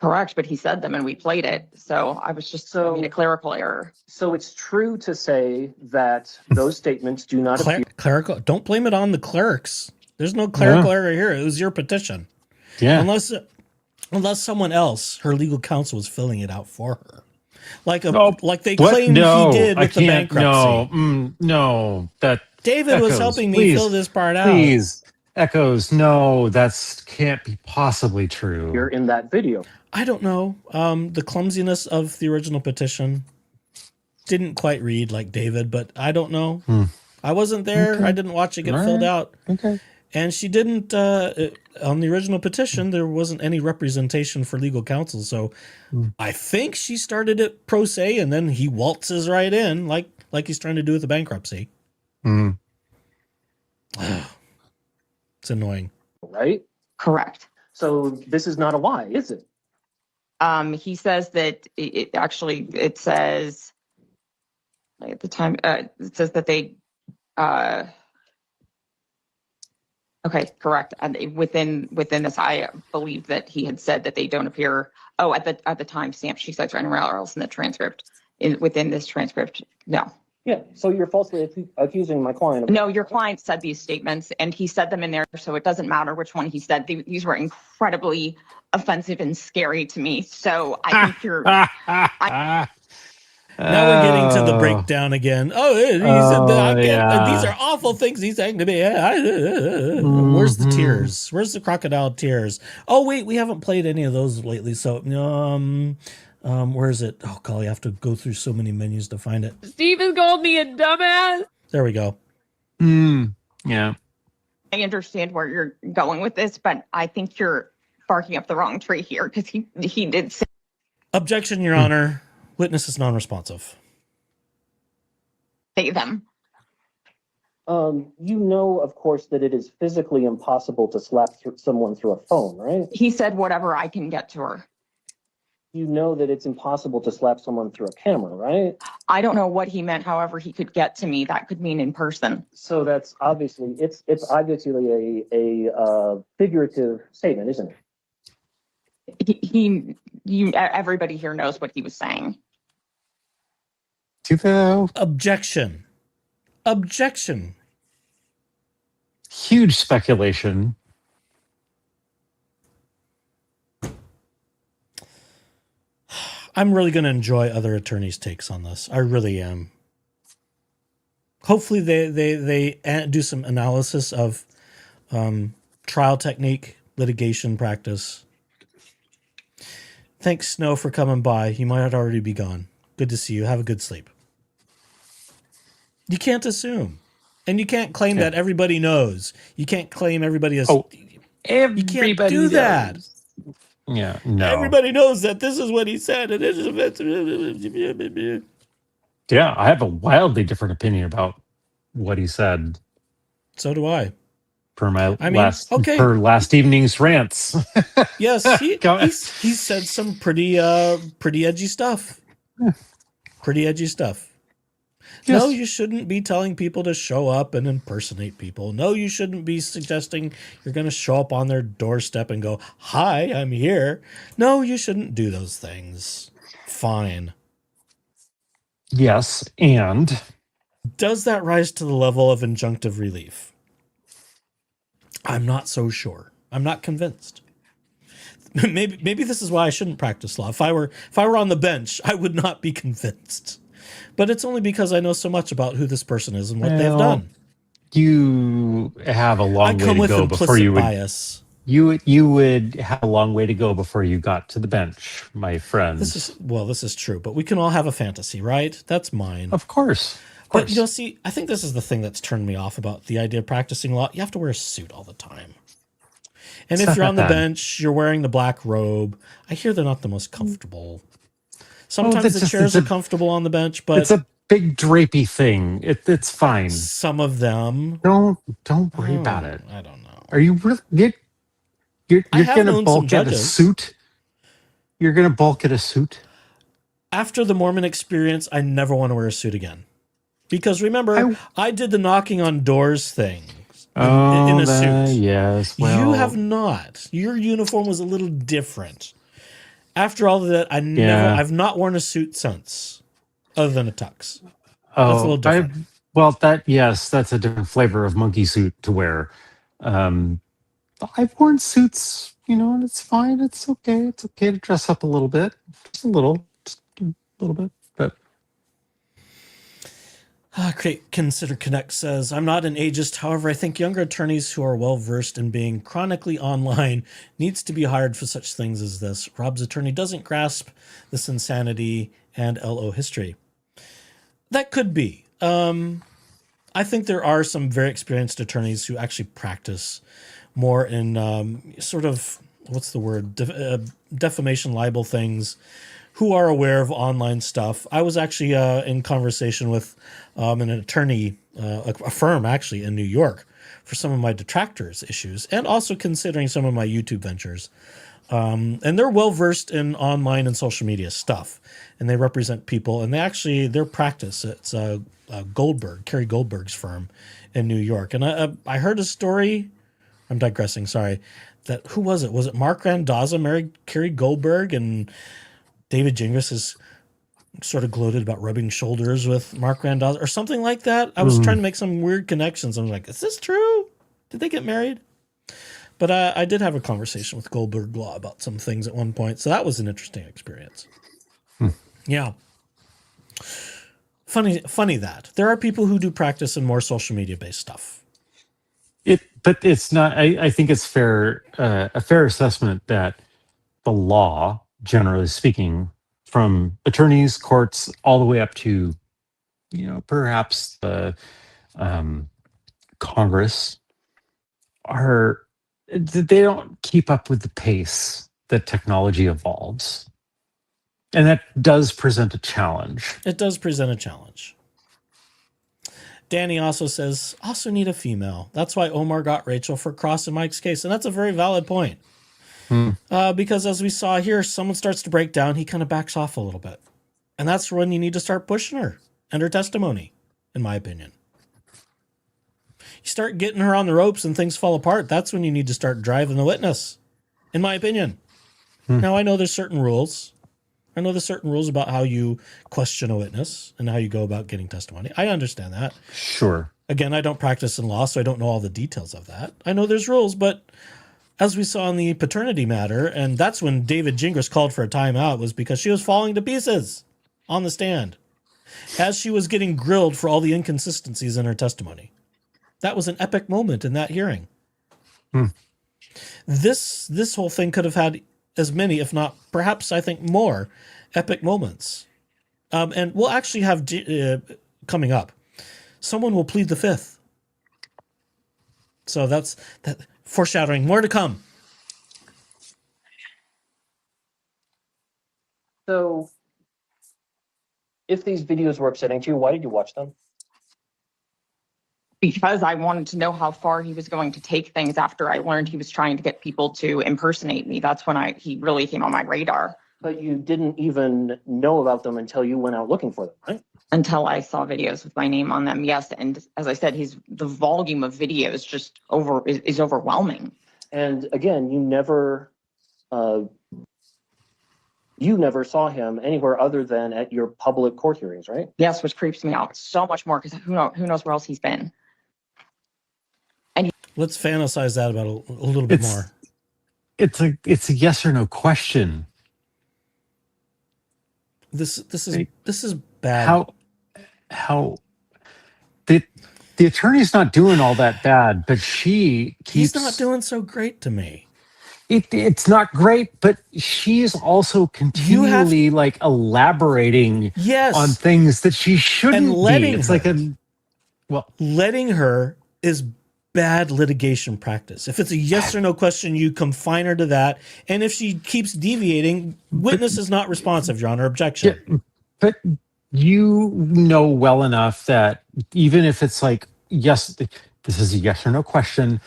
Correct, but he said them and we played it. So I was just a clerical error. So it's true to say that those statements do not appear. Clerical, don't blame it on the clerks. There's no clerical error here. It was your petition. Yeah. Unless someone else, her legal counsel, was filling it out for her. Like they What? claimed No, he did I with the can't. bankruptcy. No, that David was helping me fill this part out. Please, Echoes, no, that can't be possibly true. You're in that video. I don't know. The clumsiness of the original petition didn't quite read like David, but I don't know. I wasn't there. Okay. I didn't watch it get filled out. Okay. And she didn't, on the original petition, there wasn't any representation for legal counsel. So I think she started it pro se and then he waltzes right in like he's trying to do with the bankruptcy. It's annoying. Right? Correct. So this is not a lie, is it? He says that it says at the time, it says that they, okay, correct. And within this, I believe that he had said that they don't appear. Oh, at the time stamp, she says anywhere else in the transcript. Within this transcript, no. Yeah. So you're falsely accusing my client. No, your client said these statements, and he said them in there, so it doesn't matter which one he said. These were incredibly offensive and scary to me. So I think you're. Now we're getting to the breakdown again. Oh, he said that these are awful things he's saying to me. Where's the tears? Where's the crocodile tears? Oh, wait, we haven't played any of those lately. So, where is it? Oh, golly, I have to go through so many menus to find it. Steven called me a dumbass. There we go. Yeah. I understand where you're going with this, but I think you're barking up the wrong tree here because he did say. Objection, Your Honor. Witness is non-responsive. Say them. You know, of course, that it is physically impossible to slap someone through a phone, right? He said whatever I can get to her. You know that it's impossible to slap someone through a camera, right? I don't know what he meant. However, he could get to me. That could mean in person. So that's obviously it's obviously a figurative statement, isn't it? Everybody here knows what he was saying. Objection. Huge speculation. I'm really going to enjoy other attorneys' takes on this. I really am. Hopefully they do some analysis of trial technique, litigation practice. Thanks, Snow, for coming by. You might already be gone. Good to see you. Have a good sleep. You can't assume. And you can't claim that everybody knows. You can't claim everybody is... everybody you can't do that. Yeah, no. Everybody knows that this is what he said. And it is yeah, I have a wildly different opinion about what he said. So do I. Per last evening's rants. Yes, he said some pretty edgy stuff. Pretty edgy stuff. Yes. No, you shouldn't be telling people to show up and impersonate people. No, you shouldn't be suggesting you're going to show up on their doorstep and go, "Hi, I'm here." No, you shouldn't do those things. Fine. Yes, and does that rise to the level of injunctive relief? I'm not so sure. I'm not convinced. Maybe this is why I shouldn't practice law. If I were on the bench, I would not be convinced. But it's only because I know so much about who this person is and what they've done. You have a I long way come to with go before implicit you would bias. you would have a long way to go before you got to the bench, my friend. This is true, but we can all have a fantasy, right? That's mine. Of course. But see, I think this is the thing that's turned me off about the idea of practicing law. You have to wear a suit all the time. And if you're on the bench, you're wearing the black robe. I hear they're not the most comfortable. Sometimes the chairs are comfortable on the bench, but it's a big drapey thing. It's fine. Some of them. Don't worry about it. I don't know. Are you really? You're going to bulk at a suit? You're going to bulk at a suit? After the Mormon experience, I never want to wear a suit again. Because remember, I did the knocking on doors thing in a suit. Yes. Well, you have not. Your uniform was a little different. After all of that, I've not worn a suit since, other than a tux. That's a little different. That's a different flavor of monkey suit to wear. I've worn suits, and it's fine. It's okay. It's okay to dress up a little bit, just a little bit. But Consider Connect says, I'm not an ageist. However, I think younger attorneys who are well versed in being chronically online needs to be hired for such things as this. Rob's attorney doesn't grasp this insanity and LO history. That could be. I think there are some very experienced attorneys who actually practice more in sort of, what's the word, defamation libel things, who are aware of online stuff. I was actually in conversation with an attorney, a firm actually in New York, for some of my detractors issues, and also considering some of my YouTube ventures. And they're well versed in online and social media stuff, and they represent people. And their practice, it's Kerry Goldberg's firm in New York. And I heard a story. I'm digressing. Sorry. That who was it? Was it Mark Randazza married Kerry Goldberg, and David Gingras is sort of gloated about rubbing shoulders with Mark Randazza or something like that. I was trying to make some weird connections. I'm like, is this true? Did they get married? But I did have a conversation with Goldberg Law about some things at one point. So that was an interesting experience. Yeah. Funny that. There are people who do practice in more social media based stuff. But it's not, I think it's a fair assessment that the law, generally speaking, from attorneys, courts, all the way up to, perhaps the Congress, they don't keep up with the pace that technology evolves. And that does present a challenge. It does present a challenge. Danny also says, also need a female. That's why Omar got Rachel for Cross and Mike's case. And that's a very valid point. Because as we saw here, someone starts to break down, he kind of backs off a little bit. And that's when you need to start pushing her and her testimony, in my opinion. You start getting her on the ropes and things fall apart, that's when you need to start driving the witness, in my opinion. Now, I know there's certain rules. I know there's certain rules about how you question a witness and how you go about getting testimony. I understand that. Sure. Again, I don't practice in law, so I don't know all the details of that. I know there's rules, but as we saw in the paternity matter, and that's when David Gingras called for a timeout, was because she was falling to pieces on the stand as she was getting grilled for all the inconsistencies in her testimony. That was an epic moment in that hearing. This whole thing could have had as many, if not perhaps, I think, more epic moments. And we'll actually have, coming up, someone will plead the fifth. So that's that foreshadowing. More to come. So, if these videos were upsetting to you, why did you watch them? Because I wanted to know how far he was going to take things after I learned he was trying to get people to impersonate me. That's when he really came on my radar. But you didn't even know about them until you went out looking for them, right? Until I saw videos with my name on them, yes. And as I said, the volume of videos just is overwhelming. And again, you never saw him anywhere other than at your public court hearings, right? Yes, which creeps me out so much more because who knows where else he's been. Let's fantasize that about a little bit more. It's a yes or no question. This is bad. How the attorney's not doing all that bad, but she keeps. He's not doing so great to me. It's not great, but she's also continually like elaborating on things that she shouldn't and letting be. It's her, like letting her is bad litigation practice. If it's a yes or no question, you confine her to that. And if she keeps deviating, witness is not responsive, Your Honor. Objection. Yeah, but you know well enough that even if it's like, yes, this is a yes or no question,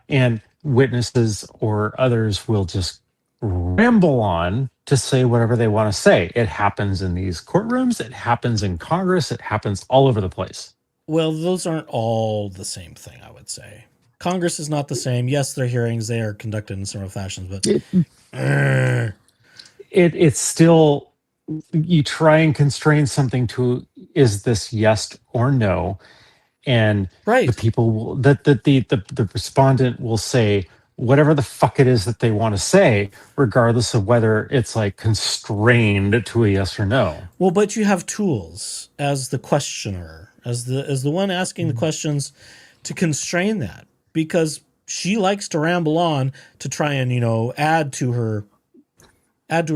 and witnesses or others will just ramble on to say whatever they want to say. It happens in these courtrooms. It happens in Congress. It happens all over the place. Well, those aren't all the same thing, I would say. Congress is not the same. Yes, their hearings, they are conducted in similar fashions, but it's still, you try and constrain something to, is this yes or no? And the people will, the respondent will say whatever the fuck it is that they want to say, regardless of whether it's like constrained to a yes or no. Well, but you have tools as the questioner, as the one asking the questions, to constrain that, because she likes to ramble on to try and, add to her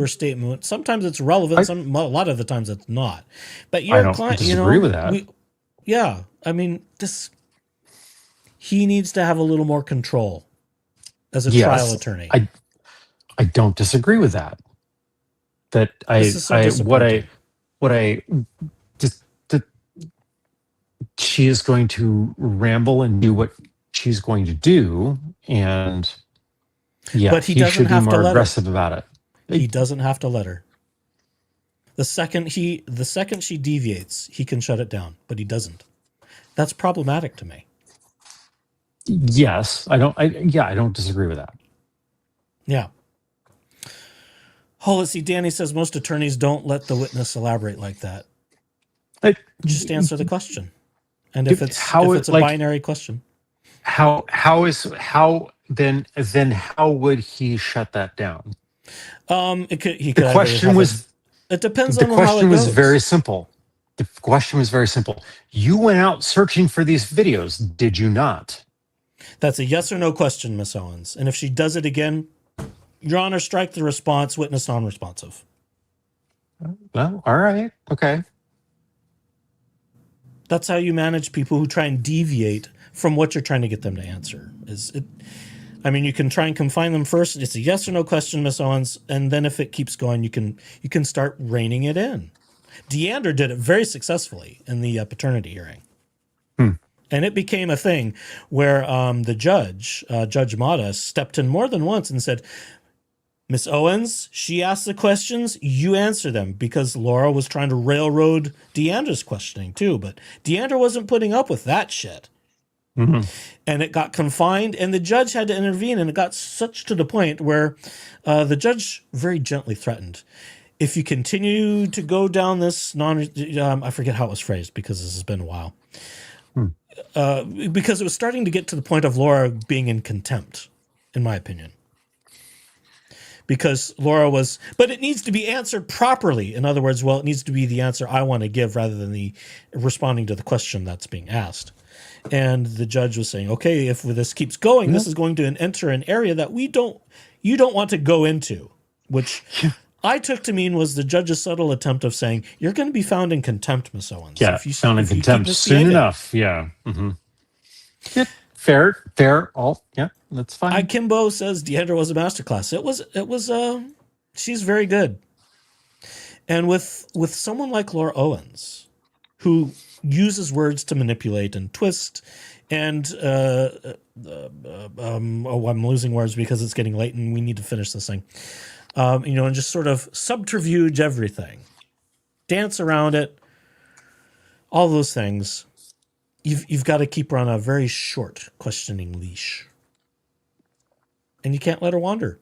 statement. Sometimes it's relevant. A lot of the times it's not. But your I don't client, disagree with that. He needs to have a little more control as a trial attorney. I don't disagree with that. That she is going to ramble and do what she's going to do, and but he doesn't should be have more to let aggressive her. about it. He doesn't have to let her. The second she deviates, he can shut it down, but he doesn't. That's problematic to me. Yes, I don't disagree with that. Yeah. Oh, let's see. Danny says most attorneys don't let the witness elaborate like that. Just answer the question. And if it's a binary question. How would he shut that down? The question was, it depends on how it goes. The question was very simple. The question was very simple. You went out searching for these videos, did you not? That's a yes or no question, Miss Owens. And if she does it again, Your Honor, strike the response, witness non-responsive. Well, all right. Okay. That's how you manage people who try and deviate from what you're trying to get them to answer. You can try and confine them first. It's a yes or no question, Miss Owens, and then if it keeps going, you can start reining it in. Deander did it very successfully in the paternity hearing. And it became a thing where the judge, Judge Mata, stepped in more than once and said, Miss Owens, she asked the questions, you answer them, because Laura was trying to railroad Deander's questioning too, but Deander wasn't putting up with that shit. Mm-hmm. And it got confined, and the judge had to intervene, and it got such to the point where the judge very gently threatened, if you continue to go down this I forget how it was phrased because this has been a while, because it was starting to get to the point of Laura being in contempt, in my opinion. Because Laura was, but it needs to be answered properly. In other words, it needs to be the answer I want to give rather than the responding to the question that's being asked. And the judge was saying, okay, if this keeps going, this is going to enter an area that you don't want to go into, which I took to mean was the judge's subtle attempt of saying, you're going to be found in contempt, Miss Owens. Yeah, found in contempt soon enough. Yeah. Mm-hmm. Yeah. Fair. Yeah, that's fine. Kimbo says Deandra was a masterclass. It was she's very good. And with someone like Laura Owens, who uses words to manipulate and twist, and I'm losing words because it's getting late and we need to finish this thing. And just sort of subterfuge everything, dance around it, all those things. You've got to keep her on a very short questioning leash. And you can't let her wander,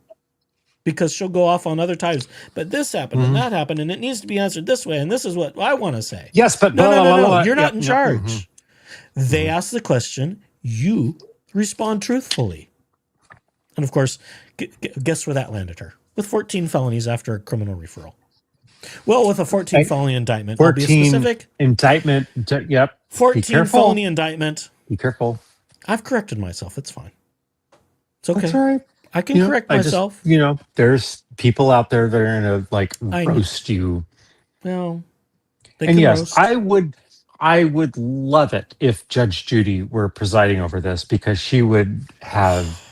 because she'll go off on other times. But this happened and that happened, and it needs to be answered this way, and this is what I want to say. Yes, but no. You're not in charge. They ask the question, you respond truthfully. And of course, guess where that landed her? With 14 felonies after a criminal referral. Well, with a 14 felony indictment. I'll be 14 specific. indictment. Yep. 14 felony indictment. Be careful. I've corrected myself. It's fine. It's okay. That's all right. I can correct myself. There's people out there that are going to like roast you. Well, and yes, roast. I would love it if Judge Judy were presiding over this, because she would have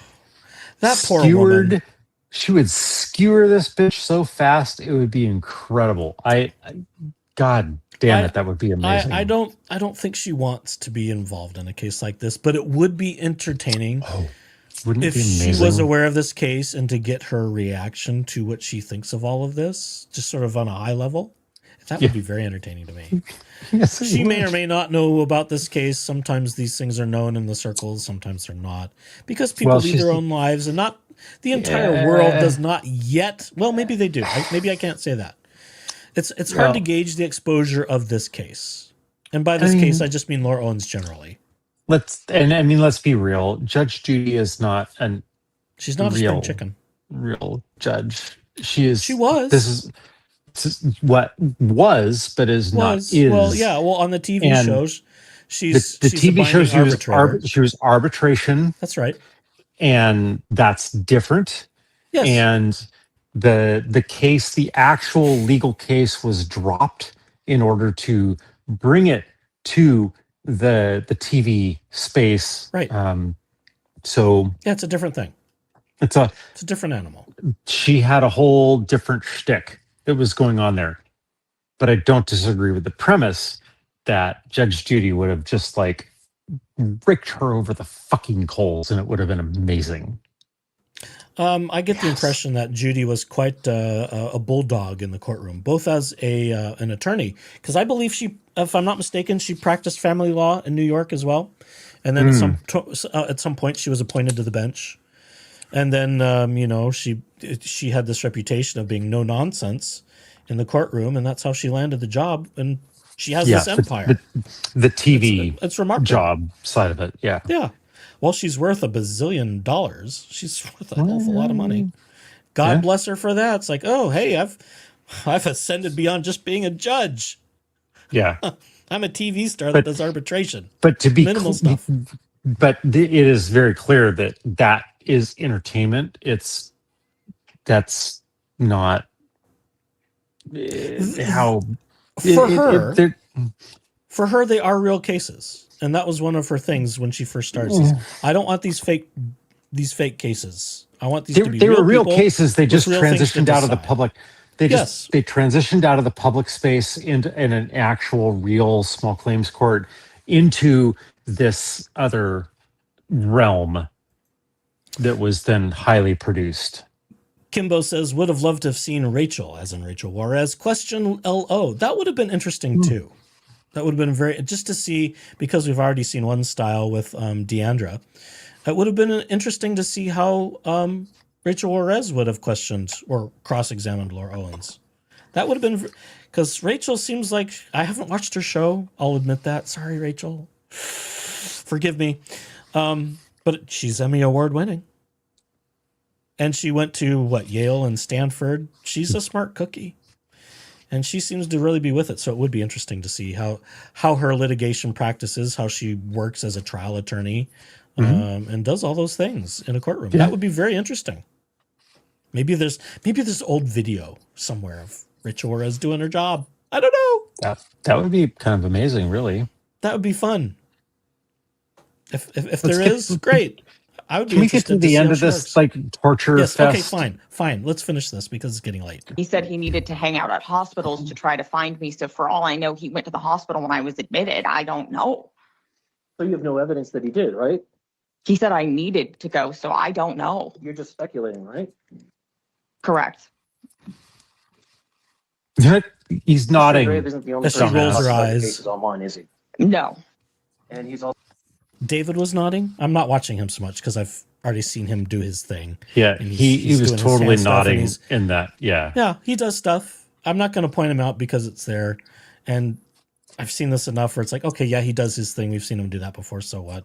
that poor woman. She would skewer this bitch so fast, it would be incredible. God damn it, that would be amazing. I don't think she wants to be involved in a case like this, but it would be entertaining. Oh, wouldn't it if be amazing? She was aware of this case and to get her reaction to what she thinks of all of this, just sort of on a high level. That would be very entertaining to me. Yes, she may or may not know about this case. Sometimes these things are known in the circles, sometimes they're not, because people lead their own lives, and not the entire world does not yet. Well, maybe they do. Maybe I can't say that. It's hard to gauge the exposure of this case, and by this case, I just mean Laura Owens generally. Let's be real. Judge Judy is not she's not a spring chicken. Real judge. She was. This is what was, but is not is. Well, yeah. Well, on the TV shows, she's the TV shows. She was arbitration. That's right, and that's different. Yes. And the case, the actual legal case, was dropped in order to bring it to the TV space. Right. So yeah, it's a different thing. It's a different animal. She had a whole different shtick that was going on there. But I don't disagree with the premise that Judge Judy would have just like raked her over the fucking coals, and it would have been amazing. I get the impression that Judy was quite a bulldog in the courtroom, both as an attorney, because I believe she, if I'm not mistaken, she practiced family law in New York as well. And then at some point she was appointed to the bench. And then, she had this reputation of being no nonsense in the courtroom, and that's how she landed the job. And she has this empire. The TV it's remarkable. Job side of it, yeah. Yeah. Well, she's worth $1 bazillion. She's worth an awful lot of money. God bless her for that. It's like, oh, hey, I've ascended beyond just being a judge. Yeah. I'm a TV star that does arbitration. But to be minimal stuff. But it is very clear that is entertainment. That's not how for her they are real cases, and that was one of her things when she first started. I don't want these fake cases. I want these to be real cases. They just transitioned out of the public. They transitioned out of the public space in an actual real small claims court into this other realm that was then highly produced. Kimbo says, would have loved to have seen Rachel, as in Rachel Juarez, question LO. That would have been interesting too. That would have been just to see, because we've already seen one style with Deandra. It would have been interesting to see how Rachel Juarez would have questioned or cross-examined Laura Owens. That would have been, because Rachel seems like, I haven't watched her show. I'll admit that. Sorry, Rachel. Forgive me. But she's Emmy Award winning. And she went to Yale and Stanford. She's a smart cookie. And she seems to really be with it. So it would be interesting to see how her litigation practices, how she works as a trial attorney, and does all those things in a courtroom. Yeah. That would be very interesting. Maybe there's old video somewhere of Rachel Juarez doing her job. I don't know. That would be kind of amazing, really. That would be fun. If there is, great. I would be interested to the end of this torture fest. Okay, fine. Let's finish this because it's getting late. He said he needed to hang out at hospitals to try to find me. So for all I know, he went to the hospital when I was admitted. I don't know. So you have no evidence that he did, right? He said I needed to go, so I don't know. You're just speculating, right? Correct. He's nodding. Isn't the only she rolls her eyes. Cases online, is he? No. And he's also. David was nodding. I'm not watching him so much because I've already seen him do his thing. Yeah, he was totally nodding in that. Yeah. Yeah, he does stuff. I'm not going to point him out because it's there. And I've seen this enough where it's like, okay, yeah, he does his thing. We've seen him do that before. So what?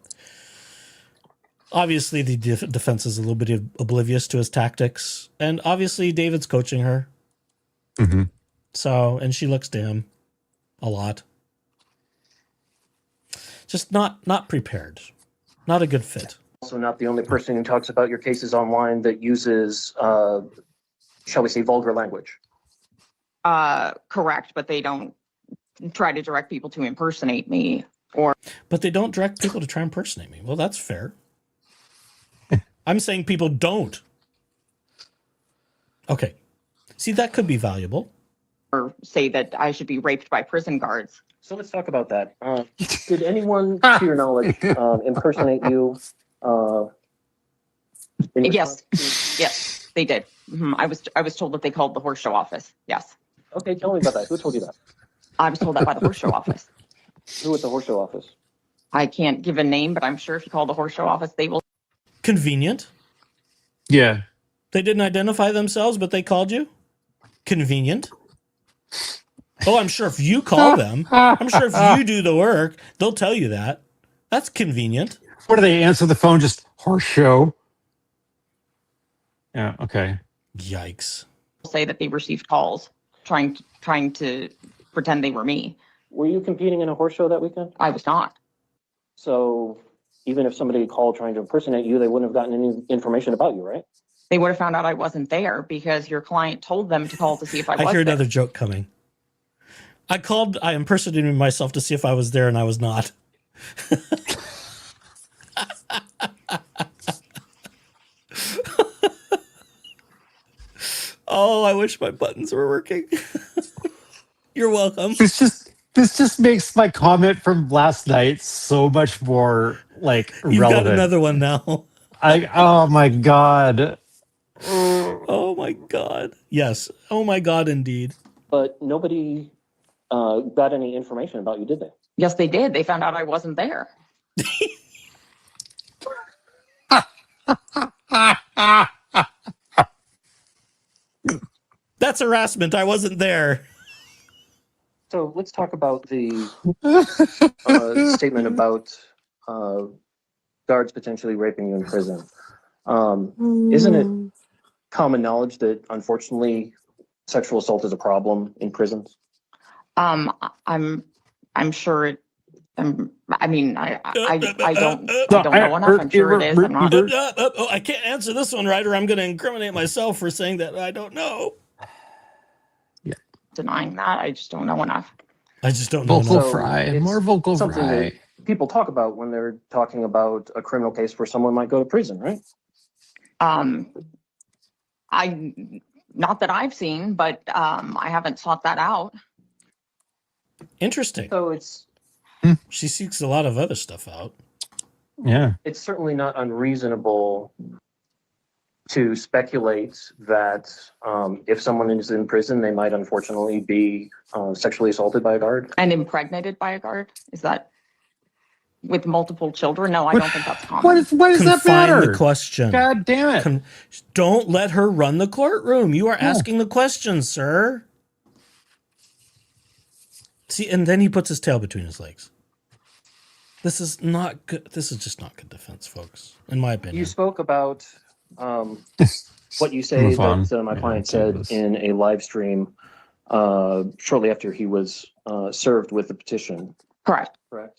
Obviously, the defense is a little bit oblivious to his tactics, and obviously, David's coaching her. Mm-hmm. So, and she looks to him a lot. Just not prepared. Not a good fit. Also not the only person who talks about your cases online that uses, shall we say, vulgar language. Correct, but they don't try to direct people to impersonate me or. But they don't direct people to try and impersonate me. Well, that's fair. I'm saying people don't. Okay. See, that could be valuable. Or say that I should be raped by prison guards. So let's talk about that. Did anyone, to your knowledge, impersonate you? Yes, yes, they did. I was told that they called the horse show office. Yes. Okay, tell me about that. Who told you that? I was told that by the horse show office. Who at the horse show office? I can't give a name, but I'm sure if you call the horse show office, they will. Convenient. Yeah. They didn't identify themselves, but they called you? Convenient. Oh, I'm sure if you call them, I'm sure if you do the work, they'll tell you that. That's convenient. What do they answer the phone? Just horse show. Yeah. Okay. Yikes. Say that they received calls trying to pretend they were me. Were you competing in a horse show that weekend? I was not. So even if somebody called trying to impersonate you, they wouldn't have gotten any information about you, right? They would have found out I wasn't there because your client told them to call to see if I was I hear there. another joke coming. I impersonated myself to see if I was there, and I was not. Oh, I wish my buttons were working. You're welcome. This just makes my comment from last night so much more like You've relevant. got another one now. Oh my God. Oh my God. Yes. Oh my God, indeed. But nobody got any information about you, did they? Yes, they did. They found out I wasn't there. That's harassment. I wasn't there. So let's talk about the statement about guards potentially raping you in prison. Isn't it common knowledge that unfortunately sexual assault is a problem in prisons? I'm sure it. I mean, I don't know enough. I'm sure it is. I'm not I can't answer this one right, or I'm going to incriminate myself for saying that I don't know. denying that. I just don't know enough. I just don't know. Vocal enough. fry, more vocal Something fry. that people talk about when they're talking about a criminal case where someone might go to prison, right? Not that I've seen, but I haven't sought that out. Interesting. So it's She seeks a lot of other stuff out. Yeah. it's certainly not unreasonable to speculate that if someone is in prison, they might unfortunately be sexually assaulted by a guard. And impregnated by a guard? Is that with multiple children? No, I don't think that's common. What does that Confine matter? the question. God damn it. Don't let her run the courtroom. You are asking the question, sir. See, and then he puts his tail between his legs. This is not good. This is just not good defense, folks, in my opinion. You spoke about what you say Move on. that my Yeah, client do said this. in a live stream shortly after he was served with the petition, Correct. correct?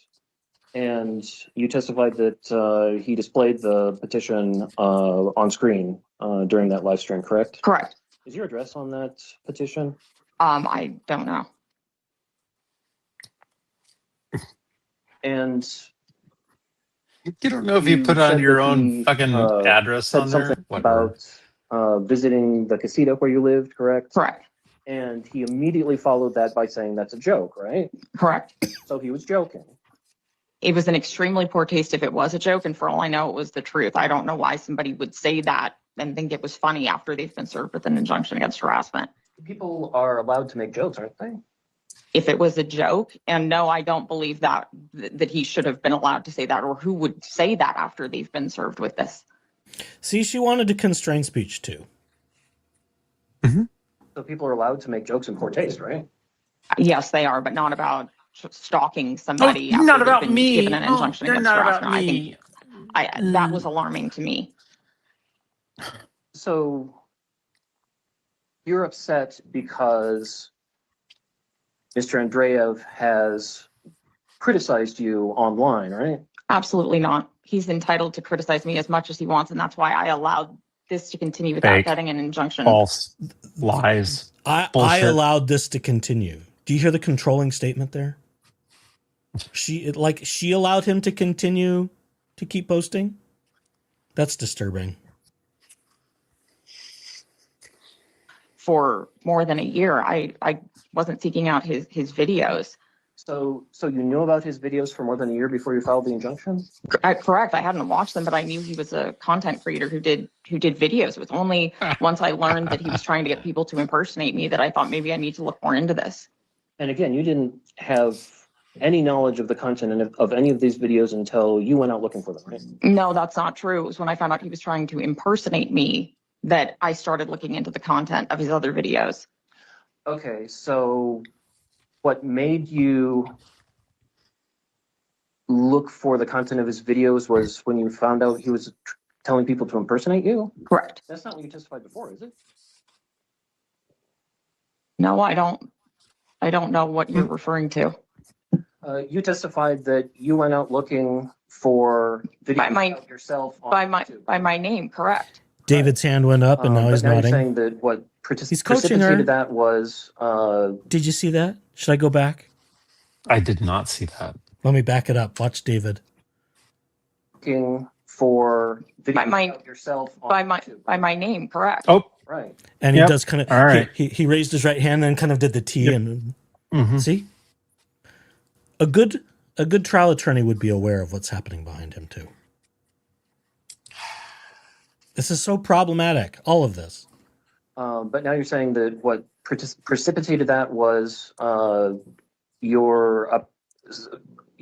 And you testified that he displayed the petition on screen during that live stream, correct? Correct. Is your address on that petition? I don't know. And You don't know if you put said on your that own he, fucking address said on there? something Whatever. about visiting the casino where you lived, correct? Correct. And he immediately followed that by saying that's a joke, right? Correct. So he was joking. It was an extremely poor taste if it was a joke, and for all I know, it was the truth. I don't know why somebody would say that and think it was funny after they've been served with an injunction against harassment. People are allowed to make jokes, aren't they? If it was a joke, and no, I don't believe that he should have been allowed to say that, or who would say that after they've been served with this. See, she wanted to constrain speech too. So people are allowed to make jokes in poor taste, right? Yes, they are, but not about stalking somebody. Oh, after not they've about been me. Given an Oh, injunction they're against not harassment. about me. That was alarming to me. So you're upset because Mr. Andreev has criticized you online, right? Absolutely not. He's entitled to criticize me as much as he wants, and that's why I allowed this to continue without Fake. getting an injunction. False. Lies. I Bullshit. allowed this to continue. Do you hear the controlling statement there? She allowed him to continue to keep posting. That's disturbing. For more than a year, I wasn't seeking out his videos. So you knew about his videos for more than a year before you filed the injunction? Correct. I hadn't watched them, but I knew he was a content creator who did videos. It was only once I learned that he was trying to get people to impersonate me that I thought maybe I need to look more into this. And again, you didn't have any knowledge of the content of any of these videos until you went out looking for them, right? No, that's not true. It was when I found out he was trying to impersonate me that I started looking into the content of his other videos. Okay, so what made you look for the content of his videos was when you found out he was telling people to impersonate you? Correct. That's not what you testified before, is it? No, I don't know what you're referring to. You testified that you went out looking for videos of yourself on YouTube. By my name, correct. David's hand went up, and now he's You're nodding. saying that what He's coaching her. precipitated that was Did you see that? Should I go back? I did not see that. Let me back it up. Watch David. looking for videos of yourself on YouTube. By my name, correct. Oh, Right. And he does kind of. All right. He raised his right hand, and then kind of did the T, and see. A good trial attorney would be aware of what's happening behind him too. This is so problematic. All of this. But now you're saying that what precipitated that was your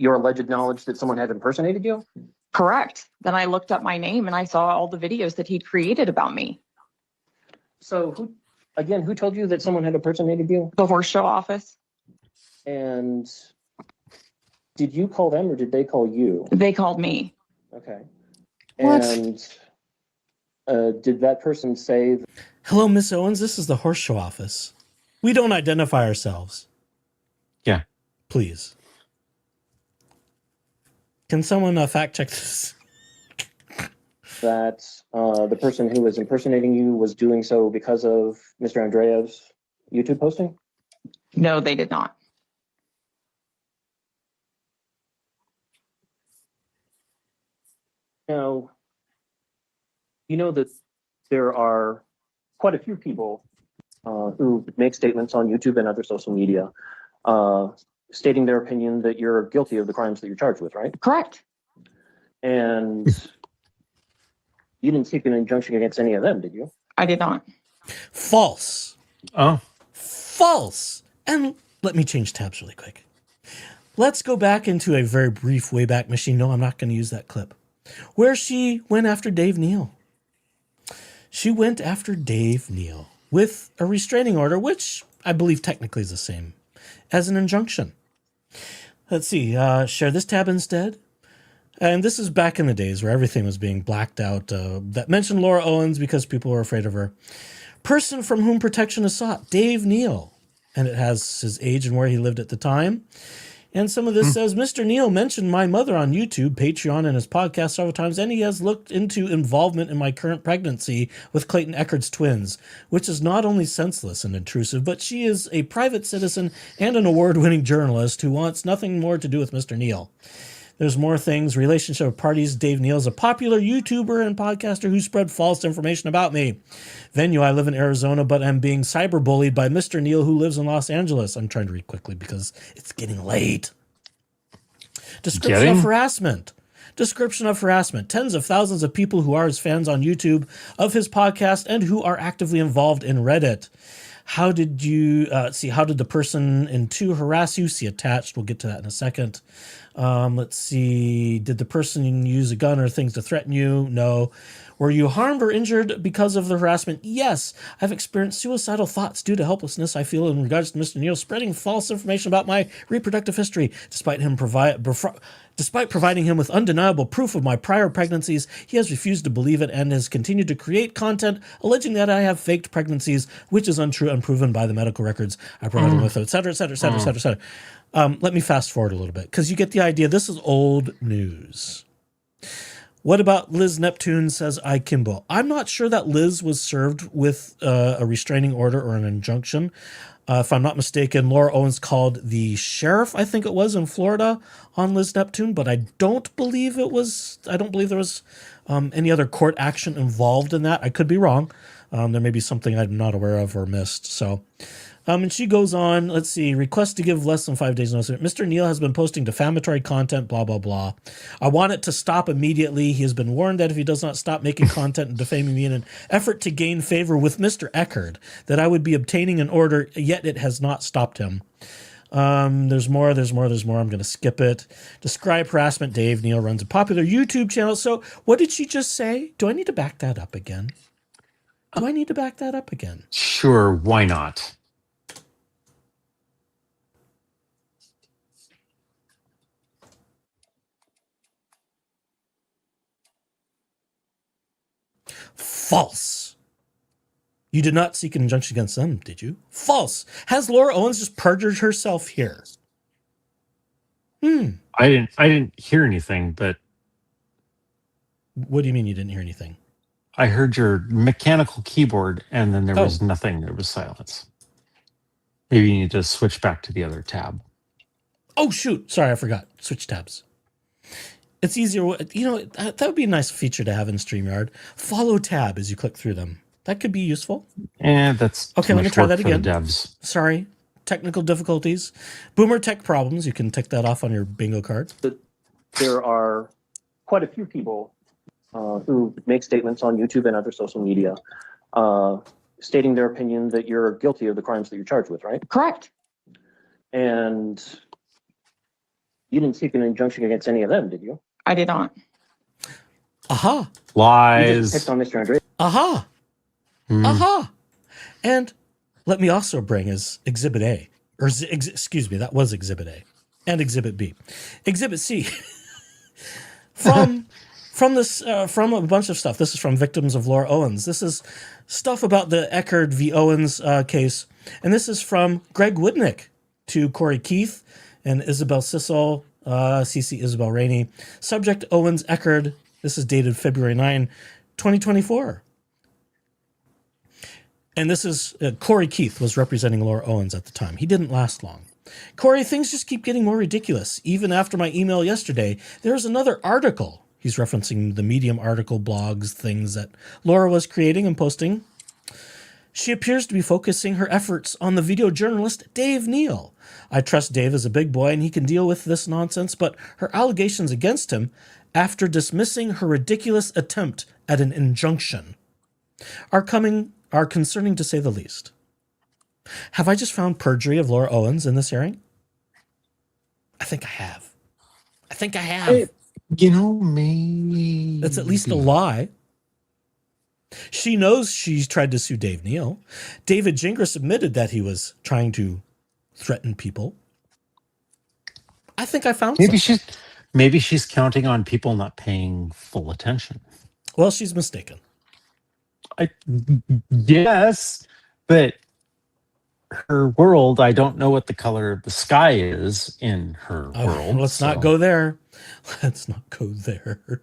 alleged knowledge that someone had impersonated you? Correct. Then I looked up my name and I saw all the videos that he'd created about me. So who told you that someone had impersonated you? The horse show office. And did you call them or did they call you? They called me. Okay. What? And did that person say... Hello, Miss Owens. This is the horse show office. We don't identify ourselves. Yeah. Please. Can someone fact check this? that the person who was impersonating you was doing so because of Mr. Andreev's YouTube posting? No, they did not. Now, you know that there are quite a few people who make statements on YouTube and other social media stating their opinion that you're guilty of the crimes that you're charged with, right? Correct. And you didn't seek an injunction against any of them, did you? I did not. False. Oh. False. And let me change tabs really quick. Let's go back into a very brief Wayback Machine. No, I'm not going to use that clip. Where she went after Dave Neal. She went after Dave Neal with a restraining order, which I believe technically is the same as an injunction. Let's see. Share this tab instead. And this is back in the days where everything was being blacked out. That mentioned Laura Owens because people were afraid of her. Person from whom protection is sought, Dave Neal. And it has his age and where he lived at the time. And some of this says, Mr. Neal mentioned my mother on YouTube, Patreon, and his podcast several times, and he has looked into involvement in my current pregnancy with Clayton Eckerd's twins, which is not only senseless and intrusive, but she is a private citizen and an award-winning journalist who wants nothing more to do with Mr. Neal. There's more things. Relationship of parties. Dave Neal is a popular YouTuber and podcaster who spread false information about me. Venue, I live in Arizona, but am being cyberbullied by Mr. Neal, who lives in Los Angeles. I'm trying to read quickly because it's getting late. Description of harassment. Description of harassment. Tens of thousands of people who are his fans on YouTube of his podcast and who are actively involved in Reddit. How did you how did the person in 2 harass you? See attached. We'll get to that in a second. Let's see. Did the person use a gun or things to threaten you? No. Were you harmed or injured because of the harassment? Yes. I've experienced suicidal thoughts due to helplessness I feel in regards to Mr. Neal spreading false information about my reproductive history, despite him Despite providing him with undeniable proof of my prior pregnancies, he has refused to believe it and has continued to create content alleging that I have faked pregnancies, which is untrue, unproven by the medical records I provided him with, et cetera, et cetera, et cetera, et cetera, et cetera. Let me fast forward a little bit because you get the idea. This is old news. What about Liz Neptune says I Kimbo? I'm not sure that Liz was served with a restraining order or an injunction. If I'm not mistaken, Laura Owens called the sheriff, I think it was, in Florida on Liz Neptune, but I don't believe there was any other court action involved in that. I could be wrong. There may be something I'm not aware of or missed. So, and she goes on, let's see, request to give less than 5 days notice. Mr. Neal has been posting defamatory content, blah, blah, blah. I want it to stop immediately. He has been warned that if he does not stop making content and defaming me in an effort to gain favor with Mr. Eckerd, that I would be obtaining an order, yet it has not stopped him. There's more. I'm going to skip it. Describe harassment. Dave Neal runs a popular YouTube channel. So what did she just say? Do I need to back that up again? Sure, why not? False. You did not seek an injunction against them, did you? False. Has Laura Owens just perjured herself here? I didn't hear anything, but What do you mean you didn't hear anything? I heard your mechanical keyboard and then there was nothing. There was silence. Maybe you need to switch back to the other tab. Oh, shoot. Sorry, I forgot. Switch tabs. It's easier. You know, that would be a nice feature to have in StreamYard. Follow tab as you click through them. That could be useful. And that's okay. Let me try that again. Devs. Sorry. Technical difficulties. Boomer tech problems. You can tick that off on your bingo card. There are quite a few people who make statements on YouTube and other social media stating their opinion that you're guilty of the crimes that you're charged with, right? Correct. And you didn't seek an injunction against any of them, did you? I did not. Aha. You Lies. just picked on Mr. Andre. Aha. Aha. And let me also bring as Exhibit A, or excuse me, that was Exhibit A, and Exhibit B. Exhibit C. from a bunch of stuff. This is from Victims of Laura Owens. This is stuff about the Eckerd v. Owens case. And this is from Greg Woodnick to Corey Keith and Isabel Sissel, CC Isabel Rainey. Subject Owens Eckerd. This is dated February 9, 2024. And this is Corey Keith was representing Laura Owens at the time. He didn't last long. Corey, things just keep getting more ridiculous. Even after my email yesterday, there's another article. He's referencing the Medium article, blogs, things that Laura was creating and posting. She appears to be focusing her efforts on the video journalist Dave Neal. I trust Dave is a big boy and he can deal with this nonsense, but her allegations against him, after dismissing her ridiculous attempt at an injunction, are concerning to say the least. Have I just found perjury of Laura Owens in this hearing? I think I have. You know, maybe That's at least a lie. She knows she's tried to sue Dave Neal. David Gingras admitted that he was trying to threaten people. I think I found something. Maybe she's counting on people not paying full attention. Well, she's mistaken. Yes, but her world, I don't know what the color of the sky is in her world. Let's not go there. Let's not go there.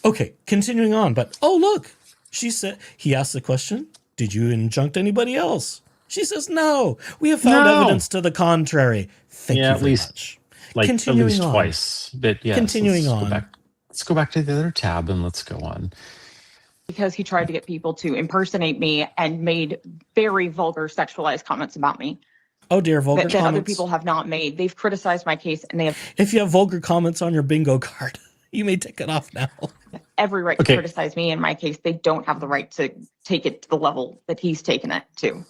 Okay, continuing on. But, oh, look. He asked the question, did you injunct anybody else? She says, no. We have found evidence to the contrary. Thank you very much. Continuing at least twice. But yes, continuing on. Let's go back to the other tab and let's go on. Because he tried to get people to impersonate me and made very vulgar sexualized comments about me. Oh dear, vulgar that comments. Other people have not made. They've criticized my case and they have. If you have vulgar comments on your bingo card, you may take it off now. Every right to criticize me in my case. They don't have the right to take it to the level that he's taken it to.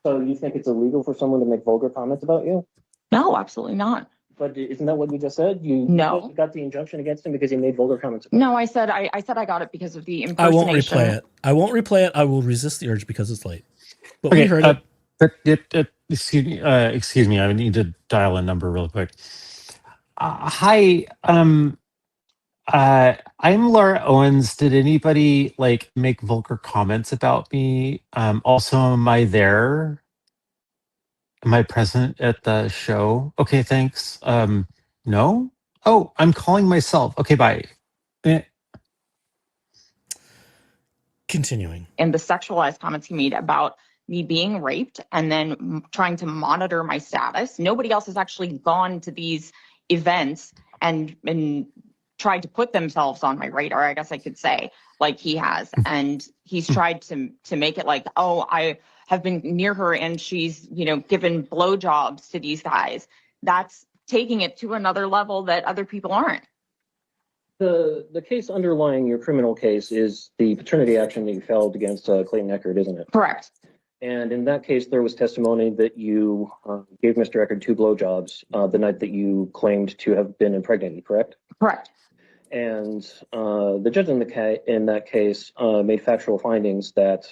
So you think it's illegal for someone to make vulgar comments about you? No, absolutely not. But isn't that what you just said? You got the injunction against him because he made vulgar comments about No, I said I got it because of the impersonation. I won't replay it. I will resist the urge because it's late. But we heard it. Excuse me, I need to dial a number real quick. Hi. I'm Laura Owens. Did anybody like make vulgar comments about me? Also, am I there? Am I present at the show? Okay, thanks. No? Oh, I'm calling myself. Okay, bye. Eh. Continuing. And the sexualized comments he made about me being raped and then trying to monitor my status. Nobody else has actually gone to these events and tried to put themselves on my radar, I guess I could say, like he has. And he's tried to make it like, oh, I have been near her and she's, given blowjobs to these guys. That's taking it to another level that other people aren't. The case underlying your criminal case is the paternity action that you filed against Clayton Eckert, isn't it? Correct. And in that case, there was testimony that you gave Mr. Eckert 2 blowjobs the night that you claimed to have been impregnated, correct? Correct. And the judge in that case made factual findings that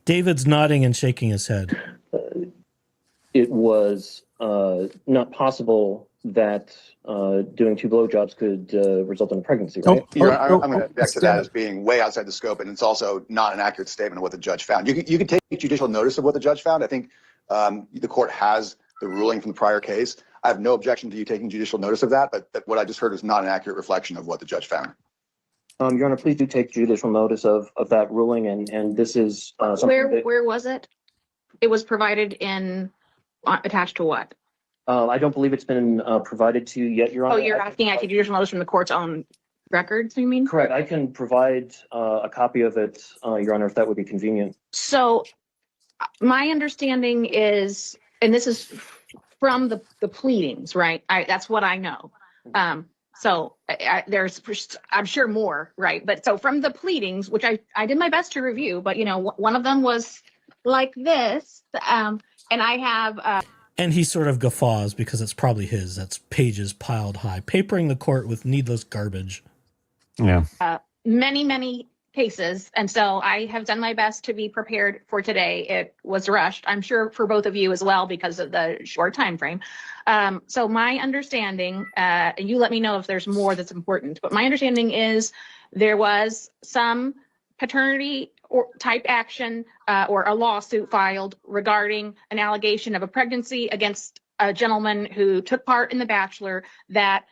David's nodding and shaking his head. It was not possible that doing 2 blowjobs could result in a pregnancy, right? I'm going to object to that as being way outside the scope, and it's also not an accurate statement of what the judge found. You can take judicial notice of what the judge found. I think the court has the ruling from the prior case. I have no objection to you taking judicial notice of that, but what I just heard is not an accurate reflection of what the judge found. Your Honor, please do take judicial notice of that ruling, and this is something Where was it? It was provided in attached to what? I don't believe it's been provided to you yet, Your Honor. Oh, you're asking actually judicial notice from the court's own records, you mean? Correct. I can provide a copy of it, Your Honor, if that would be convenient. So my understanding is, and this is from the pleadings, right? That's what I know. So there's, I'm sure more, right? But so from the pleadings, which I did my best to review, but one of them was like this, and I have. And he sort of guffaws because it's probably his. That's pages piled high, papering the court with needless garbage. Yeah. Many cases. And so I have done my best to be prepared for today. It was rushed, I'm sure, for both of you as well because of the short time frame. So my understanding, you let me know if there's more that's important, but my understanding is there was some paternity or type action or a lawsuit filed regarding an allegation of a pregnancy against a gentleman who took part in The Bachelor. That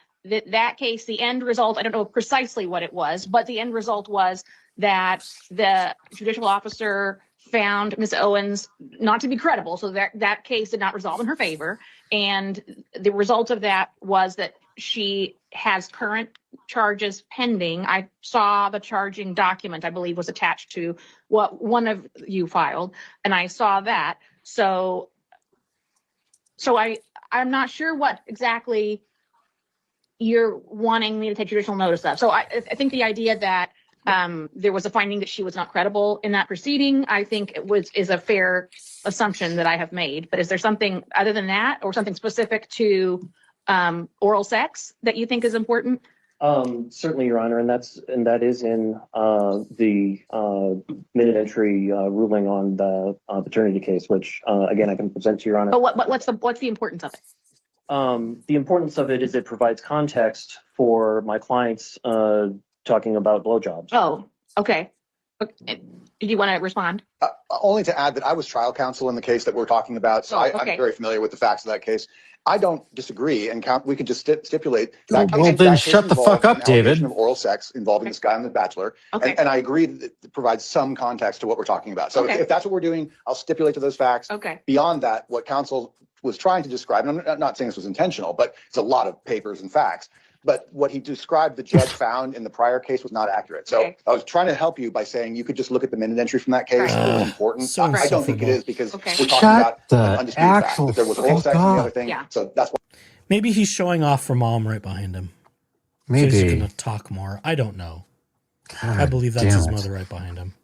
case, the end result, I don't know precisely what it was, but the end result was that the judicial officer found Ms. Owens not to be credible. So that case did not resolve in her favor. And the result of that was that she has current charges pending. I saw the charging document, I believe, was attached to what one of you filed, and I saw that. So I'm not sure what exactly you're wanting me to take judicial notice of. So I think the idea that there was a finding that she was not credible in that proceeding, I think is a fair assumption that I have made. But is there something other than that, or something specific to oral sex that you think is important? Certainly, Your Honor, and that is in the minute entry ruling on the paternity case, which again I can present to Your Honor. But what's the importance of it? The importance of it is it provides context for my clients talking about blowjobs. Oh, okay. Did you want to respond? Only to add that I was trial counsel in the case that we're talking about, so I'm very familiar with the facts of that case. I don't disagree, and we can just stipulate that case. Well, then shut the fuck up, David. Of oral sex involving this guy on The Bachelor, and I agree that it provides some context to what we're talking about. So if that's what we're doing, I'll stipulate to those facts. Okay. Beyond that, what counsel was trying to describe, and I'm not saying this was intentional, but it's a lot of papers and facts. But what he described the judge found in the prior case was not accurate. So I was trying to help you by saying you could just look at the minute entry from that case. It was important. So I don't think it is, because we're talking Shut about an undisputed fact that there was oral sex and the other thing. Yeah. So that's why. Maybe he's showing off for mom right behind him. Maybe. So he's going to talk more. I don't know. God, I believe that's his damn it. mother right behind him.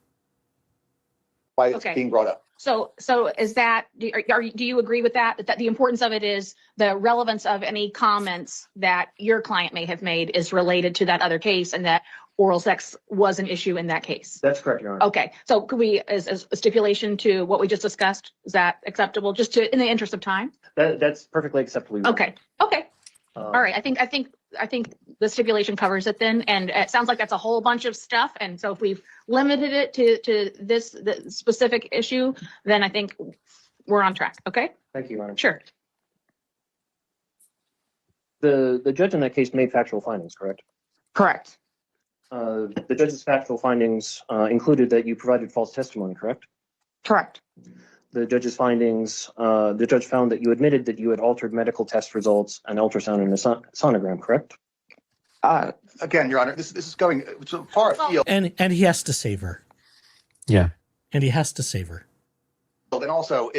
Why it's being brought up. So is that, do you agree with that? That the importance of it is the relevance of any comments that your client may have made is related to that other case, and that oral sex was an issue in that case? That's correct, Your Honor. Okay, so could we, as a stipulation to what we just discussed, is that acceptable, just to, in the interest of time? That's perfectly acceptable. Your Honor. Okay. All right, I think the stipulation covers it then, and it sounds like that's a whole bunch of stuff. And so if we've limited it to the specific issue, then I think we're on track. Okay, Thank you, Your Honor. sure. The judge in that case made factual findings, correct? Correct. The judge's factual findings included that you provided false testimony, correct? Correct. The judge's findings, the judge found that you admitted that you had altered medical test results and ultrasound and a sonogram, correct? Again, Your Honor, this is going so far afield. And he has to save her. Yeah. And he has to save her. And also,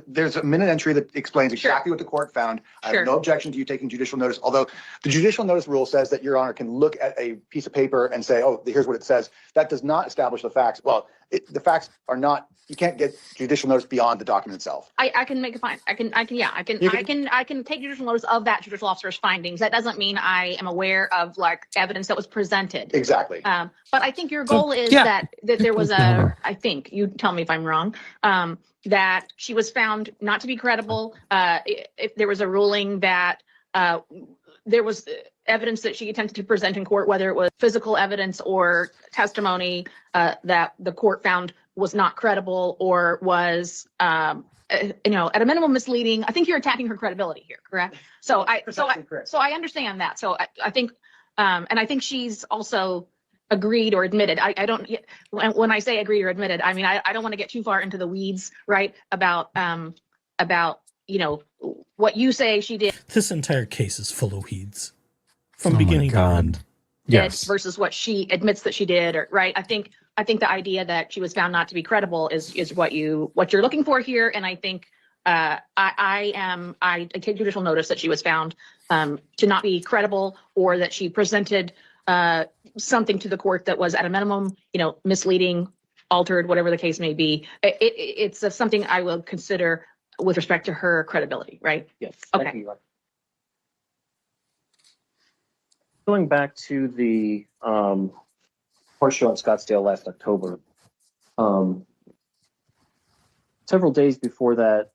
there's a minute entry that explains exactly what the court found. I have no objection to you taking judicial notice, although the judicial notice rule says that Your Honor can look at a piece of paper and say, oh, here's what it says. That does not establish the facts. Well, the facts are not, you can't get judicial notice beyond the document itself. I can make a fine. I can take judicial notice of that judicial officer's findings. That doesn't mean I am aware of like evidence that was presented. Exactly. But I think your goal is that there was I think, you tell me if I'm wrong, that she was found not to be credible. If there was a ruling that there was evidence that she attempted to present in court, whether it was physical evidence or testimony that the court found was not credible or was, at a minimum misleading. I think you're attacking her credibility here, correct? So I understand that. So I think, and I think she's also agreed or admitted. I don't, when I say agreed or admitted, I mean, I don't want to get too far into the weeds, right? About, what you say she did. This entire case is full of weeds from beginning to end. Yes. Versus what she admits that she did, or right. I think the idea that she was found not to be credible is what you're looking for here. And I think I take judicial notice that she was found to not be credible, or that she presented something to the court that was at a minimum, misleading, altered, whatever the case may be. It's something I will consider with respect to her credibility, right? Yes. Okay. Thank you. Going back to the horse show in Scottsdale last October, several days before that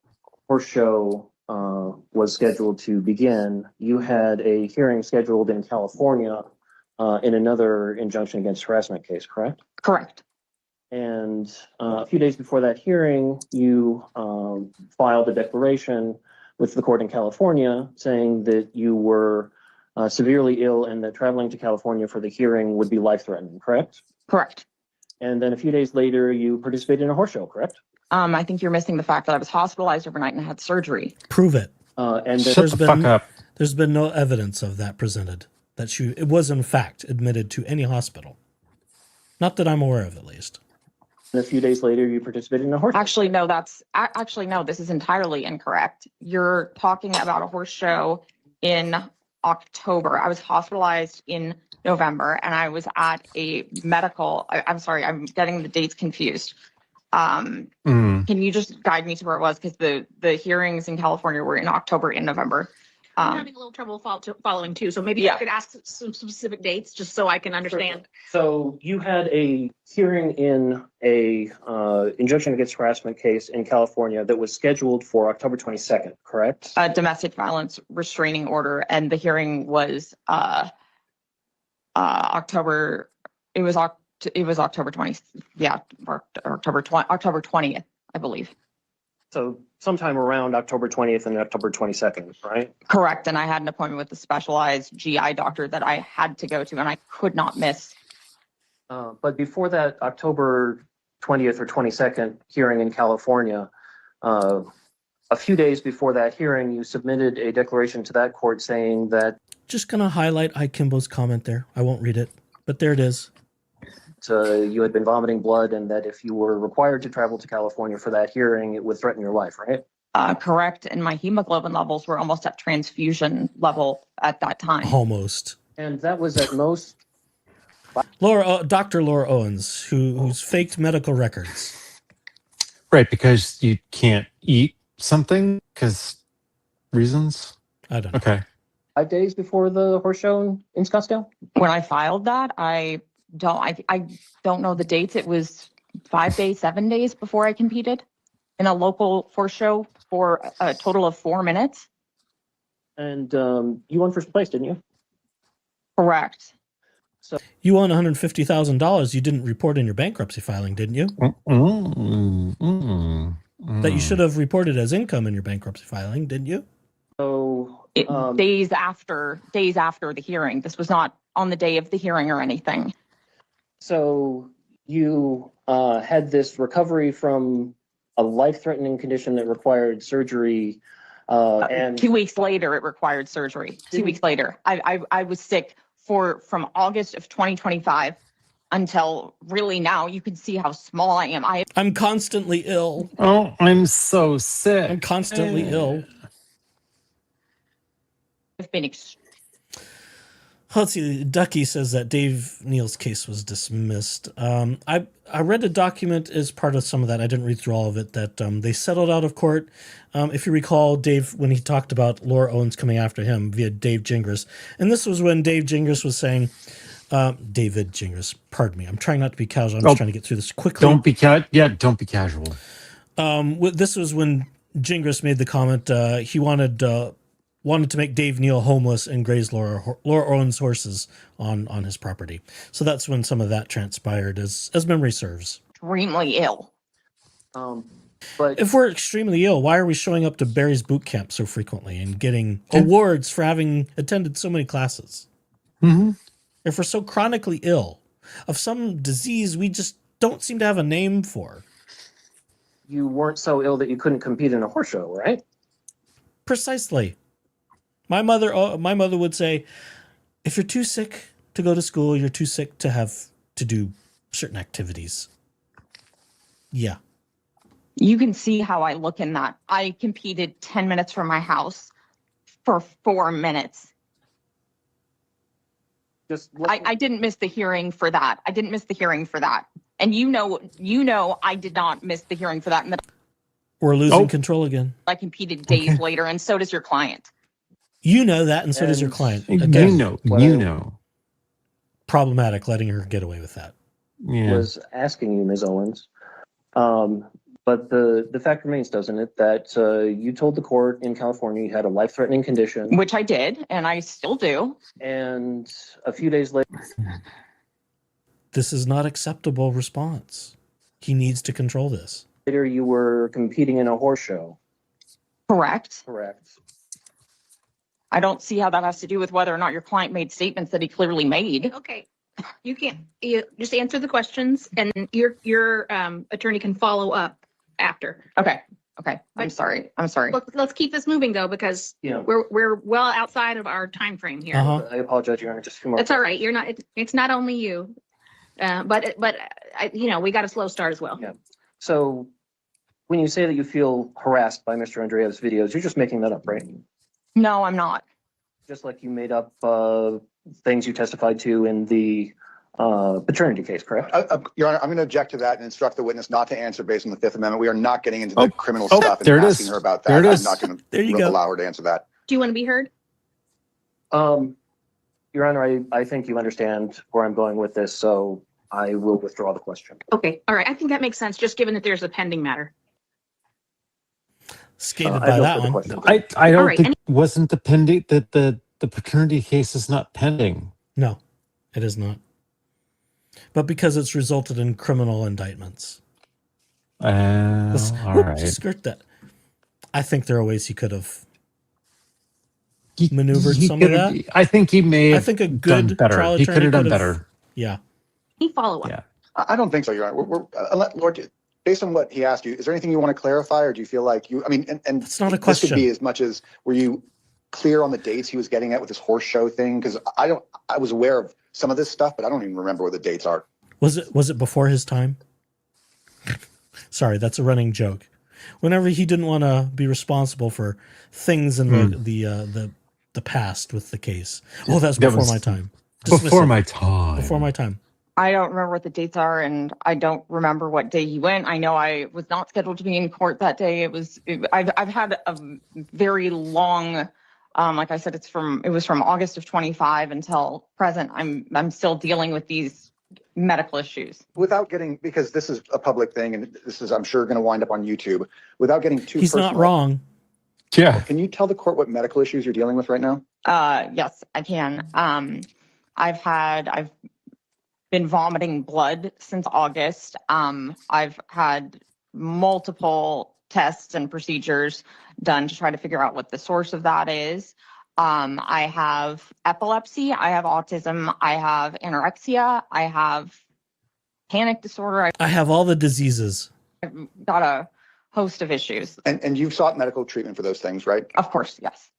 horse show was scheduled to begin, you had a hearing scheduled in California in another injunction against harassment case, correct? Correct. And a few days before that hearing, you filed a declaration with the court in California saying that you were severely ill and that traveling to California for the hearing would be life-threatening, correct? Correct. And then a few days later, you participated in a horse show, correct? I think you're missing the fact that I was hospitalized overnight and had surgery. Prove it. And Shut the fuck up. There's been no evidence of that presented, that it was in fact admitted to any hospital. Not that I'm aware of, at least. a few days later, you participated in a horse show. Actually, no, no, this is entirely incorrect. You're talking about a horse show in October. I was hospitalized in November and I was at a medical, I'm sorry, I'm getting the dates confused. Can you just guide me to where it was? Because the hearings in California were in October and November. I'm having a little trouble following too, so maybe I could ask some specific dates just so I can understand. So you had a hearing in a injunction against harassment case in California that was scheduled for October 22nd, correct? A domestic violence restraining order, and the hearing was October. It was October 20th. Yeah, October 20th, I believe. So sometime around October 20th and October 22nd, right? Correct. And I had an appointment with a specialized GI doctor that I had to go to and I could not miss. But before that October 20th or 22nd hearing in California, a few days before that hearing, you submitted a declaration to that court saying that... Just going to highlight Ikimbo's comment there. I won't read it, but there it is. You had been vomiting blood and that if you were required to travel to California for that hearing, it would threaten your life, right? Correct. And my hemoglobin levels were almost at transfusion level at that time. Almost. And that was at most... Dr. Laura Owens, who's faked medical records. Right, because you can't eat something because reasons? I don't know. Okay. 5 days before the horse show in Scottsdale? When I filed that, I don't know the dates. It was 5 days, 7 days before I competed in a local horse show for a total of 4 minutes. And you won first place, didn't you? Correct. You won $150,000 you didn't report in your bankruptcy filing, didn't you? That you should have reported as income in your bankruptcy filing, didn't you? So Days after the hearing. This was not on the day of the hearing or anything. So you had this recovery from a life-threatening condition that required surgery, and 2 weeks later, it required surgery. 2 weeks later, I was sick from August of 2025 until really now. You can see how small I am. I'm constantly ill. Oh, I'm so sick. I'm constantly ill. I've been Let's see. Ducky says that Dave Neal's case was dismissed. I read a document as part of some of that. I didn't read through all of it. That they settled out of court. If you recall, Dave, when he talked about Laura Owens coming after him via Dave Gingras, and this was when Dave Gingras was saying, David Gingras, pardon me. I'm trying not to be casual. I'm just trying to get through this quickly. Don't be casual. This was when Gingras made the comment he wanted to make Dave Neal homeless and graze Laura Owens' horses on his property. So that's when some of that transpired, as memory serves. extremely ill. but If we're extremely ill, why are we showing up to Barry's boot camp so frequently and getting awards for having attended so many classes? Mm-hmm. If we're so chronically ill of some disease we just don't seem to have a name for. you weren't so ill that you couldn't compete in a horse show, right? Precisely. My mother would say, if you're too sick to go to school, you're too sick to do certain activities. Yeah. You can see how I look in that. I competed 10 minutes from my house for 4 minutes. I didn't miss the hearing for that. And you know I did not miss the hearing for that. And then We're losing control again. I competed days later, and so does your client. You know that, and so does your client. You Again, know. problematic letting her get away with that. Yeah. Was asking you, Ms. Owens. But the fact remains, doesn't it, that you told the court in California you had a life-threatening condition. Which I did, and I still do. And a few days later, This is not acceptable response. He needs to control this. you were competing in a horse show. Correct. Correct. I don't see how that has to do with whether or not your client made statements that he clearly made. Okay, you just answer the questions and your attorney can follow up after. Okay. I'm sorry. Let's keep this moving though, because Yeah. we're well outside of our time frame here. Uh-huh. I apologize, Your Honor, just a few more. That's all right. You're not, it's not only you. But we got a slow start as well. Yeah. So when you say that you feel harassed by Mr. Andreev's videos, you're just making that up, right? No, I'm not. Just like you made up things you testified to in the paternity case, correct? Your Honor, I'm going to object to that and instruct the witness not to answer based on the Fifth Amendment. We are not getting into the criminal stuff and there it asking is. her about that. There it I'm is. not going There you to go. allow her to answer that. Do you want to be heard? Your Honor, I think you understand where I'm going with this, so I will withdraw the question. Okay, all right. I think that makes sense, just given that there's a pending matter. Skated I by have no that further one. questions. I don't All right, think wasn't the pending that the paternity case is not pending. No, it is not. But because it's resulted in criminal indictments. All right. Skirt that. I think there are ways he could have maneuvered He some of could have- that. I think he may have I think a done good better. trial He could attorney have done could have- better. Yeah. Any follow-up? Yeah. I don't think so, Your Honor. Lord, based on what he asked you, is there anything you want to clarify, or do you feel like and That's not a this question. could be as much as, were you clear on the dates he was getting at with this horse show thing? Because I was aware of some of this stuff, but I don't even remember what the dates are. Was it before his time? Sorry, that's a running joke. Whenever he didn't want to be responsible for things in the past with the case. Oh, that's That before was my time. Dismiss Before it. my time. Before my time. I don't remember what the dates are, and I don't remember what day he went. I know I was not scheduled to be in court that day. I've had a very long, like I said, it was from August of 25 until present. I'm still dealing with these medical issues. Without getting, because this is a public thing, and this is, I'm sure, going to wind up on YouTube. Without getting too He's personal. not wrong. Yeah. Can you tell the court what medical issues you're dealing with right now? Yes, I can. I've been vomiting blood since August. I've had multiple tests and procedures done to try to figure out what the source of that is. I have epilepsy, I have autism, I have anorexia, I have panic disorder. I have all the diseases. I've got a host of issues. And you've sought medical treatment for those things, right? Of course, yes.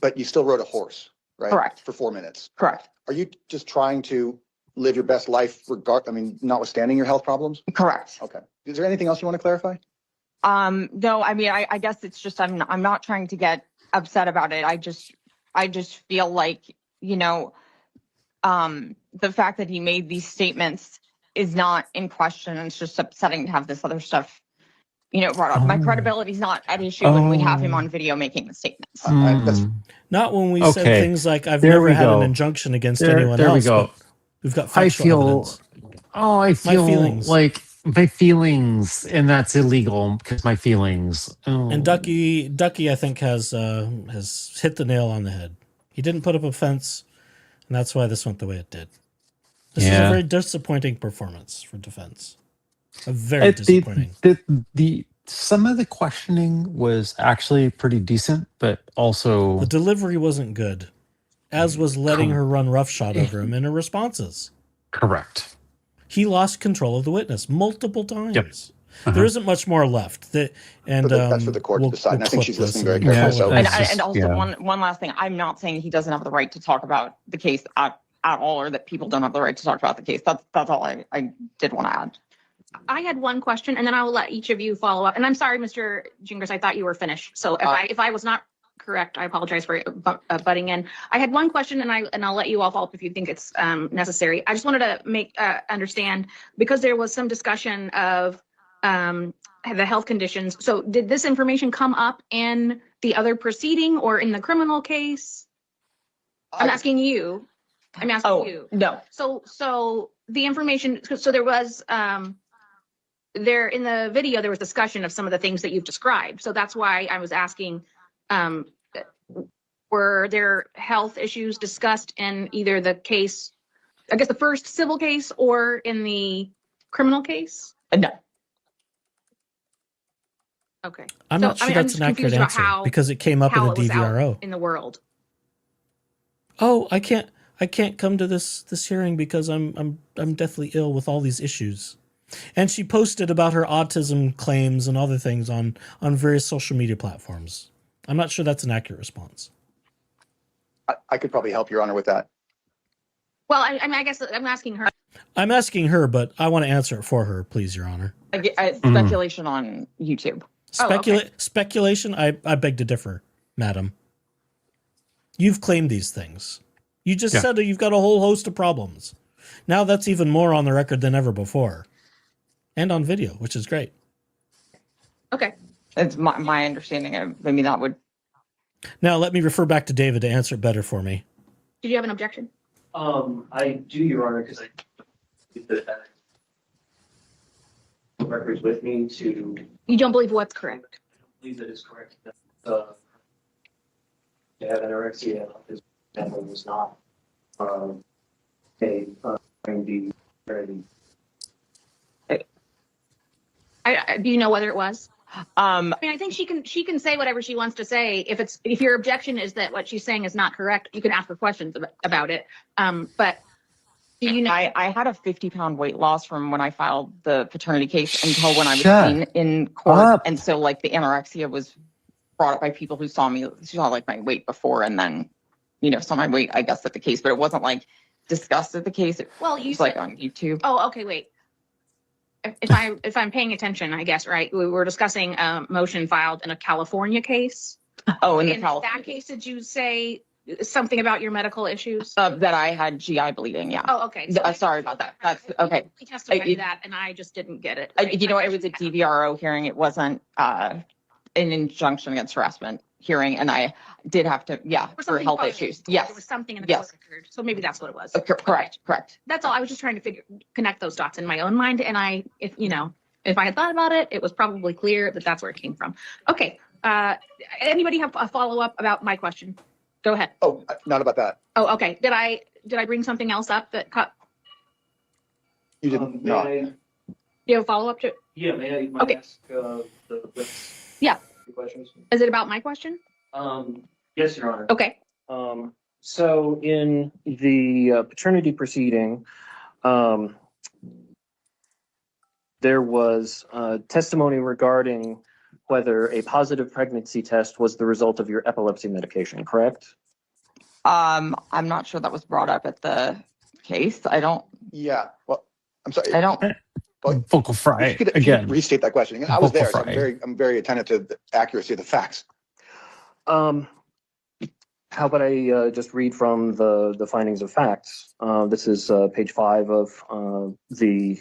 But you still rode a horse, right? Correct. For 4 minutes. Correct. Are you just trying to live your best life notwithstanding your health problems? Correct. Okay. Is there anything else you want to clarify? No, I mean, I guess it's just, I'm not trying to get upset about it. I just feel like, the fact that he made these statements is not in question. It's just upsetting to have this other stuff, brought up. My credibility is not at issue when we have him on video making the statements. Not when we said Okay. things like, I've There never we had go. an injunction against anyone There we else. go. But we've got factual evidence. I feel feelings. like my feelings, and that's illegal because my feelings. Oh. And Ducky, I think, has hit the nail on the head. He didn't put up a fence, and that's why this went the way it did. This is a very disappointing performance for defense. A very disappointing. The some of the questioning was actually pretty decent, but also the delivery wasn't good, as was letting her run roughshod over him in her responses. Correct. He lost control of the witness multiple times. Yep. There isn't much more left. That's for the court to decide. And I think she's listening very carefully. And also one last thing, I'm not saying he doesn't have the right to talk about the case at all, or that people don't have the right to talk about the case. That's all I did want to add. I had one question, and then I will let each of you follow up. And I'm sorry, Mr. Gingras, I thought you were finished. So if I was not correct, I apologize for butting in. I had one question, and I'll let you all follow up if you think it's necessary. I just wanted to make understand, because there was some discussion of the health conditions. So did this information come up in the other proceeding or in the criminal case? I'm asking you. I'm asking you. No. So the information. So there was there in the video, there was discussion of some of the things that you've described. So that's why I was asking, were there health issues discussed in either the case, I guess the first civil case, or in the criminal case? No. Okay. I'm not sure that's an accurate answer because it came up in the DVRO. In the world. Oh, I can't come to this hearing because I'm deathly ill with all these issues. And she posted about her autism claims and other things on various social media platforms. I'm not sure that's an accurate response. I could probably help Your Honor with that. Well, I mean, I guess I'm asking her. I'm asking her, but I want to answer it for her, please, Your Honor. Speculation on YouTube. Speculation? I beg to differ, madam. You've claimed these things. You just said that you've got a whole host of problems. Now that's even more on the record than ever before. And on video, which is great. Okay. It's my understanding of, maybe that would. Now let me refer back to David to answer it better for me. Did you have an objection? I do, Your Honor, because I believe that the records with me to. You don't believe what's correct? I believe that is correct. To have anorexia is definitely was not do you know whether it was? I mean, I think she can say whatever she wants to say. If your objection is that what she's saying is not correct, you can ask her questions about it. But do you know? I had a 50-pound weight loss from when I filed the paternity case until when I was seen in court. And so like the anorexia was brought up by people who saw like my weight before, and then, saw my weight, I guess, at the case, but it wasn't like discussed at the case. It was like on YouTube. Oh, okay, wait. If I'm paying attention, I guess, right? We were discussing a motion filed in a California case. Oh, in that case, did you say something about your medical issues? That I had GI bleeding, yeah. Oh, okay. So sorry about that. That's okay. We testified to that, and I just didn't get it. Right? It was a DVRO hearing. It wasn't an injunction against harassment hearing, and I did have to, for health issues. Yes. There was something in the court record, so maybe that's what it was. Correct. That's all. I was just trying to connect those dots in my own mind, and if I had thought about it, it was probably clear that that's where it came from. Okay. Anybody have a follow-up about my question? Go ahead. Oh, not about that. Oh, okay. Did I bring something else up that You didn't, May no. I- do you have a follow-up to? Yeah, may I Okay. ask the witness Yeah. the questions? Is it about my question? Yes, Your Honor. Okay. So in the paternity proceeding, there was testimony regarding whether a positive pregnancy test was the result of your epilepsy medication, correct? I'm not sure that was brought up at the case. Yeah, well, I'm sorry. I don't, Vocal fry If you could again. restate that question. I was Vocal there, so fry. I'm very attentive to the accuracy of the facts. How about I just read from the findings of facts? This is page 5 of the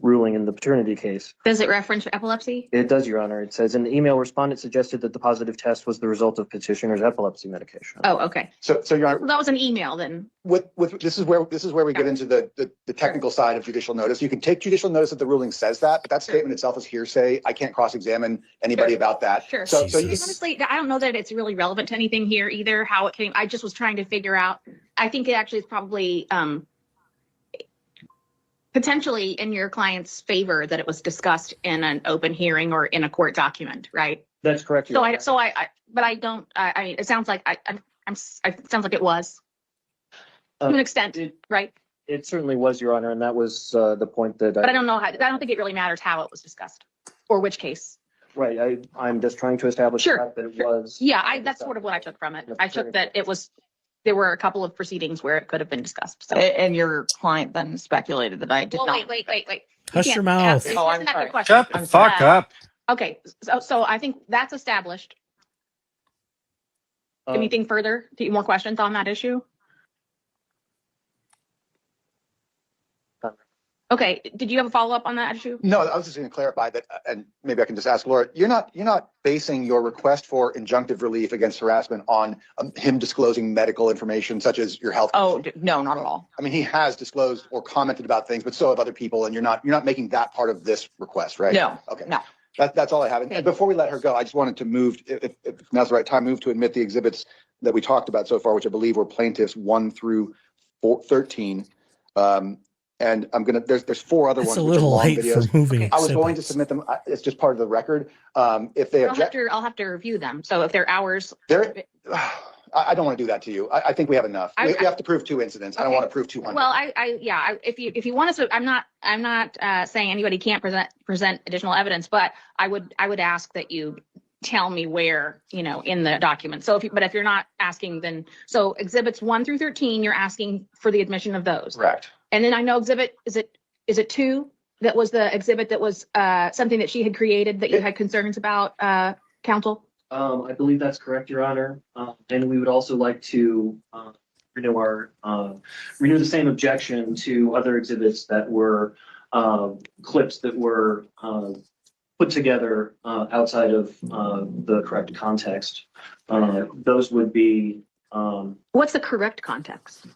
ruling in the paternity case. Does it reference epilepsy? It does, Your Honor. It says in the email, respondent suggested that the positive test was the result of petitioner's epilepsy medication. Oh, okay. So Your Honor, Well, that was an email then. with this is where we get into the technical side of judicial notice. You can take judicial notice that the ruling says that, but that statement itself is hearsay. I can't cross-examine anybody about that. Sure. So you Jesus. Honestly, I don't know that it's really relevant to anything here either, how it came. I just was trying to figure out. I think it actually is probably potentially in your client's favor that it was discussed in an open hearing or in a court document, right? That's correct, Your Honor. But I don't, I mean, it sounds like it sounds like it was to an extent, right? It certainly was, Your Honor, and that was the point that But I don't know how, I don't think it really matters how it was discussed or which case. Right, I'm just trying to establish the Sure, fact that it was. Yeah, that's sort of what I took from it. I took that it was, there were a couple of proceedings where it could have been discussed. So. and your client then speculated that I did Well, not. wait. Hush your mouth. Oh, I'm Isn't that sorry. the question? Shut the fuck up. Okay, so I think that's established. Anything further? More questions on that issue? Okay, did you have a follow-up on that issue? No, I was just going to clarify that, and maybe I can just ask Laura. You're not basing your request for injunctive relief against harassment on him disclosing medical information such as your health. Oh, no, not at all. I mean, he has disclosed or commented about things, but so have other people, and you're not making that part of this request, right? No. Okay. No. That's all I have. And before we let her go, I just wanted to move, if now's the right time, move to admit the exhibits that we talked about so far, which I believe were plaintiffs 1 through 13. And I'm gonna, there's 4 other It's ones. a which are little long late videos. for moving I was going to exhibits. submit them. It's just part of the record. If they object, I'll have to review them. So if they're hours. I don't want to do that to you. I think we have enough. We have to prove 2 incidents. I don't Okay. want to prove 200. Well, if you want us to, I'm not saying anybody can't present additional evidence, but I would ask that you tell me where, in the document. So if you're not asking, then, so exhibits 1 through 13, you're asking for the admission of those. Correct. And then I know exhibit, is it 2? That was the exhibit that was something that she had created that you had concerns about, counsel? I believe that's correct, Your Honor. And we would also like to renew the same objection to other exhibits that were clips that were put together outside of the correct context. Those would be What's the correct context?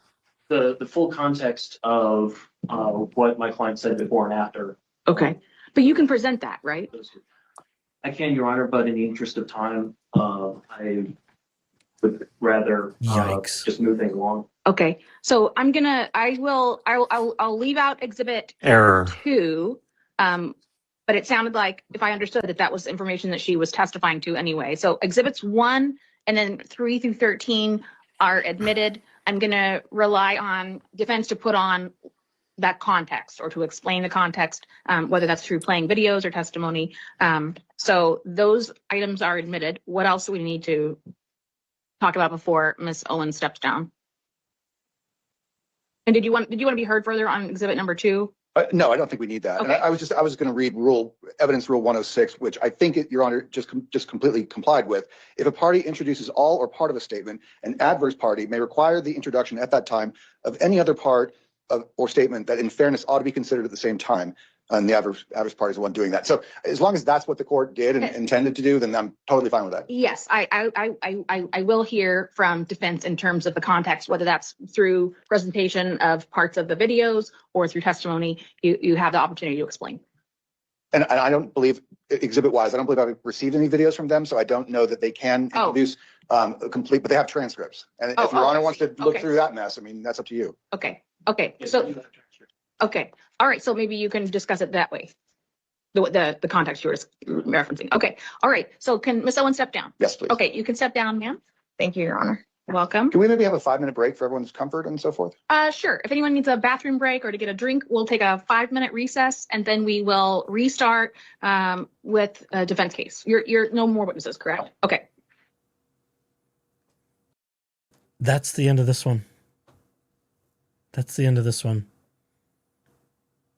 the full context of what my client said before and after. Okay, but you can present that, right? I can, Your Honor, but in the interest of time, I would rather Yikes. just move things along. Okay, so I'll leave out exhibit Error. 2. But it sounded like, if I understood that was information that she was testifying to anyway. So exhibits 1 and then 3 through 13 are admitted. I'm gonna rely on defense to put on that context or to explain the context, whether that's through playing videos or testimony. So those items are admitted. What else do we need to talk about before Ms. Owens steps down? And did you want to be heard further on exhibit number 2? No, I don't think we need that. And Okay. I was going to read evidence rule 106, which I think Your Honor just completely complied with. If a party introduces all or part of a statement, an adverse party may require the introduction at that time of any other part of or statement that in fairness ought to be considered at the same time. And the adverse party is the one doing that. So as long as that's what the court did and intended to do, then I'm totally fine with that. Yes, I will hear from defense in terms of the context, whether that's through presentation of parts of the videos or through testimony. You have the opportunity to explain. And I don't believe exhibit wise, I don't believe I've received any videos from them, so I don't know that they can Oh. introduce a complete, but they have transcripts. And Oh, if Your oh, Honor I wants see. to look Okay. through that mess, I mean, that's up to you. Okay, so, okay, all right, so maybe you can discuss it that way. The context you were referencing. Okay, all right, so can Ms. Owen step down? Yes, please. Okay, you can step down, ma'am. Thank you, Your Honor. Welcome. Can we maybe have a 5-minute break for everyone's comfort and so forth? Sure. If anyone needs a bathroom break or to get a drink, we'll take a 5-minute recess and then we will restart with a defense case. You're no more witnesses, correct? Okay. That's the end of this one. That's the end of this one.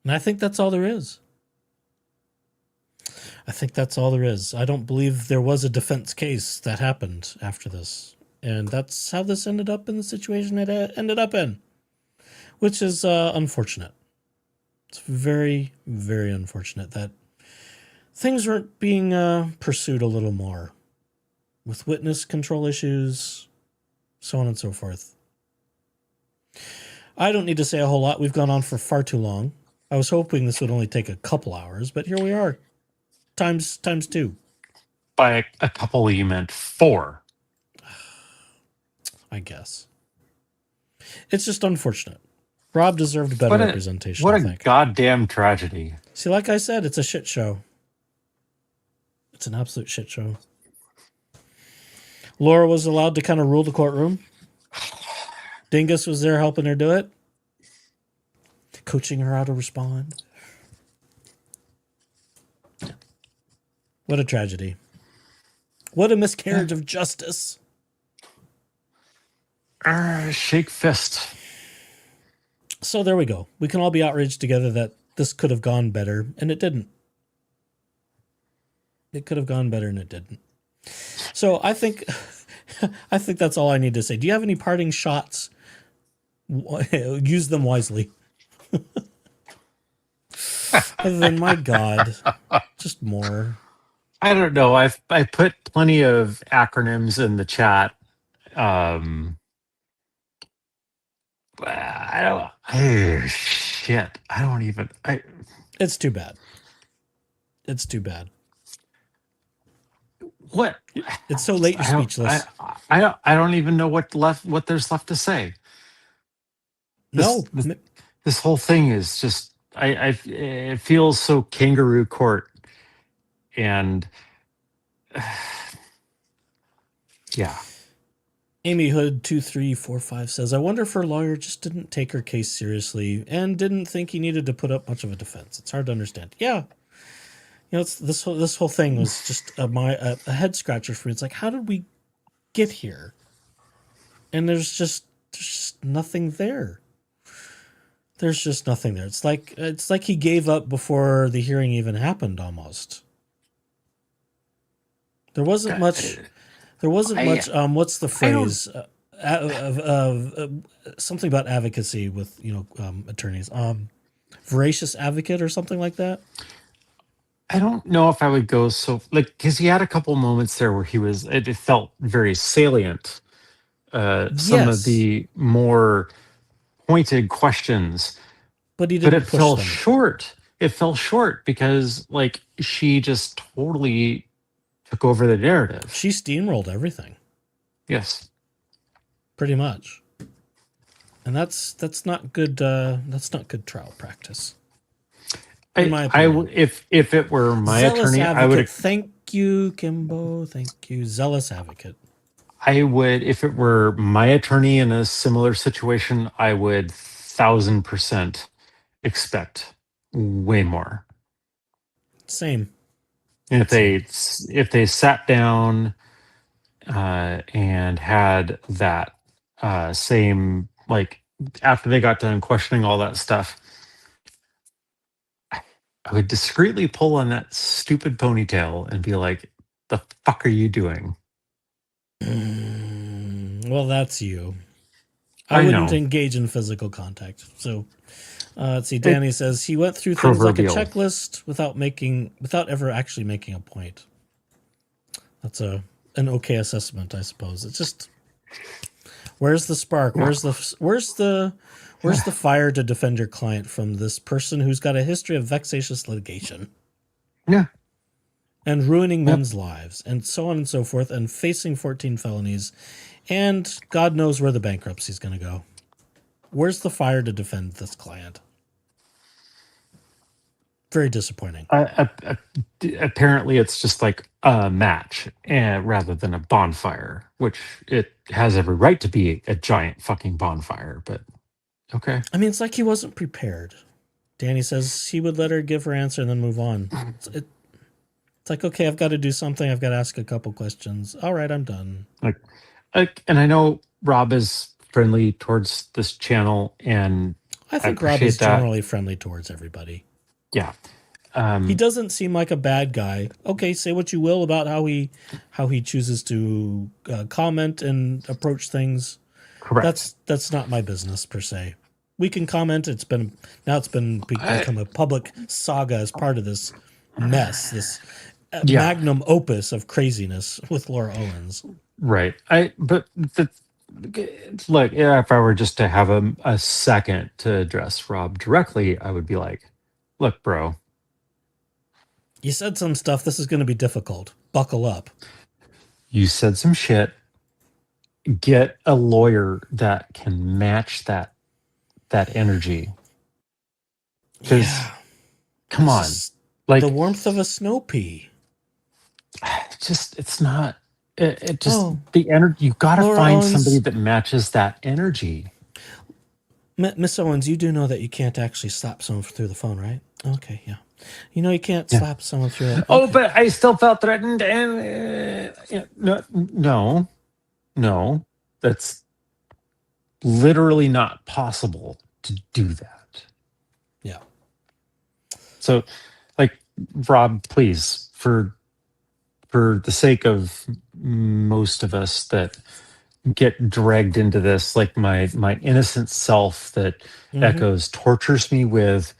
And I think that's all there is. I think that's all there is. I don't believe there was a defense case that happened after this. And that's how this ended up in the situation it ended up in, which is unfortunate. It's very, very unfortunate that things weren't being pursued a little more with witness control issues, so on and so forth. I don't need to say a whole lot. We've gone on for far too long. I was hoping this would only take a couple hours, but here we are. Times 2. By a couple, you meant 4. I guess. It's just unfortunate. Rob deserved better representation. What I a think. goddamn tragedy. See, like I said, it's a shit show. It's an absolute shit show. Laura was allowed to kind of rule the courtroom. Dingus was there helping her do it. Coaching her how to respond. What a tragedy. What a miscarriage of justice. Shake fist. So there we go. We can all be outraged together that this could have gone better, and it didn't. It could have gone better, and it didn't. So I think that's all I need to say. Do you have any parting shots? Use them wisely. Other than, my God, just more. I don't know. I put plenty of acronyms in the chat. I don't. Shit. I don't even. It's too bad. It's too bad. What? It's so late. You're speechless. I don't even know what there's left to say. This whole thing is just. It feels so kangaroo court, and yeah. Amy Hood 2345 says, I wonder if her lawyer just didn't take her case seriously and didn't think he needed to put up much of a defense. It's hard to understand. Yeah. You know, this whole thing was just a head scratcher for me. It's like, how did we get here? And there's just nothing there. There's just nothing there. It's like he gave up before the hearing even happened almost. There wasn't much. There wasn't much. What's the phrase? Something about advocacy with attorneys. Voracious advocate or something like that. I don't know if I would go so because he had a couple moments there where it felt very salient. Some of the more pointed questions, but it fell short. It fell short because she just totally took over the narrative. She steamrolled everything. Yes, pretty much, and that's not good. That's not good trial practice. In my opinion. If it were my attorney, advocate. I would. Thank you, Kimbo. Thank you, zealous advocate. I would, if it were my attorney in a similar situation, I would 1,000% expect way more. Same. And if they sat down and had that same, after they got done questioning all that stuff, I would discreetly pull on that stupid ponytail and be like, the fuck are you doing? Well, that's you. I wouldn't engage in physical contact. So let's see. Danny says he went through things like a checklist without ever actually making a point. That's an okay assessment, I suppose. It's just, where's the spark? Where's the fire to defend your client from this person who's got a history of vexatious litigation? Yeah. and ruining men's lives and so on and so forth and facing 14 felonies. And God knows where the bankruptcy is going to go. Where's the fire to defend this client? Very disappointing. Apparently, it's just like a match rather than a bonfire, which it has every right to be a giant fucking bonfire. But okay. I mean, it's like he wasn't prepared. Danny says he would let her give her answer and then move on. It's like, okay, I've got to do something. I've got to ask a couple questions. All right, I'm done. And I know Rob is friendly towards this channel, and I think Rob is generally friendly towards everybody. Yeah. He doesn't seem like a bad guy. Okay, say what you will about how he chooses to comment and approach things. Correct. That's not my business per se. We can comment. It's become a public saga as part of this mess, this magnum opus of craziness with Laura Owens. Right. Look, if I were just to have a second to address Rob directly, I would be like, look, bro. You said some stuff. This is going to be difficult. Buckle up. You said some shit. Get a lawyer that can match that energy. Because, come on. Like the warmth of a snow pea. It's not. The energy. You got to find somebody that matches that energy. Miss Owens, you do know that you can't actually slap someone through the phone, right? Okay, yeah. You know you can't slap someone through it. Okay. Oh, but I still felt threatened, and no, that's literally not possible to do that. Yeah. So, like, Rob, please, for the sake of most of us that get dragged into this, like my innocent self that echoes tortures me with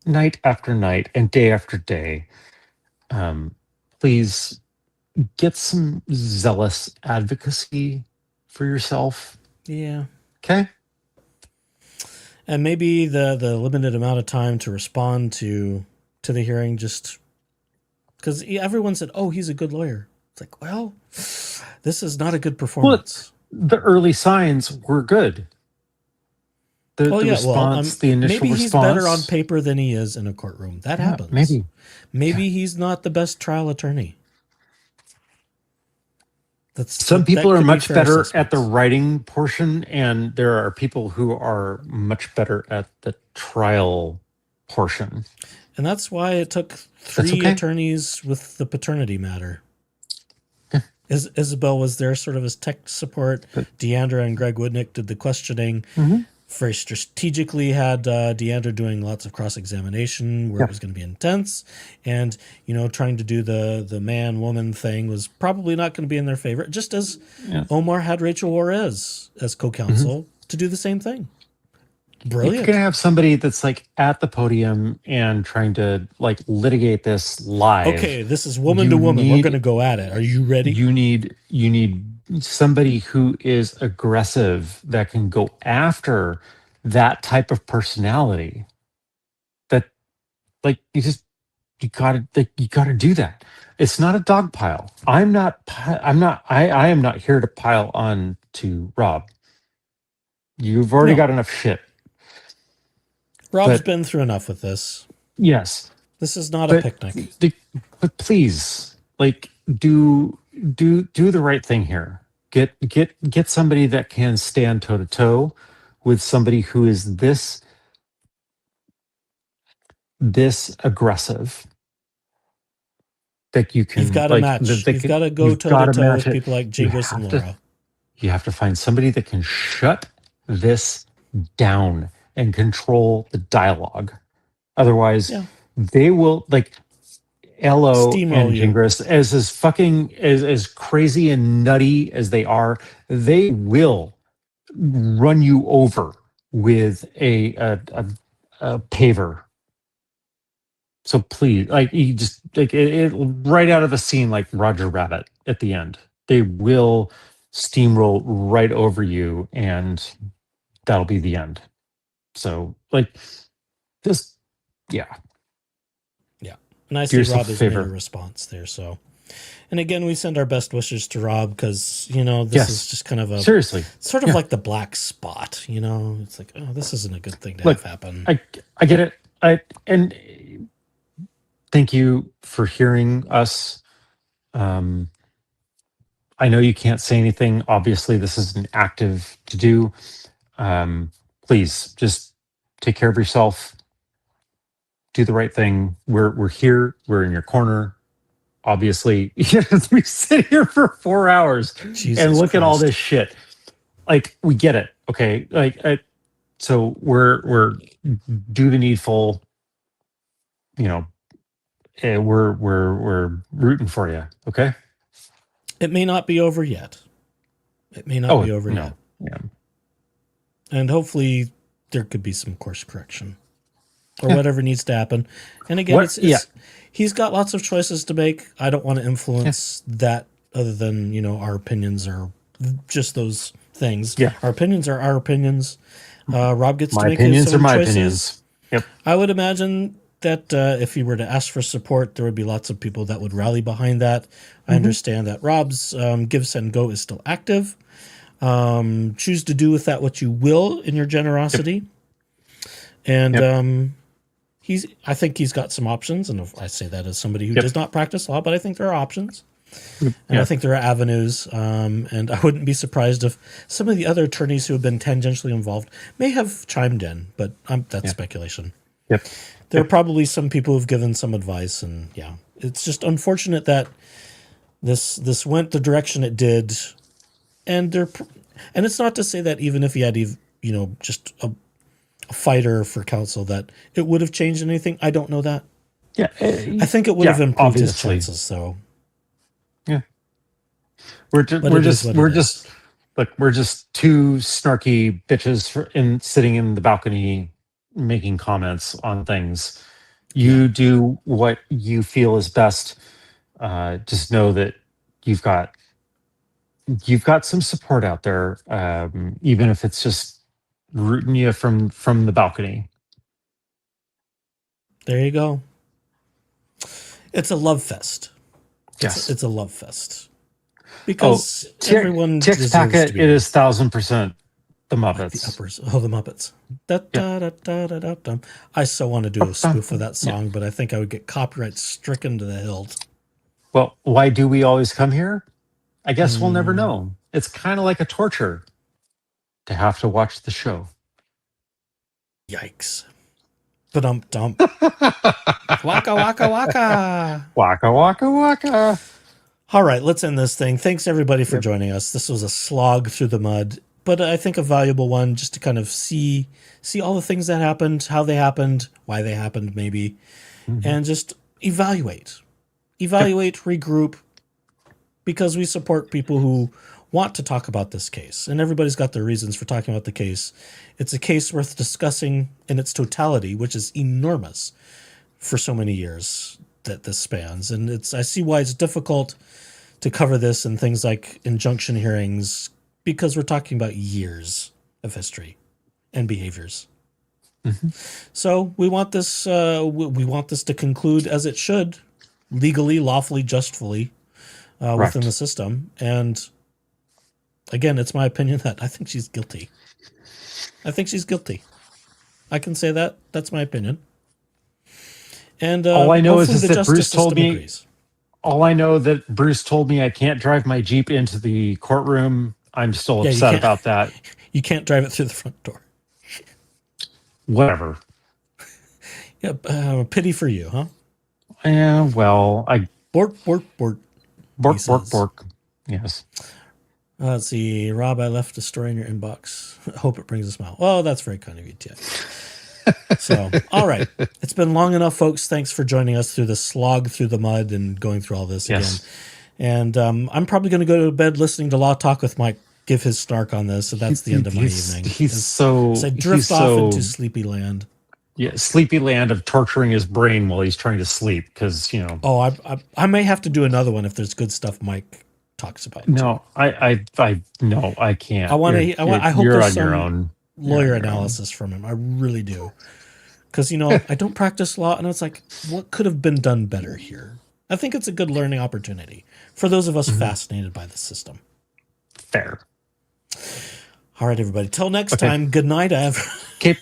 night after night and day after day, please get some zealous advocacy for yourself. Yeah. Okay. And maybe the limited amount of time to respond to the hearing, just because everyone said, "Oh, he's a good lawyer." It's like, well, this is not a good performance. Well, the early signs were good. The response, the initial maybe he's response, better on paper than he is in a courtroom. That happens. Maybe he's not the best trial attorney. Some people are much better at the writing portion, and there are people who are much better at the trial portion. And that's why it took three attorneys with the paternity matter. Isabel was there sort of as tech support. Deandra and Greg Woodnick did the questioning. Very strategically had Deandra doing lots of cross-examination where it was going to be intense. And, trying to do the man-woman thing was probably not going to be in their favor, just as Omar had Rachel Juarez as co-counsel to do the same thing. Brilliant. You're going to have somebody that's like at the podium and trying to like litigate this live. Okay, this is woman to woman. We're going to go at it. Are you ready? You need somebody who is aggressive that can go after that type of personality. That like you gotta do that. It's not a dog pile. I am not here to pile on to Rob. You've already got enough shit. Rob's been through enough with this. Yes. This is not a picnic. But please, like, do the right thing here. Get somebody that can stand toe to toe with somebody who is this aggressive. That you can. You've got to match. You've got to go toe to toe with people like Jingris and Laura. You have to find somebody that can shut this down and control the dialogue. Otherwise, they will like Elo and Jingris as crazy and nutty as they are. They will run you over with a paver. So please, like you just like it right out of a scene like Roger Rabbit at the end. They will steamroll right over you, and that'll be the end. So, like, this, And I Do see yourself Rob a has made a favor. response there. So, and again, we send our best wishes to Rob because, you know, this Yes. is just kind of a Seriously. sort of Yeah. like the black spot, you know, it's like, oh, this isn't a good thing to Look, have happen. I get it. And thank you for hearing us. I know you can't say anything. Obviously, this is an active to do. Please just take care of yourself. Do the right thing. We're here. We're in your corner. Obviously, we sit here for 4 hours Jesus and look at all Christ. this shit. Like, we get it. Okay. So we're do the needful. You know, we're rooting for you. Okay. It may not be over yet. It may not be over yet. Yeah. And hopefully there could be some course correction or whatever needs to happen. And again, he's got lots of choices to make. I don't want to influence that other than, you know, our opinions are just those things. Yeah. Our opinions are our opinions. Rob gets to make opinions his are own my choices. opinions. Yep. I would imagine that if he were to ask for support, there would be lots of people that would rally behind that. I understand that Rob's give, send, go is still active. Choose to do with that what you will in your generosity. Yep. And I think he's got some options. And I say that as somebody who does not practice law, but I think there are options. And I think there are avenues. And I wouldn't be surprised if some of the other attorneys who have been tangentially involved may have chimed in, but that's speculation. Yep. There are probably some people who've given some advice, and it's just unfortunate that this went the direction it did. And it's not to say that even if he had, you know, just a fighter for counsel, that it would have changed anything. I don't know that. Yeah. I think it would have improved his chances. So yeah, we're just two snarky bitches sitting in the balcony making comments on things. You do what you feel is best. Just know that you've got some support out there, even if it's just rooting you from the balcony. There you go. It's a love fest. Yes, it's a love fest because everyone Tick's deserves packet. to be. It is 1,000% the Muppets. The uppers. Oh, the Muppets. I so want to do a spoof of that song, but I think I would get copyright stricken to the hilt. Well, why do we always come here? I guess we'll never know. It's kind of like a torture to have to watch the show. Yikes. Ba-dum-dum. Waka, waka, waka. Waka, waka, waka. All right, let's end this thing. Thanks, everybody, for joining us. This was a slog through the mud, but I think a valuable one just to kind of see all the things that happened, how they happened, why they happened, maybe, and just evaluate, regroup, because we support people who want to talk about this case, and everybody's got their reasons for talking about the case. It's a case worth discussing in its totality, which is enormous for so many years that this spans. And I see why it's difficult to cover this in things like injunction hearings, because we're talking about years of history and behaviors. So we want this to conclude as it should, legally, lawfully, justly, within the system. And again, it's my opinion that I think she's guilty. I can say that. That's my opinion. And all I know is the that Bruce told me. agrees. All I know that Bruce told me I can't drive my Jeep into the courtroom. I'm still upset about that. You can't drive it through the front door. Whatever. Yeah, pity for you, huh? Yeah. Well, bork. Bork. Yes. Let's see, Rob, I left a story in your inbox. I hope it brings a smile. Well, that's very kind of you, Tia. So, all right. It's been long enough, folks. Thanks for joining us through the slog through the mud and going through all this again. And I'm probably going to go to bed listening to Law Talk with Mike give his snark on this. So that's the end of my evening. I drift off into sleepy land. Yeah, sleepy land of torturing his brain while he's trying to sleep because, you know. Oh, I may have to do another one if there's good stuff Mike talks about. No, I can't. I hope you're there's on some your own lawyer analysis from him. I really do. Because, you know, I don't practice law, and it's like, what could have been done better here? I think it's a good learning opportunity for those of us fascinated by the system. Fair. All right, everybody. Till next time, good night. Okay.